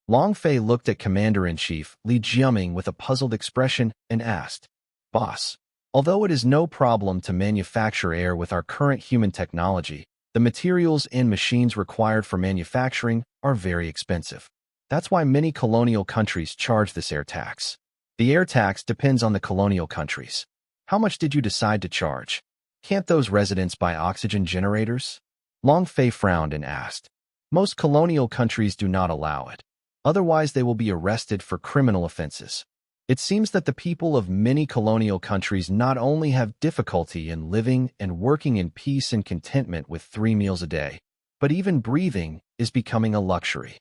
Long Fei looked at Commander-in-Chief Li Jiaming with a puzzled expression and asked, Boss, although it is no problem to manufacture air with our current human technology, the materials and machines required for manufacturing are very expensive. That's why many colonial countries charge this air tax. The air tax depends on the colonial countries. How much did you decide to charge? Can't those residents buy oxygen generators? Long Fei frowned and asked. Most colonial countries do not allow it. Otherwise, they will be arrested for criminal offenses. It seems that the people of many colonial countries not only have difficulty in living and working in peace and contentment with 3 meals a day, but even breathing is becoming a luxury.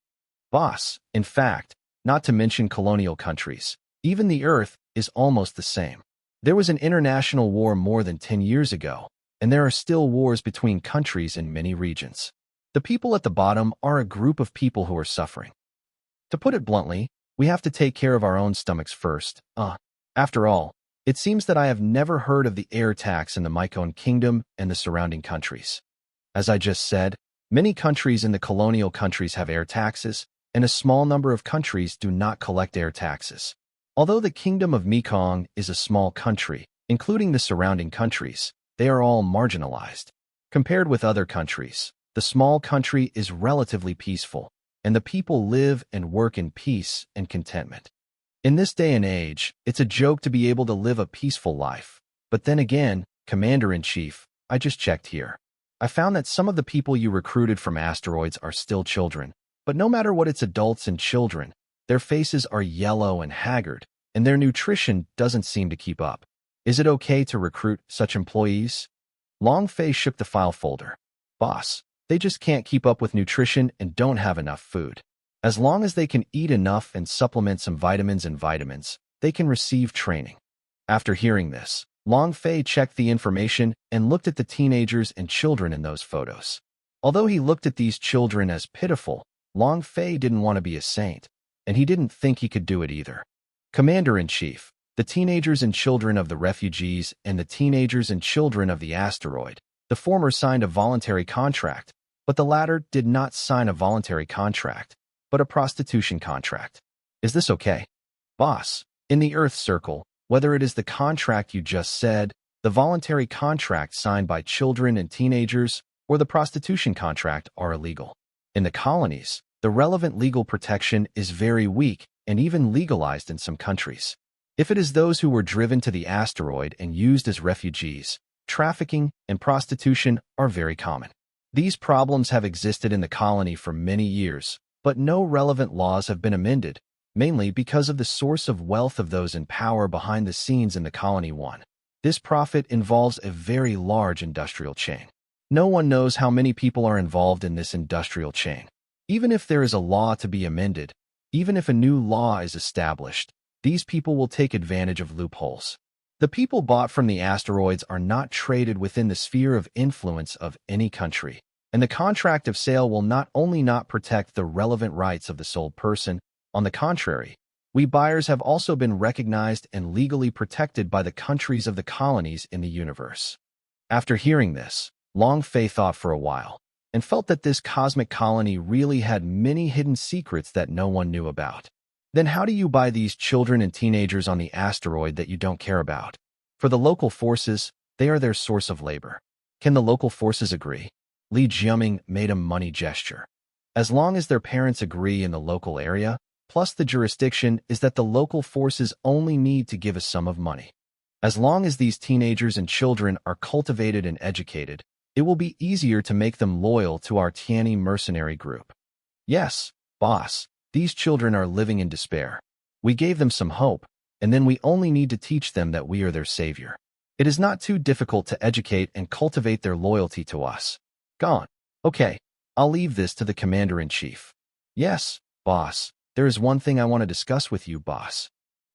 Boss, in fact, not to mention colonial countries, even the Earth is almost the same. There was an international war more than 10 years ago, and there are still wars between countries in many regions. The people at the bottom are a group of people who are suffering. To put it bluntly, we have to take care of our own stomachs first. After all, it seems that I have never heard of the air tax in the Mycone Kingdom and the surrounding countries. As I just said, many countries in the colonial countries have air taxes, and a small number of countries do not collect air taxes. Although the Kingdom of Mekong is a small country, including the surrounding countries, they are all marginalized. Compared with other countries, the small country is relatively peaceful, and the people live and work in peace and contentment. In this day and age, it's a joke to be able to live a peaceful life. But then again, Commander-in-Chief, I just checked here. I found that some of the people you recruited from asteroids are still children. But no matter what, it's adults and children, their faces are yellow and haggard, and their nutrition doesn't seem to keep up. Is it okay to recruit such employees? Long Fei shook the file folder. Boss, they just can't keep up with nutrition and don't have enough food. As long as they can eat enough and supplement some vitamins, they can receive training. After hearing this, Long Fei checked the information and looked at the teenagers and children in those photos. Although he looked at these children as pitiful, Long Fei didn't want to be a saint, and he didn't think he could do it either. Commander-in-Chief, the teenagers and children of the refugees and the teenagers and children of the asteroid, the former signed a voluntary contract, but the latter did not sign a voluntary contract, but a prostitution contract. Is this okay? Boss, in the Earth Circle, whether it is the contract you just said, the voluntary contract signed by children and teenagers, or the prostitution contract are illegal. In the colonies, the relevant legal protection is very weak and even legalized in some countries. If it is those who were driven to the asteroid and used as refugees, trafficking and prostitution are very common. These problems have existed in the colony for many years, but no relevant laws have been amended, mainly because of the source of wealth of those in power behind the scenes in the colony. This profit involves a very large industrial chain. No one knows how many people are involved in this industrial chain. Even if there is a law to be amended, even if a new law is established, these people will take advantage of loopholes. The people bought from the asteroids are not traded within the sphere of influence of any country, and the contract of sale will not only not protect the relevant rights of the sold person, on the contrary, we buyers have also been recognized and legally protected by the countries of the colonies in the universe. After hearing this, Long Fei thought for a while, and felt that this cosmic colony really had many hidden secrets that no one knew about. Then how do you buy these children and teenagers on the asteroid that you don't care about? For the local forces, they are their source of labor. Can the local forces agree? Li Jiaming made a money gesture. As long as their parents agree in the local area, plus the jurisdiction is that the local forces only need to give a sum of money. As long as these teenagers and children are cultivated and educated, it will be easier to make them loyal to our Tianyi mercenary group. Yes, boss, these children are living in despair. We gave them some hope, and then we only need to teach them that we are their savior. It is not too difficult to educate and cultivate their loyalty to us. Gone. Okay, I'll leave this to the commander-in-chief. Yes, boss, there is one thing I want to discuss with you, boss.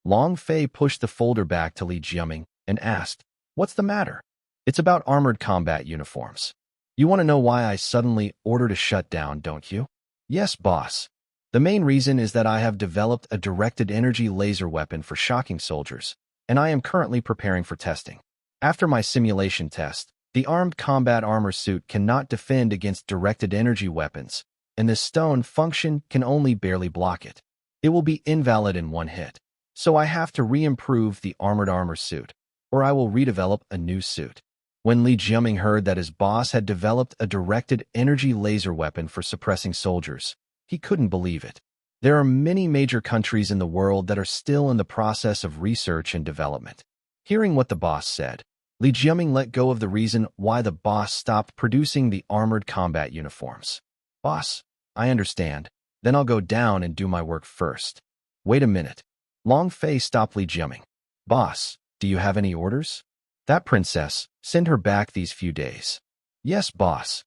Long Fei pushed the folder back to Li Jiaming and asked, "What's the matter?" "It's about armored combat uniforms. You want to know why I suddenly ordered a shutdown, don't you?" "Yes, boss. The main reason is that I have developed a directed energy laser weapon for shocking soldiers, and I am currently preparing for testing. After my simulation test, the armed combat armor suit cannot defend against directed energy weapons, and this stone function can only barely block it. It will be invalid in one hit. So I have to re-improve the armored armor suit, or I will redevelop a new suit." When Li Jiaming heard that his boss had developed a directed energy laser weapon for suppressing soldiers, he couldn't believe it. There are many major countries in the world that are still in the process of research and development. Hearing what the boss said, Li Jiaming let go of the reason why the boss stopped producing the armored combat uniforms. "Boss, I understand. Then I'll go down and do my work first." "Wait a minute." Long Fei stopped Li Jiaming. "Boss, do you have any orders?" "That princess, send her back these few days." "Yes, boss."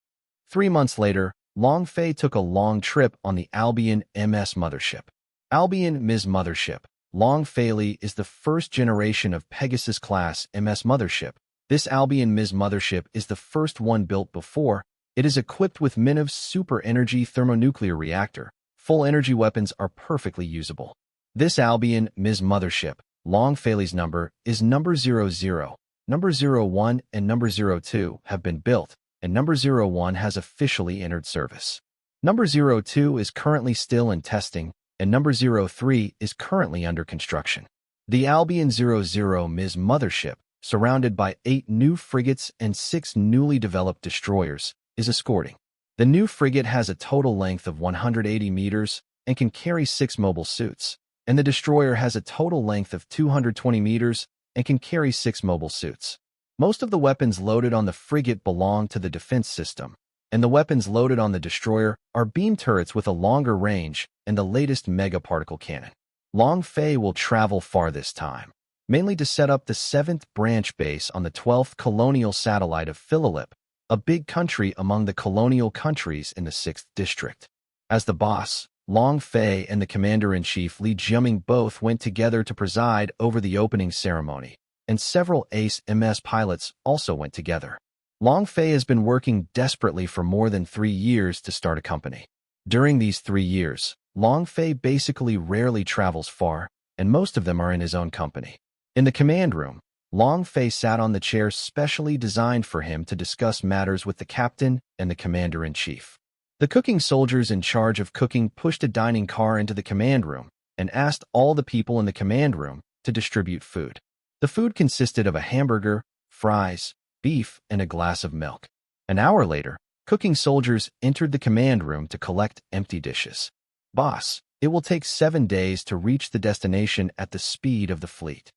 3 months later, Long Fei took a long trip on the Albion MS mothership. Albion MS mothership, Long Fei is the first generation of Pegasus-class MS mothership. This Albion MS mothership is the first one built before. It is equipped with Minev's super-energy thermonuclear reactor. Full energy weapons are perfectly usable. This Albion MS mothership, Long Fei's number, is number 00. Number 01 and number 02 have been built, and number 01 has officially entered service. Number 02 is currently still in testing, and number 03 is currently under construction. The Albion 00 MS mothership, surrounded by 8 new frigates and 6 newly developed destroyers, is escorting. The new frigate has a total length of 180 meters and can carry 6 mobile suits, and the destroyer has a total length of 220 meters and can carry 6 mobile suits. Most of the weapons loaded on the frigate belong to the defense system, and the weapons loaded on the destroyer are beam turrets with a longer range and the latest mega particle cannon. Long Fei will travel far this time, mainly to set up the 7th branch base on the 12th colonial satellite of Philolip, a big country among the colonial countries in the 6th district. As the boss, Long Fei and the commander-in-chief Li Jiaming both went together to preside over the opening ceremony, and several ace MS pilots also went together. Long Fei has been working desperately for more than 3 years to start a company. During these 3 years, Long Fei basically rarely travels far, and most of them are in his own company. In the command room, Long Fei sat on the chair specially designed for him to discuss matters with the captain and the commander-in-chief. The cooking soldiers in charge of cooking pushed a dining car into the command room and asked all the people in the command room to distribute food. The food consisted of a hamburger, fries, beef, and a glass of milk. An hour later, cooking soldiers entered the command room to collect empty dishes. "Boss, it will take 7 days to reach the destination at the speed of the fleet."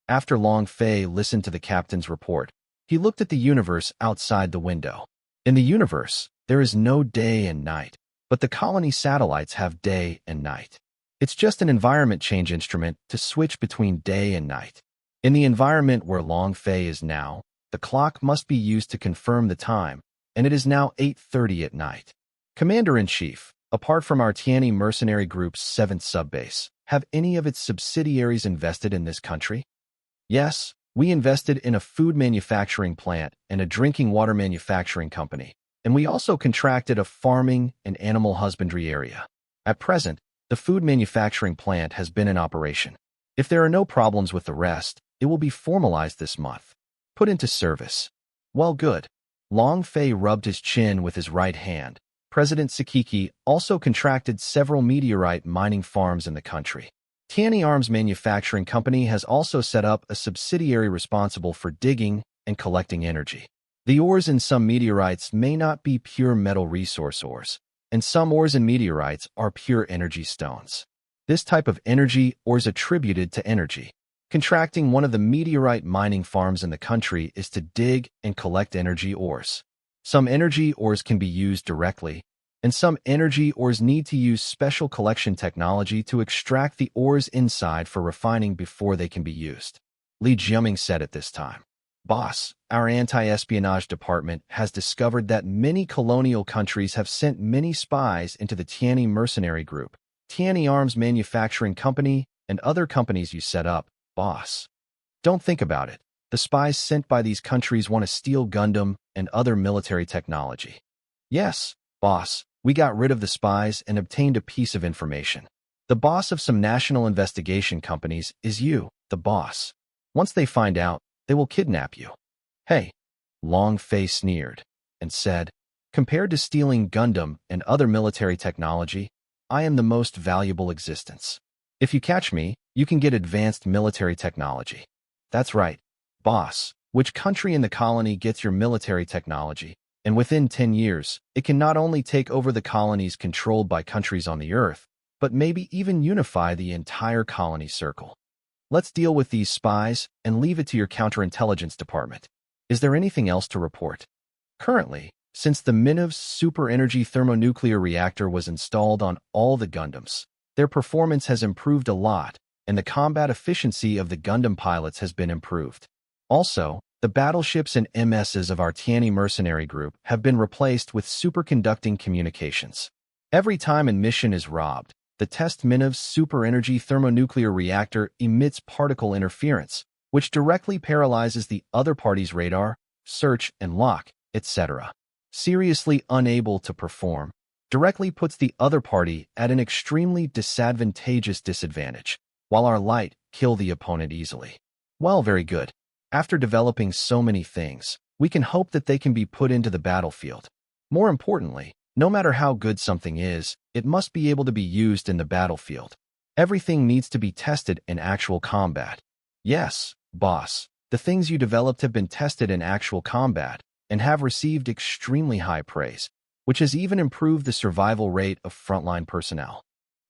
After Long Fei listened to the captain's report, he looked at the universe outside the window. In the universe, there is no day and night, but the colony satellites have day and night. It's just an environment change instrument to switch between day and night. In the environment where Long Fei is now, the clock must be used to confirm the time, and it is now 8:30 at night. "Commander-in-Chief, Apart from our Tianyi mercenary group's 7th subbase, have any of its subsidiaries invested in this country? Yes, we invested in a food manufacturing plant and a drinking water manufacturing company, and we also contracted a farming and animal husbandry area. At present, the food manufacturing plant has been in operation. If there are no problems with the rest, it will be formalized this month. Put into service. Well, good. Long Fei rubbed his chin with his right hand. President Sakiki also contracted several meteorite mining farms in the country. Tianyi Arms Manufacturing Company has also set up a subsidiary responsible for digging and collecting energy. The ores in some meteorites may not be pure metal resource ores, and some ores in meteorites are pure energy stones. This type of energy ore is attributed to energy. Contracting one of the meteorite mining farms in the country is to dig and collect energy ores. Some energy ores can be used directly, and some energy ores need to use special collection technology to extract the ores inside for refining before they can be used. Li Jiaming said at this time. Boss, our anti-espionage department has discovered that many colonial countries have sent many spies into the Tianyi mercenary group, Tianyi Arms Manufacturing Company, and other companies you set up, boss. Don't think about it. The spies sent by these countries want to steal Gundam and other military technology. Yes, boss, we got rid of the spies and obtained a piece of information. The boss of some national investigation companies is you, the boss. Once they find out, they will kidnap you. Hey, Long Fei sneered and said, compared to stealing Gundam and other military technology, I am the most valuable existence. If you catch me, you can get advanced military technology. That's right, boss. Which country in the colony gets your military technology? And within 10 years, it can not only take over the colonies controlled by countries on the Earth, but maybe even unify the entire colony circle. Let's deal with these spies and leave it to your counterintelligence department. Is there anything else to report? Currently, since the Minev's super-energy thermonuclear reactor was installed on all the Gundams, their performance has improved a lot, and the combat efficiency of the Gundam pilots has been improved. Also, the battleships and MSs of our Tianyi mercenary group have been replaced with superconducting communications. Every time a mission is robbed, the test Minev's super-energy thermonuclear reactor emits particle interference, which directly paralyzes the other party's radar, search and lock, etc. Seriously unable to perform, directly puts the other party at an extremely disadvantageous disadvantage, while our light kill the opponent easily. Well, very good. After developing so many things, we can hope that they can be put into the battlefield. More importantly, no matter how good something is, it must be able to be used in the battlefield. Everything needs to be tested in actual combat. Yes, boss, the things you developed have been tested in actual combat and have received extremely high praise, which has even improved the survival rate of frontline personnel.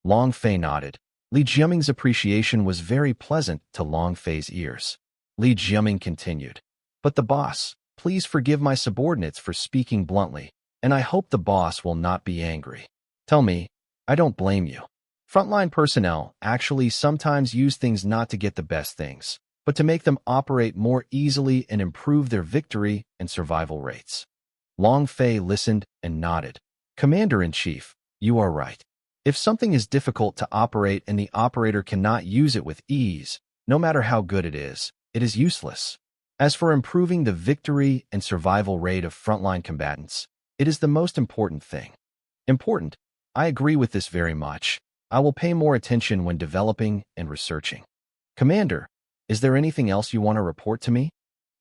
Long Fei nodded. Li Jiaming's appreciation was very pleasant to Long Fei's ears. Li Jiaming continued. But the boss, please forgive my subordinates for speaking bluntly, and I hope the boss will not be angry. Tell me, I don't blame you. Frontline personnel actually sometimes use things not to get the best things, but to make them operate more easily and improve their victory and survival rates. Long Fei listened and nodded. Commander-in-Chief, you are right. If something is difficult to operate and the operator cannot use it with ease, no matter how good it is useless. As for improving the victory and survival rate of frontline combatants, it is the most important thing. Important. I agree with this very much. I will pay more attention when developing and researching. Commander, is there anything else you want to report to me?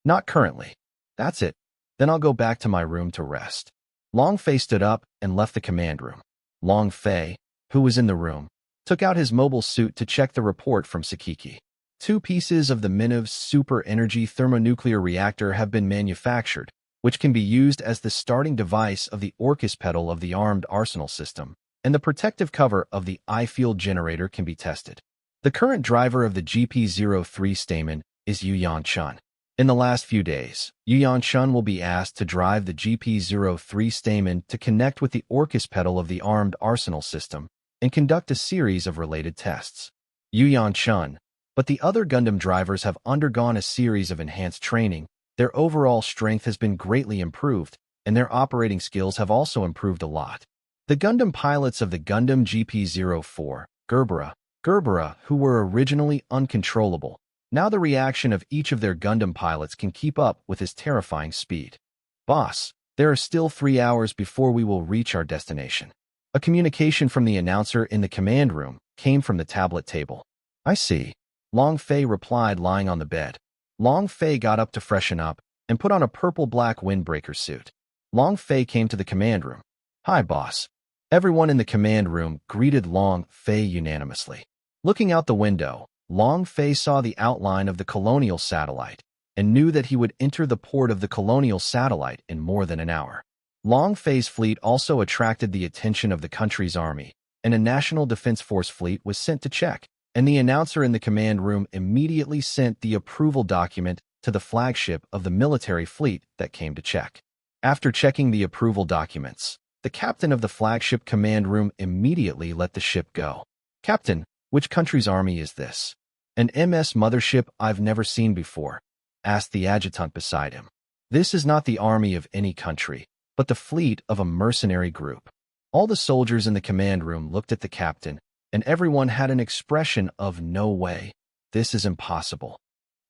Not currently. That's it. Then I'll go back to my room to rest. Long Fei stood up and left the command room. Long Fei, who was in the room, took out his mobile suit to check the report from Sakiki. 2 pieces of the Minev's super-energy thermonuclear reactor have been manufactured, which can be used as the starting device of the Orcus pedal of the armed arsenal system, and the protective cover of the I-field generator can be tested. The current driver of the GP-03 Stamen is Yu Yan-chun. In the last few days, Yu Yan-chun will be asked to drive the GP-03 Stamen to connect with the Orcus pedal of the armed arsenal system and conduct a series of related tests. Yu Yan-chun, but the other Gundam drivers have undergone a series of enhanced training. Their overall strength has been greatly improved, and their operating skills have also improved a lot. The Gundam pilots of the Gundam GP-04, Gerbera, who were originally uncontrollable. Now the reaction of each of their Gundam pilots can keep up with his terrifying speed. Boss, there are still 3 hours before we will reach our destination. A communication from the announcer in the command room came from the tablet table. I see. Long Fei replied, lying on the bed. Long Fei got up to freshen up and put on a purple-black windbreaker suit. Long Fei came to the command room. Hi, boss. Everyone in the command room greeted Long Fei unanimously. Looking out the window, Long Fei saw the outline of the colonial satellite and knew that he would enter the port of the colonial satellite in more than an hour. Long Fei's fleet also attracted the attention of the country's army, and a National Defense Force fleet was sent to check, and the announcer in the command room immediately sent the approval document to the flagship of the military fleet that came to check. After checking the approval documents, the captain of the flagship command room immediately let the ship go. Captain, which country's army is this? An MS mothership I've never seen before, asked the adjutant beside him. This is not the army of any country, but the fleet of a mercenary group. All the soldiers in the command room looked at the captain, and everyone had an expression of no way. This is impossible.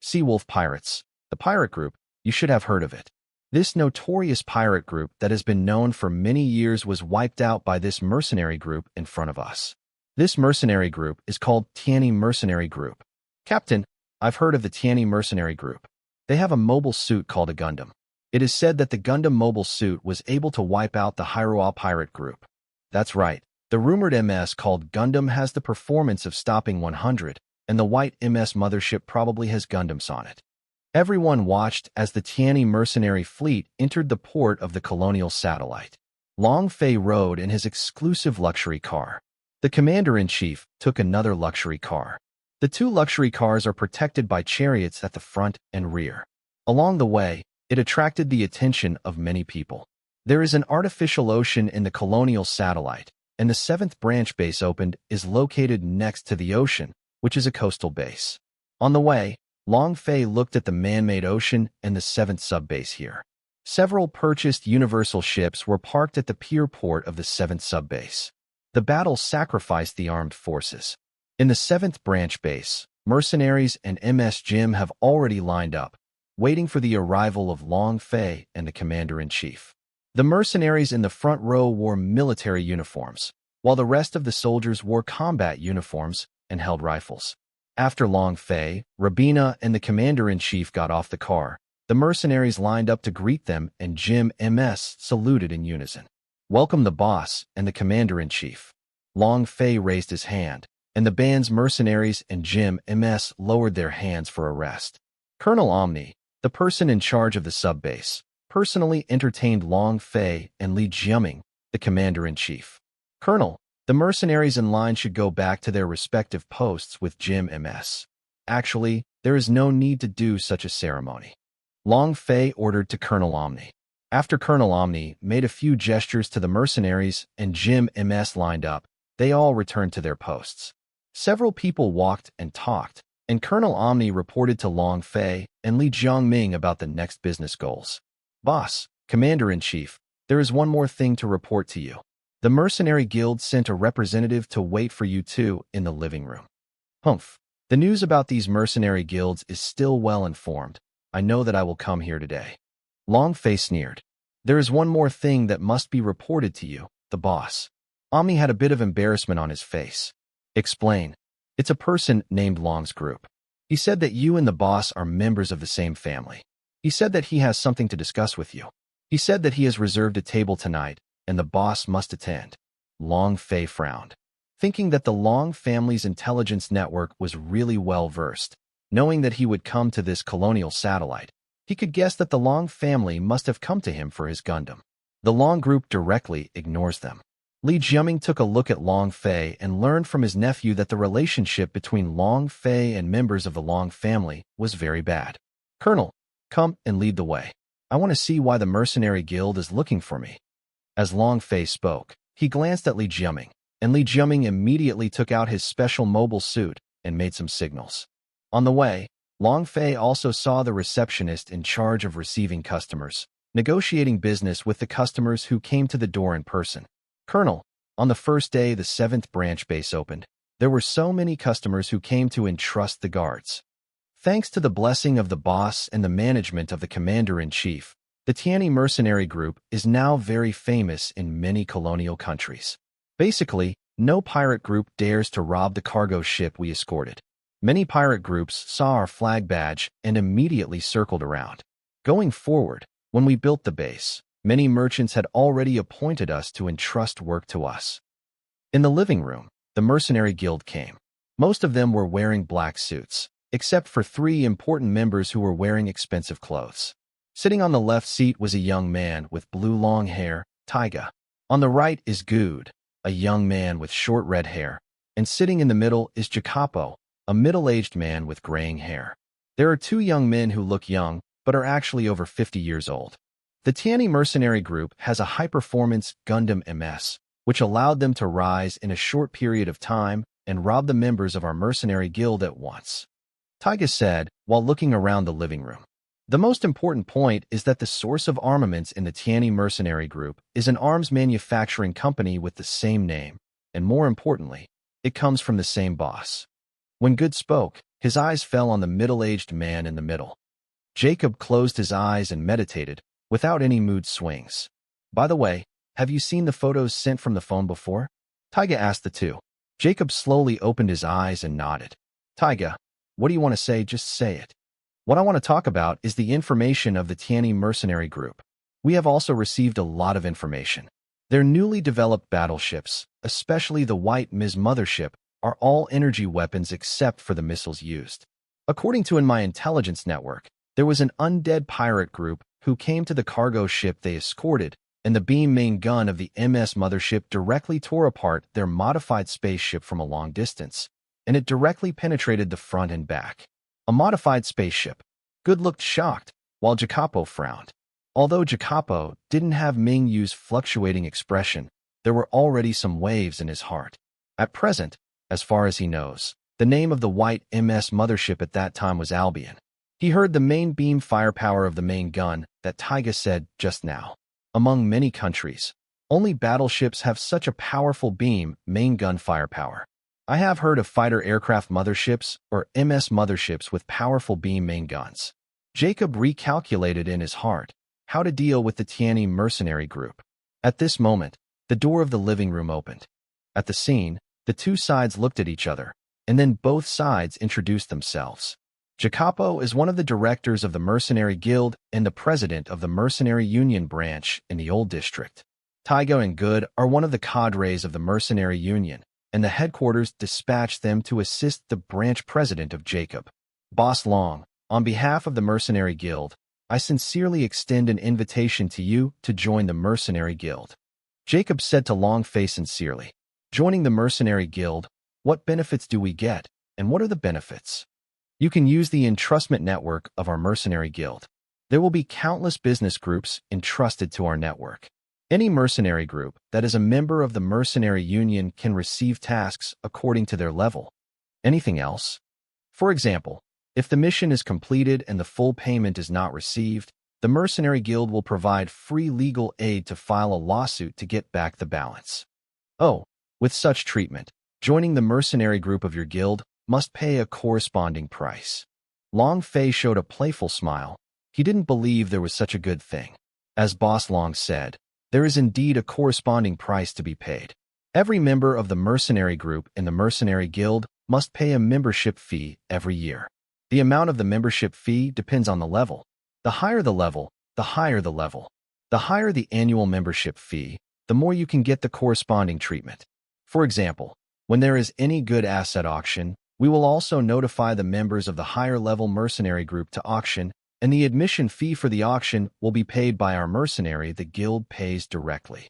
Seawolf Pirates, the pirate group, you should have heard of it. This notorious pirate group that has been known for many years was wiped out by this mercenary group in front of us. This mercenary group is called Tianyi Mercenary Group. Captain, I've heard of the Tianyi Mercenary Group. They have a mobile suit called a Gundam. It is said that the Gundam mobile suit was able to wipe out the Hyrule pirate group. That's right. The rumored MS called Gundam has the performance of stopping 100, and the white MS mothership probably has Gundams on it. Everyone watched as the Tianyi mercenary fleet entered the port of the colonial satellite. Long Fei rode in his exclusive luxury car. The commander-in-chief took another luxury car. The 2 luxury cars are protected by chariots at the front and rear. Along the way, it attracted the attention of many people. There is an artificial ocean in the colonial satellite, and the 7th branch base opened is located next to the ocean, which is a coastal base. On the way, Long Fei looked at the man-made ocean and the 7th sub-base here. Several purchased universal ships were parked at the pier port of the 7th sub-base. The battle sacrificed the armed forces. In the 7th branch base, mercenaries and MS Jim have already lined up, waiting for the arrival of Long Fei and the commander-in-chief. The mercenaries in the front row wore military uniforms, while the rest of the soldiers wore combat uniforms and held rifles. After Long Fei, Rabina and the commander-in-chief got off the car, the mercenaries lined up to greet them and Jim MS saluted in unison. Welcome the boss and the commander-in-chief. Long Fei raised his hand, and the band's mercenaries and Jim MS lowered their hands for a rest. Colonel Omni, the person in charge of the sub-base, personally entertained Long Fei and Li Jiaming, the commander-in-chief. Colonel, the mercenaries in line should go back to their respective posts with Jim MS. Actually, there is no need to do such a ceremony. Long Fei ordered to Colonel Omni. After Colonel Omni made a few gestures to the mercenaries and Jim MS lined up, they all returned to their posts. Several people walked and talked, and Colonel Omni reported to Long Fei and Li Jiangming about the next business goals. Boss, Commander-in-Chief, there is one more thing to report to you. The Mercenary Guild sent a representative to wait for you two in the living room. Humph. The news about these mercenary guilds is still well informed. I know that I will come here today. Long Fei sneered. There is one more thing that must be reported to you, the boss. Omni had a bit of embarrassment on his face. Explain. It's a person named Long's group. He said that you and the boss are members of the same family. He said that he has something to discuss with you. He said that he has reserved a table tonight, and the boss must attend. Long Fei frowned, thinking that the Long family's intelligence network was really well-versed. Knowing that he would come to this colonial satellite, he could guess that the Long family must have come to him for his Gundam. The Long group directly ignores them. Li Jiaming took a look at Long Fei and learned from his nephew that the relationship between Long Fei and members of the Long family was very bad. Colonel, come and lead the way. I want to see why the Mercenary Guild is looking for me. As Long Fei spoke, he glanced at Li Jiaming, and Li Jiaming immediately took out his special mobile suit and made some signals. On the way, Long Fei also saw the receptionist in charge of receiving customers, negotiating business with the customers who came to the door in person. Colonel, On the first day the 7th branch base opened, there were so many customers who came to entrust the guards. Thanks to the blessing of the boss and the management of the commander-in-chief, the Tianyi mercenary group is now very famous in many colonial countries. Basically, no pirate group dares to rob the cargo ship we escorted. Many pirate groups saw our flag badge and immediately circled around. Going forward, when we built the base, many merchants had already appointed us to entrust work to us. In the living room, the mercenary guild came. Most of them were wearing black suits, except for 3 important members who were wearing expensive clothes. Sitting on the left seat was a young man with blue long hair, Taiga. On the right is Good, a young man with short red hair, and sitting in the middle is Jacopo, a middle-aged man with graying hair. There are 2 young men who look young, but are actually over 50 years old. The Tianyi mercenary group has a high-performance Gundam MS, which allowed them to rise in a short period of time and rob the members of our mercenary guild at once. Taiga said, while looking around the living room. The most important point is that the source of armaments in the Tianyi mercenary group is an arms manufacturing company with the same name, and more importantly, it comes from the same boss. When Good spoke, his eyes fell on the middle-aged man in the middle. Jacob closed his eyes and meditated, without any mood swings. By the way, have you seen the photos sent from the phone before? Taiga asked the 2. Jacob slowly opened his eyes and nodded. Taiga, what do you want to say? Just say it. What I want to talk about is the information of the Tianyi mercenary group. We have also received a lot of information. Their newly developed battleships, especially the White Ms. Mothership, are all energy weapons except for the missiles used. According to my intelligence network, there was an undead pirate group who came to the cargo ship they escorted, and the beam main gun of the MS Mothership directly tore apart their modified spaceship from a long distance, and it directly penetrated the front and back. A modified spaceship. Good looked shocked, while Jacopo frowned. Although Jacopo didn't have Ming Yu's fluctuating expression, there were already some waves in his heart. At present, as far as he knows, the name of the White MS Mothership at that time was Albion. He heard the main beam firepower of the main gun that Taiga said just now. Among many countries, only battleships have such a powerful beam main gun firepower. I have heard of fighter aircraft motherships or MS motherships with powerful beam main guns. Jacob recalculated in his heart how to deal with the Tianyi mercenary group. At this moment, the door of the living room opened. At the scene, the 2 sides looked at each other, and then both sides introduced themselves. Jacopo is one of the directors of the Mercenary Guild and the president of the Mercenary Union branch in the Old District. Taiga and Good are one of the cadres of the Mercenary Union, and the headquarters dispatched them to assist the branch president of Jacob. Boss Long, on behalf of the Mercenary Guild, I sincerely extend an invitation to you to join the Mercenary Guild. Jacob said to Longfei sincerely, joining the Mercenary Guild, what benefits do we get, and what are the benefits? You can use the entrustment network of our Mercenary Guild. There will be countless business groups entrusted to our network. Any mercenary group that is a member of the Mercenary Union can receive tasks according to their level. Anything else? For example, if the mission is completed and the full payment is not received, the Mercenary Guild will provide free legal aid to file a lawsuit to get back the balance. Oh, with such treatment, joining the mercenary group of your guild must pay a corresponding price. Long Fei showed a playful smile. He didn't believe there was such a good thing. As Boss Long said, there is indeed a corresponding price to be paid. Every member of the mercenary group in the Mercenary Guild must pay a membership fee every year. The amount of the membership fee depends on the level. The higher the level, the higher the level. The higher the annual membership fee, the more you can get the corresponding treatment. For example, when there is any good asset auction, we will also notify the members of the higher-level mercenary group to auction, and the admission fee for the auction will be paid by our mercenary the guild pays directly.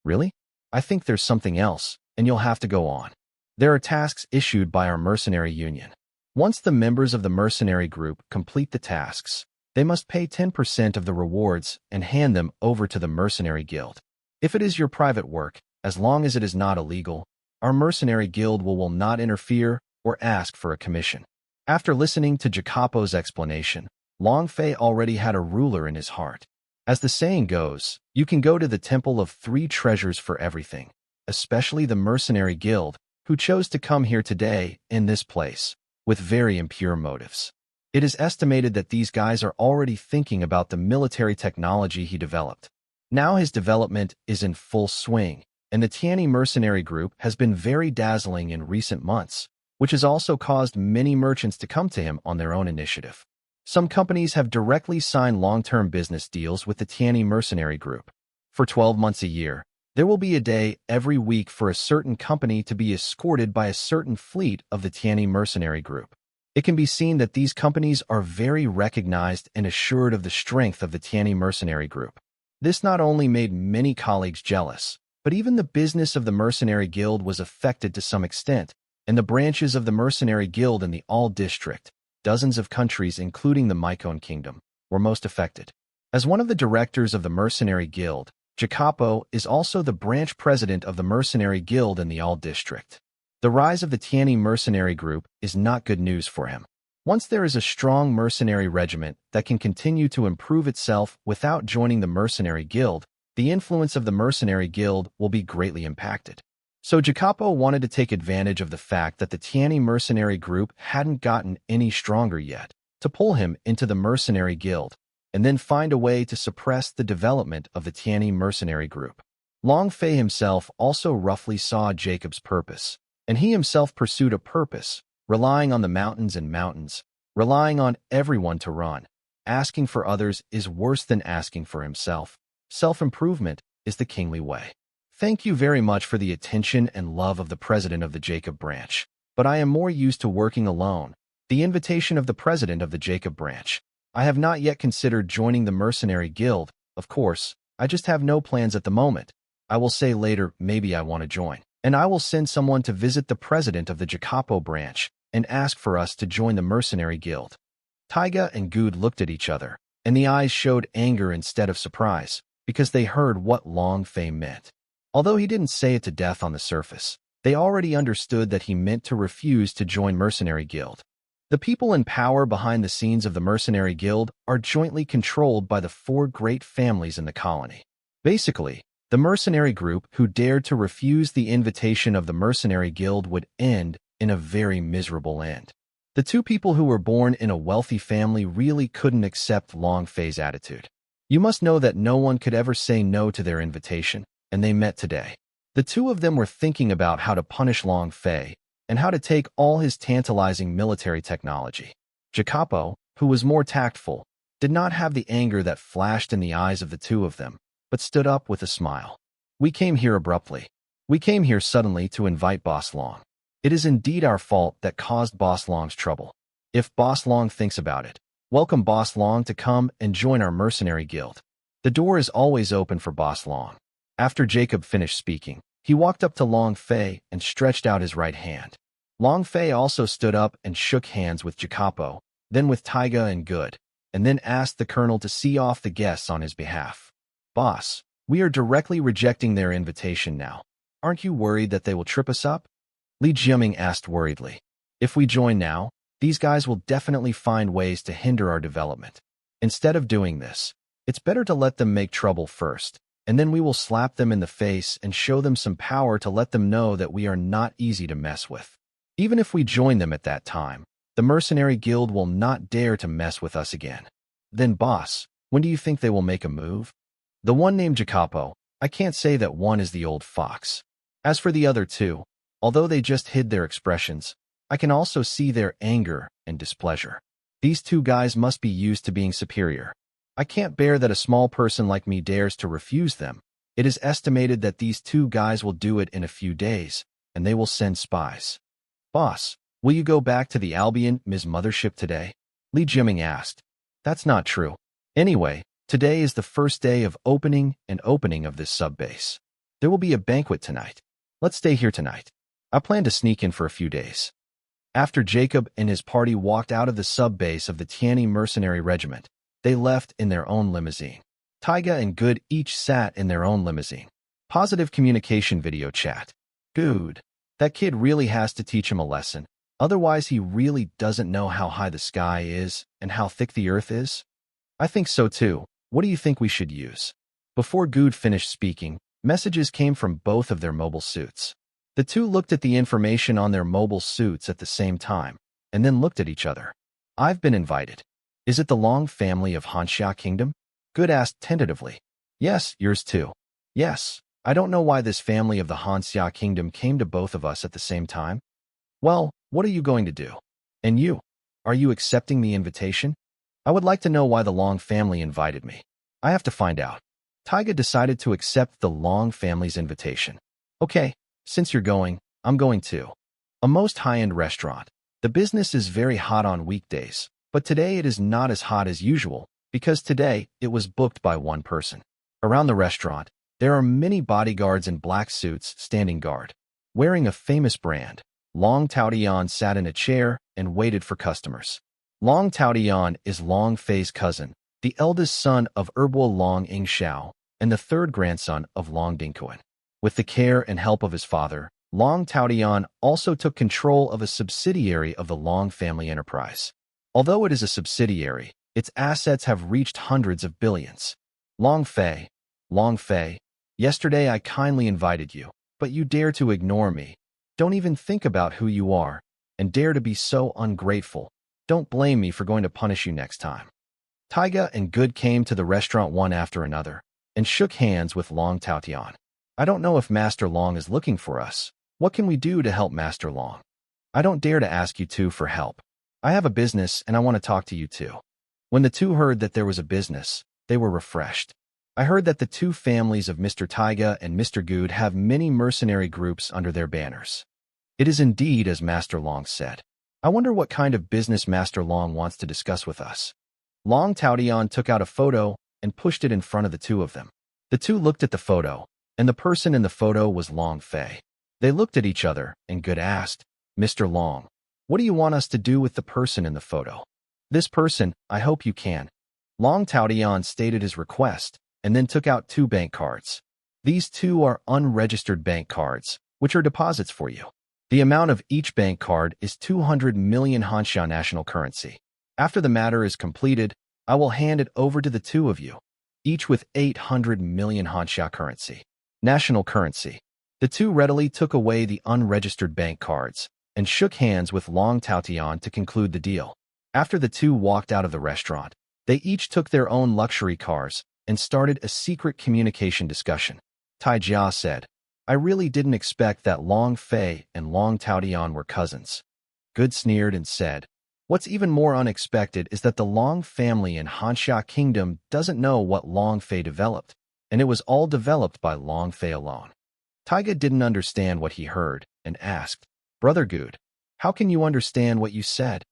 Really? I think there's something else, and you'll have to go on. There are tasks issued by our mercenary union. Once the members of the mercenary group complete the tasks, they must pay 10% of the rewards and hand them over to the mercenary guild. If it is your private work, as long as it is not illegal, our mercenary guild will not interfere or ask for a commission. After listening to Jacopo's explanation, Long Fei already had a ruler in his heart. As the saying goes, you can go to the temple of 3 treasures for everything. especially the mercenary guild, who chose to come here today in this place with very impure motives. It is estimated that these guys are already thinking about the military technology he developed. Now his development is in full swing, and the Tianyi mercenary group has been very dazzling in recent months, which has also caused many merchants to come to him on their own initiative. Some companies have directly signed long-term business deals with the Tianyi mercenary group. For 12 months a year, there will be a day every week for a certain company to be escorted by a certain fleet of the Tianyi mercenary group. It can be seen that these companies are very recognized and assured of the strength of the Tianyi mercenary group. This not only made many colleagues jealous, but even the business of the mercenary guild was affected to some extent, and the branches of the mercenary guild in the All District, dozens of countries including the Mycone Kingdom, were most affected. As one of the directors of the mercenary guild, Jacopo is also the branch president of the mercenary guild in the All District. The rise of the Tianyi mercenary group is not good news for him. Once there is a strong mercenary regiment that can continue to improve itself without joining the mercenary guild, the influence of the mercenary guild will be greatly impacted. So Jacopo wanted to take advantage of the fact that the Tianyi mercenary group hadn't gotten any stronger yet, to pull him into the mercenary guild, and then find a way to suppress the development of the Tianyi mercenary group. Long Fei himself also roughly saw Jacob's purpose, and he himself pursued a purpose, relying on the mountains and mountains, relying on everyone to run. Asking for others is worse than asking for himself. Self-improvement is the kingly way. Thank you very much for the attention and love of the president of the Jacob branch, but I am more used to working alone. The invitation of the president of the Jacob branch. I have not yet considered joining the mercenary guild, of course. I just have no plans at the moment. I will say later, maybe I want to join. And I will send someone to visit the president of the Jacopo branch and ask for us to join the mercenary guild. Taiga and Good looked at each other, and the eyes showed anger instead of surprise, because they heard what Long Fei meant. Although he didn't say it to death on the surface, they already understood that he meant to refuse to join mercenary guild. The people in power behind the scenes of the mercenary guild are jointly controlled by the 4 great families in the colony. Basically, the mercenary group who dared to refuse the invitation of the mercenary guild would end in a very miserable end. The 2 people who were born in a wealthy family really couldn't accept Long Fei's attitude. You must know that no one could ever say no to their invitation, and they met today. The 2 of them were thinking about how to punish Long Fei, and how to take all his tantalizing military technology. Jacopo, who was more tactful, did not have the anger that flashed in the eyes of the 2 of them, but stood up with a smile. We came here abruptly. We came here suddenly to invite Boss Long. It is indeed our fault that caused Boss Long's trouble. If Boss Long thinks about it, welcome Boss Long to come and join our mercenary guild. The door is always open for Boss Long. After Jacob finished speaking, he walked up to Long Fei and stretched out his right hand. Long Fei also stood up and shook hands with Jacopo, then with Taiga and Good, and then asked the colonel to see off the guests on his behalf. Boss, we are directly rejecting their invitation now. Aren't you worried that they will trip us up? Li Jiaming asked worriedly. If we join now, these guys will definitely find ways to hinder our development. Instead of doing this, it's better to let them make trouble first, and then we will slap them in the face and show them some power to let them know that we are not easy to mess with. Even if we join them at that time, the mercenary guild will not dare to mess with us again. Then boss, when do you think they will make a move? The one named Jacopo, I can't say that one is the old fox. As for the other 2, although they just hid their expressions, I can also see their anger and displeasure. These 2 guys must be used to being superior. I can't bear that a small person like me dares to refuse them. It is estimated that these 2 guys will do it in a few days, and they will send spies. Boss, will you go back to the Albion Ms. Mothership today? Li Jiaming asked. That's not true. Anyway, today is the first day of opening of this sub-base. There will be a banquet tonight. Let's stay here tonight. I plan to sneak in for a few days. After Jacob and his party walked out of the sub-base of the Tianyi mercenary regiment, they left in their own limousine. Taiga and Good each sat in their own limousine. Positive communication video chat. Good. That kid really has to teach him a lesson. Otherwise, he really doesn't know how high the sky is and how thick the earth is. I think so too. What do you think we should use? Before Good finished speaking, Messages came from both of their mobile suits. The two looked at the information on their mobile suits at the same time, and then looked at each other. I've been invited. Is it the Long family of Hanxia Kingdom? Good asked tentatively. Yes, yours too. Yes. I don't know why this family of the Hanxia Kingdom came to both of us at the same time. Well, what are you going to do? And you? Are you accepting the invitation? I would like to know why the Long family invited me. I have to find out. Taiga decided to accept the Long family's invitation. Okay, since you're going, I'm going too. A most high-end restaurant. The business is very hot on weekdays, but today it is not as hot as usual because today it was booked by one person. Around the restaurant, there are many bodyguards in black suits standing guard. Wearing a famous brand, Long Taotian sat in a chair and waited for customers. Long Taotian is Long Fei's cousin, the eldest son of Erbo Long Ingxiao, and the third grandson of Long Dingkuan. With the care and help of his father, Long Taotian also took control of a subsidiary of the Long family enterprise. Although it is a subsidiary, its assets have reached hundreds of billions. Long Fei, yesterday I kindly invited you, but you dare to ignore me. Don't even think about who you are, and dare to be so ungrateful. Don't blame me for going to punish you next time. Taiga and Good came to the restaurant one after another, and shook hands with Long Taotian. I don't know if Master Long is looking for us. What can we do to help Master Long? I don't dare to ask you two for help. I have a business and I want to talk to you too. When the two heard that there was a business, they were refreshed. I heard that the two families of Mr. Taiga and Mr. Good have many mercenary groups under their banners. It is indeed as Master Long said. I wonder what kind of business Master Long wants to discuss with us. Long Taotian took out a photo and pushed it in front of the two of them. The two looked at the photo, and the person in the photo was Long Fei. They looked at each other, and Good asked, Mr. Long, what do you want us to do with the person in the photo? This person, I hope you can. Long Taotian stated his request, and then took out 2 bank cards. These 2 are unregistered bank cards, which are deposits for you. The amount of each bank card is 200 million Hanxia national currency. After the matter is completed, I will hand it over to the two of you, each with 800 million Hanxia currency. National currency. The two readily took away the unregistered bank cards and shook hands with Long Taotian to conclude the deal. After the two walked out of the restaurant, they each took their own luxury cars and started a secret communication discussion. Tai Jia said, I really didn't expect that Long Fei and Long Taotian were cousins. Good sneered and said, what's even more unexpected is that the Long family in Hanxia Kingdom doesn't know what Long Fei developed, and it was all developed by Long Fei alone. Taiga didn't understand what he heard and asked, Brother Good, how can you understand what you said?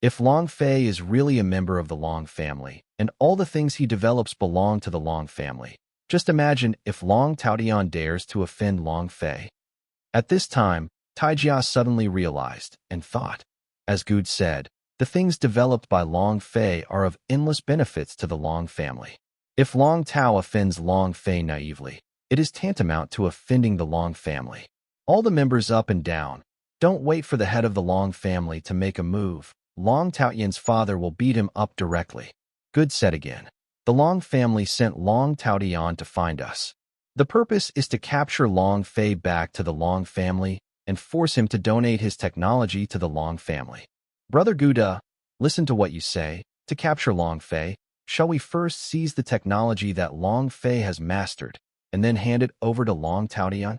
If Long Fei is really a member of the Long family, and all the things he develops belong to the Long family, just imagine if Long Taotian dares to offend Long Fei. At this time, Tai Jia suddenly realized and thought, as Good said, the things developed by Long Fei are of endless benefits to the Long family. If Long Tao offends Long Fei naively, it is tantamount to offending the Long family. All the members up and down, don't wait for the head of the Long family to make a move. Long Taotian's father will beat him up directly. Good said again. The Long family sent Long Taotian to find us. The purpose is to capture Long Fei back to the Long family and force him to donate his technology to the Long family. Brother Guda, listen to what you say. To capture Long Fei, shall we first seize the technology that Long Fei has mastered and then hand it over to Long Taotian?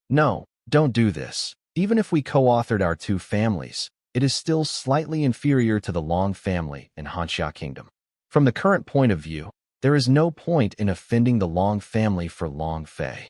No, don't do this. Even if we co-authored our two families, it is still slightly inferior to the Long family in Hanxia Kingdom. From the current point of view, there is no point in offending the Long family for Long Fei.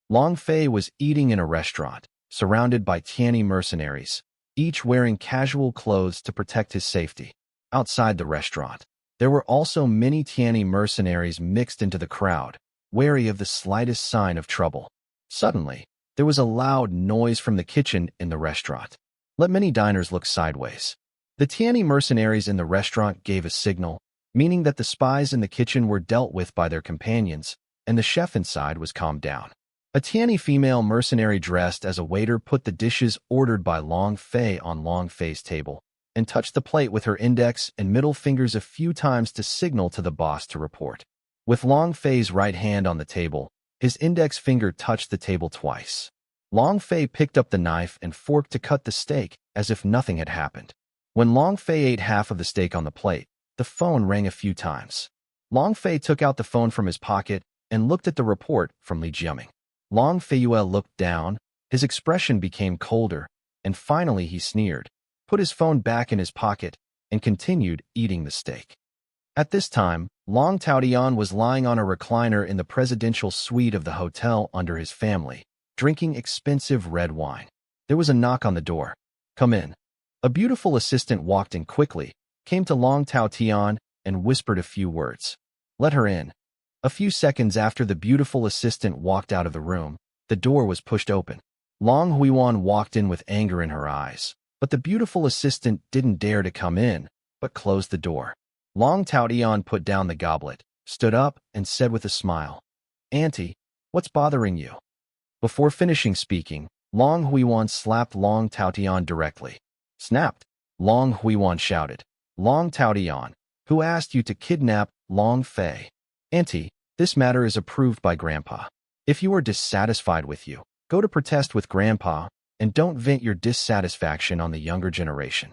Long Fei was eating in a restaurant, surrounded by Tianyi mercenaries, each wearing casual clothes to protect his safety. Outside the restaurant, there were also many Tianyi mercenaries mixed into the crowd, wary of the slightest sign of trouble. Suddenly, there was a loud noise from the kitchen in the restaurant. Let many diners look sideways. The Tianyi mercenaries in the restaurant gave a signal, meaning that the spies in the kitchen were dealt with by their companions, and the chef inside was calmed down. A Tianyi female mercenary dressed as a waiter put the dishes ordered by Long Fei on Long Fei's table, and touched the plate with her index and middle fingers a few times to signal to the boss to report. With Long Fei's right hand on the table, His index finger touched the table twice. Long Fei picked up the knife and fork to cut the steak as if nothing had happened. When Long Fei ate half of the steak on the plate, the phone rang a few times. Long Fei took out the phone from his pocket and looked at the report from Li Jiaming. Long Feiyue looked down, his expression became colder, and finally he sneered, put his phone back in his pocket, and continued eating the steak. At this time, Long Taotian was lying on a recliner in the presidential suite of the hotel under his family, drinking expensive red wine. There was a knock on the door. Come in. A beautiful assistant walked in quickly, came to Long Taotian, and whispered a few words. Let her in. A few seconds after the beautiful assistant walked out of the room, the door was pushed open. Long Huiwan walked in with anger in her eyes, but the beautiful assistant didn't dare to come in, but closed the door. Long Taotian put down the goblet, stood up, and said with a smile, Auntie, what's bothering you? Before finishing speaking, Long Huiwan slapped Long Taotian directly. Snapped. Long Huiwan shouted, Long Taotian, who asked you to kidnap Long Fei? Auntie, this matter is approved by Grandpa. If you are dissatisfied with you, go to protest with Grandpa, and don't vent your dissatisfaction on the younger generation.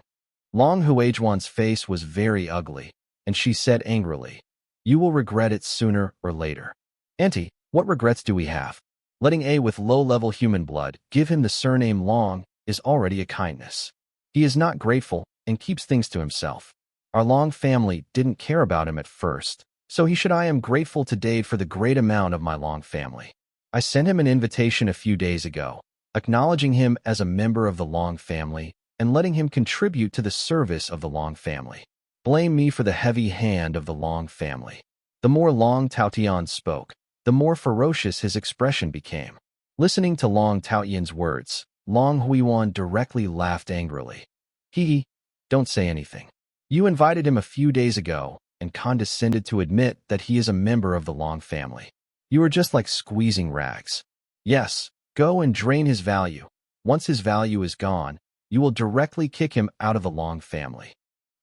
Long Huijuan's face was very ugly, and she said angrily, You will regret it sooner or later. Auntie, what regrets do we have? Letting a with low-level human blood give him the surname Long is already a kindness. He is not grateful and keeps things to himself. Our Long family didn't care about him at first, so I am grateful today for the great amount of my Long family. I sent him an invitation a few days ago, acknowledging him as a member of the Long family and letting him contribute to the service of the Long family. Blame me for the heavy hand of the Long family. The more Long Taotian spoke, the more ferocious his expression became. Listening to Long Taotian's words, Long Huiwan directly laughed angrily. Hee, don't say anything. You invited him a few days ago and condescended to admit that he is a member of the Long family. You are just like squeezing rags. Yes, go and drain his value. Once his value is gone, you will directly kick him out of the Long family.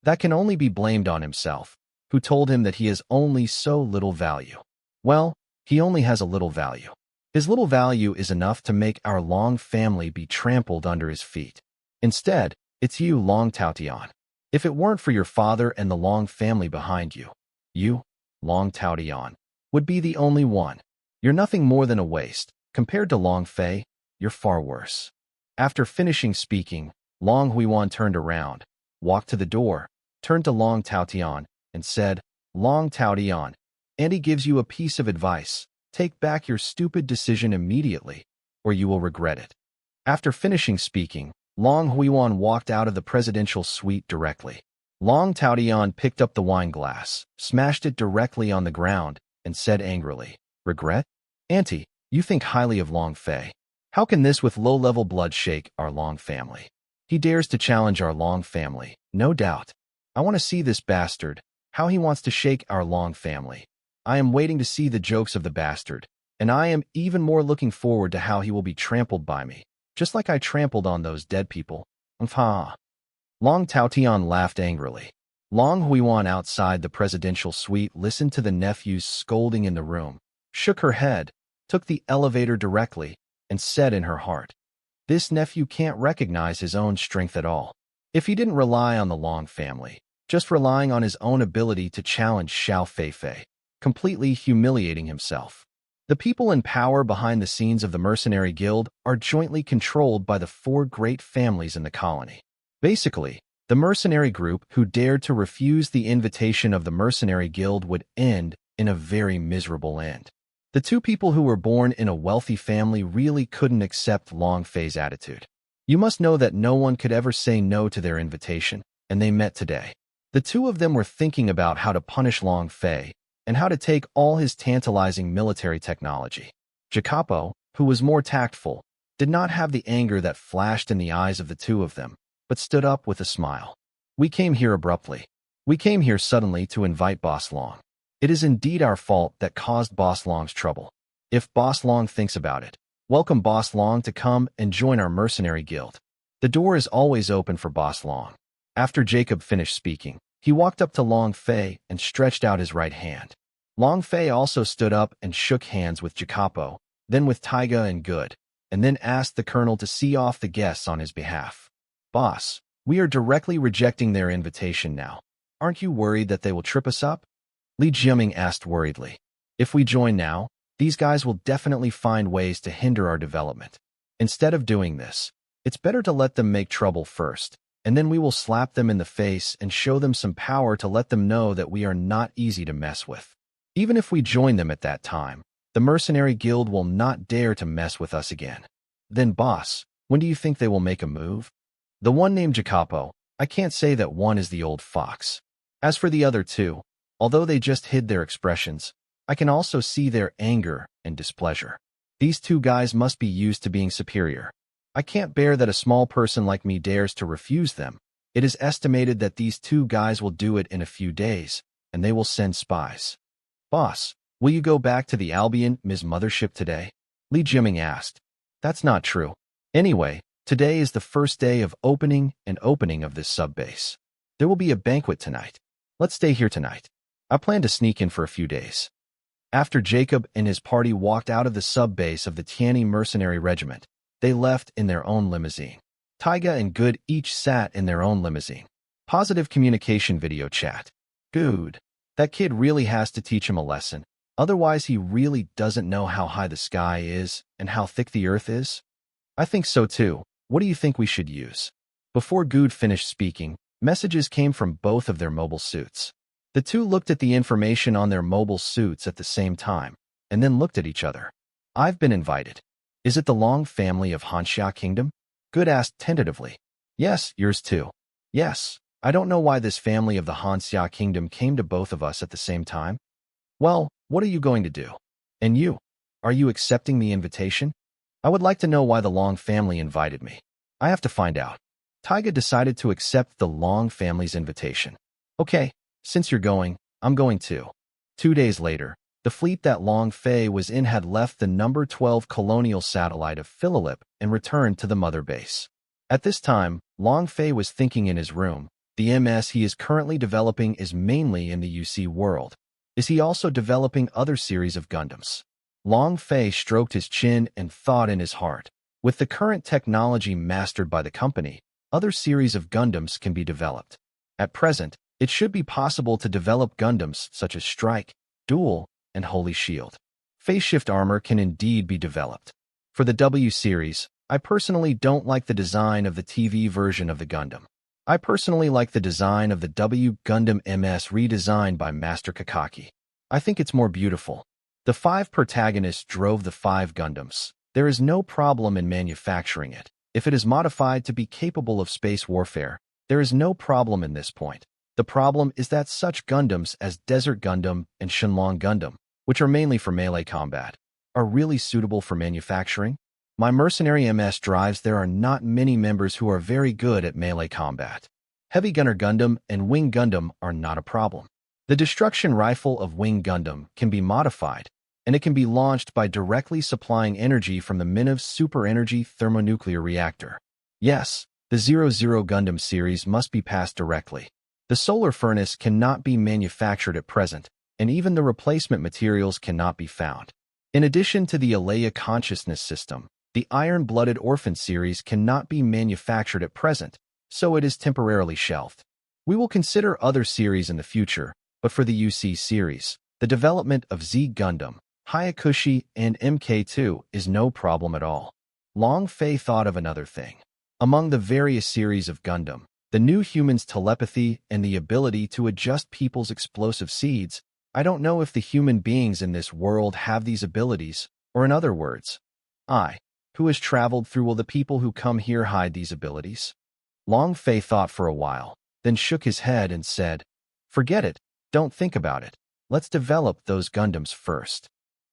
That can only be blamed on himself, who told him that he has only so little value. Well, he only has a little value. His little value is enough to make our Long family be trampled under his feet. Instead, it's you, Long Taotian. If it weren't for your father and the Long family behind you, you, Long Taotian, would be the only one. You're nothing more than a waste. Compared to Long Fei, you're far worse. After finishing speaking, Long Huiwan turned around, walked to the door, turned to Long Taotian, and said, Long Taotian, Auntie gives you a piece of advice. Take back your stupid decision immediately, or you will regret it. After finishing speaking, Long Huiwan walked out of the presidential suite directly. Long Taotian picked up the wine glass, smashed it directly on the ground, and said angrily, Regret? Auntie, you think highly of Long Fei. How can this with low-level blood shake our Long family? He dares to challenge our Long family, no doubt. I want to see this bastard, how he wants to shake our Long family. I am waiting to see the jokes of the bastard, and I am even more looking forward to how he will be trampled by me, just like I trampled on those dead people. Long Taotian laughed angrily. Long Huiwan outside the presidential suite listened to the nephew's scolding in the room, shook her head, took the elevator directly, and said in her heart, This nephew can't recognize his own strength at all. If he didn't rely on the Long family, just relying on his own ability to challenge Xiao Feifei, completely humiliating himself. The people in power behind the scenes of the Mercenary Guild are jointly controlled by the 4 great families in the colony. Basically, the mercenary group who dared to refuse the invitation of the Mercenary Guild would end in a very miserable end. The 2 people who were born in a wealthy family really couldn't accept Long Fei's attitude. You must know that no one could ever say no to their invitation, and they met today. The 2 of them were thinking about how to punish Long Fei and how to take all his tantalizing military technology. Jacopo, who was more tactful, did not have the anger that flashed in the eyes of the 2 of them, but stood up with a smile. We came here abruptly. We came here suddenly to invite Boss Long. It is indeed our fault that caused Boss Long's trouble. If Boss Long thinks about it, welcome Boss Long to come and join our mercenary guild. The door is always open for Boss Long. After Jacob finished speaking, he walked up to Long Fei and stretched out his right hand. Long Fei also stood up and shook hands with Jacopo, then with Taiga and Good, and then asked the colonel to see off the guests on his behalf. Boss, we are directly rejecting their invitation now. Aren't you worried that they will trip us up? Li Jiaming asked worriedly. If we join now, these guys will definitely find ways to hinder our development. Instead of doing this, it's better to let them make trouble first, and then we will slap them in the face and show them some power to let them know that we are not easy to mess with. Even if we join them at that time, the mercenary guild will not dare to mess with us again. Then boss, when do you think they will make a move? The one named Jacopo, I can't say that one is the old fox. As for the other two, although they just hid their expressions, I can also see their anger and displeasure. These two guys must be used to being superior. I can't bear that a small person like me dares to refuse them. It is estimated that these two guys will do it in a few days, and they will send spies. Boss, will you go back to the Albion Ms. Mothership today? Li Jiaming asked. That's not true. Anyway, today is the first day of opening of this sub-base. There will be a banquet tonight. Let's stay here tonight. I plan to sneak in for a few days. After Jacob and his party walked out of the sub-base of the Tianyi mercenary regiment, they left in their own limousine. Taiga and Good each sat in their own limousine. Positive communication video chat. Good. That kid really has to teach him a lesson. Otherwise, he really doesn't know how high the sky is and how thick the earth is. I think so too. What do you think we should use? Before Good finished speaking, messages came from both of their mobile suits. The two looked at the information on their mobile suits at the same time, and then looked at each other. I've been invited. Is it the Long family of Hanxia Kingdom? Good asked tentatively. Yes, yours too. Yes. I don't know why this family of the Hanxia Kingdom came to both of us at the same time. Well, what are you going to do? And you? Are you accepting the invitation? I would like to know why the Long family invited me. I have to find out. Taiga decided to accept the Long family's invitation. Okay, since you're going, I'm going too. 2 days later, the fleet that Long Fei was in had left the number 12 colonial satellite of Philolip and returned to the mother base. At this time, Long Fei was thinking in his room. The MS he is currently developing is mainly in the UC world. Is he also developing other series of Gundams? Long Fei stroked his chin and thought in his heart. With the current technology mastered by the company, other series of Gundams can be developed. At present, it should be possible to develop Gundams such as Strike, Duel, and Holy Shield. Phase shift armor can indeed be developed. For the W series, I personally don't like the design of the TV version of the Gundam. I personally like the design of the W Gundam MS redesigned by Master Kakaki. I think it's more beautiful. The 5 protagonists drove the 5 Gundams. There is no problem in manufacturing it. If it is modified to be capable of space warfare, there is no problem in this point. The problem is that such Gundams as Desert Gundam and Shenlong Gundam, which are mainly for melee combat, are really suitable for manufacturing. My mercenary MS drives there are not many members who are very good at melee combat. Heavy Gunner Gundam and Wing Gundam are not a problem. The destruction rifle of Wing Gundam can be modified, and it can be launched by directly supplying energy from the Minov Super Energy Thermonuclear Reactor. Yes, the 00 Gundam series must be passed directly. The solar furnace cannot be manufactured at present, and even the replacement materials cannot be found. In addition to the Alea consciousness system, the Iron-Blooded Orphan series cannot be manufactured at present, so it is temporarily shelved. We will consider other series in the future, but for the UC series, the development of Z Gundam, Hayakushi, and MK2 is no problem at all. Long Fei thought of another thing. Among the various series of Gundam, the new human's telepathy and the ability to adjust people's explosive seeds, I don't know if the human beings in this world have these abilities, or in other words, who has traveled through will the people who come here hide these abilities? Long Fei thought for a while, then shook his head and said, forget it, don't think about it. Let's develop those Gundams first.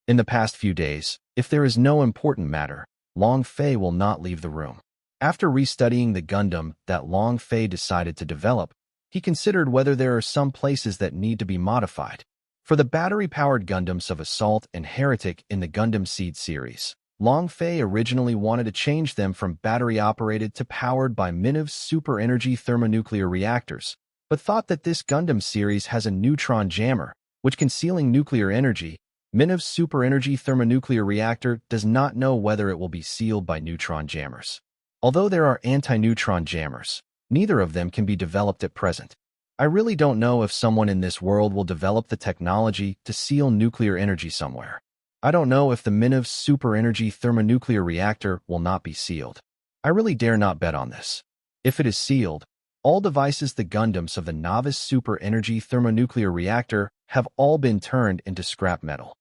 In the past few days, if there is no important matter, Long Fei will not leave the room. After restudying the Gundam that Long Fei decided to develop, he considered whether there are some places that need to be modified. For the battery-powered Gundams of Assault and Heretic in the Gundam Seed series, Long Fei originally wanted to change them from battery-operated to powered by Minov's super energy thermonuclear reactors, but thought that this Gundam series has a neutron jammer, which can sealing nuclear energy. Manhwa's super energy thermonuclear reactor does not know whether it will be sealed by neutron jammers. Although there are anti-neutron jammers, neither of them can be developed at present. I really don't know if someone in this world will develop the technology to seal nuclear energy somewhere. I don't know if the Manhwa's super energy thermonuclear reactor will not be sealed. I really dare not bet on this. If it is sealed, all devices the Gundams of the novice super energy thermonuclear reactor have all been turned into scrap metal.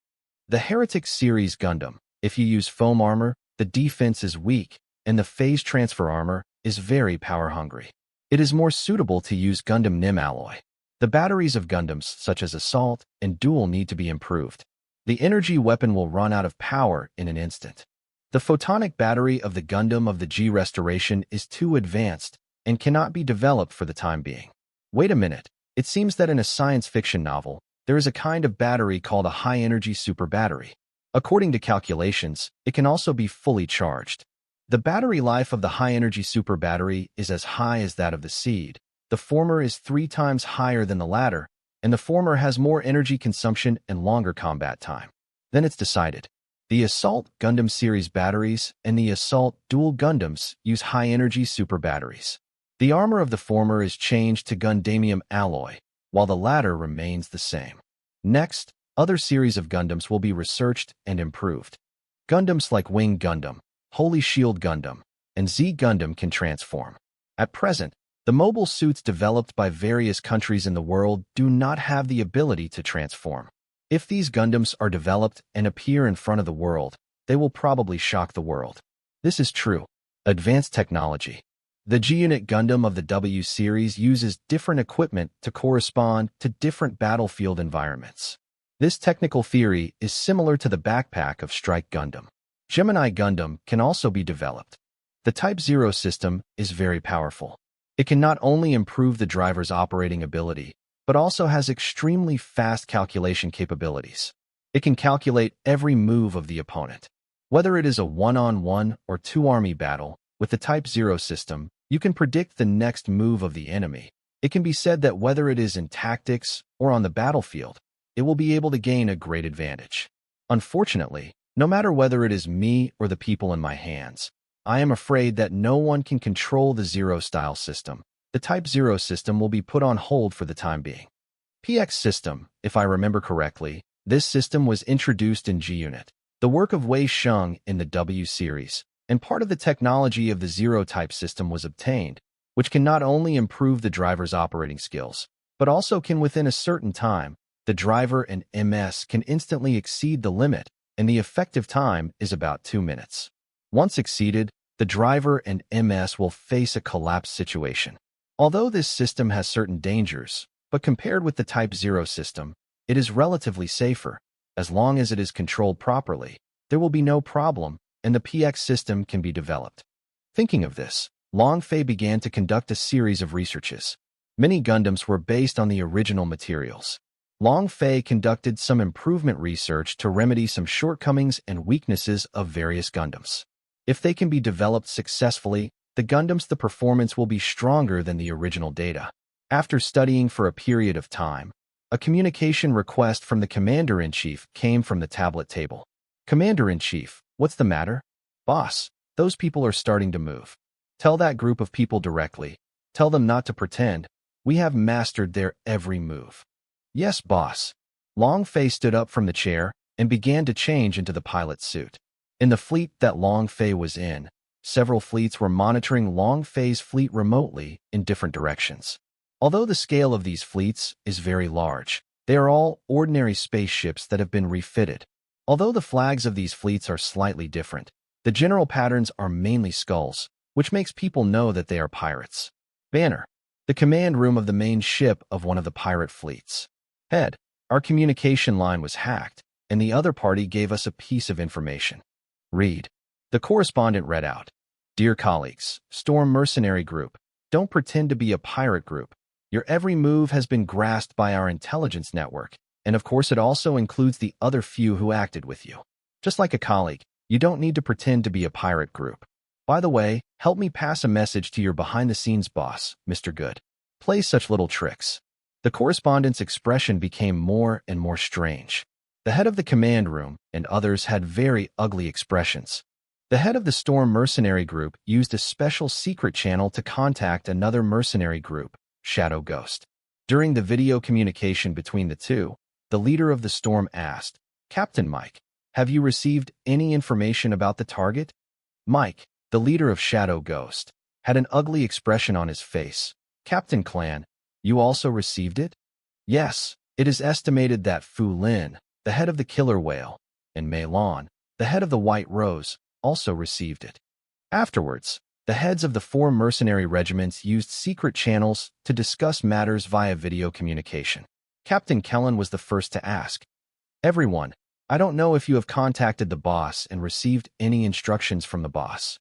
The Heretic series Gundam, if you use foam armor, the defense is weak, and the phase transfer armor is very power-hungry. It is more suitable to use Gundam NIM alloy. The batteries of Gundams, such as Assault and Duel, need to be improved. The energy weapon will run out of power in an instant. The photonic battery of the Gundam of the G Restoration is too advanced and cannot be developed for the time being. Wait a minute, it seems that in a science fiction novel, there is a kind of battery called a high-energy super battery. According to calculations, it can also be fully charged. The battery life of the high-energy super battery is as high as that of the Seed. The former is 3 times higher than the latter, and the former has more energy consumption and longer combat time. Then it's decided. The Assault Gundam series batteries and the Assault Dual Gundams use high-energy super batteries. The armor of the former is changed to Gundamium alloy, while the latter remains the same. Next, other series of Gundams will be researched and improved. Gundams like Wing Gundam, Holy Shield Gundam, and Z Gundam can transform. At present, the mobile suits developed by various countries in the world do not have the ability to transform. If these Gundams are developed and appear in front of the world, they will probably shock the world. This is true. Advanced technology. The G-Unit Gundam of the W series uses different equipment to correspond to different battlefield environments. This technical theory is similar to the backpack of Strike Gundam. Gemini Gundam can also be developed. The Type 0 system is very powerful. It can not only improve the driver's operating ability, but also has extremely fast calculation capabilities. It can calculate every move of the opponent. Whether it is a one-on-one or two-army battle, with the Type 0 system, you can predict the next move of the enemy. It can be said that whether it is in tactics or on the battlefield, it will be able to gain a great advantage. Unfortunately, no matter whether it is me or the people in my hands, I am afraid that no one can control the Zero-style system. The Type 0 system will be put on hold for the time being. PX system, if I remember correctly, this system was introduced in G-Unit, the work of Wei Sheng in the W series, and part of the technology of the Zero-type system was obtained, which can not only improve the driver's operating skills, but also can within a certain time, the driver and MS can instantly exceed the limit, and the effective time is about 2 minutes. Once exceeded, the driver and MS will face a collapse situation. Although this system has certain dangers, but compared with the Type 0 system, it is relatively safer. As long as it is controlled properly, there will be no problem, and the PX system can be developed. Thinking of this, Long Fei began to conduct a series of researches. Many Gundams were based on the original materials. Long Fei conducted some improvement research to remedy some shortcomings and weaknesses of various Gundams. If they can be developed successfully, the performance will be stronger than the original data. After studying for a period of time, a communication request from the Commander-in-Chief came from the tablet table. Commander-in-Chief, what's the matter? Boss, those people are starting to move. Tell that group of people directly. Tell them not to pretend. We have mastered their every move. Yes, boss. Long Fei stood up from the chair and began to change into the pilot's suit. In the fleet that Long Fei was in, several fleets were monitoring Long Fei's fleet remotely in different directions. Although the scale of these fleets is very large, they are all ordinary spaceships that have been refitted. Although the flags of these fleets are slightly different, the general patterns are mainly skulls, which makes people know that they are pirates. Banner. The command room of the main ship of one of the pirate fleets. Head. Our communication line was hacked, and the other party gave us a piece of information. Read. The correspondent read out. Dear colleagues, Storm Mercenary Group, don't pretend to be a pirate group. Your every move has been grasped by our intelligence network, and of course it also includes the other few who acted with you. Just like a colleague, you don't need to pretend to be a pirate group. By the way, help me pass a message to your behind-the-scenes boss, Mr. Good. Play such little tricks. The correspondent's expression became more and more strange. The head of the command room and others had very ugly expressions. The head of the Storm mercenary group used a special secret channel to contact another mercenary group, Shadow Ghost. During the video communication between the two, the leader of the Storm asked, "Captain Mike, have you received any information about the target?" Mike, the leader of Shadow Ghost, had an ugly expression on his face. "Captain Clan, you also received it?" "Yes, it is estimated that Fu Lin, the head of the Killer Whale, and Mei Lan, the head of the White Rose, also received it." Afterwards, the heads of the 4 mercenary regiments used secret channels to discuss matters via video communication. Captain Kellen was the first to ask, "Everyone, I don't know if you have contacted the boss and received any instructions from the boss."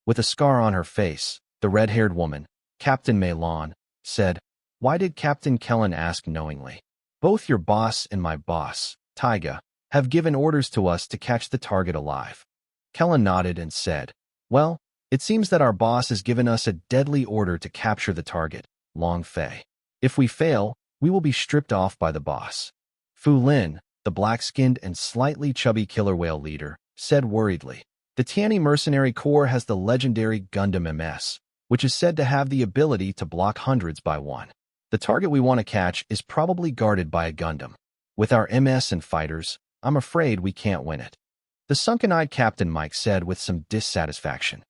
With a scar on her face, the red-haired woman, Captain Mei Lan, said, "Why did Captain Kellen ask knowingly? Both your boss and my boss, Taiga, have given orders to us to catch the target alive." Kellen nodded and said, "Well, it seems that our boss has given us a deadly order to capture the target, Long Fei. If we fail, we will be stripped off by the boss." Fu Lin, the black-skinned and slightly chubby killer whale leader, said worriedly, "The Tianyi Mercenary Corps has the legendary Gundam MS, which is said to have the ability to block hundreds by one. The target we want to catch is probably guarded by a Gundam. With our MS and fighters, I'm afraid we can't win it." The sunken-eyed Captain Mike said with some dissatisfaction,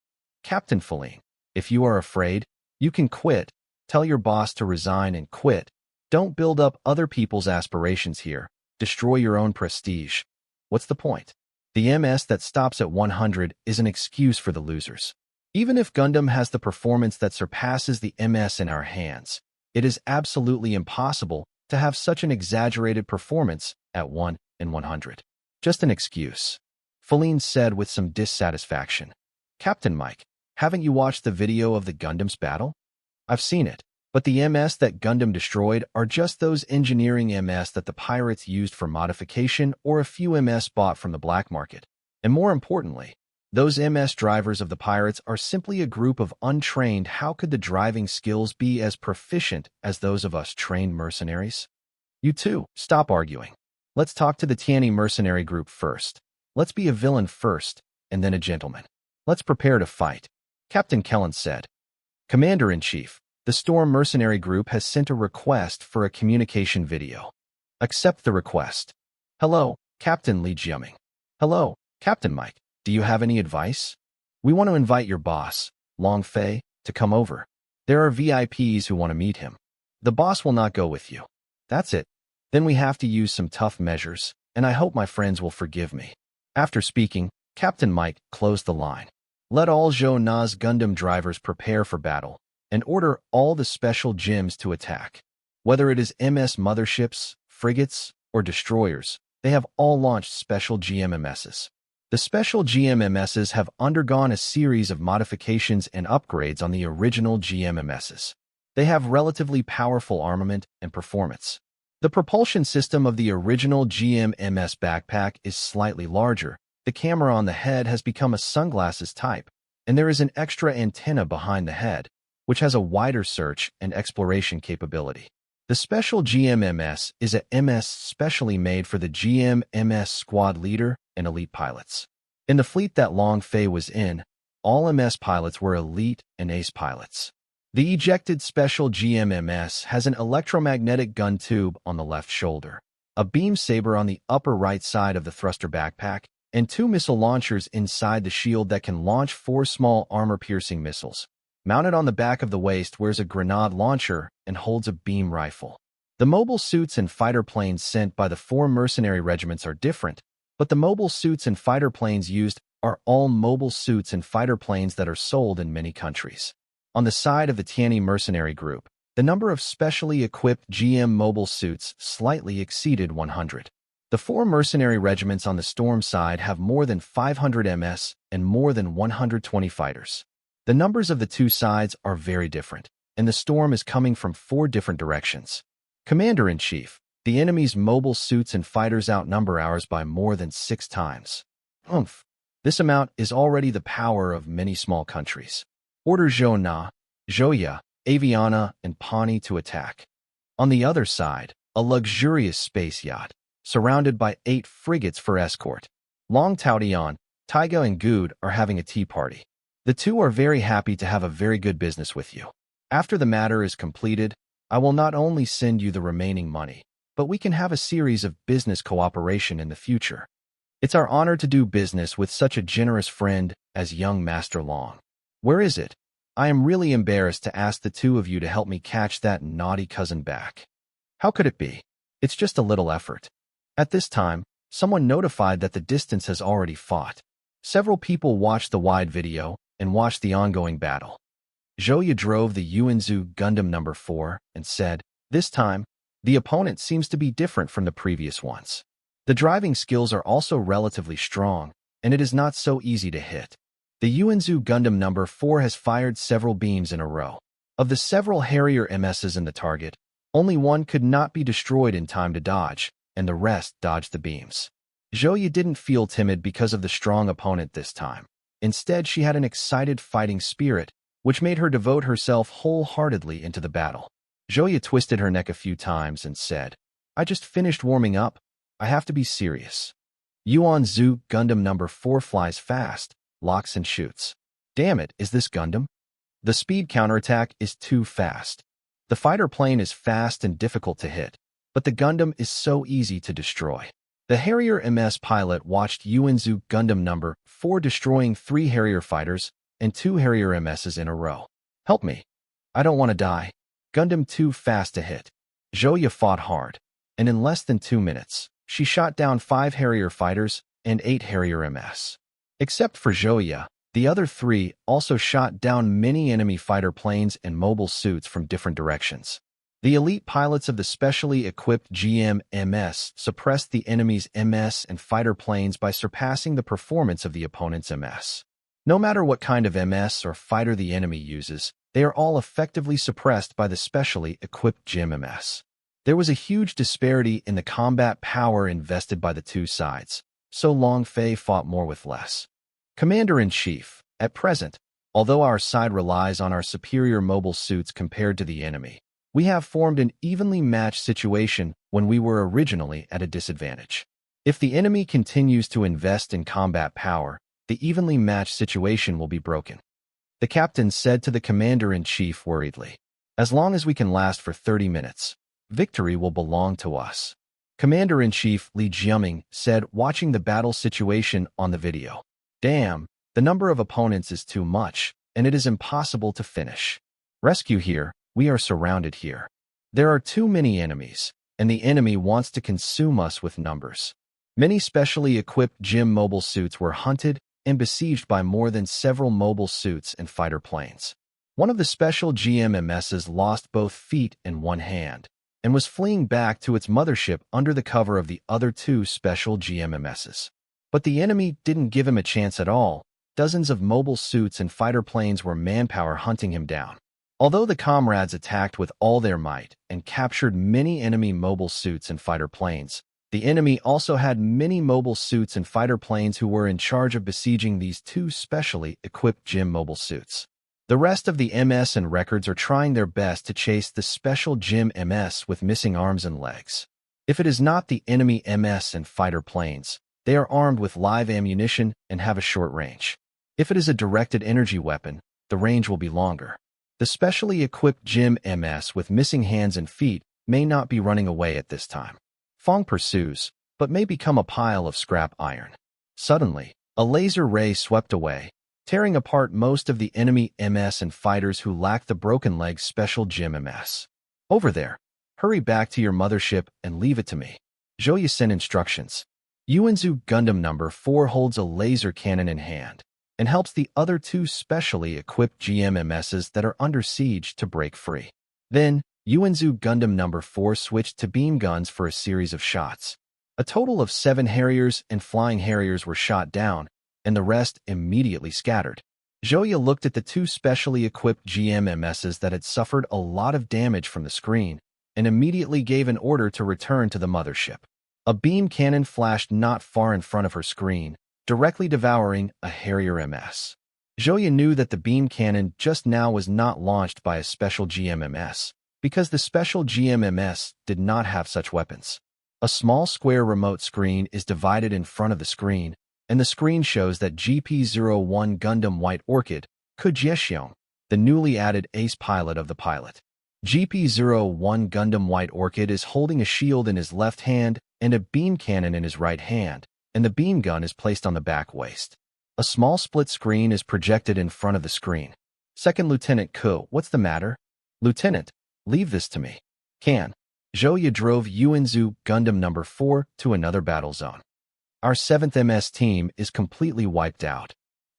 "Captain Feline, if you are afraid, you can quit. Tell your boss to resign and quit. Don't build up other people's aspirations here. Destroy your own prestige. What's the point? The MS that stops at 100 is an excuse for the losers. Even if Gundam has the performance that surpasses the MS in our hands, it is absolutely impossible to have such an exaggerated performance at 1 in 100. Just an excuse." Feline said with some dissatisfaction, "Captain Mike, haven't you watched the video of the Gundam's battle?" "I've seen it, but the MS that Gundam destroyed are just those engineering MS that the pirates used for modification or a few MS bought from the black market. And more importantly, those MS drivers of the pirates are simply a group of untrained. How could the driving skills be as proficient as those of us trained mercenaries?" "You two, stop arguing. Let's talk to the Tianyi mercenary group first. Let's be a villain first, and then a gentleman. Let's prepare to fight," Captain Kellen said. "Commander-in-Chief, the Storm mercenary group has sent a request for a communication video. Accept the request." "Hello, Captain Li Jiaming." "Hello, Captain Mike. Do you have any advice? We want to invite your boss, Long Fei, to come over. There are VIPs who want to meet him. The boss will not go with you." "That's it. Then we have to use some tough measures, and I hope my friends will forgive me." After speaking, Captain Mike closed the line. "Let all Zhou Na's Gundam drivers prepare for battle, and order all the special GMs to attack. Whether it is MS motherships, frigates, or destroyers, they have all launched special GMMSs. The special GMMSs have undergone a series of modifications and upgrades on the original GMMSs. They have relatively powerful armament and performance. The propulsion system of the original GMMS backpack is slightly larger. The camera on the head has become a sunglasses type, and there is an extra antenna behind the head, which has a wider search and exploration capability. The special GMMS is a MS specially made for the GMMS squad leader and elite pilots. In the fleet that Long Fei was in, all MS pilots were elite and ace pilots. The ejected special GMMS has an electromagnetic gun tube on the left shoulder, a beam saber on the upper right side of the thruster backpack, and 2 missile launchers inside the shield that can launch 4 small armor-piercing missiles. Mounted on the back of the waist wears a grenade launcher and holds a beam rifle. The mobile suits and fighter planes sent by the 4 mercenary regiments are different, but the mobile suits and fighter planes used are all mobile suits and fighter planes that are sold in many countries. On the side of the Tianyi mercenary group, the number of specially equipped GM mobile suits slightly exceeded 100. The 4 mercenary regiments on the Storm side have more than 500 MS and more than 120 fighters. The numbers of the two sides are very different, and the Storm is coming from 4 different directions. Commander-in-Chief, the enemy's mobile suits and fighters outnumber ours by more than 6 times. Oomph! This amount is already the power of many small countries. Order Zhou Na, Zhouya, Aviana, and Pawnee to attack. On the other side, a luxurious space yacht, surrounded by 8 frigates for escort. Long Taodian, Taiga and Good are having a tea party. The two are very happy to have a very good business with you. After the matter is completed, I will not only send you the remaining money, but we can have a series of business cooperation in the future. It's our honor to do business with such a generous friend as young Master Long. Where is it? I am really embarrassed to ask the two of you to help me catch that naughty cousin back. How could it be? It's just a little effort. At this time, someone notified that the distance has already fought. Several people watched the wide video and watched the ongoing battle. Zhouya drove the Yuanzhu Gundam No. 4 and said, "This time, the opponent seems to be different from the previous ones. The driving skills are also relatively strong, and it is not so easy to hit." The Yuanzhu Gundam No. 4 has fired several beams in a row. Of the several Harrier MSs in the target, only one could not be destroyed in time to dodge, and the rest dodged the beams. Zhouya didn't feel timid because of the strong opponent this time. Instead, she had an excited fighting spirit, which made her devote herself wholeheartedly into the battle. Zhouya twisted her neck a few times and said, "I just finished warming up. I have to be serious." Yuanzhu Gundam No. 4 flies fast, locks and shoots. Damn it, is this Gundam? The speed counterattack is too fast. The fighter plane is fast and difficult to hit, but the Gundam is so easy to destroy. The Harrier MS pilot watched Yuanzhu Gundam No. 4 destroying 3 Harrier fighters and 2 Harrier MSs in a row. "Help me. I don't want to die. Gundam too fast to hit." Zhouya fought hard, and in less than 2 minutes, she shot down 5 Harrier fighters and 8 Harrier MS. Except for Zhouya, the other 3 also shot down many enemy fighter planes and mobile suits from different directions. The elite pilots of the specially equipped GM-MS suppressed the enemy's MS and fighter planes by surpassing the performance of the opponent's MS. No matter what kind of MS or fighter the enemy uses, they are all effectively suppressed by the specially equipped GM-MS. There was a huge disparity in the combat power invested by the two sides, so Long Fei fought more with less. Commander-in-Chief, at present, although our side relies on our superior mobile suits compared to the enemy, we have formed an evenly matched situation when we were originally at a disadvantage. If the enemy continues to invest in combat power, the evenly matched situation will be broken. The captain said to the commander-in-chief worriedly, "As long as we can last for 30 minutes, victory will belong to us." Commander-in-Chief Li Jiaming said, watching the battle situation on the video, "Damn, the number of opponents is too much, and it is impossible to finish. Rescue here, we are surrounded here. There are too many enemies, and the enemy wants to consume us with numbers." Many specially equipped GM mobile suits were hunted and besieged by more than several mobile suits and fighter planes. One of the special GM-MSs lost both feet and one hand, and was fleeing back to its mothership under the cover of the other 2 special GM-MSs. But the enemy didn't give him a chance at all. Dozens of mobile suits and fighter planes were manpower hunting him down. Although the comrades attacked with all their might and captured many enemy mobile suits and fighter planes, the enemy also had many mobile suits and fighter planes who were in charge of besieging these 2 specially equipped GM mobile suits. The rest of the MS and records are trying their best to chase the special GM MS with missing arms and legs. If it is not the enemy MS and fighter planes, they are armed with live ammunition and have a short range. If it is a directed energy weapon, the range will be longer. The specially equipped GM MS with missing hands and feet may not be running away at this time. Fong pursues, but may become a pile of scrap iron. Suddenly, a laser ray swept away, tearing apart most of the enemy MS and fighters who lacked the broken leg special GM MS. "Over there. Hurry back to your mothership and leave it to me." Zhouya sent instructions. Yuanzhu Gundam No. 4 holds a laser cannon in hand and helps the other 2 specially equipped GM-MSs that are under siege to break free. Then, Yuanzhu Gundam No. 4 switched to beam guns for a series of shots. A total of 7 Harriers and Flying Harriers were shot down, and the rest immediately scattered. Zhouya looked at the 2 specially equipped GM-MSs that had suffered a lot of damage from the screen, and immediately gave an order to return to the mothership. A beam cannon flashed not far in front of her screen, directly devouring a Harrier MS. Zhouya knew that the beam cannon just now was not launched by a special GM-MS, because the special GMMS did not have such weapons. A small square remote screen is divided in front of the screen, and the screen shows that GP-01 Gundam White Orchid, Kujeseong, the newly added ace pilot of the pilot. GP-01 Gundam White Orchid is holding a shield in his left hand and a beam cannon in his right hand, and the beam gun is placed on the back waist. A small split screen is projected in front of the screen. Second Lieutenant Ko, what's the matter? Lieutenant, leave this to me. Kan. Zhouya drove Yuanzhou Gundam No. 4 to another battle zone. Our 7th MS team is completely wiped out.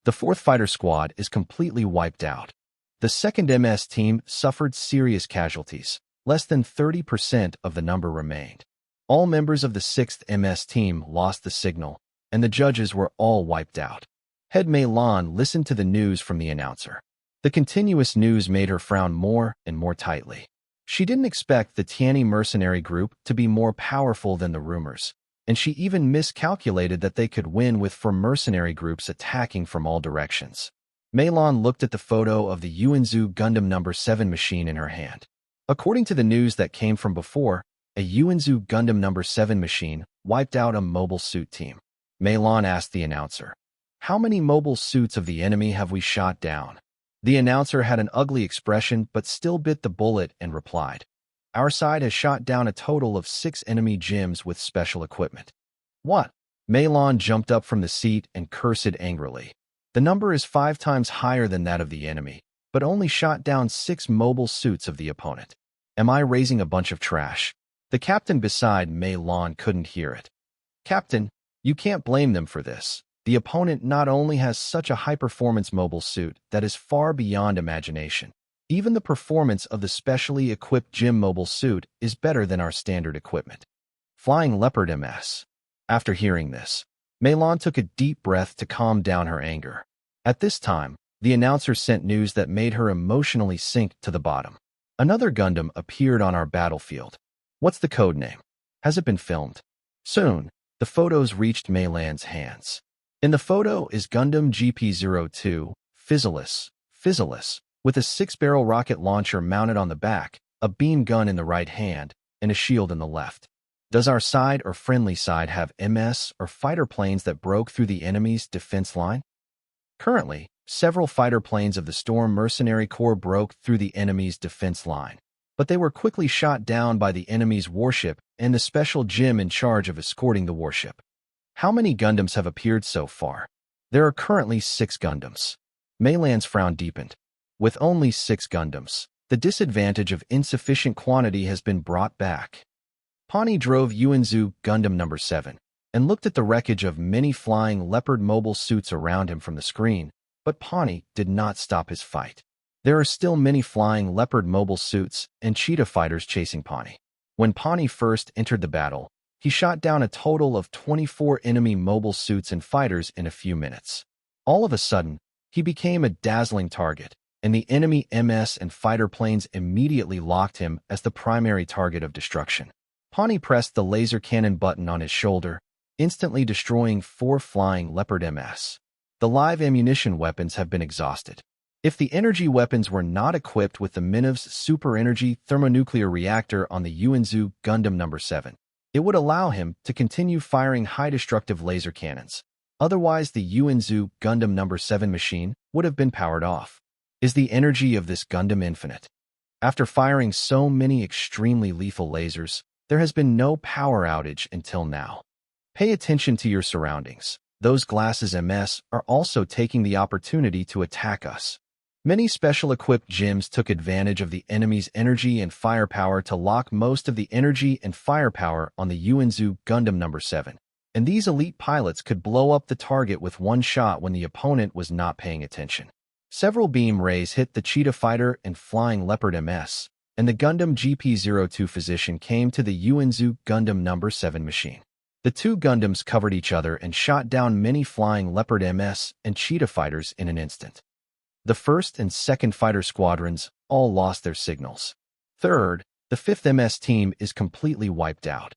The 4th Fighter Squad is completely wiped out. The 2nd MS team suffered serious casualties. Less than 30% of the number remained. All members of the 6th MS team lost the signal, and the judges were all wiped out. Head Mei Lan listened to the news from the announcer. The continuous news made her frown more and more tightly. She didn't expect the Tianyi mercenary group to be more powerful than the rumors, and she even miscalculated that they could win with 4 mercenary groups attacking from all directions. Mei Lan looked at the photo of the Yuanzhou Gundam No. 7 machine in her hand. According to the news that came from before, a Yuanzhou Gundam No. 7 machine wiped out a mobile suit team. Mei Lan asked the announcer, "How many mobile suits of the enemy have we shot down?" The announcer had an ugly expression but still bit the bullet and replied, "Our side has shot down a total of 6 enemy GMs with special equipment." What? Mei Lan jumped up from the seat and cursed angrily. The number is 5 times higher than that of the enemy, but only shot down 6 mobile suits of the opponent. Am I raising a bunch of trash? The captain beside Mei Lan couldn't hear it. Captain, you can't blame them for this. The opponent not only has such a high-performance mobile suit that is far beyond imagination, even the performance of the specially equipped GM mobile suit is better than our standard equipment. Flying Leopard MS. After hearing this, Mei Lan took a deep breath to calm down her anger. At this time, the announcer sent news that made her emotionally sink to the bottom. Another Gundam appeared on our battlefield. What's the code name? Has it been filmed? Soon, the photos reached Mei Lan's hands. In the photo is Gundam GP-02, Physalis, with a 6-barrel rocket launcher mounted on the back, a beam gun in the right hand, and a shield in the left. Does our side or friendly side have MS or fighter planes that broke through the enemy's defense line? Currently, several fighter planes of the Storm Mercenary Corps broke through the enemy's defense line, but they were quickly shot down by the enemy's warship and the special GM in charge of escorting the warship. How many Gundams have appeared so far? There are currently 6 Gundams. Mei Lan's frown deepened. With only 6 Gundams, the disadvantage of insufficient quantity has been brought back. Pawnee drove Yuanzhou Gundam No. 7 and looked at the wreckage of many flying Leopard mobile suits around him from the screen, but Pawnee did not stop his fight. There are still many flying Leopard mobile suits and cheetah fighters chasing Pawnee. When Pawnee first entered the battle, he shot down a total of 24 enemy mobile suits and fighters in a few minutes. All of a sudden, he became a dazzling target, and the enemy MS and fighter planes immediately locked him as the primary target of destruction. Pawnee pressed the laser cannon button on his shoulder, instantly destroying 4 flying Leopard MS. The live ammunition weapons have been exhausted. If the energy weapons were not equipped with the Minev's super-energy thermonuclear reactor on the Yuanzhou Gundam No. 7, it would allow him to continue firing high-destructive laser cannons. Otherwise, the Yuanzhou Gundam No. 7 machine would have been powered off. Is the energy of this Gundam infinite? After firing so many extremely lethal lasers, there has been no power outage until now. Pay attention to your surroundings. Those glasses MS are also taking the opportunity to attack us. Many special-equipped GMs took advantage of the enemy's energy and firepower to lock most of the energy and firepower on the Yuanzhou Gundam No. 7, and these elite pilots could blow up the target with one shot when the opponent was not paying attention. Several beam rays hit the Cheetah Fighter and Flying Leopard MS, and the Gundam GP-02 physician came to the Yuanzhou Gundam No. 7 machine. The 2 Gundams covered each other and shot down many Flying Leopard MS and Cheetah Fighters in an instant. The 1st and 2nd Fighter Squadrons all lost their signals. Third, the 5th MS team is completely wiped out.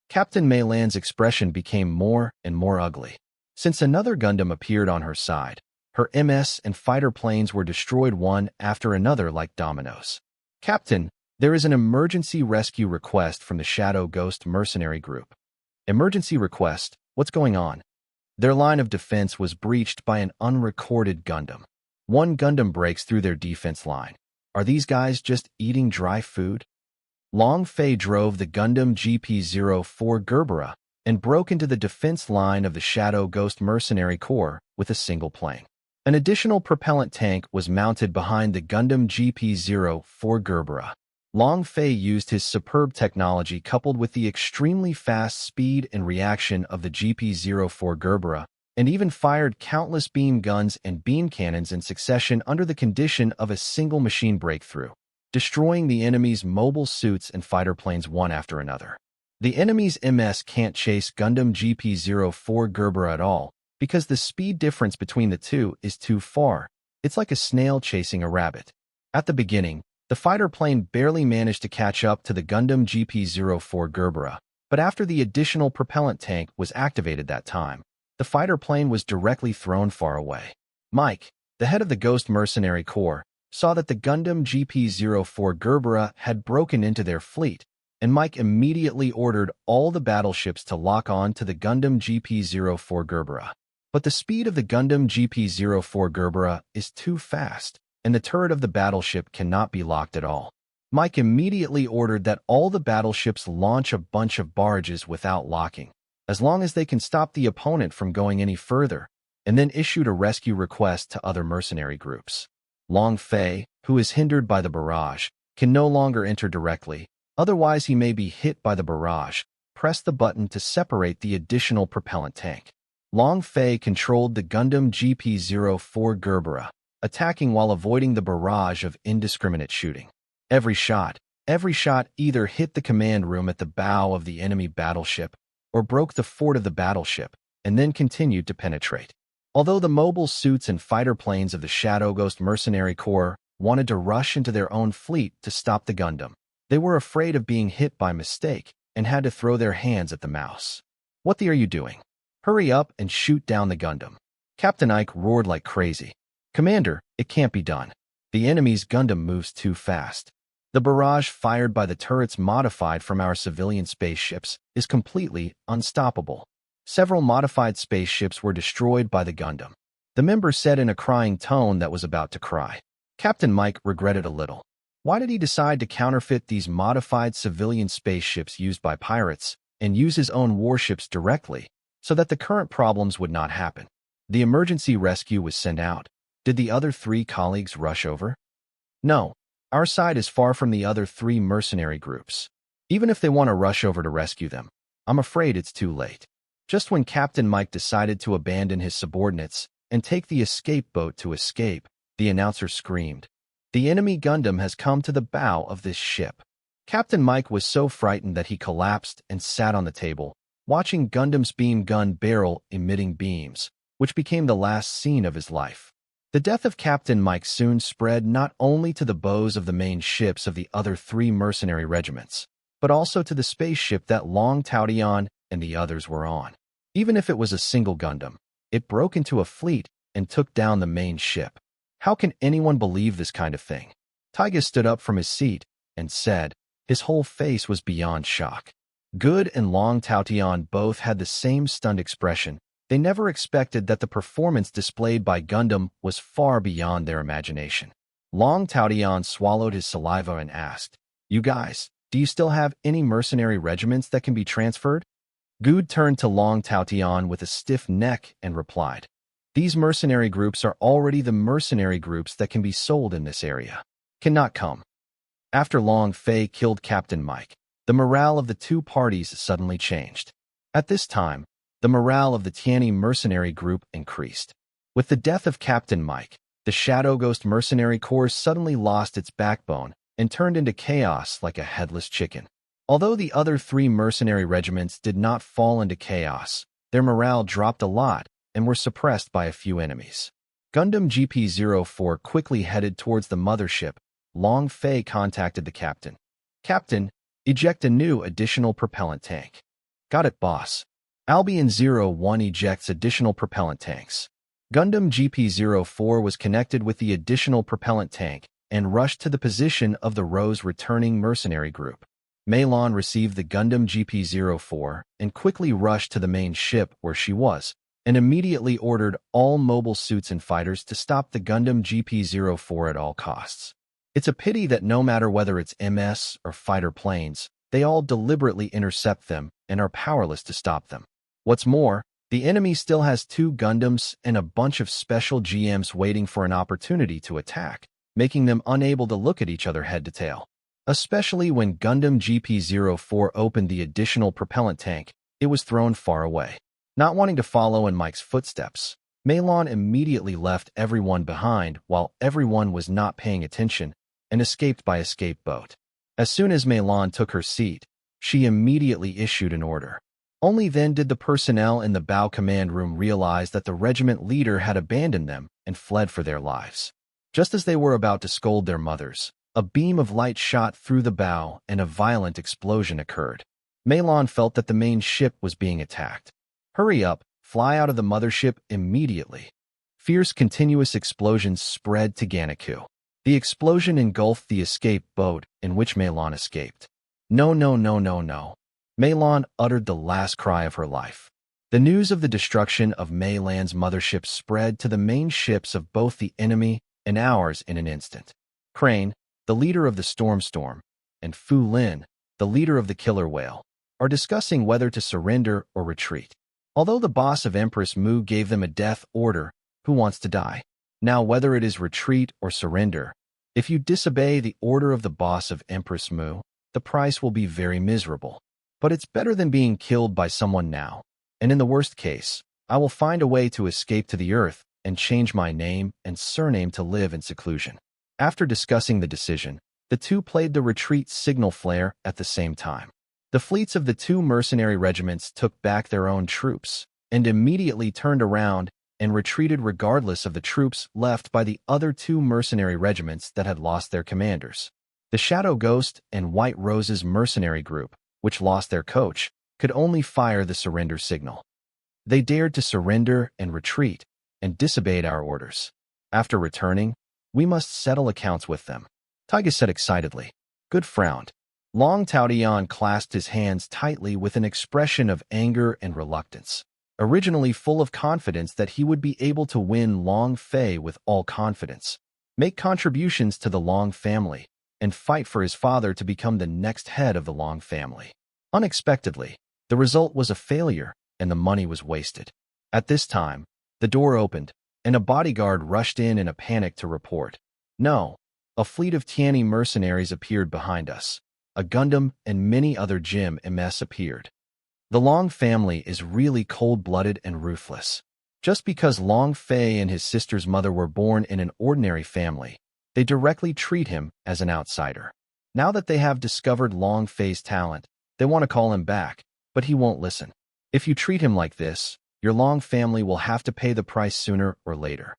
Captain Mei Lan's expression became more and more ugly. Since another Gundam appeared on her side, her MS and fighter planes were destroyed one after another like dominoes. Captain, There is an emergency rescue request from the Shadow Ghost mercenary group. Emergency request? What's going on? Their line of defense was breached by an unrecorded Gundam. One Gundam breaks through their defense line. Are these guys just eating dry food? Long Fei drove the Gundam GP-04 Gerbera and broke into the defense line of the Shadow Ghost mercenary corps with a single plane. An additional propellant tank was mounted behind the Gundam GP-04 Gerbera. Long Fei used his superb technology coupled with the extremely fast speed and reaction of the GP-04 Gerbera, and even fired countless beam guns and beam cannons in succession under the condition of a single machine breakthrough, destroying the enemy's mobile suits and fighter planes one after another. The enemy's MS can't chase Gundam GP-04 Gerbera at all, because the speed difference between the two is too far. It's like a snail chasing a rabbit. At the beginning, the fighter plane barely managed to catch up to the Gundam GP-04 Gerbera, but after the additional propellant tank was activated that time, the fighter plane was directly thrown far away. Mike, the head of the Ghost Mercenary Corps, saw that the Gundam GP-04 Gerbera had broken into their fleet, and Mike immediately ordered all the battleships to lock on to the Gundam GP-04 Gerbera. But the speed of the Gundam GP-04 Gerbera is too fast, and the turret of the battleship cannot be locked at all. Mike immediately ordered that all the battleships launch a bunch of barges without locking, as long as they can stop the opponent from going any further, and then issued a rescue request to other mercenary groups. Long Fei, who is hindered by the barrage, can no longer enter directly, otherwise he may be hit by the barrage. Press the button to separate the additional propellant tank. Long Fei controlled the Gundam GP-04 Gerbera, attacking while avoiding the barrage of indiscriminate shooting. Every shot either hit the command room at the bow of the enemy battleship or broke the fort of the battleship, and then continued to penetrate. Although the mobile suits and fighter planes of the Shadow Ghost Mercenary Corps wanted to rush into their own fleet to stop the Gundam, they were afraid of being hit by mistake and had to throw their hands at the mouse. What are you doing? Hurry up and shoot down the Gundam. Captain Ike roared like crazy. Commander, it can't be done. The enemy's Gundam moves too fast. The barrage fired by the turrets modified from our civilian spaceships is completely unstoppable. Several modified spaceships were destroyed by the Gundam. The member said in a crying tone that was about to cry. Captain Mike regretted a little. Why did he decide to counterfeit these modified civilian spaceships used by pirates and use his own warships directly so that the current problems would not happen? The emergency rescue was sent out. Did the other 3 colleagues rush over? No, our side is far from the other 3 mercenary groups. Even if they want to rush over to rescue them, I'm afraid it's too late. Just when Captain Mike decided to abandon his subordinates and take the escape boat to escape, the announcer screamed, "The enemy Gundam has come to the bow of this ship." Captain Mike was so frightened that he collapsed and sat on the table, watching Gundam's beam gun barrel emitting beams, which became the last scene of his life. The death of Captain Mike soon spread not only to the bows of the main ships of the other 3 mercenary regiments, but also to the spaceship that Long Taotian and the others were on. Even if it was a single Gundam, it broke into a fleet and took down the main ship. How can anyone believe this kind of thing? Taiga stood up from his seat and said, his whole face was beyond shock. Good and Long Taotian both had the same stunned expression. They never expected that the performance displayed by Gundam was far beyond their imagination. Long Taotian swallowed his saliva and asked, "You guys, do you still have any mercenary regiments that can be transferred?" Good turned to Long Taotian with a stiff neck and replied, "These mercenary groups are already the mercenary groups that can be sold in this area. Cannot come." After Long Fei killed Captain Mike, the morale of the 2 parties suddenly changed. At this time, the morale of the Tianyi mercenary group increased. With the death of Captain Mike, the Shadow Ghost Mercenary Corps suddenly lost its backbone and turned into chaos like a headless chicken. Although the other 3 mercenary regiments did not fall into chaos, their morale dropped a lot and were suppressed by a few enemies. Gundam GP-04 quickly headed towards the mothership. Long Fei contacted the captain. "Captain, eject a new additional propellant tank." "Got it, boss." Albion 01 ejects additional propellant tanks. Gundam GP-04 was connected with the additional propellant tank and rushed to the position of the Rose returning mercenary group. Meilon received the Gundam GP-04 and quickly rushed to the main ship where she was, and immediately ordered all mobile suits and fighters to stop the Gundam GP-04 at all costs. It's a pity that no matter whether it's MS or fighter planes, they all deliberately intercept them and are powerless to stop them. What's more, the enemy still has 2 Gundams and a bunch of special GMs waiting for an opportunity to attack, making them unable to look at each other head to tail. Especially when Gundam GP-04 opened the additional propellant tank, it was thrown far away. Not wanting to follow in Mike's footsteps, Meilon immediately left everyone behind while everyone was not paying attention and escaped by escape boat. As soon as Meilon took her seat, she immediately issued an order. Only then did the personnel in the bow command room realize that the regiment leader had abandoned them and fled for their lives. Just as they were about to scold their mothers, a beam of light shot through the bow and a violent explosion occurred. Meilon felt that the main ship was being attacked. Hurry up, fly out of the mothership immediately. Fierce continuous explosions spread to Ganiku. The explosion engulfed the escape boat in which Meilon escaped. No, no, no, no, no. Meilon uttered the last cry of her life. The news of the destruction of Meilan's mothership spread to the main ships of both the enemy and ours in an instant. Crane, the leader of the Storm, and Fu Lin, the leader of the Killer Whale, are discussing whether to surrender or retreat. Although the boss of Empress Mu gave them a death order, who wants to die? Now, whether it is retreat or surrender, if you disobey the order of the boss of Empress Mu, the price will be very miserable. But it's better than being killed by someone now. And in the worst case, I will find a way to escape to the earth and change my name and surname to live in seclusion. After discussing the decision, the two played the retreat signal flare at the same time. The fleets of the 2 mercenary regiments took back their own troops and immediately turned around and retreated regardless of the troops left by the other 2 mercenary regiments that had lost their commanders. The Shadow Ghost and White Rose's mercenary group, which lost their coach, could only fire the surrender signal. They dared to surrender and retreat and disobeyed our orders. After returning, we must settle accounts with them, Taiga said excitedly. Good frowned. Long Taotian clasped his hands tightly with an expression of anger and reluctance. Originally full of confidence that he would be able to win Long Fei with all confidence, make contributions to the Long family, and fight for his father to become the next head of the Long family. Unexpectedly, the result was a failure and the money was wasted. At this time, the door opened, and a bodyguard rushed in a panic to report. No, a fleet of Tianni mercenaries appeared behind us. A Gundam and many other Jim MS appeared. The Long family is really cold-blooded and ruthless. Just because Long Fei and his sister's mother were born in an ordinary family, they directly treat him as an outsider. Now that they have discovered Long Fei's talent, they want to call him back, but he won't listen. If you treat him like this, your Long family will have to pay the price sooner or later.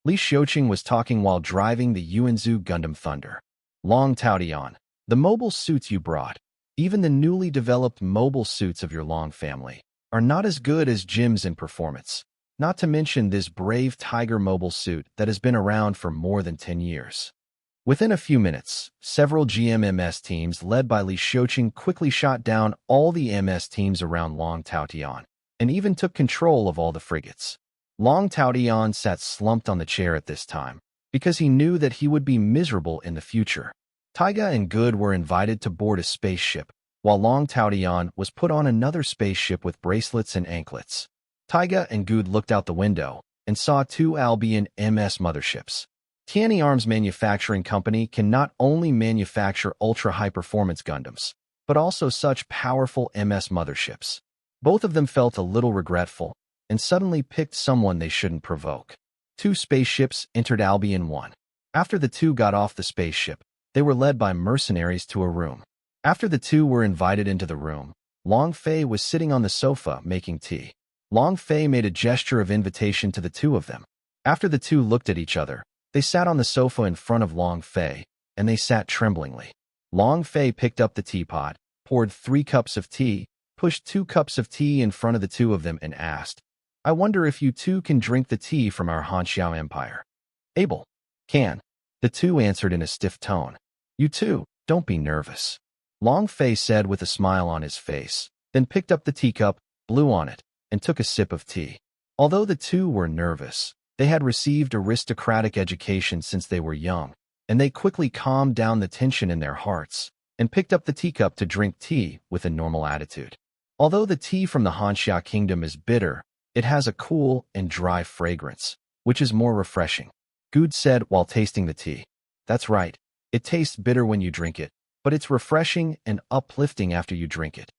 Li Xiuqing was talking while driving the Yuanzhou Gundam Thunder. Long Taotian, the mobile suits you brought, even the newly developed mobile suits of your Long family, are not as good as Jim's in performance. Not to mention this brave Tiger mobile suit that has been around for more than 10 years. Within a few minutes, several GMMS teams led by Li Xiuqing quickly shot down all the MS teams around Long Taotian, and even took control of all the frigates. Long Taotian sat slumped on the chair at this time, because he knew that he would be miserable in the future. Taiga and Good were invited to board a spaceship, while Long Taotian was put on another spaceship with bracelets and anklets. Taiga and Good looked out the window and saw 2 Albion MS motherships. Tianni Arms Manufacturing Company can not only manufacture ultra-high-performance Gundams, but also such powerful MS motherships. Both of them felt a little regretful and suddenly picked someone they shouldn't provoke. 2 spaceships entered Albion 1. After the 2 got off the spaceship, they were led by mercenaries to a room. After the 2 were invited into the room, Long Fei was sitting on the sofa making tea. Long Fei made a gesture of invitation to the 2 of them. After the 2 looked at each other, they sat on the sofa in front of Long Fei, and they sat tremblingly. Long Fei picked up the teapot, poured 3 cups of tea, pushed 2 cups of tea in front of the 2 of them and asked, I wonder if you 2 can drink the tea from our Hanxiao Empire. Able. Can. The two answered in a stiff tone. You too, don't be nervous. Long Fei said with a smile on his face, then picked up the teacup, blew on it, and took a sip of tea. Although the two were nervous, they had received aristocratic education since they were young, and they quickly calmed down the tension in their hearts and picked up the teacup to drink tea with a normal attitude. Although the tea from the Hanxia kingdom is bitter, it has a cool and dry fragrance, which is more refreshing. Good said while tasting the tea. That's right, it tastes bitter when you drink it, but it's refreshing and uplifting after you drink it.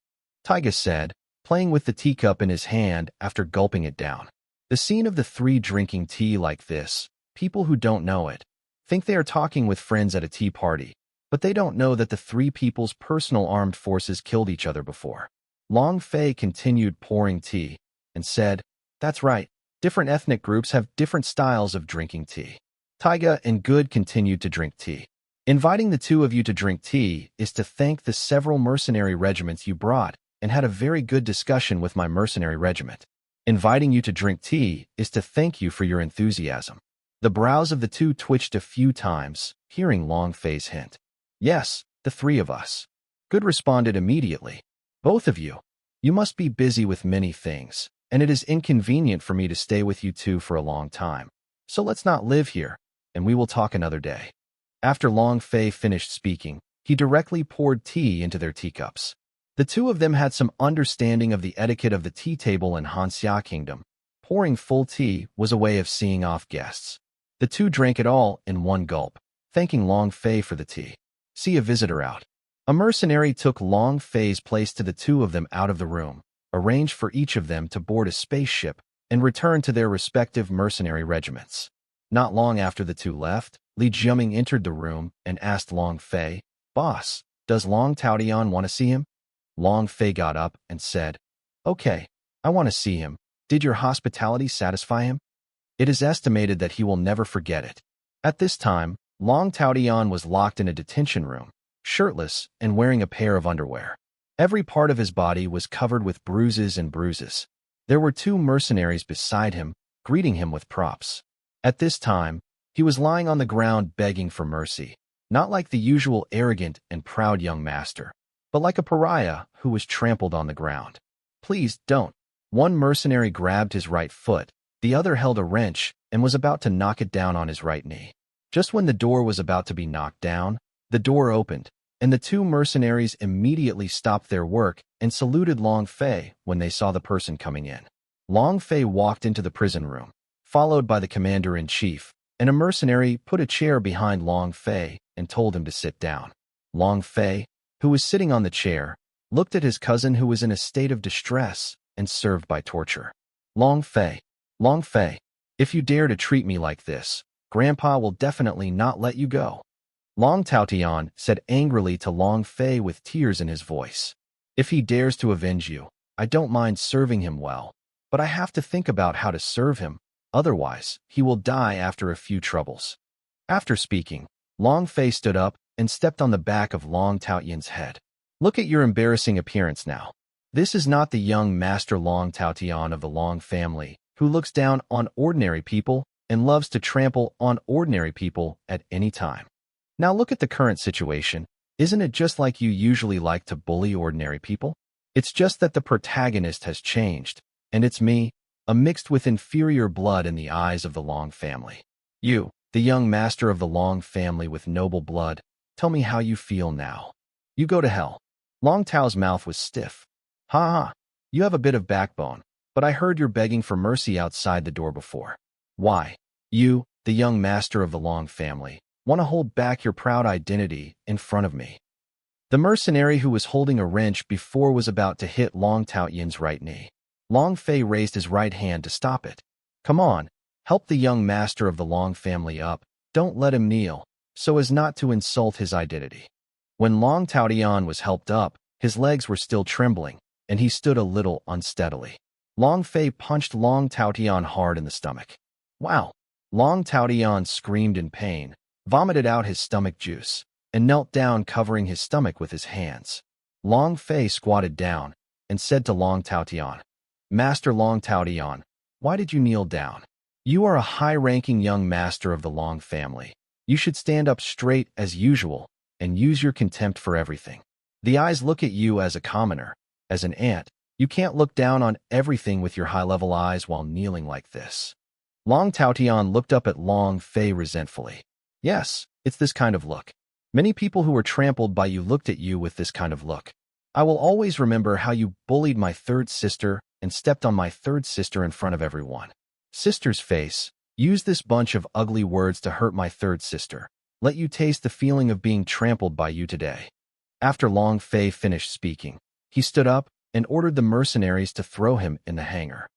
Taiga said, playing with the teacup in his hand after gulping it down. The scene of the three drinking tea like this, people who don't know it, think they are talking with friends at a tea party, but they don't know that the three people's personal armed forces killed each other before. Long Fei continued pouring tea and said, That's right, different ethnic groups have different styles of drinking tea. Taiga and Good continued to drink tea. Inviting the two of you to drink tea is to thank the several mercenary regiments you brought and had a very good discussion with my mercenary regiment. Inviting you to drink tea is to thank you for your enthusiasm. The brows of the two twitched a few times, hearing Long Fei's hint. Yes, the three of us. Good responded immediately. Both of you. You must be busy with many things, and it is inconvenient for me to stay with you two for a long time. So let's not live here, and we will talk another day. After Long Fei finished speaking, he directly poured tea into their teacups. The two of them had some understanding of the etiquette of the tea table in Hanxia Kingdom. Pouring full tea was a way of seeing off guests. The two drank it all in one gulp, thanking Long Fei for the tea. See a visitor out. A mercenary took Long Fei's place to the two of them out of the room, arranged for each of them to board a spaceship and return to their respective mercenary regiments. Not long after the two left, Li Jiaming entered the room and asked Long Fei, Boss, does Long Taotian want to see him? Long Fei got up and said, Okay, I want to see him. Did your hospitality satisfy him? It is estimated that he will never forget it. At this time, Long Taotian was locked in a detention room, shirtless and wearing a pair of underwear. Every part of his body was covered with bruises and bruises. There were two mercenaries beside him, greeting him with props. At this time, he was lying on the ground begging for mercy, not like the usual arrogant and proud young master, but like a pariah who was trampled on the ground. Please don't. One mercenary grabbed his right foot, the other held a wrench and was about to knock it down on his right knee. Just when the door was about to be knocked down, the door opened, and the two mercenaries immediately stopped their work and saluted Long Fei when they saw the person coming in. Long Fei walked into the prison room, followed by the commander-in-chief, and a mercenary put a chair behind Long Fei and told him to sit down. Long Fei, who was sitting on the chair, looked at his cousin who was in a state of distress and served by torture. Long Fei, if you dare to treat me like this, Grandpa will definitely not let you go. Long Taotian said angrily to Long Fei with tears in his voice. If he dares to avenge you, I don't mind serving him well, but I have to think about how to serve him, otherwise he will die after a few troubles. After speaking, Long Fei stood up and stepped on the back of Long Taotian's head. Look at your embarrassing appearance now. This is not the young Master Long Taotian of the Long family, who looks down on ordinary people and loves to trample on ordinary people at any time. Now look at the current situation. Isn't it just like you usually like to bully ordinary people? It's just that the protagonist has changed, and it's me, a mixed with inferior blood in the eyes of the Long family. You, the young master of the Long family with noble blood, tell me how you feel now. You go to hell. Long Tao's mouth was stiff. Ha ha, you have a bit of backbone, but I heard you're begging for mercy outside the door before. Why? You, the young master of the Long family, want to hold back your proud identity in front of me. The mercenary who was holding a wrench before was about to hit Long Taotian's right knee. Long Fei raised his right hand to stop it. Come on, help the young master of the Long family up. Don't let him kneel, so as not to insult his identity. When Long Taotian was helped up, his legs were still trembling, and he stood a little unsteadily. Long Fei punched Long Taotian hard in the stomach. Wow! Long Taotian screamed in pain, vomited out his stomach juice, and knelt down covering his stomach with his hands. Long Fei squatted down and said to Long Taotian, Master Long Taotian, why did you kneel down? You are a high-ranking young master of the Long family. You should stand up straight as usual and use your contempt for everything. The eyes look at you as a commoner, as an ant. You can't look down on everything with your high-level eyes while kneeling like this. Long Taotian looked up at Long Fei resentfully. Yes, it's this kind of look. Many people who were trampled by you looked at you with this kind of look. I will always remember how you bullied my third sister and stepped on my third sister in front of everyone. Sister's face, use this bunch of ugly words to hurt my third sister. Let you taste the feeling of being trampled by you today. After Long Fei finished speaking, he stood up and ordered the mercenaries to throw him in the hangar.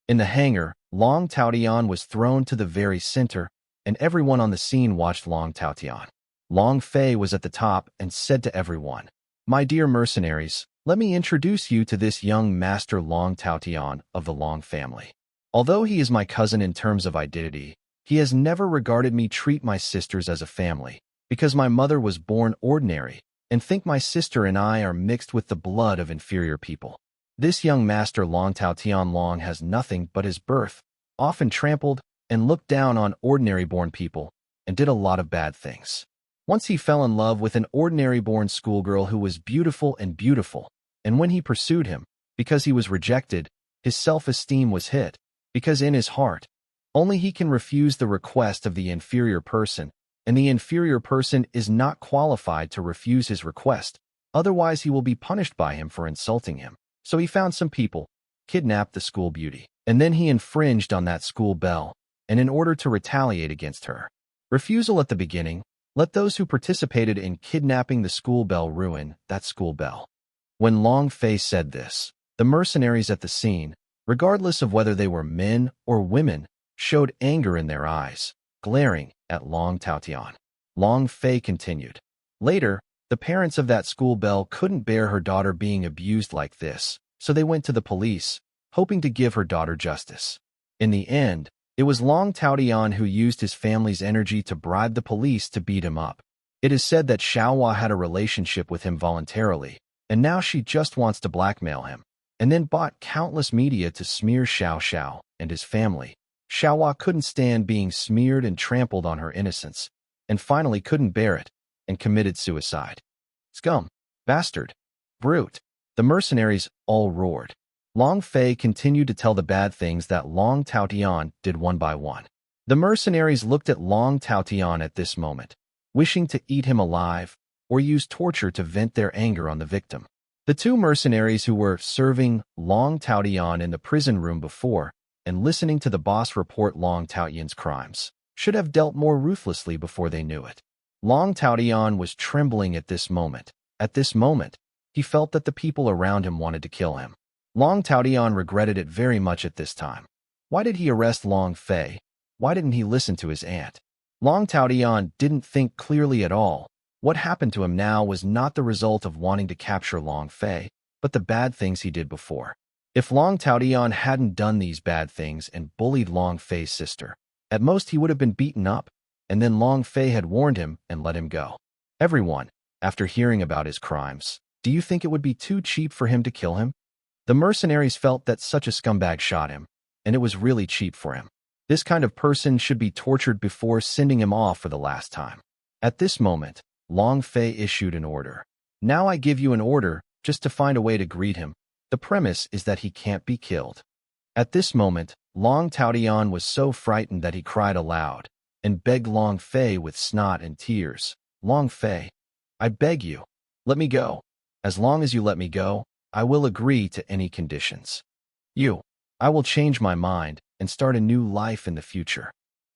In the hangar, Long Taotian was thrown to the very center, and everyone on the scene watched Long Taotian. Long Fei was at the top and said to everyone, "My dear mercenaries, let me introduce you to this young master Long Taotian of the Long family. Although he is my cousin in terms of identity, he has never regarded me treat my sisters as a family, because my mother was born ordinary, and think my sister and I are mixed with the blood of inferior people. This young master Long Taotian Long has nothing but his birth, often trampled and looked down on ordinary-born people, and did a lot of bad things. Once he fell in love with an ordinary-born schoolgirl who was beautiful, and when he pursued him, because he was rejected, his self-esteem was hit, because in his heart, only he can refuse the request of the inferior person, and the inferior person is not qualified to refuse his request, otherwise he will be punished by him for insulting him. So he found some people, kidnapped the school beauty, and then he infringed on that school bell, and in order to retaliate against her refusal at the beginning, let those who participated in kidnapping the school bell ruin that school bell." When Long Fei said this, the mercenaries at the scene, regardless of whether they were men or women, showed anger in their eyes, glaring at Long Taotian. Long Fei continued. Later, the parents of that school bell couldn't bear her daughter being abused like this, so they went to the police, hoping to give her daughter justice. In the end, it was Long Taotian who used his family's energy to bribe the police to beat him up. It is said that Xiaohua had a relationship with him voluntarily, and now she just wants to blackmail him, and then bought countless media to smear Xiao Xiao and his family. Xiaohua couldn't stand being smeared and trampled on her innocence, and finally couldn't bear it, and committed suicide. Scum! Bastard! Brute! The mercenaries all roared. Long Fei continued to tell the bad things that Long Taotian did one by one. The mercenaries looked at Long Taotian at this moment, wishing to eat him alive or use torture to vent their anger on the victim. The two mercenaries who were serving Long Taotian in the prison room before and listening to the boss report Long Taotian's crimes should have dealt more ruthlessly before they knew it. Long Taotian was trembling at this moment. At this moment, he felt that the people around him wanted to kill him. Long Taotian regretted it very much at this time. Why did he arrest Long Fei? Why didn't he listen to his aunt? Long Taotian didn't think clearly at all. What happened to him now was not the result of wanting to capture Long Fei, but the bad things he did before. If Long Taotian hadn't done these bad things and bullied Long Fei's sister, at most he would have been beaten up, and then Long Fei had warned him and let him go. Everyone, after hearing about his crimes, do you think it would be too cheap for him to kill him? The mercenaries felt that such a scumbag shot him, and it was really cheap for him. This kind of person should be tortured before sending him off for the last time. At this moment, Long Fei issued an order. Now I give you an order just to find a way to greet him. The premise is that he can't be killed. At this moment, Long Taotian was so frightened that he cried aloud and begged Long Fei with snot and tears. Long Fei, I beg you, let me go. As long as you let me go, I will agree to any conditions. I will change my mind and start a new life in the future.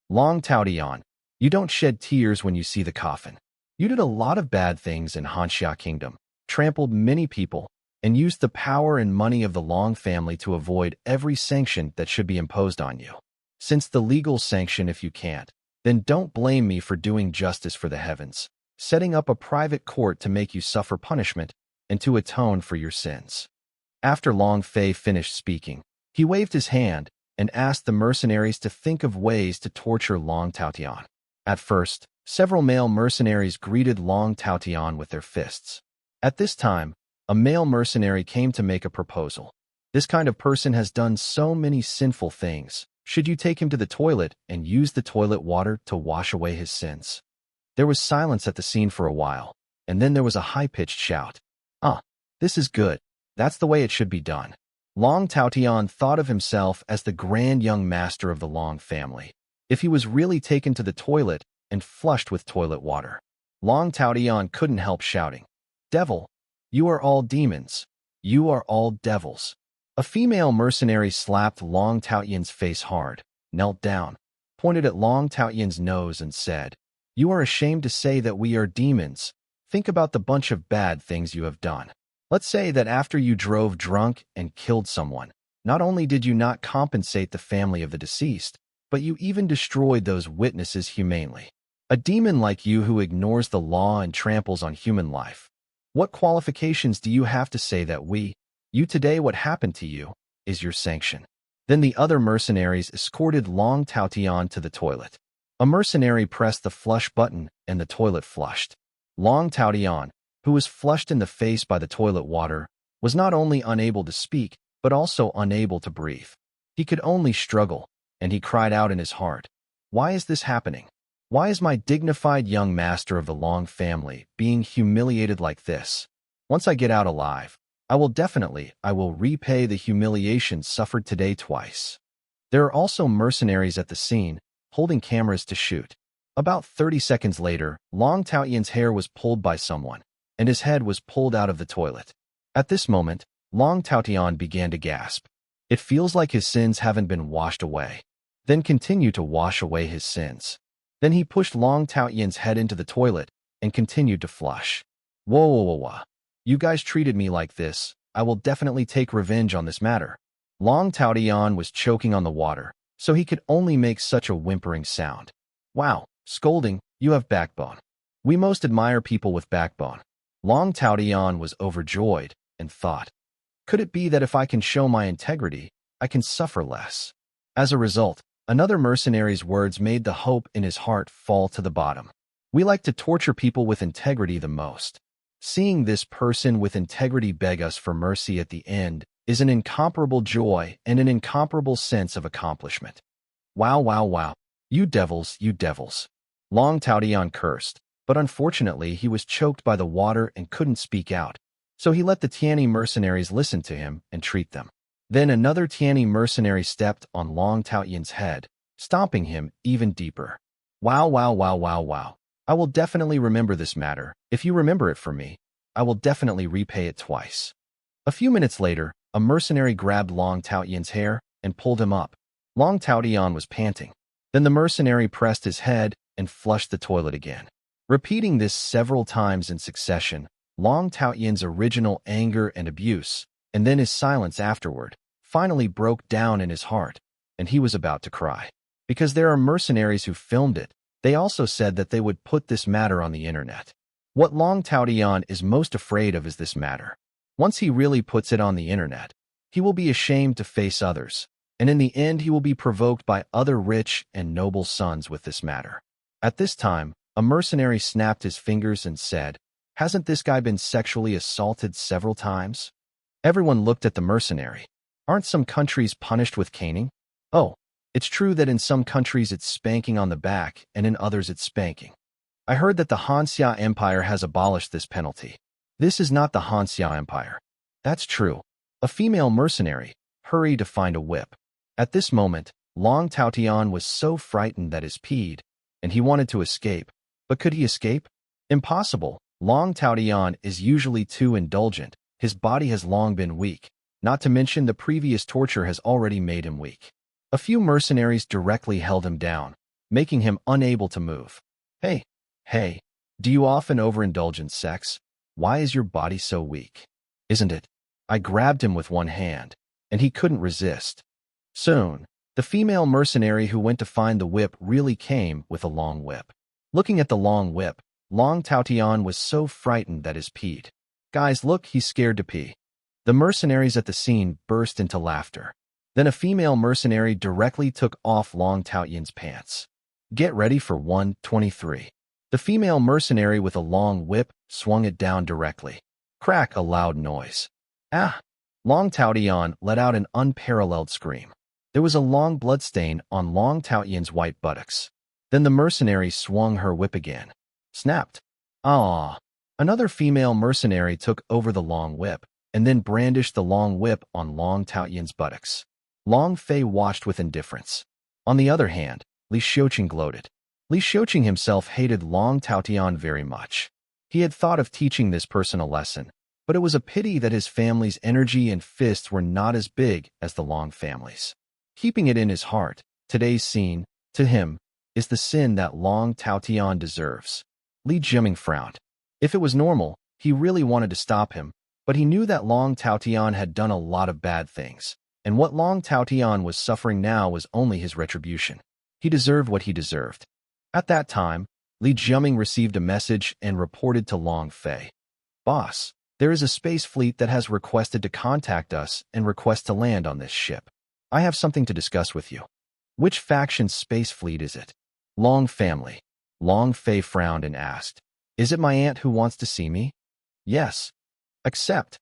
Long Taotian, you don't shed tears when you see the coffin. You did a lot of bad things in Hanxia Kingdom, trampled many people, and used the power and money of the Long family to avoid every sanction that should be imposed on you. Since the legal sanction if you can't, then don't blame me for doing justice for the heavens, setting up a private court to make you suffer punishment and to atone for your sins. After Long Fei finished speaking, he waved his hand and asked the mercenaries to think of ways to torture Long Taotian. At first, several male mercenaries greeted Long Taotian with their fists. At this time, a male mercenary came to make a proposal. This kind of person has done so many sinful things. Should you take him to the toilet and use the toilet water to wash away his sins? There was silence at the scene for a while, and then there was a high-pitched shout. Ah, this is good. That's the way it should be done. Long Taotian thought of himself as the grand young master of the Long family. If he was really taken to the toilet and flushed with toilet water. Long Taotian couldn't help shouting, "Devil! You are all demons. You are all devils." A female mercenary slapped Long Taotian's face hard, knelt down, pointed at Long Taotian's nose and said, "You are ashamed to say that we are demons. Think about the bunch of bad things you have done. Let's say that after you drove drunk and killed someone, not only did you not compensate the family of the deceased, but you even destroyed those witnesses humanely. A demon like you who ignores the law and tramples on human life. What qualifications do you have to say that you today what happened to you, is your sanction?" Then the other mercenaries escorted Long Taotian to the toilet. A mercenary pressed the flush button and the toilet flushed. Long Taotian, who was flushed in the face by the toilet water, was not only unable to speak, but also unable to breathe. He could only struggle, and he cried out in his heart, "Why is this happening? Why is my dignified young master of the Long family being humiliated like this? Once I get out alive, I will repay the humiliation suffered today twice." There are also mercenaries at the scene, holding cameras to shoot. About 30 seconds later, Long Taotian's hair was pulled by someone, and his head was pulled out of the toilet. At this moment, Long Taotian began to gasp. It feels like his sins haven't been washed away. Then continue to wash away his sins. Then he pushed Long Taotian's head into the toilet and continued to flush. "Whoa, whoa, whoa, whoa. You guys treated me like this. I will definitely take revenge on this matter." Long Taotian was choking on the water, so he could only make such a whimpering sound. "Wow, scolding, you have backbone. We most admire people with backbone." Long Taotian was overjoyed and thought, "Could it be that if I can show my integrity, I can suffer less?" As a result, another mercenary's words made the hope in his heart fall to the bottom. "We like to torture people with integrity the most. Seeing this person with integrity beg us for mercy at the end is an incomparable joy and an incomparable sense of accomplishment. Wow, wow, wow. You devils, you devils." Long Taotian cursed, but unfortunately he was choked by the water and couldn't speak out, so he let the Tiani mercenaries listen to him and treat them. Then another Tiani mercenary stepped on Long Taotian's head, stomping him even deeper. "Wow, wow, wow, wow, wow. I will definitely remember this matter. If you remember it for me, I will definitely repay it twice." A few minutes later, a mercenary grabbed Long Taotian's hair and pulled him up. Long Taotian was panting. Then the mercenary pressed his head and flushed the toilet again. Repeating this several times in succession, Long Taotian's original anger and abuse, and then his silence afterward, finally broke down in his heart, and he was about to cry. Because there are mercenaries who filmed it, they also said that they would put this matter on the internet. What Long Taotian is most afraid of is this matter. Once he really puts it on the internet, he will be ashamed to face others, and in the end he will be provoked by other rich and noble sons with this matter. At this time, a mercenary snapped his fingers and said, "Hasn't this guy been sexually assaulted several times?" Everyone looked at the mercenary. Aren't some countries punished with caning? Oh, it's true that in some countries it's spanking on the back and in others it's spanking. I heard that the Hanxia Empire has abolished this penalty. This is not the Hanxia Empire. That's true. A female mercenary hurried to find a whip. At this moment, Long Taotian was so frightened that he peed, and he wanted to escape. But could he escape? Impossible. Long Taotian is usually too indulgent. His body has long been weak. Not to mention the previous torture has already made him weak. A few mercenaries directly held him down, making him unable to move. Hey, do you often overindulge in sex? Why is your body so weak? Isn't it? I grabbed him with one hand, and he couldn't resist. Soon, the female mercenary who went to find the whip really came with a long whip. Looking at the long whip, Long Taotian was so frightened that he peed. "Guys, look, he's scared to pee." The mercenaries at the scene burst into laughter. Then a female mercenary directly took off Long Taotian's pants. Get ready for 123. The female mercenary with a long whip swung it down directly. Crack, a loud noise. Ah! Long Taotian let out an unparalleled scream. There was a long bloodstain on Long Taotian's white buttocks. Then the mercenary swung her whip again. Snapped. Ah. Another female mercenary took over the long whip, and then brandished the long whip on Long Taotian's buttocks. Long Fei watched with indifference. On the other hand, Li Xiuqing gloated. Li Xiuqing himself hated Long Taotian very much. He had thought of teaching this person a lesson, but it was a pity that his family's energy and fists were not as big as the Long family's. Keeping it in his heart, today's scene, to him, is the sin that Long Taotian deserves. Li Jiming frowned. If it was normal, he really wanted to stop him, but he knew that Long Taotian had done a lot of bad things, and what Long Taotian was suffering now was only his retribution. He deserved what he deserved. At that time, Li Jiming received a message and reported to Long Fei. Boss, there is a space fleet that has requested to contact us and request to land on this ship. I have something to discuss with you. Which faction's space fleet is it? Long family. Long Fei frowned and asked, is it my aunt who wants to see me? Yes. Accept.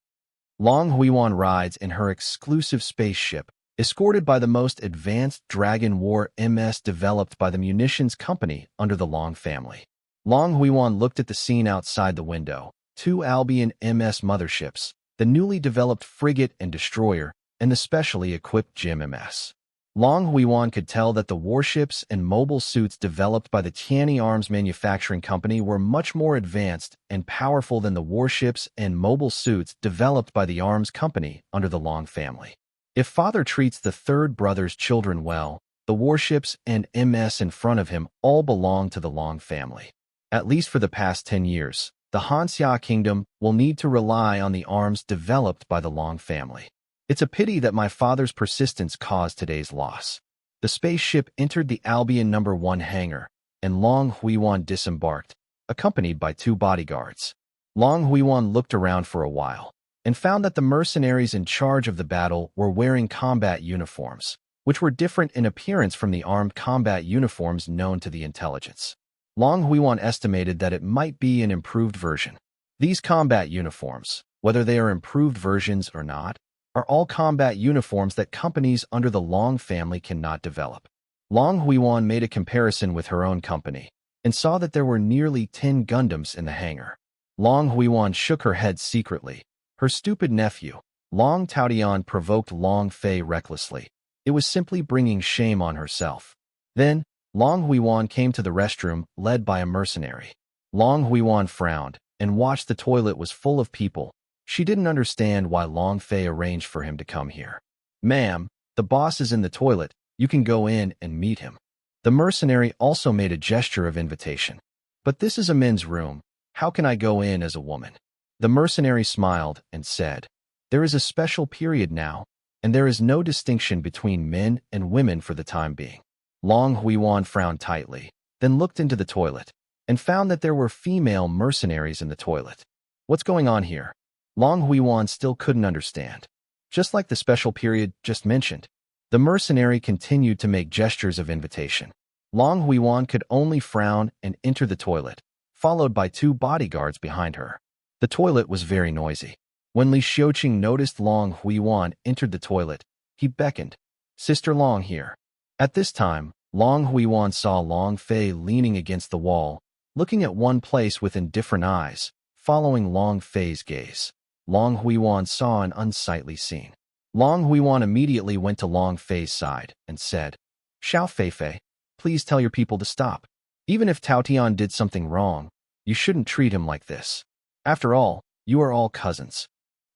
Long Huiwan rides in her exclusive spaceship, escorted by the most advanced Dragon War MS developed by the munitions company under the Long family. Long Huiwan looked at the scene outside the window. 2 Albion MS motherships, the newly developed frigate and destroyer, and the specially equipped Jim MS. Long Huiwan could tell that the warships and mobile suits developed by the Tianyi Arms Manufacturing Company were much more advanced and powerful than the warships and mobile suits developed by the Arms Company under the Long family. If father treats the third brother's children well, the warships and MS in front of him all belong to the Long family. At least for the past 10 years, the Hanxia Kingdom will need to rely on the arms developed by the Long family. It's a pity that my father's persistence caused today's loss. The spaceship entered the Albion No. 1 hangar, and Long Huiwan disembarked, accompanied by 2 bodyguards. Long Huiwan looked around for a while, and found that the mercenaries in charge of the battle were wearing combat uniforms, which were different in appearance from the armed combat uniforms known to the intelligence. Long Huiwan estimated that it might be an improved version. These combat uniforms, whether they are improved versions or not, are all combat uniforms that companies under the Long family cannot develop. Long Huiwan made a comparison with her own company, and saw that there were nearly 10 Gundams in the hangar. Long Huiwan shook her head secretly. Her stupid nephew, Long Taotian, provoked Long Fei recklessly. It was simply bringing shame on herself. Then, Long Huiwan came to the restroom, led by a mercenary. Long Huiwan frowned, and watched the toilet was full of people. She didn't understand why Long Fei arranged for him to come here. Ma'am, the boss is in the toilet. You can go in and meet him. The mercenary also made a gesture of invitation. But this is a men's room. How can I go in as a woman? The mercenary smiled and said, there is a special period now, and there is no distinction between men and women for the time being. Long Huiwan frowned tightly, then looked into the toilet, and found that there were female mercenaries in the toilet. What's going on here? Long Huiwan still couldn't understand. Just like the special period just mentioned, the mercenary continued to make gestures of invitation. Long Huiwan could only frown and enter the toilet, followed by 2 bodyguards behind her. The toilet was very noisy. When Li Xiuqing noticed Long Huiwan entered the toilet, he beckoned, Sister Long here. At this time, Long Huiwan saw Long Fei leaning against the wall, looking at one place with indifferent eyes, following Long Fei's gaze. Long Huiwan saw an unsightly scene. Long Huiwan immediately went to Long Fei's side and said, Xiao Feifei, please tell your people to stop. Even if Taotian did something wrong, you shouldn't treat him like this. After all, you are all cousins.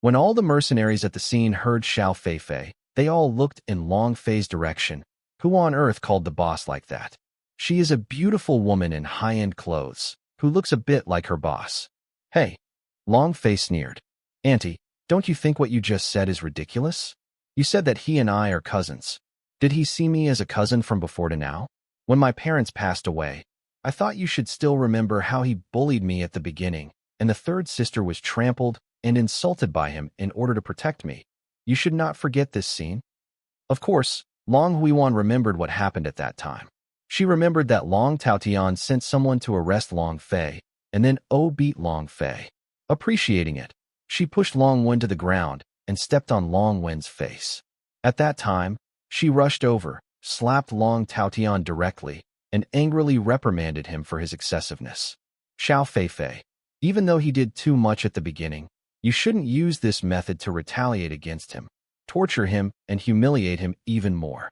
When all the mercenaries at the scene heard Xiao Feifei, they all looked in Long Fei's direction. Who on earth called the boss like that? She is a beautiful woman in high-end clothes, who looks a bit like her boss. Hey! Long Fei sneered. Auntie, don't you think what you just said is ridiculous? You said that he and I are cousins. Did he see me as a cousin from before to now? When my parents passed away, I thought you should still remember how he bullied me at the beginning, and the third sister was trampled and insulted by him in order to protect me. You should not forget this scene. Of course, Long Huiwan remembered what happened at that time. She remembered that Long Taotian sent someone to arrest Long Fei, and then beat Long Fei. Appreciating it, she pushed Long Wen to the ground and stepped on Long Wen's face. At that time, she rushed over, slapped Long Taotian directly, and angrily reprimanded him for his excessiveness. Xiao Feifei. Even though he did too much at the beginning, you shouldn't use this method to retaliate against him, torture him, and humiliate him even more.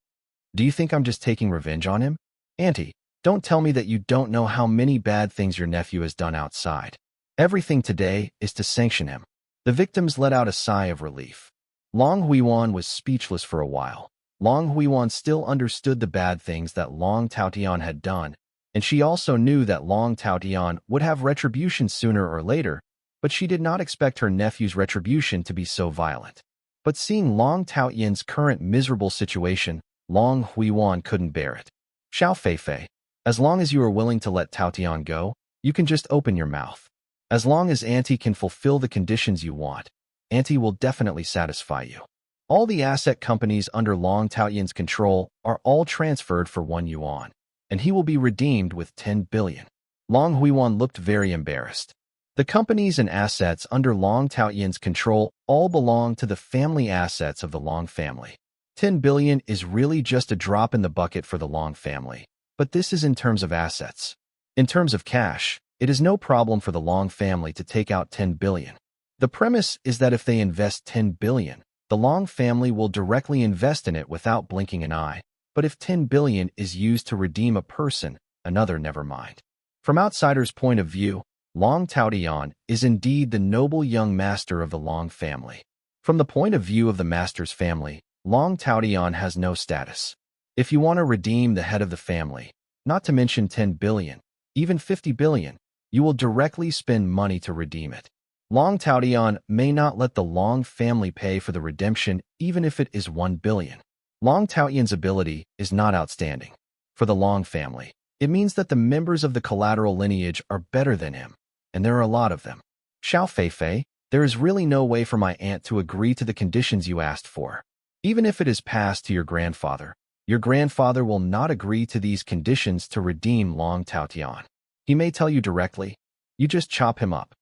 Do you think I'm just taking revenge on him? Auntie, don't tell me that you don't know how many bad things your nephew has done outside. Everything today is to sanction him. The victims let out a sigh of relief. Long Huiwan was speechless for a while. Long Huiwan still understood the bad things that Long Taotian had done, and she also knew that Long Taotian would have retribution sooner or later, but she did not expect her nephew's retribution to be so violent. But seeing Long Taotian's current miserable situation, Long Huiwan couldn't bear it. Xiao Feifei, as long as you are willing to let Taotian go, you can just open your mouth. As long as Auntie can fulfill the conditions you want, Auntie will definitely satisfy you. All the asset companies under Long Taotian's control are all transferred for 1 yuan, and he will be redeemed with 10 billion. Long Huiwan looked very embarrassed. The companies and assets under Long Taotian's control all belong to the family assets of the Long family. 10 billion is really just a drop in the bucket for the Long family, but this is in terms of assets. In terms of cash, it is no problem for the Long family to take out 10 billion. The premise is that if they invest 10 billion, the Long family will directly invest in it without blinking an eye, but if 10 billion is used to redeem a person, another never mind. From outsiders' point of view, Long Taotian is indeed the noble young master of the Long family. From the point of view of the master's family, Long Taotian has no status. If you want to redeem the head of the family, not to mention 10 billion, even 50 billion, you will directly spend money to redeem it. Long Taotian may not let the Long family pay for the redemption even if it is 1 billion. Long Taotian's ability is not outstanding. For the Long family, it means that the members of the collateral lineage are better than him, and there are a lot of them. Xiao Feifei, there is really no way for my aunt to agree to the conditions you asked for. Even if it is passed to your grandfather will not agree to these conditions to redeem Long Taotian. He may tell you directly, you just chop him up.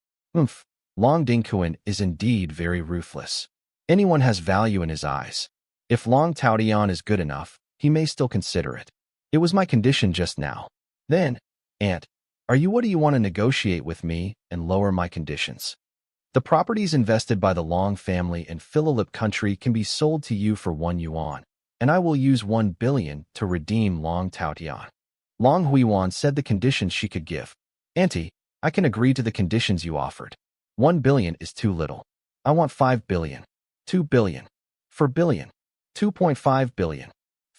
Long Dingkuan is indeed very ruthless. Anyone has value in his eyes. If Long Taotian is good enough, he may still consider it. It was my condition just now. Then, Aunt, what do you want to negotiate with me and lower my conditions? The properties invested by the Long family in Philolip country can be sold to you for 1 yuan, and I will use 1 billion to redeem Long Taotian. Long Huiwan said the conditions she could give. Auntie, I can agree to the conditions you offered. 1 billion is too little. I want 5 billion, 2 billion, 4 billion, 2.5 billion,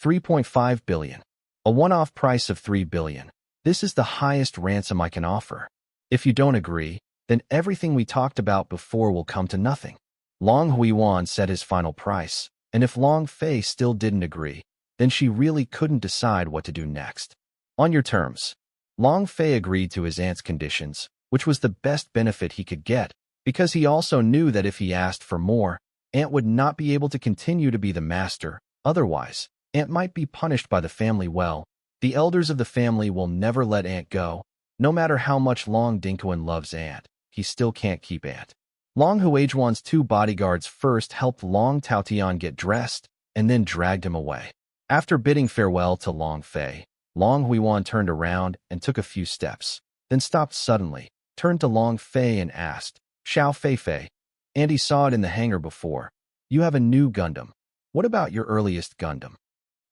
3.5 billion. A one-off price of 3 billion. This is the highest ransom I can offer. If you don't agree, then everything we talked about before will come to nothing. Long Huiwan set his final price, and if Long Fei still didn't agree, then she really couldn't decide what to do next. On your terms. Long Fei agreed to his aunt's conditions, which was the best benefit he could get, because he also knew that if he asked for more, Aunt would not be able to continue to be the master. Otherwise, Aunt might be punished by the family. Well, the elders of the family will never let Aunt go. No matter how much Long Dingkuan loves Aunt, he still can't keep Aunt. Long Huijuan's 2 bodyguards first helped Long Taotian get dressed, and then dragged him away. After bidding farewell to Long Fei, Long Huiwan turned around and took a few steps, then stopped suddenly, turned to Long Fei and asked, Xiao Feifei, Auntie saw it in the hangar before. You have a new Gundam. What about your earliest Gundam?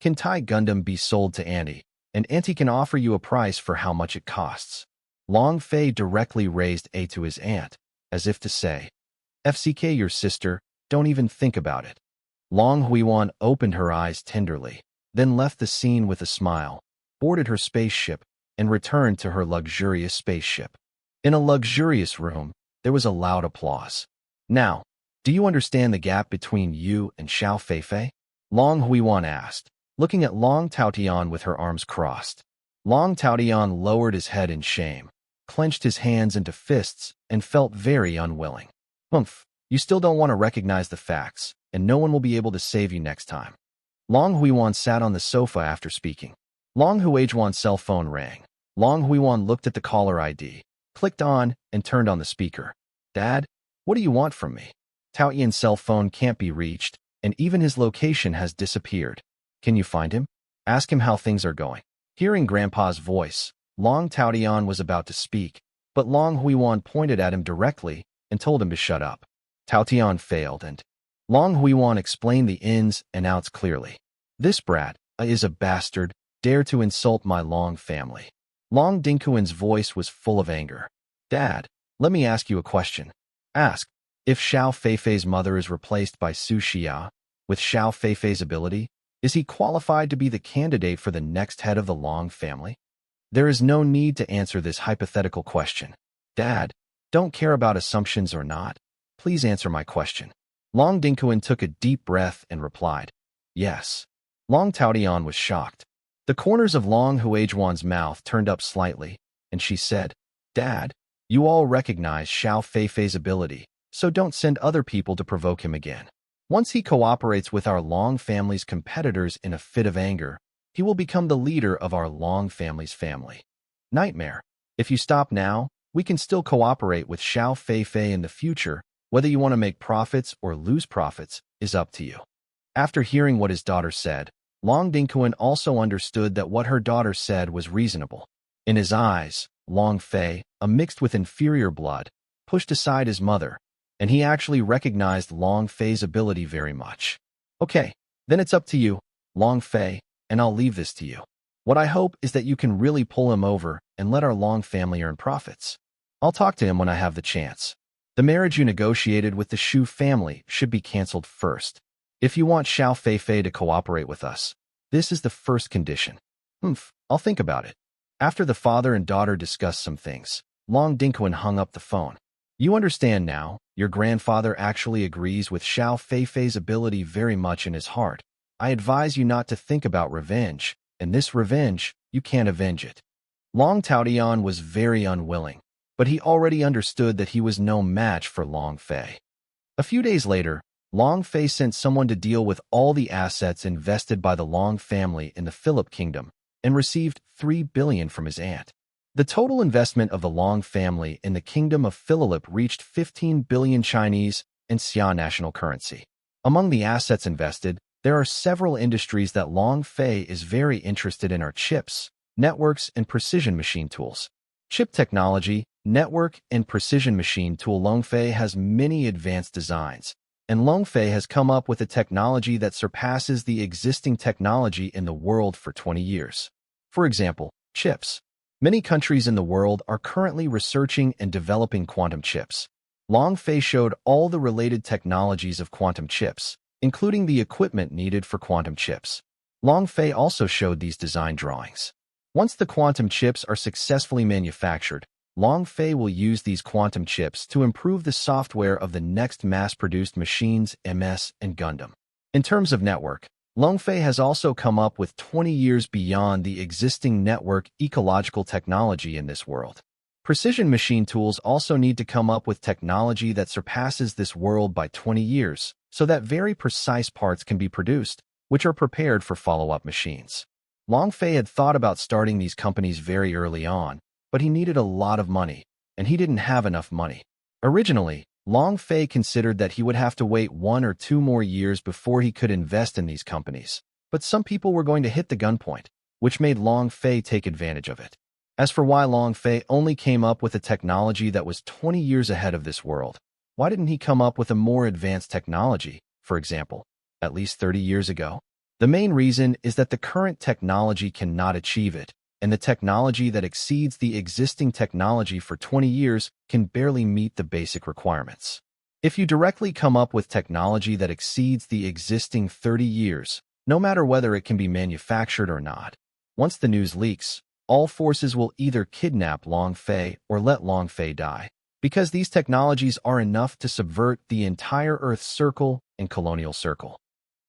Can Tai Gundam be sold to Auntie, and Auntie can offer you a price for how much it costs? Long Fei directly raised A to his aunt, as if to say, FCK your sister, don't even think about it. Long Huiwan opened her eyes tenderly, then left the scene with a smile, boarded her spaceship, and returned to her luxurious spaceship. In a luxurious room, there was a loud applause. Now, do you understand the gap between you and Xiao Feifei? Long Huiwan asked, looking at Long Taotian with her arms crossed. Long Taotian lowered his head in shame, clenched his hands into fists, and felt very unwilling. You still don't want to recognize the facts, and no one will be able to save you next time. Long Huiwan sat on the sofa after speaking. Long Huijuan's cell phone rang. Long Huiwan looked at the caller ID, clicked on, and turned on the speaker. Dad, what do you want from me? Taotian's cell phone can't be reached, and even his location has disappeared. Can you find him? Ask him how things are going. Hearing Grandpa's voice, Long Taotian was about to speak, but Long Huiwan pointed at him directly and told him to shut up. Tao Tian failed, and Long Huiwan explained the ins and outs clearly. This brat is a bastard, dare to insult my Long family. Long Dingkuan's voice was full of anger. Dad, let me ask you a question. Ask. If Xiao Feifei's mother is replaced by Su Xia, with Xiao Feifei's ability, is he qualified to be the candidate for the next head of the Long family? There is no need to answer this hypothetical question. Dad, don't care about assumptions or not. Please answer my question. Long Dingkuan took a deep breath and replied, yes. Long Taotian was shocked. The corners of Long Huijuan's mouth turned up slightly, and she said, Dad, you all recognize Xiao Feifei's ability, so don't send other people to provoke him again. Once he cooperates with our Long family's competitors in a fit of anger, he will become the leader of our Long family's family. Nightmare. If you stop now, we can still cooperate with Xiao Feifei in the future. Whether you want to make profits or lose profits is up to you. After hearing what his daughter said, Long Dingkuan also understood that what her daughter said was reasonable. In his eyes, Long Fei, a mixed with inferior blood, pushed aside his mother, and he actually recognized Long Fei's ability very much. Okay, then it's up to you, Long Fei, and I'll leave this to you. What I hope is that you can really pull him over and let our Long family earn profits. I'll talk to him when I have the chance. The marriage you negotiated with the Shu family should be canceled first. If you want Xiao Feifei to cooperate with us, this is the first condition. I'll think about it. After the father and daughter discussed some things, Long Dingkuan hung up the phone. You understand now, your grandfather actually agrees with Xiao Feifei's ability very much in his heart. I advise you not to think about revenge, and this revenge, you can't avenge it. Long Taotian was very unwilling, but he already understood that he was no match for Long Fei. A few days later, Long Fei sent someone to deal with all the assets invested by the Long family in the Philip Kingdom and received 3 billion from his aunt. The total investment of the Long family in the Kingdom of Philip reached 15 billion Chinese and Xia national currency. Among the assets invested, there are several industries that Long Fei is very interested in are chips, networks, and precision machine tools. Chip technology, network, and precision machine tool. Long Fei has many advanced designs, and Long Fei has come up with a technology that surpasses the existing technology in the world for 20 years. For example, chips. Many countries in the world are currently researching and developing quantum chips. Long Fei showed all the related technologies of quantum chips, including the equipment needed for quantum chips. Long Fei also showed these design drawings. Once the quantum chips are successfully manufactured, Long Fei will use these quantum chips to improve the software of the next mass-produced machines MS and Gundam. In terms of network, Long Fei has also come up with 20 years beyond the existing network ecological technology in this world. Precision machine tools also need to come up with technology that surpasses this world by 20 years, so that very precise parts can be produced, which are prepared for follow-up machines. Long Fei had thought about starting these companies very early on, but he needed a lot of money, and he didn't have enough money. Originally, Long Fei considered that he would have to wait 1 or 2 more years before he could invest in these companies, but some people were going to hit the gunpoint, which made Long Fei take advantage of it. As for why Long Fei only came up with a technology that was 20 years ahead of this world, why didn't he come up with a more advanced technology, for example, at least 30 years ago? The main reason is that the current technology cannot achieve it, and the technology that exceeds the existing technology for 20 years can barely meet the basic requirements. If you directly come up with technology that exceeds the existing 30 years, no matter whether it can be manufactured or not, once the news leaks, all forces will either kidnap Long Fei or let Long Fei die, because these technologies are enough to subvert the entire Earth's circle and colonial circle.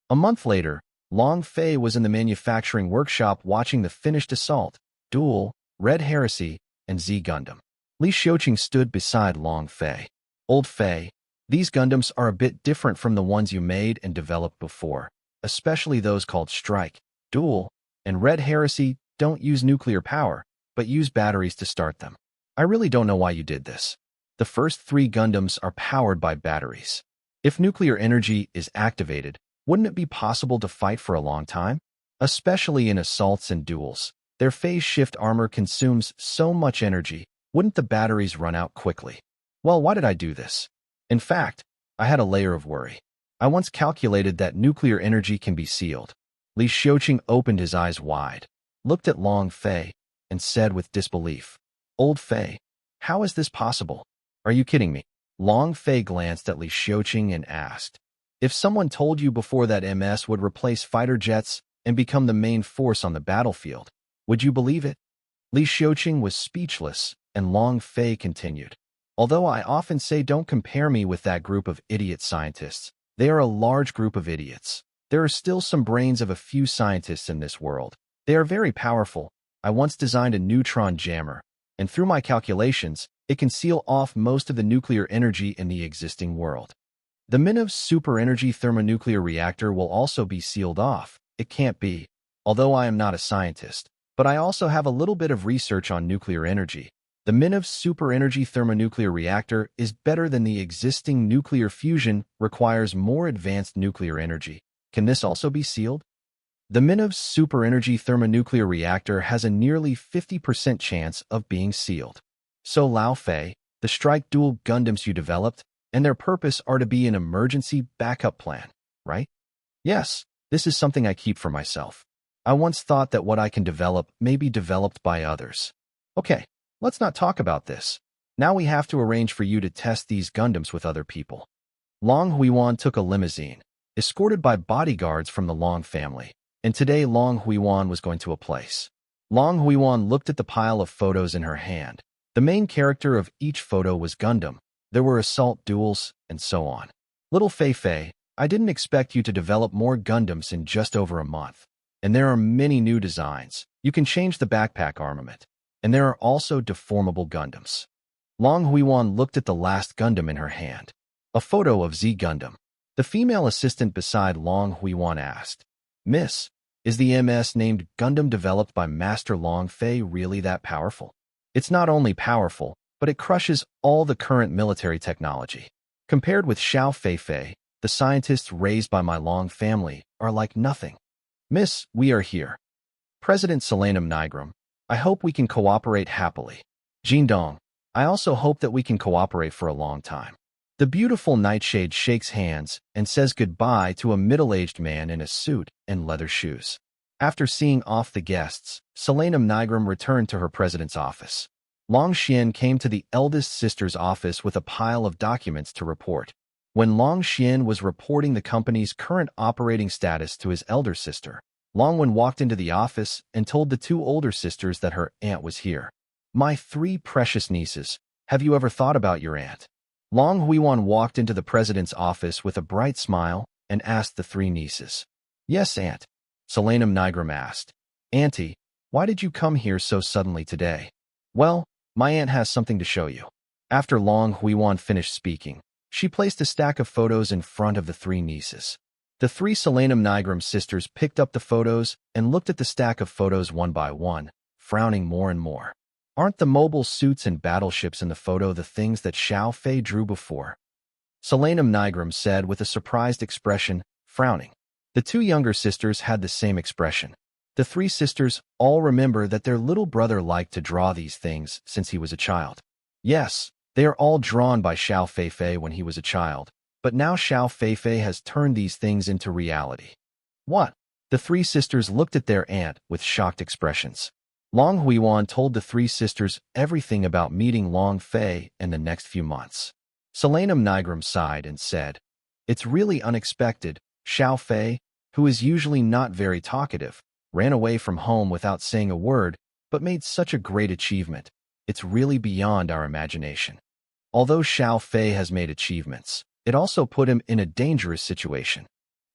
A month later, Long Fei was in the manufacturing workshop watching the finished Assault, Duel, Red Heresy, and Z Gundam. Li Xiuqing stood beside Long Fei. Old Fei, these Gundams are a bit different from the ones you made and developed before, especially those called Strike, Duel, and Red Heresy don't use nuclear power, but use batteries to start them. I really don't know why you did this. The first 3 Gundams are powered by batteries. If nuclear energy is activated, wouldn't it be possible to fight for a long time? Especially in assaults and duels, their phase shift armor consumes so much energy Wouldn't the batteries run out quickly? Well, why did I do this? In fact, I had a layer of worry. I once calculated that nuclear energy can be sealed. Li Xiuqing opened his eyes wide, looked at Long Fei, and said with disbelief, "Old Fei, how is this possible? Are you kidding me?" Long Fei glanced at Li Xiuqing and asked, "If someone told you before that MS would replace fighter jets and become the main force on the battlefield, would you believe it?" Li Xiuqing was speechless, and Long Fei continued, "Although I often say don't compare me with that group of idiot scientists, they are a large group of idiots. There are still some brains of a few scientists in this world. They are very powerful. I once designed a neutron jammer, and through my calculations, it can seal off most of the nuclear energy in the existing world. The Manhwa super-energy thermonuclear reactor will also be sealed off. It can't be, although I am not a scientist, but I also have a little bit of research on nuclear energy. The Manhwa super-energy thermonuclear reactor is better than the existing nuclear fusion, requires more advanced nuclear energy. Can this also be sealed? The Manhwa super-energy thermonuclear reactor has a nearly 50% chance of being sealed. So Lao Fei, the strike dual Gundams you developed, and their purpose are to be an emergency backup plan, right? Yes, this is something I keep for myself. I once thought that what I can develop may be developed by others. Okay, let's not talk about this. Now we have to arrange for you to test these Gundams with other people." Long Huiwan took a limousine, escorted by bodyguards from the Long family, and today Long Huiwan was going to a place. Long Huiwan looked at the pile of photos in her hand. The main character of each photo was Gundam. There were assault duels, and so on. "Little Fei Fei, I didn't expect you to develop more Gundams in just over a month. And there are many new designs. You can change the backpack armament. And there are also deformable Gundams." Long Huiwan looked at the last Gundam in her hand. A photo of Z Gundam. The female assistant beside Long Huiwan asked, "Miss, is the MS named Gundam developed by Master Long Fei really that powerful?" "It's not only powerful, but it crushes all the current military technology. Compared with Xiao Fei Fei, the scientists raised by my Long family are like nothing." "Miss, we are here. President Solanum Nigrum, I hope we can cooperate happily. Jindong, I also hope that we can cooperate for a long time." The beautiful Nightshade shakes hands and says goodbye to a middle-aged man in a suit and leather shoes. After seeing off the guests, Solanum Nigrum returned to her president's office. Long Xian came to the eldest sister's office with a pile of documents to report. When Long Xian was reporting the company's current operating status to his elder sister, Long Wen walked into the office and told the two older sisters that her aunt was here. "My three precious nieces, have you ever thought about your aunt?" Long Huiwan walked into the president's office with a bright smile and asked the three nieces. "Yes, Aunt," Solanum Nigrum asked. "Auntie, why did you come here so suddenly today?" "Well, my aunt has something to show you." After Long Huiwan finished speaking, she placed a stack of photos in front of the three nieces. The three Solanum Nigrum sisters picked up the photos and looked at the stack of photos one by one, frowning more and more. "Aren't the mobile suits and battleships in the photo the things that Xiao Fei drew before?" Solanum Nigrum said with a surprised expression, frowning. The two younger sisters had the same expression. The three sisters all remember that their little brother liked to draw these things since he was a child. Yes, they are all drawn by Xiao Fei Fei when he was a child, but now Xiao Fei Fei has turned these things into reality. "What?" The three sisters looked at their aunt with shocked expressions. Long Huiwan told the three sisters everything about meeting Long Fei in the next few months. Solanum Nigrum sighed and said, "It's really unexpected. Xiao Fei, who is usually not very talkative, ran away from home without saying a word, but made such a great achievement. It's really beyond our imagination." Although Xiao Fei has made achievements, it also put him in a dangerous situation.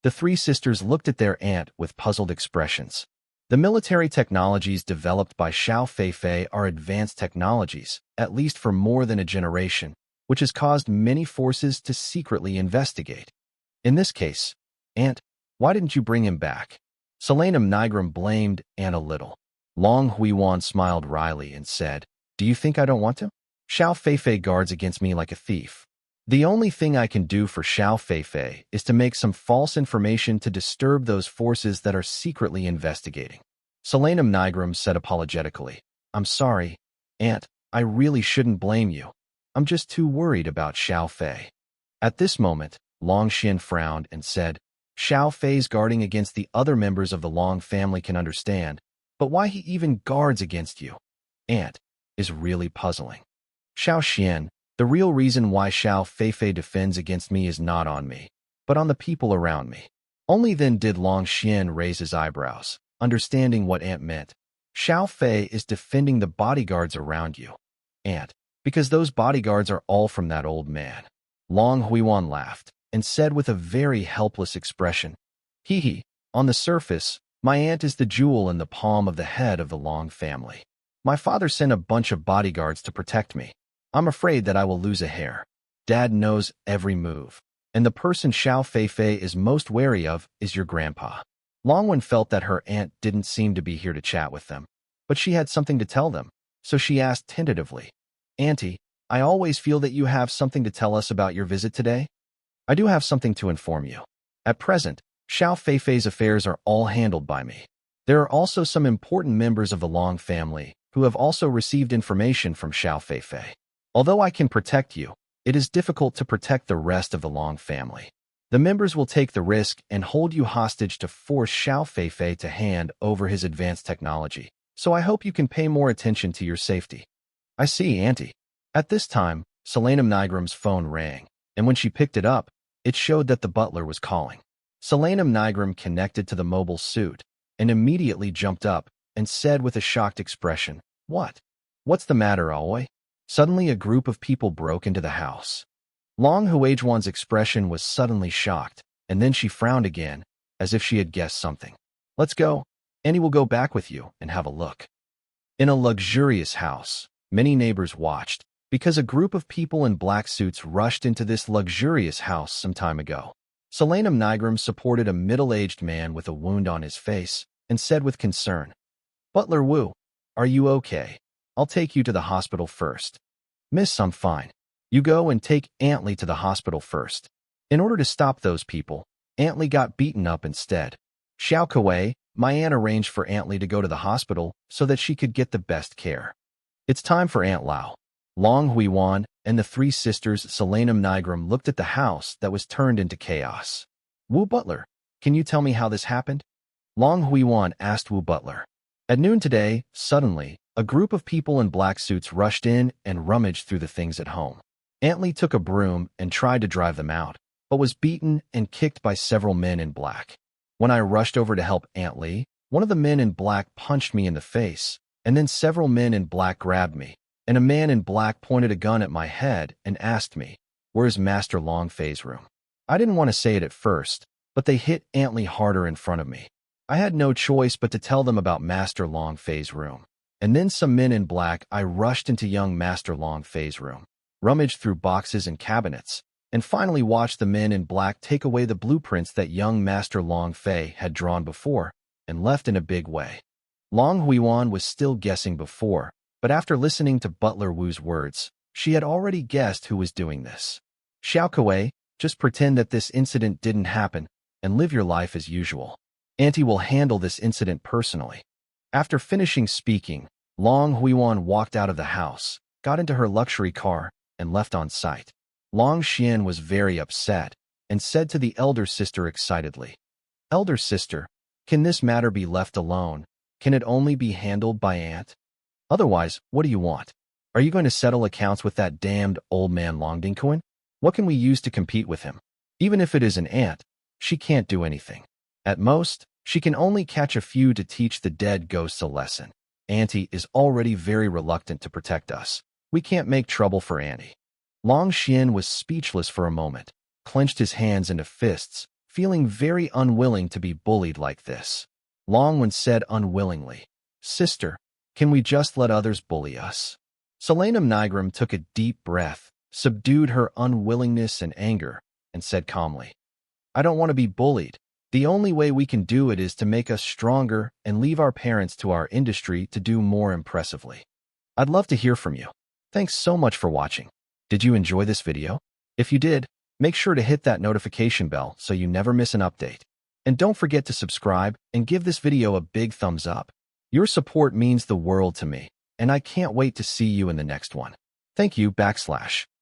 The three sisters looked at their aunt with puzzled expressions. The military technologies developed by Xiao Fei Fei are advanced technologies, at least for more than a generation, which has caused many forces to secretly investigate. In this case, Aunt, why didn't you bring him back? Solanum Nigrum blamed Aunt a little. Long Huiwan smiled wryly and said, "Do you think I don't want to? Xiao Fei Fei guards against me like a thief. The only thing I can do for Xiao Fei Fei is to make some false information to disturb those forces that are secretly investigating." Solanum Nigrum said apologetically, "I'm sorry, Aunt, I really shouldn't blame you. I'm just too worried about Xiao Fei. At this moment, Long Xin frowned and said, Xiao Fei's guarding against the other members of the Long family can understand, but why he even guards against you, Aunt, is really puzzling. Xiao Xian, the real reason why Xiao Fei defends against me is not on me, but on the people around me. Only then did Long Xian raise his eyebrows, understanding what Aunt meant. Xiao Fei is defending the bodyguards around you, Aunt, because those bodyguards are all from that old man. Long Huiwan laughed and said with a very helpless expression, Hee hee, on the surface, my aunt is the jewel in the palm of the head of the Long family. My father sent a bunch of bodyguards to protect me. I'm afraid that I will lose a hair. Dad knows every move, and the person Xiao Fei is most wary of is your grandpa. Longwen felt that her aunt didn't seem to be here to chat with them, but she had something to tell them, so she asked tentatively, Auntie, I always feel that you have something to tell us about your visit today. I do have something to inform you. At present, Xiao Fei's affairs are all handled by me. There are also some important members of the Long family who have also received information from Xiao Fei. Although I can protect you, it is difficult to protect the rest of the Long family. The members will take the risk and hold you hostage to force Xiao Fei to hand over his advanced technology, so I hope you can pay more attention to your safety. I see, Auntie. At this time, Selenum Nigram's phone rang, and when she picked it up, it showed that the butler was calling. Selenum Nigram connected to the mobile suit and immediately jumped up and said with a shocked expression, What? What's the matter, Aoi? Suddenly a group of people broke into the house. Long Huajuan's expression was suddenly shocked, and then she frowned again, as if she had guessed something. Let's go. Annie will go back with you and have a look. In a luxurious house, many neighbors watched, because a group of people in black suits rushed into this luxurious house some time ago. Selenum Nigram supported a middle-aged man with a wound on his face and said with concern, Butler Wu, are you okay? I'll take you to the hospital first. Miss, I'm fine. You go and take Aunt Lee to the hospital first. In order to stop those people, Aunt Lee got beaten up instead. Xiao Kuei, my aunt arranged for Aunt Lee to go to the hospital so that she could get the best care. It's time for Aunt Lao. Long Huiwan and the three sisters Selenum Nigram looked at the house that was turned into chaos. Wu Butler, can you tell me how this happened? Long Huiwan asked Wu Butler. At noon today, suddenly, a group of people in black suits rushed in and rummaged through the things at home. Aunt Lee took a broom and tried to drive them out, but was beaten and kicked by several men in black. When I rushed over to help Aunt Lee, one of the men in black punched me in the face, and then several men in black grabbed me, and a man in black pointed a gun at my head and asked me, Where's Master Long Fei's room? I didn't want to say it at first, but they hit Aunt Lee harder in front of me. I had no choice but to tell them about Master Long Fei's room. And then some men in black, I rushed into young Master Long Fei's room, rummaged through boxes and cabinets, and finally watched the men in black take away the blueprints that young Master Long Fei had drawn before and left in a big way. Long Huiwan was still guessing before, but after listening to Butler Wu's words, she had already guessed who was doing this. Xiao Kuei, just pretend that this incident didn't happen and live your life as usual. Auntie will handle this incident personally. After finishing speaking, Long Huiwan walked out of the house, got into her luxury car, and left on site. Long Xian was very upset and said to the elder sister excitedly, Elder sister, can this matter be left alone? Can it only be handled by Aunt? Otherwise, what do you want? Are you going to settle accounts with that damned old man Longdingkuan? What can we use to compete with him? Even if it is an aunt, she can't do anything. At most, she can only catch a few to teach the dead ghosts a lesson. Auntie is already very reluctant to protect us. We can't make trouble for Auntie. Long Xian was speechless for a moment, clenched his hands into fists, feeling very unwilling to be bullied like this. Longwen said unwillingly, Sister, can we just let others bully us? Selenum Nigram took a deep breath, subdued her unwillingness and anger, and said calmly, I don't want to be bullied. The only way we can do it is to make us stronger and leave our parents to our industry to do more impressively. I'd love to hear from you. Thanks so much for watching. Did you enjoy this video? If you did, make sure to hit that notification bell so you never miss an update. And don't forget to subscribe and give this video a big thumbs up. Your support means the world to me. and I can't wait to see you in the next one. Thank you, /.